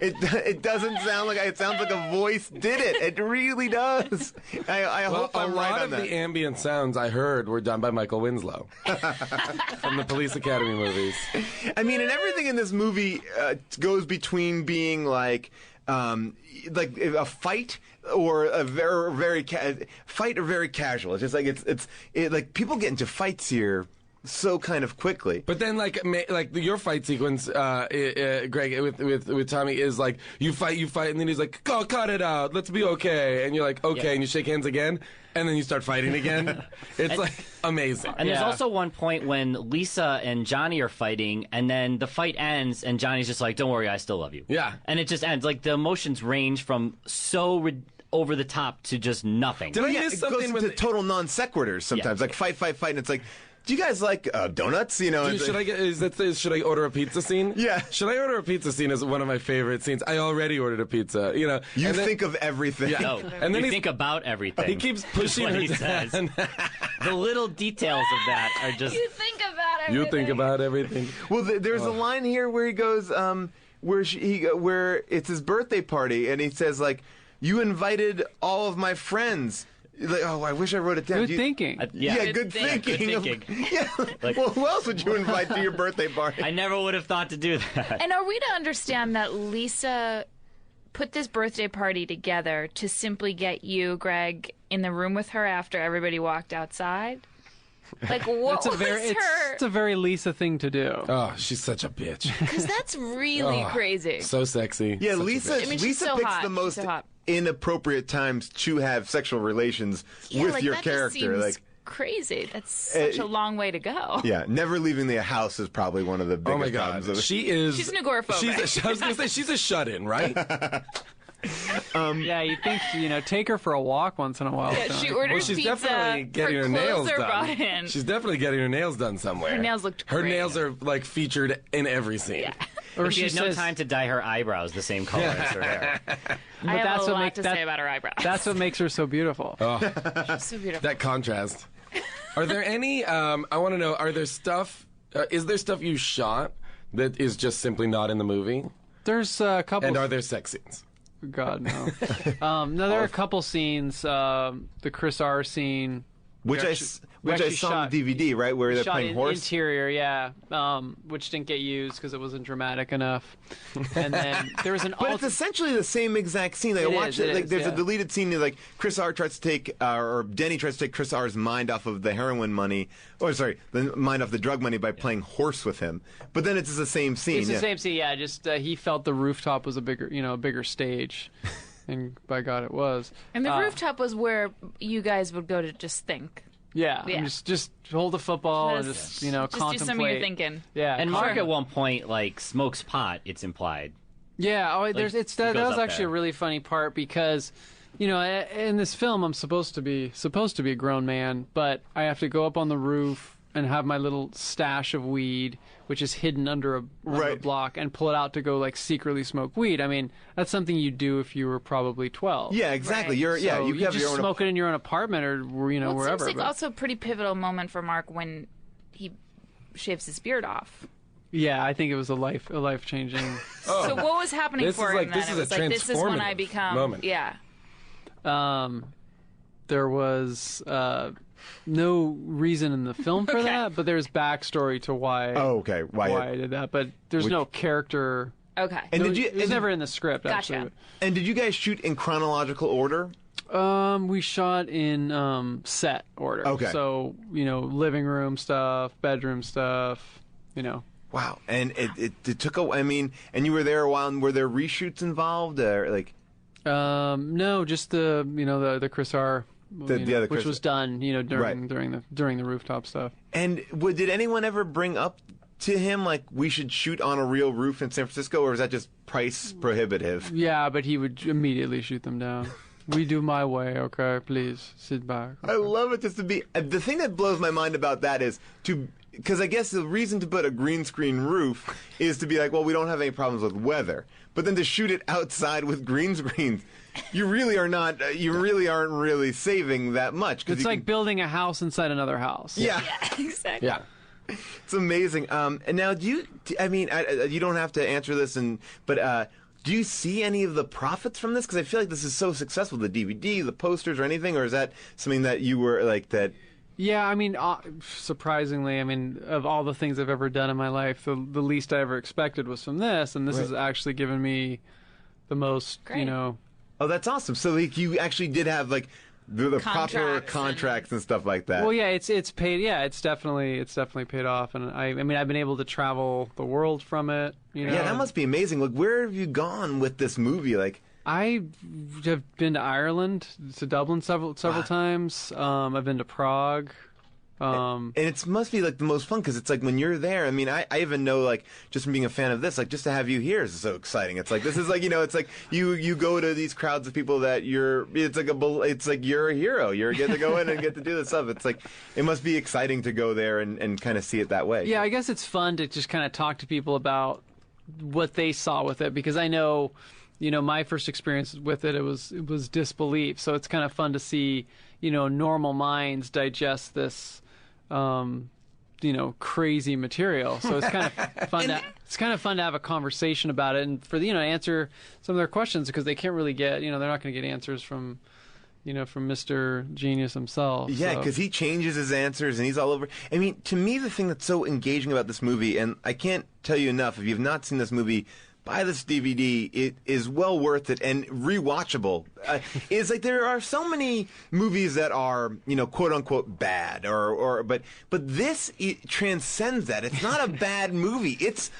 It doesn't sound like it sounds like a voice did it. It really does. I hope I'm right on that. A lot of the ambient sounds I heard were done by Michael Winslow from the Police Academy movies. I mean, and everything in this movie goes between being like a fight or a very fight or very casual. It's just like it's like people get into fights here so kind of quickly. But then, like your fight sequence, Greg, with Tommy is like you fight, and then he's like, "Go, cut it out. Let's be okay." And you're like, "Okay," and you shake hands again, and then you start fighting again. It's like amazing. And there's also one point when Lisa and Johnny are fighting, and then the fight ends, and Johnny's just like, "Don't worry, I still love you." Yeah. And it just ends. Like the emotions range from so over the top to just nothing. Did I miss something? It goes into total non sequiturs sometimes, like fight, and it's like. Do you guys like donuts? Dude, should I order a pizza scene? Yeah. Should I order a pizza scene is one of my favorite scenes. I already ordered a pizza. You think of everything. Yeah. No, and then you think about everything. He keeps pushing her down. The little details of that are just. You think about everything. You think about everything. Well, there's a line here where he goes, where it's his birthday party, and he says like, "You invited all of my friends." Like, oh, I wish I wrote it down. Good thinking. Good thinking. Yeah. Well, who else would you invite to your birthday party? I never would have thought to do that. And are we to understand that Lisa put this birthday party together to simply get you, Greg, in the room with her after everybody walked outside? Like, what was her? It's a very Lisa thing to do. Oh, she's such a bitch. Because that's really crazy. So sexy. Yeah, Such Lisa. Lisa so picks hot. the most She's so hot. inappropriate times to have sexual relations with your that character. Just seems crazy. That's such a long way to go. Yeah, never leaving the house is probably one of the biggest Oh my God, problems. Of it. She's an agoraphobic. I was going to say she's a shut-in, right? Yeah, you think take her for a walk once in a while. Yeah, she ordered she's pizza. definitely getting her clothes nails are done. brought in. She's definitely getting her nails done somewhere. Her nails looked Her great. nails are like featured in every scene. Yeah. Or she had no time to dye her eyebrows the same color as her hair. I have a lot to say about her eyebrows. That's what makes her so beautiful. Oh, She's so beautiful. that contrast. Are there any? I want to know. Are there stuff? Is there stuff you shot that is just simply not in the movie? There's a couple. And are there sex scenes? God no. No, there are a couple scenes. The Chris R scene, Which I saw on the DVD, right, where they're shot playing horse. Interior, yeah, which didn't get used because it wasn't dramatic enough. And then there was an. But it's essentially the same exact scene. Like, I watched it. Like, there's a deleted scene. Like Chris R tries to take, or Denny tries to take Chris R's mind off of the heroin money, or sorry, the mind off the drug money by playing horse with him. But then it's the same scene. It's the same scene, yeah. Just he felt the rooftop was a bigger stage, and by God, it was. And the rooftop was where you guys would go to just think. Yeah. And just hold the football and just contemplate. Do some of your thinking. Yeah. And Mark at one point smokes pot. It's implied. Yeah. Oh, that was actually there. a really funny part because, in this film I'm supposed to be a grown man, but I have to go up on the roof and have my little stash of weed, which is hidden under a block, and pull it out to go secretly smoke weed. I mean, that's something you do if you were probably 12. Yeah, exactly. Right. You have just your own smoke it in your own apartment or Well, wherever. It seems like also a pretty pivotal moment for Mark when he shaves his beard off. Yeah, I think it was a life changing. So what was happening for him then? This is it was a this is when I transformative become moment. Yeah. There was no reason in the film for that, but there's backstory to why. Oh, okay. Why I did that, but there's no character. Okay. And it was never in the script. Gotcha. Actually. And did you guys shoot in chronological order? We shot in set order. Okay. So living room stuff, bedroom stuff. Wow. And it took a. I mean, and you were there a while. And were there reshoots involved? No, just the Chris R. The which was done, during the rooftop stuff. And did anyone ever bring up to him we should shoot on a real roof in San Francisco, or is that just price prohibitive? Yeah, but he would immediately shoot them down. We do my way, okay? Please sit back. I love it just to be. The thing that blows my mind about that is because I guess the reason to put a green screen roof is to be like, well, we don't have any problems with weather. But then to shoot it outside with green screens, you really are not. You really aren't really saving that much. It's like building a house inside another house. Yeah, exactly. Yeah. It's amazing. And now, you don't have to answer this, but do you see any of the profits from this? Because I feel like this is so successful, the DVD, the posters, or anything, or is that something that you were like that? Yeah, I mean, surprisingly, I mean, of all the things I've ever done in my life, the least I ever expected was from this, and this has actually given me the most, Great. you know. Oh, that's awesome. So like, you actually did have like the proper contracts and stuff like that. Well, yeah, it's paid. Yeah, it's definitely paid off, and I mean, I've been able to travel the world from it. You know? Yeah, that must be amazing. Like, where have you gone with this movie? Like, I have been to Ireland, to Dublin several times. I've been to Prague. And it must be like the most fun because it's like when you're there. I mean, I even know like just from being a fan of this, like just to have you here is so exciting. It's like this is like it's like you go to these crowds of people that it's like you're a hero. You get to go in and get to do this stuff. It's like it must be exciting to go there and kind of see it that way. Yeah, I guess it's fun to just kind of talk to people about what they saw with it because I know. My first experience with it was disbelief. So it's kind of fun to see, normal minds digest this, crazy material. So it's kind of fun. It's kind of fun to have a conversation about it and for answer some of their questions because they can't really get, they're not going to get answers from Mr. Genius himself. Yeah, because he changes his answers and he's all over. I mean, to me, the thing that's so engaging about this movie, and I can't tell you enough, if you've not seen this movie, buy this DVD. It is well worth it and rewatchable. It's like there are so many movies that are, quote unquote bad, but this transcends that. It's not a bad movie. It's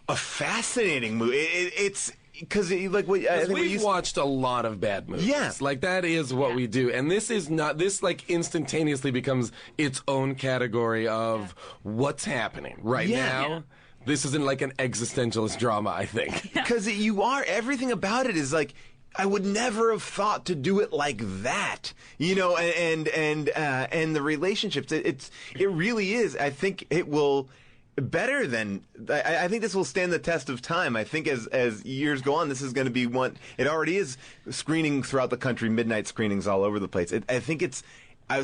a fascinating movie. It's because we've watched a lot of bad movies. Yeah, like that is what we do, and this is not. This like instantaneously becomes its own category of what's happening right now. Yeah. This isn't like an existentialist drama, I think. Because everything about it is like, I would never have thought to do it like that, and the relationships. It really is. I think it will better than. I think this will stand the test of time. I think as years go on, this is going to be one. It already is screening throughout the country, midnight screenings all over the place. I think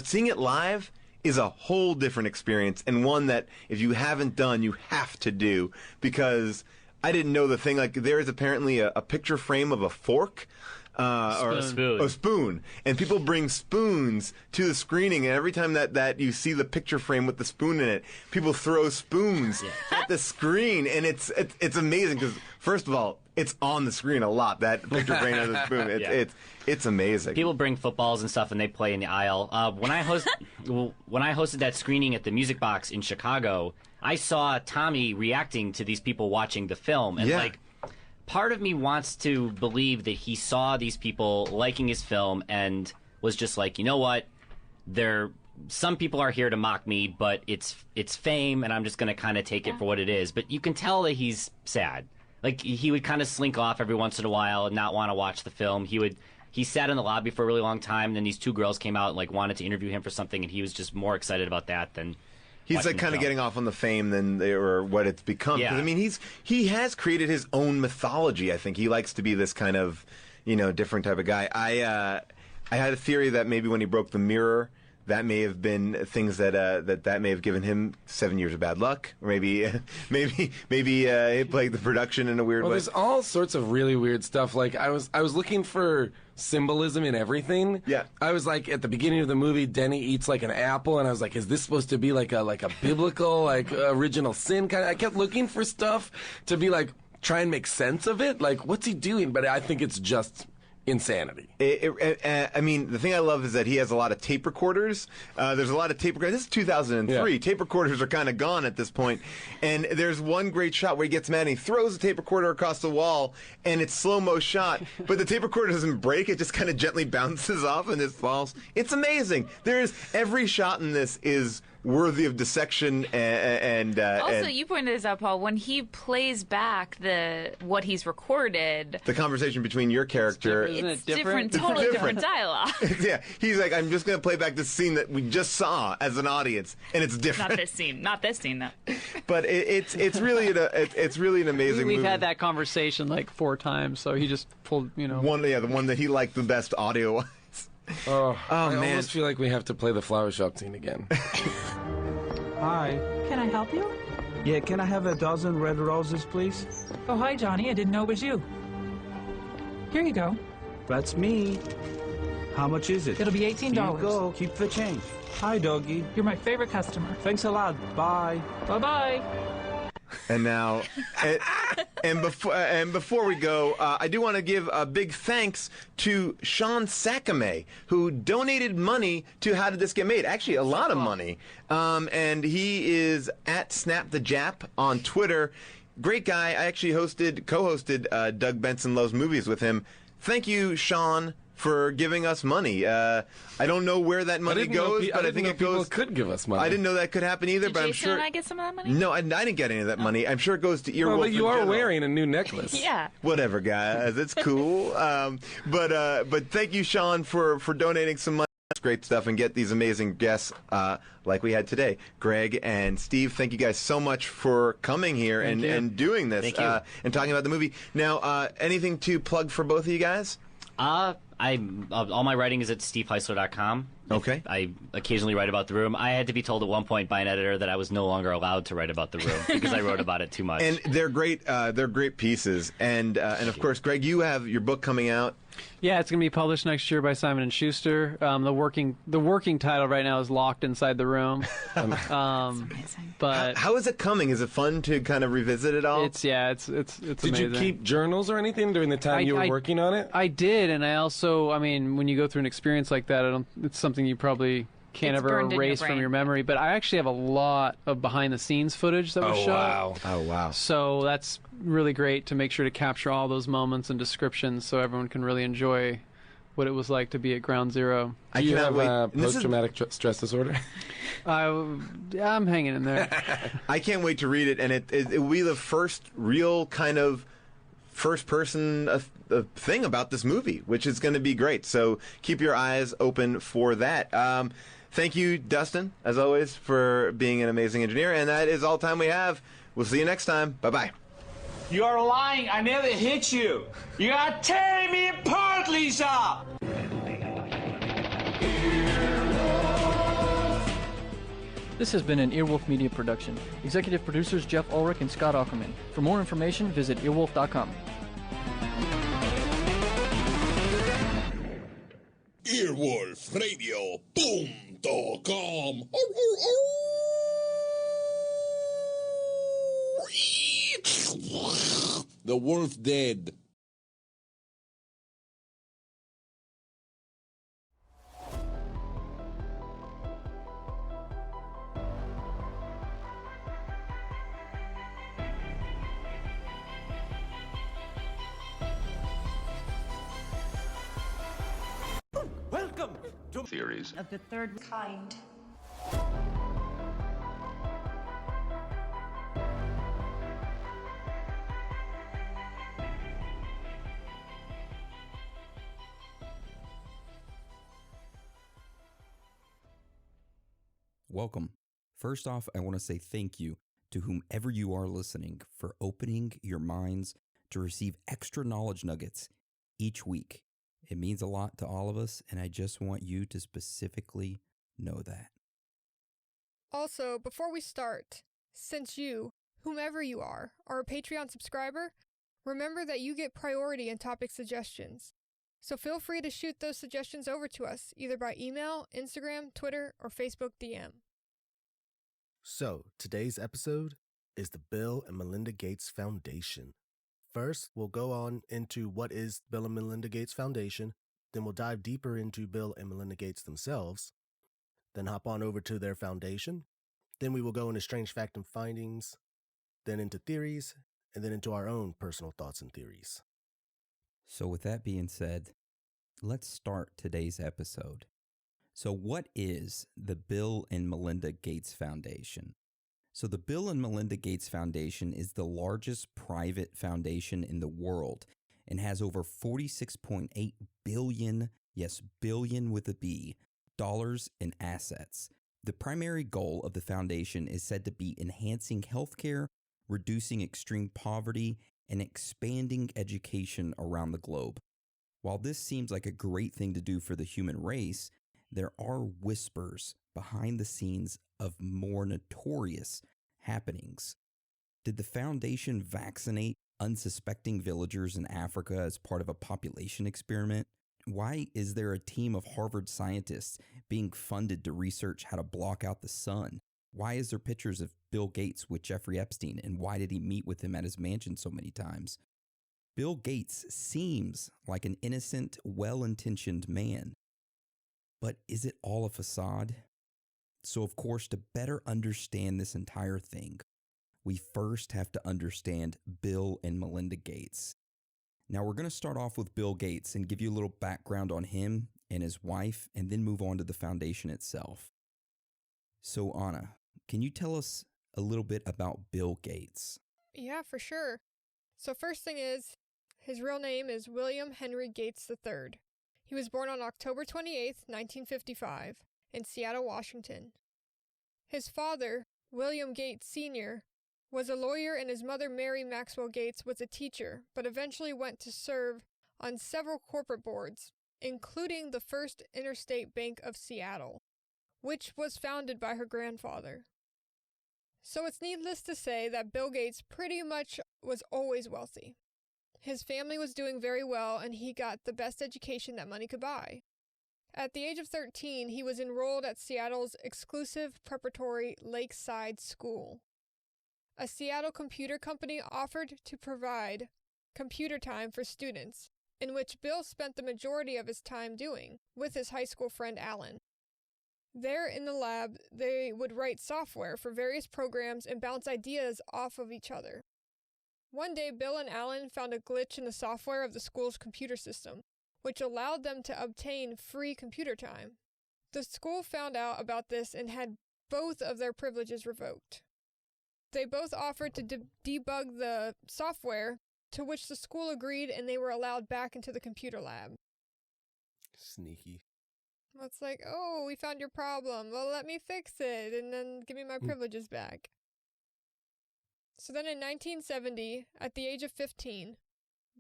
seeing it live is a whole different experience and one that if you haven't done, you have to do because I didn't know the thing. Like there is apparently a picture frame of a fork. Or a spoon. And people bring spoons to the screening, and every time that you see the picture frame with the spoon in it, people throw spoons at the screen, and it's amazing because first of all, it's on the screen a lot. That picture frame of the spoon, it's amazing. People bring footballs and stuff, and they play in the aisle. When I hosted that screening at the Music Box in Chicago, I saw Tommy reacting to these people watching the film, and part of me wants to believe that he saw these people liking his film and was just like, you know what, some people are here to mock me, but it's fame, and I'm just going to kind of take it for what it is. But you can tell that he's sad. Like, he would kind of slink off every once in a while and not want to watch the film. He sat in the lobby for a really long time, and then these two girls came out and wanted to interview him for something, and he was just more excited about that than he's like kind of getting off on the fame than or what it's become. Yeah. 'Cause, I mean, he has created his own mythology. I think he likes to be this kind of different type of guy. I had a theory that maybe when he broke the mirror, that may have been things that may have given him 7 years of bad luck, or maybe he played the production in a weird way. There's all sorts of really weird stuff. Like I was looking for symbolism in everything. Yeah, I was like at the beginning of the movie, Denny eats like an apple, and I was like, is this supposed to be like a biblical original sin kind of? I kept looking for stuff to be like try and make sense of it. Like what's he doing? But I think it's just insanity. I mean, the thing I love is that he has a lot of tape recorders. There's a lot of tape recorders. This is 2003. Yeah. Tape recorders are kind of gone at this point. And there's one great shot where he gets mad and he throws the tape recorder across the wall, and it's slow-mo shot, but the tape recorder doesn't break. It just kind of gently bounces off and it falls. It's amazing. Every shot in this is worthy of dissection and Also, you pointed this out, Paul. When he plays back what he's recorded, the conversation between your character. it's different, totally different dialogue. Yeah, he's like, I'm just going to play back the scene that we just saw as an audience, and it's different. Not this scene, though. But it's really an amazing. We've movie. had that conversation like 4 times, so he just pulled, the one that he liked the best audio. Oh man, I almost feel like we have to play the flower shop scene again. Hi. Can I help you? Yeah, can I have a dozen red roses, please? Oh, hi, Johnny. I didn't know it was you. Here you go. That's me. How much is it? It'll be $18. Here you go. Keep the change. Hi, doggy. You're my favorite customer. Thanks a lot. Bye. Bye-bye. And now, and before we go, I do want to give a big thanks to Sean Sakame, who donated money to How Did This Get Made? Actually, a lot of money. And he is at Snap the Jap on Twitter. Great guy. I actually co-hosted Doug Benson Loves Movies with him. Thank you, Sean, for giving us money. I don't know where that money goes, but I think it goes. People could give us money. I didn't know that could happen either, Did but I'm Jason sure. and I get some of that money? No, I didn't get any of that money. I'm sure it goes to Earwolf. Well, but you in are general. wearing a new necklace. Yeah. Whatever, guys. It's cool. But thank you, Sean, for donating some money. That's great stuff, and get these amazing guests like we had today. Greg and Steve, thank you guys so much for coming here and doing this and talking about the movie. Now, anything to plug for both of you guys? All my writing is at steveheisler.com. Okay. I occasionally write about The Room. I had to be told at one point by an editor that I was no longer allowed to write about The Room because I wrote about it too much. And they're great. They're great pieces. And of course, Greg, you have your book coming out. Yeah, it's going to be published next year by Simon & Schuster. The working title right now is Locked Inside the Room. But how is it coming? Is it fun to kind of revisit it all? It's amazing. Did you keep journals or anything during the time you were working on it? I did, and I also, when you go through an experience like that, it's something you probably can't ever erase from your memory. But I actually have a lot of behind-the-scenes footage that was shot. Oh, wow. So that's really great to make sure to capture all those moments and descriptions so everyone can really enjoy what it was like to be at Ground Zero. Do you have post-traumatic stress disorder? I'm hanging in there. I can't wait to read it, and it will be the first real kind of first-person thing about this movie, which is going to be great. So keep your eyes open for that. Thank you, Dustin, as always, for being an amazing engineer, and that is all the time we have. We'll see you next time. Bye-bye. You are lying. I never hit you. You are tearing me apart, Lisa. This has been an Earwolf Media production. Executive producers Jeff Ulrich and Scott Ackerman. For more information, visit earwolf.com. EarwolfRadio.com. The wolf dead. Welcome to theories of the third kind. Welcome. First off, I want to say thank you to whomever you are listening for opening your minds to receive extra knowledge nuggets each week. It means a lot to all of us, and I just want you to specifically know that. Also, before we start, since you, whomever you are a Patreon subscriber, remember that you get priority in topic suggestions. So feel free to shoot those suggestions over to us, either by email, Instagram, Twitter, or Facebook DM. So, today's episode is the Bill and Melinda Gates Foundation. First, we'll go on into what is Bill and Melinda Gates Foundation, then we'll dive deeper into Bill and Melinda Gates themselves, then hop on over to their foundation, then we will go into strange fact and findings, then into theories, and then into our own personal thoughts and theories. So with that being said, let's start today's episode. So what is the Bill and Melinda Gates Foundation? So the Bill and Melinda Gates Foundation is the largest private foundation in the world and has over $46.8 billion, yes, billion with a B, dollars in assets. The primary goal of the foundation is said to be enhancing healthcare, reducing extreme poverty, and expanding education around the globe. While this seems like a great thing to do for the human race, there are whispers behind the scenes of more notorious happenings. Did the foundation vaccinate unsuspecting villagers in Africa as part of a population experiment? Why is there a team of Harvard scientists being funded to research how to block out the sun? Why is there pictures of Bill Gates with Jeffrey Epstein, and why did he meet with him at his mansion so many times? Bill Gates seems like an innocent, well-intentioned man. But is it all a facade? So, of course, to better understand this entire thing, we first have to understand Bill and Melinda Gates. Now, we're going to start off with Bill Gates and give you a little background on him and his wife, and then move on to the foundation itself. So, Anna, can you tell us a little bit about Bill Gates? Yeah, for sure. So first thing is, his real name is William Henry Gates III. He was born on October 28th, 1955, in Seattle, Washington. His father, William Gates Sr., was a lawyer, and his mother, Mary Maxwell Gates, was a teacher, but eventually went to serve on several corporate boards, including the First Interstate Bank of Seattle, which was founded by her grandfather. So it's needless to say that Bill Gates pretty much was always wealthy. His family was doing very well, and he got the best education that money could buy. At the age of 13, he was enrolled at Seattle's exclusive preparatory Lakeside School. A Seattle computer company offered to provide computer time for students, in which Bill spent the majority of his time doing, with his high school friend Alan. There in the lab, they would write software for various programs and bounce ideas off of each other. One day, Bill and Alan found a glitch in the software of the school's computer system, which allowed them to obtain free computer time. The school found out about this and had both of their privileges revoked. They both offered to debug the software, to which the school agreed, and they were allowed back into the computer lab. Sneaky. It's like, oh, we found your problem. Well, let me fix it, and then give me my privileges back. So then in 1970, at the age of 15,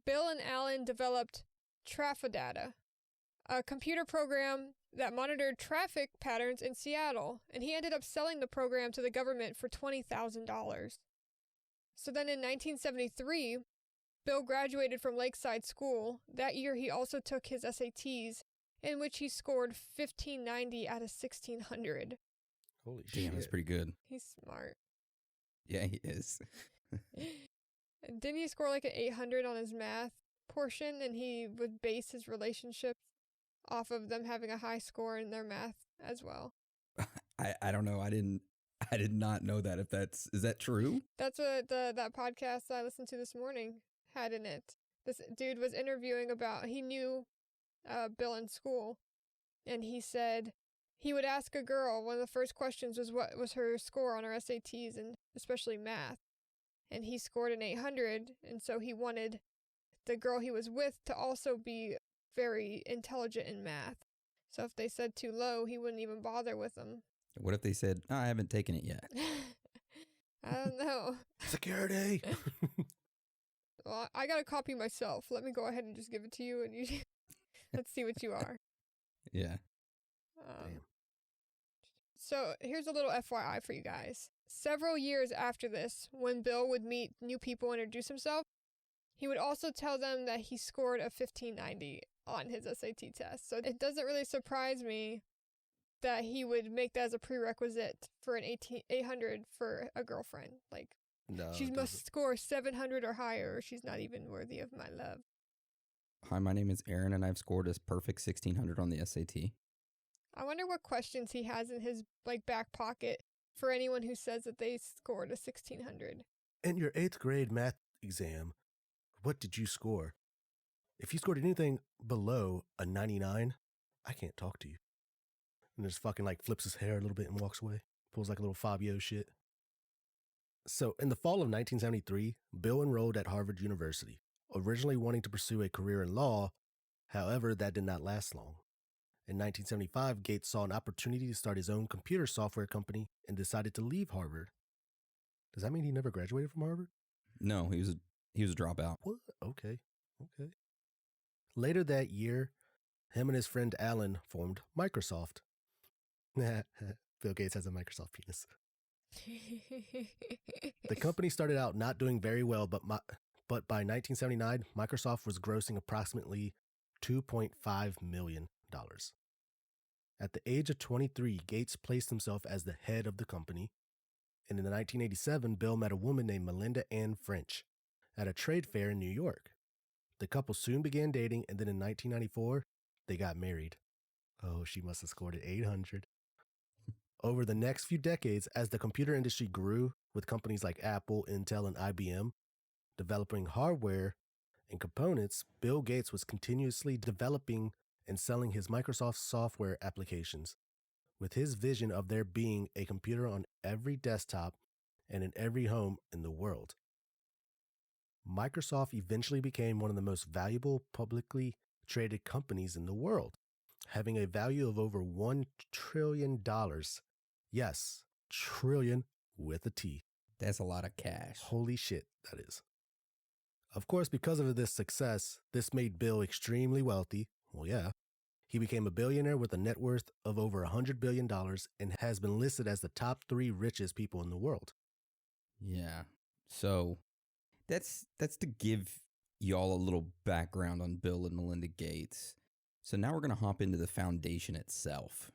Bill and Alan developed Trafodata, a computer program that monitored traffic patterns in Seattle, and he ended up selling the program to the government for $20,000. So then in 1973, Bill graduated from Lakeside School. That year, he also took his SATs, in which he scored 1590 out of 1600. Holy shit. Damn, that's pretty good. He's smart. Yeah, he is. And didn't he score like an 800 on his math portion, and he would base his relationships off of them having a high score in their math as well? I don't know. I did not know that. Is that true? That's what that podcast I listened to this morning had in it. This dude was interviewing about, he knew Bill in school, and he said he would ask a girl, one of the first questions was what was her score on her SATs, and especially math, and he scored an 800, and so he wanted the girl he was with to also be very intelligent in math. So if they said too low, he wouldn't even bother with them. What if they said, I haven't taken it yet? I don't know. Security! Well, I got a copy myself. Let me go ahead and just give it to you, and you let's see what you are. Yeah. Damn. So here's a little FYI for you guys. Several years after this, when Bill would meet new people and introduce himself, he would also tell them that he scored a 1590 on his SAT test. So it doesn't really surprise me that he would make that as a prerequisite for an 800 for a girlfriend. Like, No, she must score 700 or higher, or she's not even worthy of my love. Hi, my name is Aaron, and I've scored a perfect 1600 on the SAT. I wonder what questions he has in his back pocket for anyone who says that they scored a 1600. In your 8th grade math exam, what did you score? If you scored anything below a 99, I can't talk to you. and just fucking like flips his hair a little bit and walks away. Pulls like a little Fabio shit. So in the fall of 1973, Bill enrolled at Harvard University, originally wanting to pursue a career in law. However, that did not last long. In 1975, Gates saw an opportunity to start his own computer software company and decided to leave Harvard. Does that mean he never graduated from Harvard? No, he was a dropout. What? Okay. Later that year, him and his friend Alan formed Microsoft. Bill Gates has a Microsoft penis. The company started out not doing very well, but by 1979, Microsoft was grossing approximately $2.5 million. At the age of 23, Gates placed himself as the head of the company, and in 1987, Bill met a woman named Melinda Ann French at a trade fair in New York. The couple soon began dating, and then in 1994, they got married. Oh, she must have scored at 800. Over the next few decades, as the computer industry grew, with companies like Apple, Intel, and IBM developing hardware and components, Bill Gates was continuously developing and selling his Microsoft software applications, with his vision of there being a computer on every desktop and in every home in the world. Microsoft eventually became one of the most valuable publicly traded companies in the world, having a value of over $1 trillion. Yes, trillion with a T. That's a lot of cash. Holy shit, that is. Of course, because of this success, this made Bill extremely wealthy. Well, yeah. He became a billionaire with a net worth of over $100 billion and has been listed as the top 3 richest people in the world. Yeah. So that's to give y'all a little background on Bill and Melinda Gates. So now we're going to hop into the foundation itself.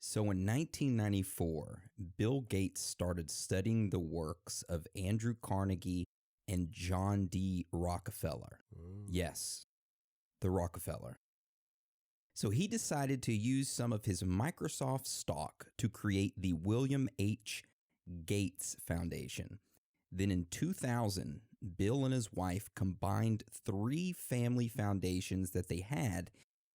So in 1994, Bill Gates started studying the works of Andrew Carnegie and John D. Rockefeller. Yes, the Rockefeller. So he decided to use some of his Microsoft stock to create the William H. Gates Foundation. Then in 2000, Bill and his wife combined 3 family foundations that they had,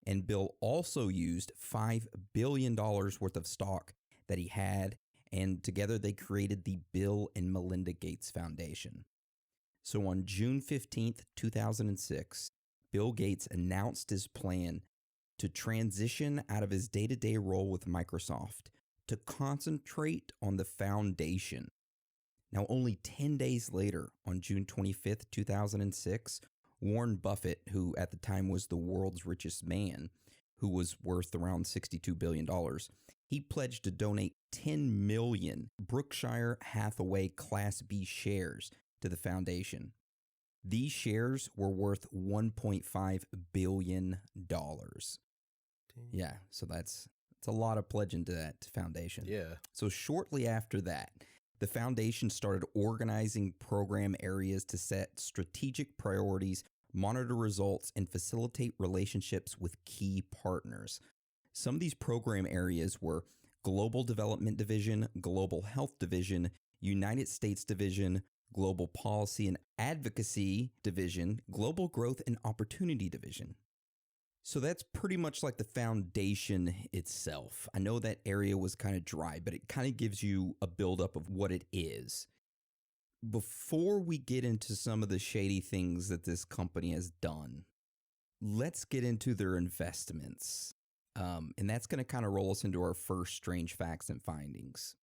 and Bill also used $5 billion worth of stock that he had, and together they created the Bill and Melinda Gates Foundation. So on June 15th, 2006, Bill Gates announced his plan to transition out of his day-to-day role with Microsoft to concentrate on the foundation. Now, only 10 days later, on June 25th, 2006, Warren Buffett, who at the time was the world's richest man, who was worth around $62 billion, he pledged to donate 10 million Berkshire Hathaway Class B shares to the foundation. These shares were worth $1.5 billion. Yeah, so that's a lot of pledging to that foundation. Yeah. So shortly after that, the foundation started organizing program areas to set strategic priorities, monitor results, and facilitate relationships with key partners. Some of these program areas were Global Development Division, Global Health Division, United States Division, Global Policy and Advocacy Division, Global Growth and Opportunity Division. So that's pretty much like the foundation itself. I know that area was kind of dry, but it kind of gives you a buildup of what it is. Before we get into some of the shady things that this company has done, let's get into their investments. And that's going to kind of roll us into our first strange facts and findings.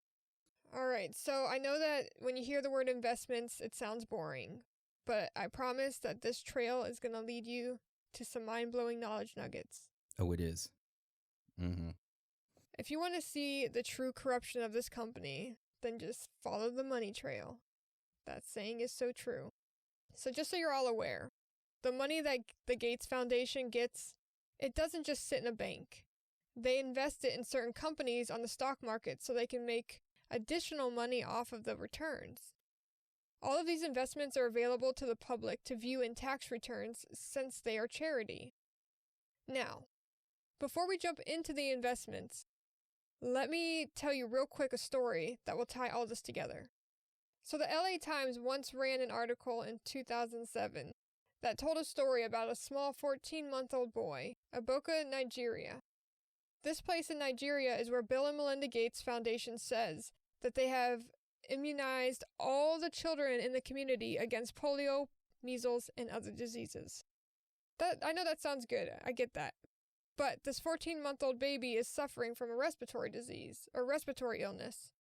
All right, so I know that when you hear the word investments, it sounds boring, but I promise that this trail is going to lead you to some mind-blowing knowledge nuggets. Oh, it is. Mm-hmm. If you want to see the true corruption of this company, then just follow the money trail. That saying is so true. So just so you're all aware, the money that the Gates Foundation gets, it doesn't just sit in a bank. They invest it in certain companies on the stock market so they can make additional money off of the returns. All of these investments are available to the public to view in tax returns since they are charity. Now, before we jump into the investments, let me tell you real quick a story that will tie all this together. So the LA Times once ran an article in 2007 that told a story about a small 14-month-old boy, Ebuka, Nigeria. This place in Nigeria is where Bill and Melinda Gates Foundation says that they have immunized all the children in the community against polio, measles, and other diseases. I know that sounds good. I get that. But this 14-month-old baby is suffering from a respiratory disease, or respiratory illness.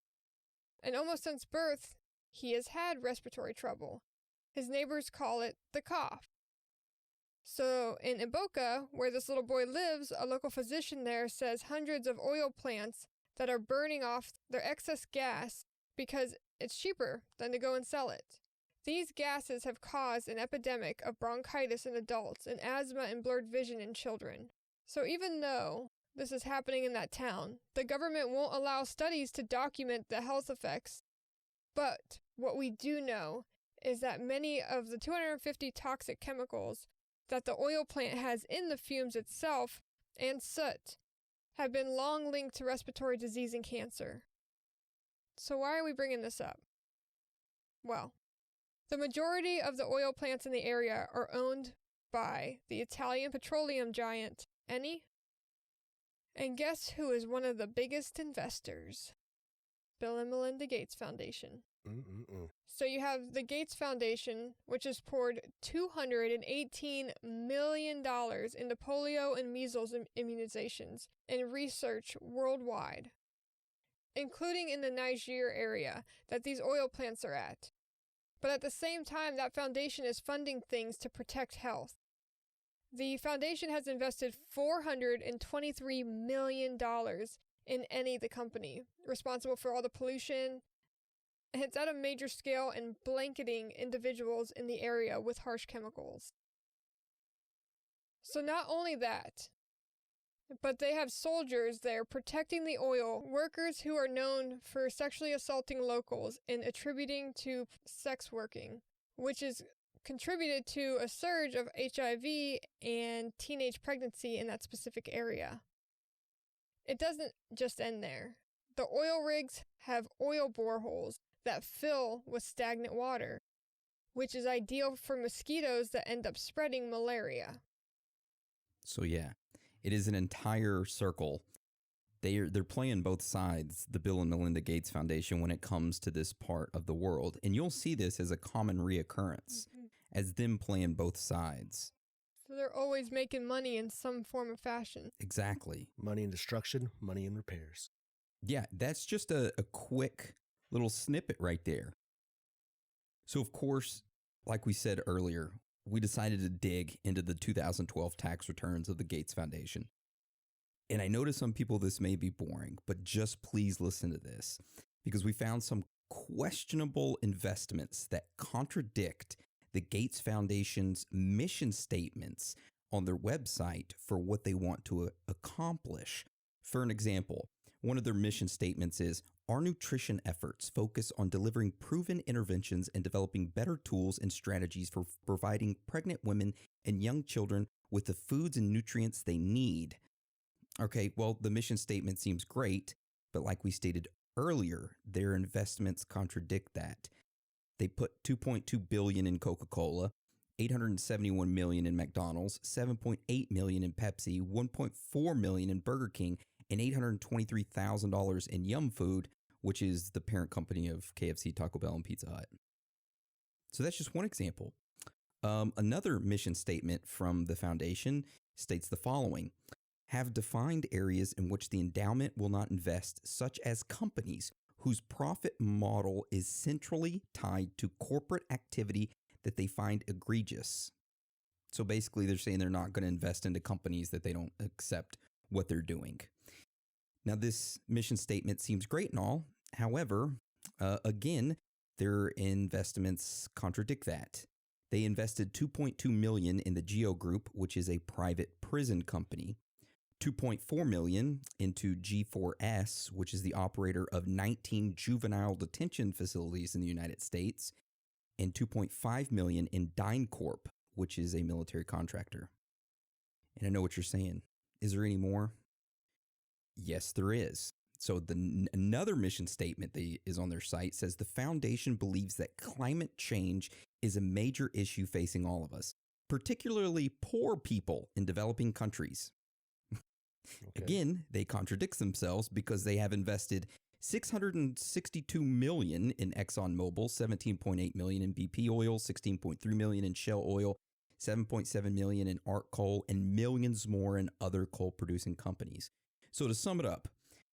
And almost since birth, he has had respiratory trouble. His neighbors call it the cough. So in Iboka, where this little boy lives, a local physician there says hundreds of oil plants that are burning off their excess gas because it's cheaper than to go and sell it. These gases have caused an epidemic of bronchitis in adults and asthma and blurred vision in children. So even though this is happening in that town, the government won't allow studies to document the health effects. But what we do know is that many of the 250 toxic chemicals that the oil plant has in the fumes itself and soot have been long linked to respiratory disease and cancer. So why are we bringing this up? Well, the majority of the oil plants in the area are owned by the Italian petroleum giant Eni. And guess who is one of the biggest investors? Bill and Melinda Gates Foundation. So you have the Gates Foundation, which has poured $218 million into polio and measles immunizations and research worldwide, including in the Niger area that these oil plants are at. But at the same time, that foundation is funding things to protect health. The foundation has invested $423 million in Eni, the company, responsible for all the pollution. It's at a major scale and blanketing individuals in the area with harsh chemicals. So not only that, but they have soldiers there protecting the oil, workers who are known for sexually assaulting locals and attributing to sex working, which is contributed to a surge of HIV and teenage pregnancy in that specific area. It doesn't just end there. The oil rigs have oil boreholes that fill with stagnant water, which is ideal for mosquitoes that end up spreading malaria. So yeah, it is an entire circle. They're playing both sides, the Bill and Melinda Gates Foundation, when it comes to this part of the world. And you'll see this as a common reoccurrence, as them playing both sides. So they're always making money in some form of fashion. Exactly. Money in destruction, money in repairs. Yeah, that's just a quick little snippet right there. So, of course, like we said earlier, we decided to dig into the 2012 tax returns of the Gates Foundation. And I know to some people this may be boring, but just please listen to this, because we found some questionable investments that contradict the Gates Foundation's mission statements on their website for what they want to accomplish. For an example, one of their mission statements is, "Our nutrition efforts focus on delivering proven interventions and developing better tools and strategies for providing pregnant women and young children with the foods and nutrients they need." Okay, well, the mission statement seems great, but like we stated earlier, their investments contradict that. They put $2.2 billion in Coca-Cola, $871 million in McDonald's, $7.8 million in Pepsi, $1.4 million in Burger King, and $823,000 in Yum Food, which is the parent company of KFC, Taco Bell, and Pizza Hut. So that's just one example. Another mission statement from the foundation states the following: have defined areas in which the endowment will not invest, such as companies whose profit model is centrally tied to corporate activity that they find egregious. So basically, they're saying they're not going to invest into companies that they don't accept what they're doing. Now, this mission statement seems great and all. However, again, their investments contradict that. They invested $2.2 million in the Geo Group, which is a private prison company, $2.4 million into G4S, which is the operator of 19 juvenile detention facilities in the United States, and $2.5 million in DynCorp, which is a military contractor. And I know what you're saying. Is there any more? Yes, there is. So another mission statement that is on their site says the foundation believes that climate change is a major issue facing all of us, particularly poor people in developing countries. Again, they contradict themselves because they have invested $662 million in ExxonMobil, $17.8 million in BP oil, $16.3 million in Shell oil, $7.7 million in ARC coal, and millions more in other coal-producing companies. So to sum it up,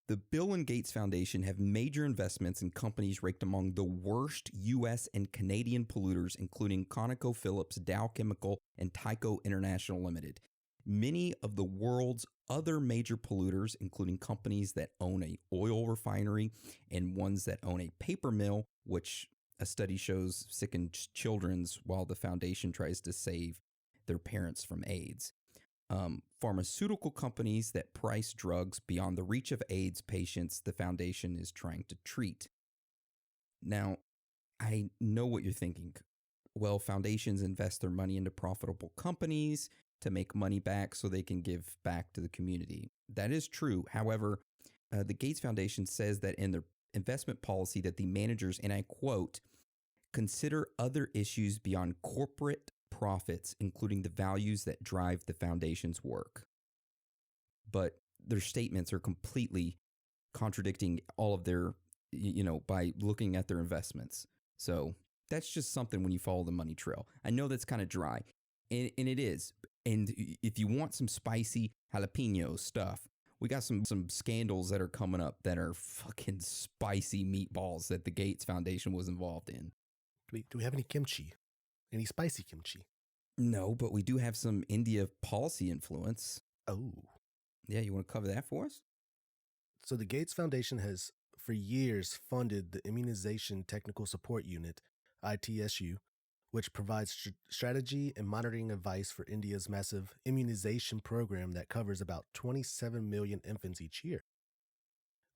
the Bill and Gates Foundation have major investments in companies ranked among the worst U.S. and Canadian polluters, including ConocoPhillips, Dow Chemical, and Tyco International Limited. Many of the world's other major polluters, including companies that own an oil refinery and ones that own a paper mill, which a study shows sicken children while the foundation tries to save their parents from AIDS. Pharmaceutical companies that price drugs beyond the reach of AIDS patients the foundation is trying to treat. Now, I know what you're thinking. Well, foundations invest their money into profitable companies to make money back so they can give back to the community. That is true. However, the Gates Foundation says that in their investment policy that the managers, and I quote, consider other issues beyond corporate profits, including the values that drive the foundation's work. But their statements are completely contradicting all of their, by looking at their investments. So that's just something when you follow the money trail. I know that's kind of dry, and it is. And if you want some spicy jalapeno stuff, we got some scandals that are coming up that are fucking spicy meatballs that the Gates Foundation was involved in. Do we have any kimchi? Any spicy kimchi? No, but we do have some India policy influence. Oh. Yeah, you want to cover that for us? So the Gates Foundation has for years funded the Immunization Technical Support Unit, ITSU, which provides strategy and monitoring advice for India's massive immunization program that covers about 27 million infants each year.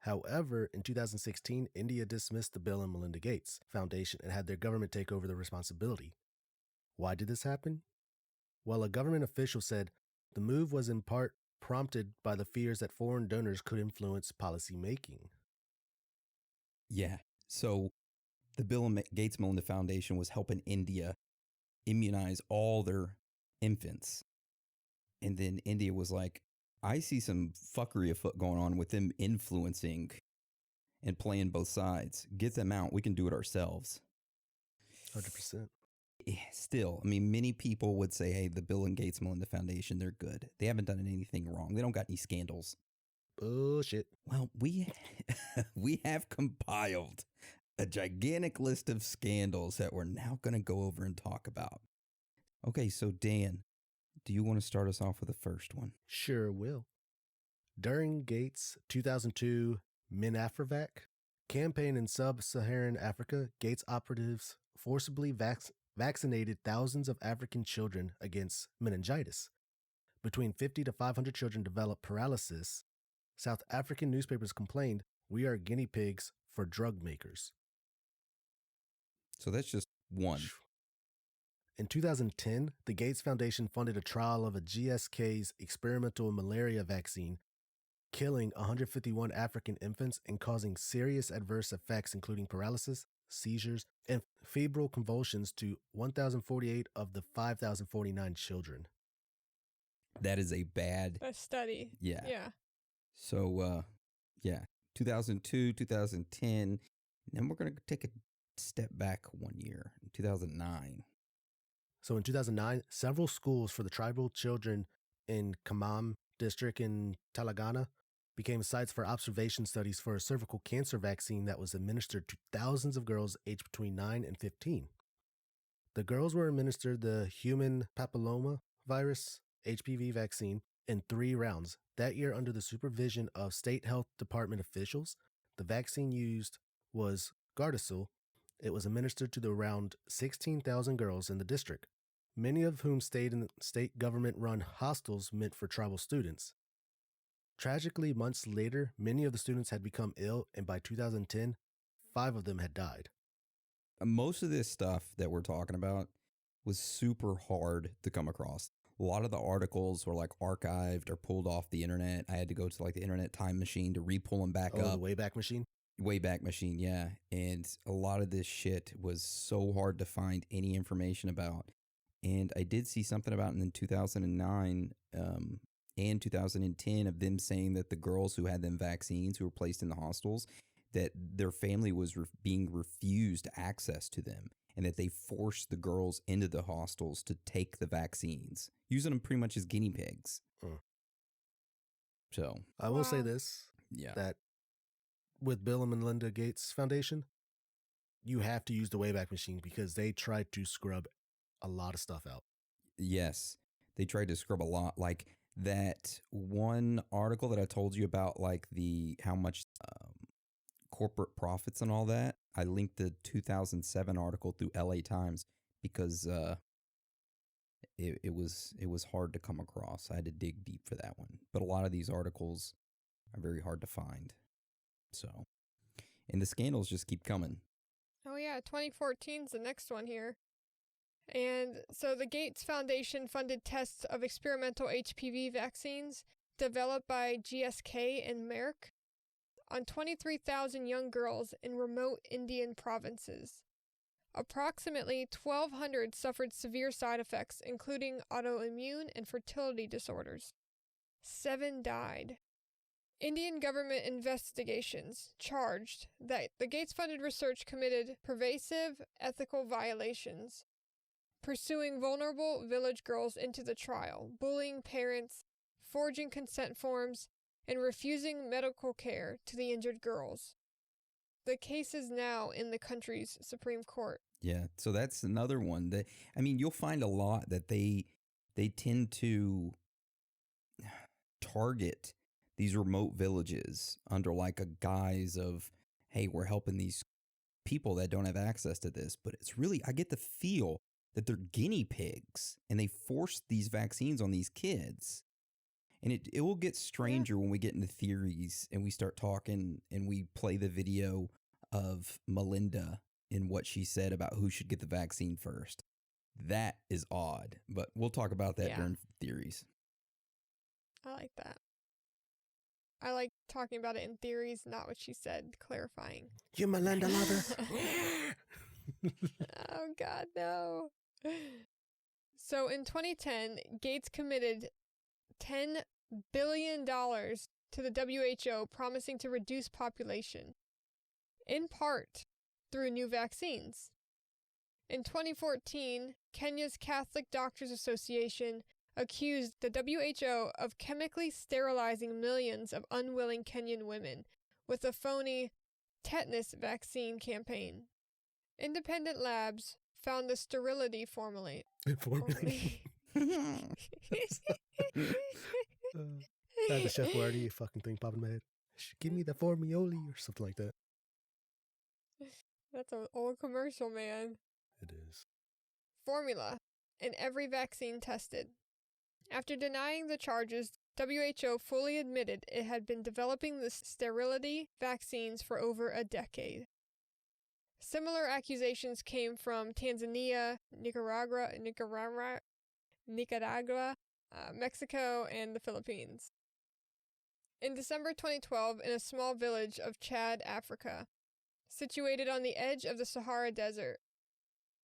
However, in 2016, India dismissed the Bill and Melinda Gates Foundation and had their government take over the responsibility. Why did this happen? Well, a government official said the move was in part prompted by the fears that foreign donors could influence policy making. Yeah, so the Bill and Gates Melinda Foundation was helping India immunize all their infants. And then India was like, I see some fuckery afoot going on with them influencing and playing both sides. Get them out. We can do it ourselves. 100%. Still, I mean, many people would say, hey, the Bill and Gates Melinda Foundation, they're good. They haven't done anything wrong. They don't got any scandals. Bullshit. Well, we have compiled a gigantic list of scandals that we're now going to go over and talk about. Okay, so Dan, do you want to start us off with the first one? Sure will. During Gates' 2002 MINAFRIVAC campaign in sub-Saharan Africa, Gates operatives forcibly vaccinated thousands of African children against meningitis. Between 50 to 500 children developed paralysis. South African newspapers complained, "We are guinea pigs for drug makers." So that's just one. In 2010, the Gates Foundation funded a trial of a GSK's experimental malaria vaccine, killing 151 African infants and causing serious adverse effects, including paralysis, seizures, and febrile convulsions to 1,048 of the 5,049 children. That is a bad study. Yeah. Yeah. So, 2002, 2010. And then we're going to take a step back 1 year, in 2009. So in 2009, several schools for the tribal children in Kamam district in Telangana became sites for observation studies for a cervical cancer vaccine that was administered to thousands of girls aged between 9 and 15. The girls were administered the human papilloma virus, HPV vaccine, in 3 rounds. That year, under the supervision of state health department officials, the vaccine used was Gardasil. It was administered to the around 16,000 girls in the district, many of whom stayed in state government-run hostels meant for tribal students. Tragically, months later, many of the students had become ill, and by 2010, 5 of them had died. Most of this stuff that we're talking about was super hard to come across. A lot of the articles were like archived or pulled off the internet. I had to go to like the internet time machine to re-pull them back up. The Wayback Machine? Wayback Machine, yeah. And a lot of this shit was so hard to find any information about. And I did see something about it in 2009. and 2010 of them saying that the girls who had them vaccines who were placed in the hostels, that their family was being refused access to them, and that they forced the girls into the hostels to take the vaccines, using them pretty much as guinea pigs. So I will say this, that with Bill and Melinda Gates Foundation, you have to use the Wayback Machine because they tried to scrub a lot of stuff out. Yes, they tried to scrub a lot. Like that one article that I told you about, like how much corporate profits and all that. I linked the 2007 article through LA Times because it was hard to come across. I had to dig deep for that one. But a lot of these articles are very hard to find. So, and the scandals just keep coming. Oh yeah, 2014 is the next one here. And so the Gates Foundation funded tests of experimental HPV vaccines developed by GSK and Merck on 23,000 young girls in remote Indian provinces. Approximately 1,200 suffered severe side effects, including autoimmune and fertility disorders. 7 died. Indian government investigations charged that the Gates-funded research committed pervasive ethical violations, pursuing vulnerable village girls into the trial, bullying parents, forging consent forms, and refusing medical care to the injured girls. The case is now in the country's Supreme Court. Yeah, so that's another one that, I mean, you'll find a lot that they tend to target these remote villages under like a guise of, hey, we're helping these people that don't have access to this. But it's really, I get the feel that they're guinea pigs and they force these vaccines on these kids. And it will get stranger when we get into theories and we start talking and we play the video of Melinda and what she said about who should get the vaccine first. That is odd, but we'll talk about that during theories. I like that. I like talking about it in theories, not what she said, clarifying. You Melinda lover. Oh, God, no. So in 2010, Gates committed $10 billion to the WHO, promising to reduce population, in part through new vaccines. In 2014, Kenya's Catholic Doctors Association accused the WHO of chemically sterilizing millions of unwilling Kenyan women with a phony tetanus vaccine campaign. Independent labs found the sterility formula. I had the Chef Boyardee fucking thing popping in my head. Give me the formioli or something like that. That's an old commercial, man. It is. Formula in every vaccine tested. After denying the charges, WHO fully admitted it had been developing the sterility vaccines for over a decade. Similar accusations came from Tanzania, Nicaragua, Mexico, and the Philippines. In December 2012, in a small village of Chad, Africa, situated on the edge of the Sahara Desert,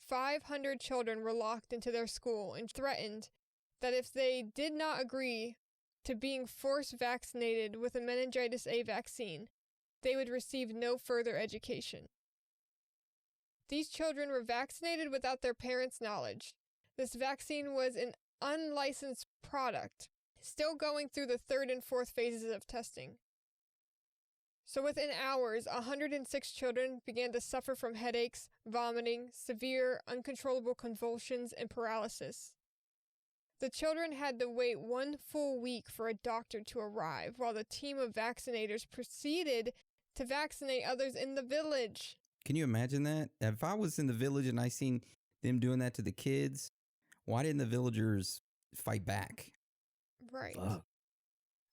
500 children were locked into their school and threatened that if they did not agree to being force vaccinated with a meningitis A vaccine, they would receive no further education. These children were vaccinated without their parents' knowledge. This vaccine was an unlicensed product, still going through the 3rd and 4th phases of testing. So within hours, 106 children began to suffer from headaches, vomiting, severe, uncontrollable convulsions, and paralysis. The children had to wait 1 full week for a doctor to arrive, while the team of vaccinators proceeded to vaccinate others in the village. Can you imagine that? If I was in the village and I seen them doing that to the kids, why didn't the villagers fight back? Right.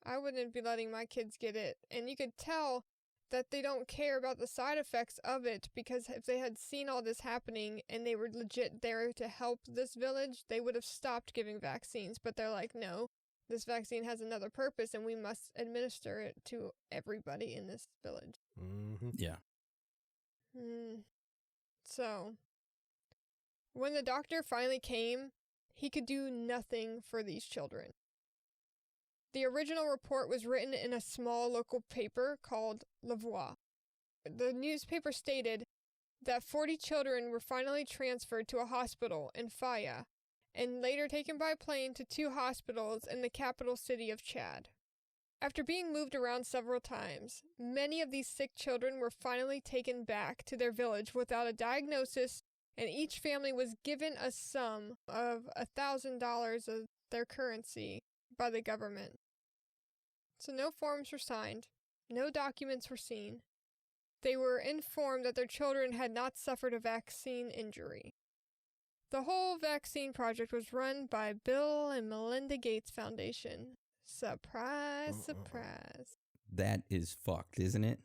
I wouldn't be letting my kids get it. And you could tell that they don't care about the side effects of it, because if they had seen all this happening and they were legit there to help this village, they would have stopped giving vaccines. But they're like, no, this vaccine has another purpose and we must administer it to everybody in this village. Mm-hmm. Yeah. So, when the doctor finally came, he could do nothing for these children. The original report was written in a small local paper called La Voix. The newspaper stated that 40 children were finally transferred to a hospital in Faya and later taken by plane to 2 hospitals in the capital city of Chad. After being moved around several times, many of these sick children were finally taken back to their village without a diagnosis, and each family was given a sum of $1,000 of their currency by the government. So no forms were signed, no documents were seen. They were informed that their children had not suffered a vaccine injury. The whole vaccine project was run by Bill and Melinda Gates Foundation. Surprise, surprise. That is fucked, isn't it?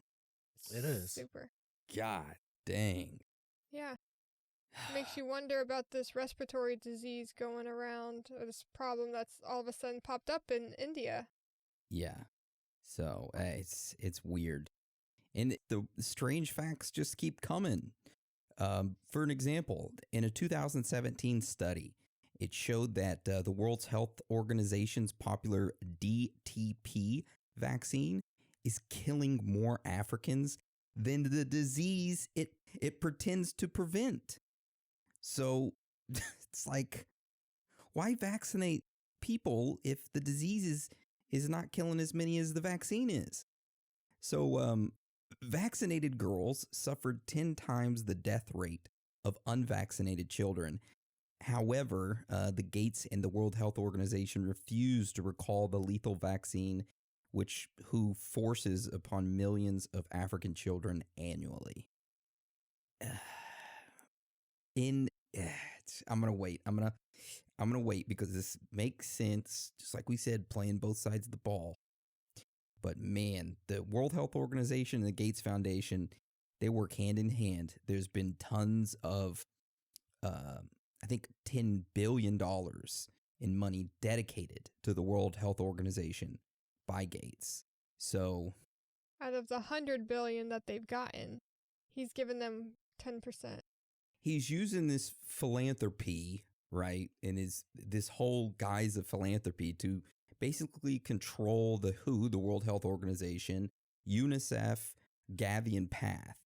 It is. Super. God dang. Yeah. Makes you wonder about this respiratory disease going around, or this problem that's all of a sudden popped up in India. Yeah. So it's weird. And the strange facts just keep coming. For an example, in a 2017 study, it showed that the World Health Organization's popular DTP vaccine is killing more Africans than the disease it pretends to prevent. So it's like, why vaccinate people if the disease is not killing as many as the vaccine is? So vaccinated girls suffered 10 times the death rate of unvaccinated children. However, the Gates and the World Health Organization refused to recall the lethal vaccine, who forces upon millions of African children annually. I'm gonna wait. I'm gonna wait because this makes sense. Just like we said, playing both sides of the ball. But man, the World Health Organization and the Gates Foundation, they work hand in hand. There's been tons of, I think, $10 billion in money dedicated to the World Health Organization by Gates. So, out of the $100 billion that they've gotten, he's given them 10%. He's using this philanthropy, right, and this whole guise of philanthropy to basically control the WHO, the World Health Organization, UNICEF, Gavi, and PATH.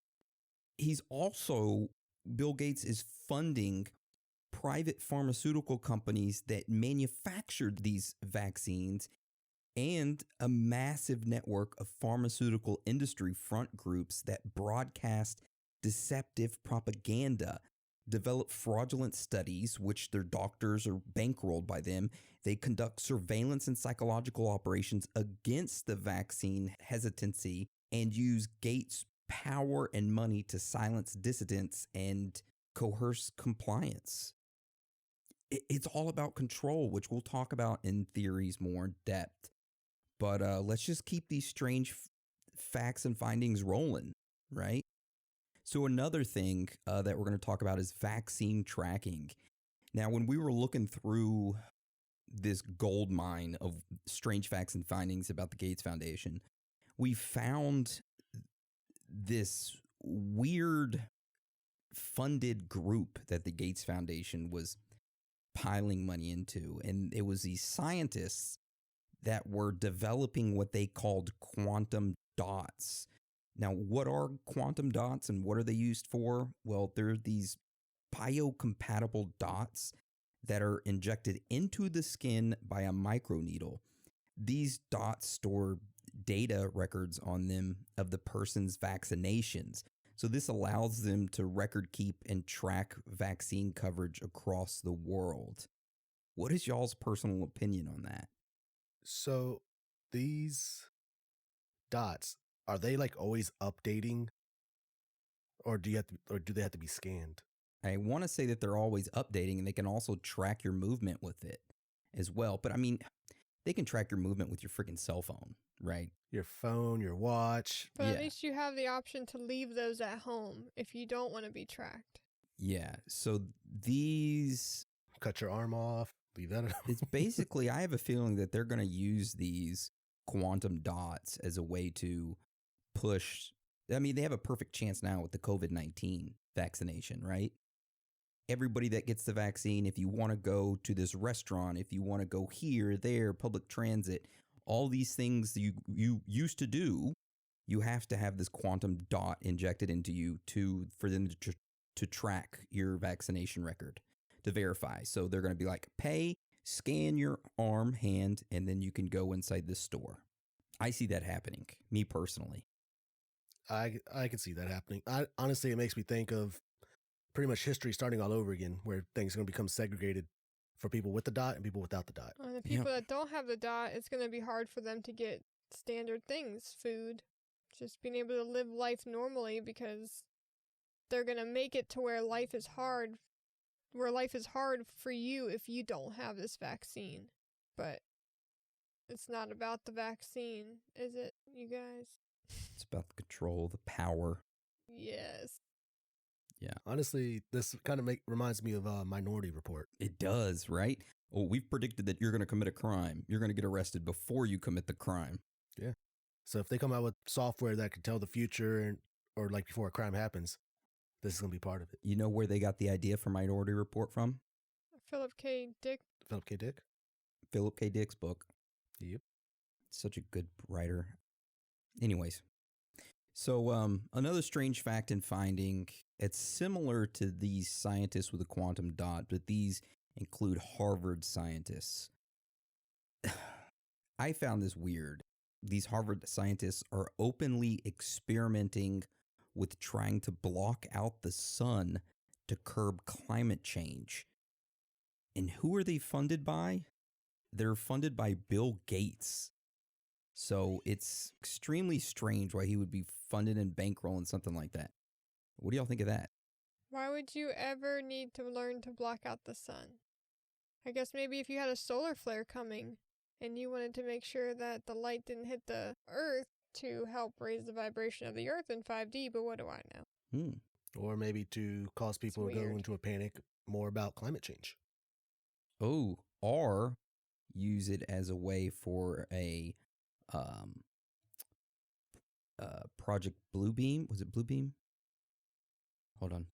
Bill Gates is funding private pharmaceutical companies that manufactured these vaccines and a massive network of pharmaceutical industry front groups that broadcast deceptive propaganda, develop fraudulent studies, which their doctors are bankrolled by them. They conduct surveillance and psychological operations against the vaccine hesitancy and use Gates' power and money to silence dissidents and coerce compliance. It's all about control, which we'll talk about in theories more in depth. But let's just keep these strange facts and findings rolling, right? So another thing that we're going to talk about is vaccine tracking. Now, when we were looking through this gold mine of strange facts and findings about the Gates Foundation, we found this weird funded group that the Gates Foundation was piling money into. And it was these scientists that were developing what they called quantum dots. Now, what are quantum dots and what are they used for? Well, they're these biocompatible dots that are injected into the skin by a microneedle. These dots store data records on them of the person's vaccinations. So this allows them to record keep and track vaccine coverage across the world. What is y'all's personal opinion on that? So these dots, are they like always updating, or do they have to be scanned? I want to say that they're always updating, and they can also track your movement with it as well. But I mean, they can track your movement with your freaking cell phone, right? Your phone, your watch. But at least you have the option to leave those at home if you don't want to be tracked. Yeah. So these... Cut your arm off. Leave that at home. It's basically, I have a feeling that they're going to use these quantum dots as a way to push. I mean, they have a perfect chance now with the COVID-19 vaccination, right? Everybody that gets the vaccine, if you want to go to this restaurant, if you want to go here, there, public transit, all these things you used to do, you have to have this quantum dot injected into you for them to track your vaccination record, to verify. So they're going to be like, pay, scan your arm, hand, and then you can go inside this store. I see that happening, me personally. I can see that happening. Honestly, it makes me think of pretty much history starting all over again, where things are going to become segregated for people with the dot and people without the dot. And the people that don't have the dot, it's going to be hard for them to get standard things, food, just being able to live life normally, because they're going to make it to where life is hard for you if you don't have this vaccine. But it's not about the vaccine, is it, you guys? It's about the control, the power. Yes. Yeah. Honestly, this kind of reminds me of Minority Report. It does, right? Oh, we've predicted that you're going to commit a crime. You're going to get arrested before you commit the crime. Yeah. So if they come out with software that can tell the future or like before a crime happens, this is going to be part of it. You know where they got the idea for Minority Report from? Philip K. Dick. Philip K. Dick? Philip K. Dick's book. Yep. Such a good writer. Anyways. So another strange fact and finding, it's similar to these scientists with a quantum dot, but these include Harvard scientists. I found this weird. These Harvard scientists are openly experimenting with trying to block out the sun to curb climate change. And who are they funded by? They're funded by Bill Gates. So it's extremely strange why he would be funded and bankrolling something like that. What do y'all think of that? Why would you ever need to learn to block out the sun? I guess maybe if you had a solar flare coming and you wanted to make sure that the light didn't hit the earth to help raise the vibration of the earth in 5D, but what do I know? Or maybe to cause people to go into a panic more about climate change. Oh, or use it as a way for a Project Bluebeam. Was it Bluebeam? Hold on.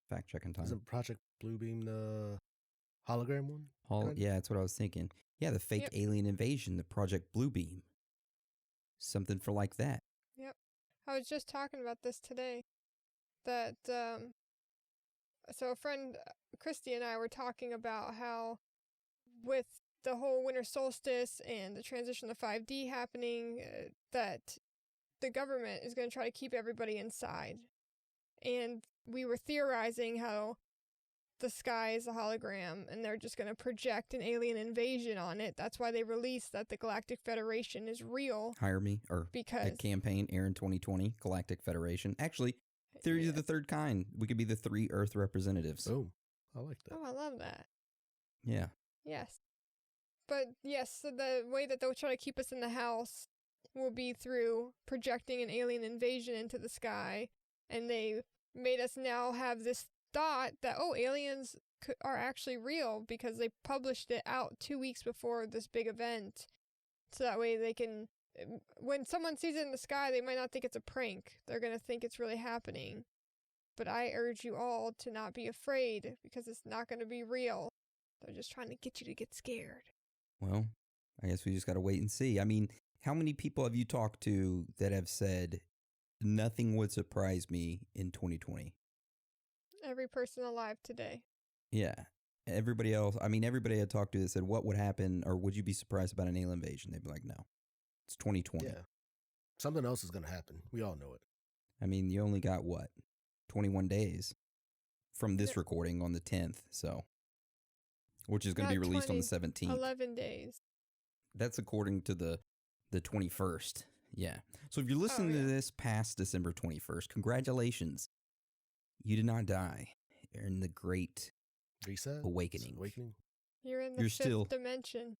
Fact checking time. Isn't Project Bluebeam the hologram one? Yeah, that's what I was thinking. Yeah, the fake alien invasion, the Project Bluebeam. Something for like that. Yep. I was just talking about this today. That, so a friend, Christy, and I were talking about how with the whole winter solstice and the transition to 5D happening, that the government is going to try to keep everybody inside. And we were theorizing how the sky is a hologram and they're just going to project an alien invasion on it. That's why they released that the Galactic Federation is real. Hire me, or because a campaign, Aaron 2020, Galactic Federation. Actually, theories of the third kind. We could be the 3 Earth representatives. Oh, I like that. Oh, I love that. Yeah. Yes. But yes, so the way that they'll try to keep us in the house will be through projecting an alien invasion into the sky. And they made us now have this thought that, oh, aliens are actually real because they published it out 2 weeks before this big event. So that way they can, when someone sees it in the sky, they might not think it's a prank. They're going to think it's really happening. But I urge you all to not be afraid because it's not going to be real. They're just trying to get you to get scared. Well, I guess we just got to wait and see. I mean, how many people have you talked to that have said nothing would surprise me in 2020? Every person alive today. Yeah. Everybody else, I mean, everybody I talked to that said, what would happen, or would you be surprised about an alien invasion? They'd be like, no. It's 2020. Yeah. Something else is going to happen. We all know it. I mean, you only got, 21 days from this recording on the 10th, so. Which is going to be released on the 17th. 11 days. That's according to the 21st. Yeah. So if you're listening to this past December 21st, congratulations. You did not die. You're in the great reset awakening. You're in the fifth dimension.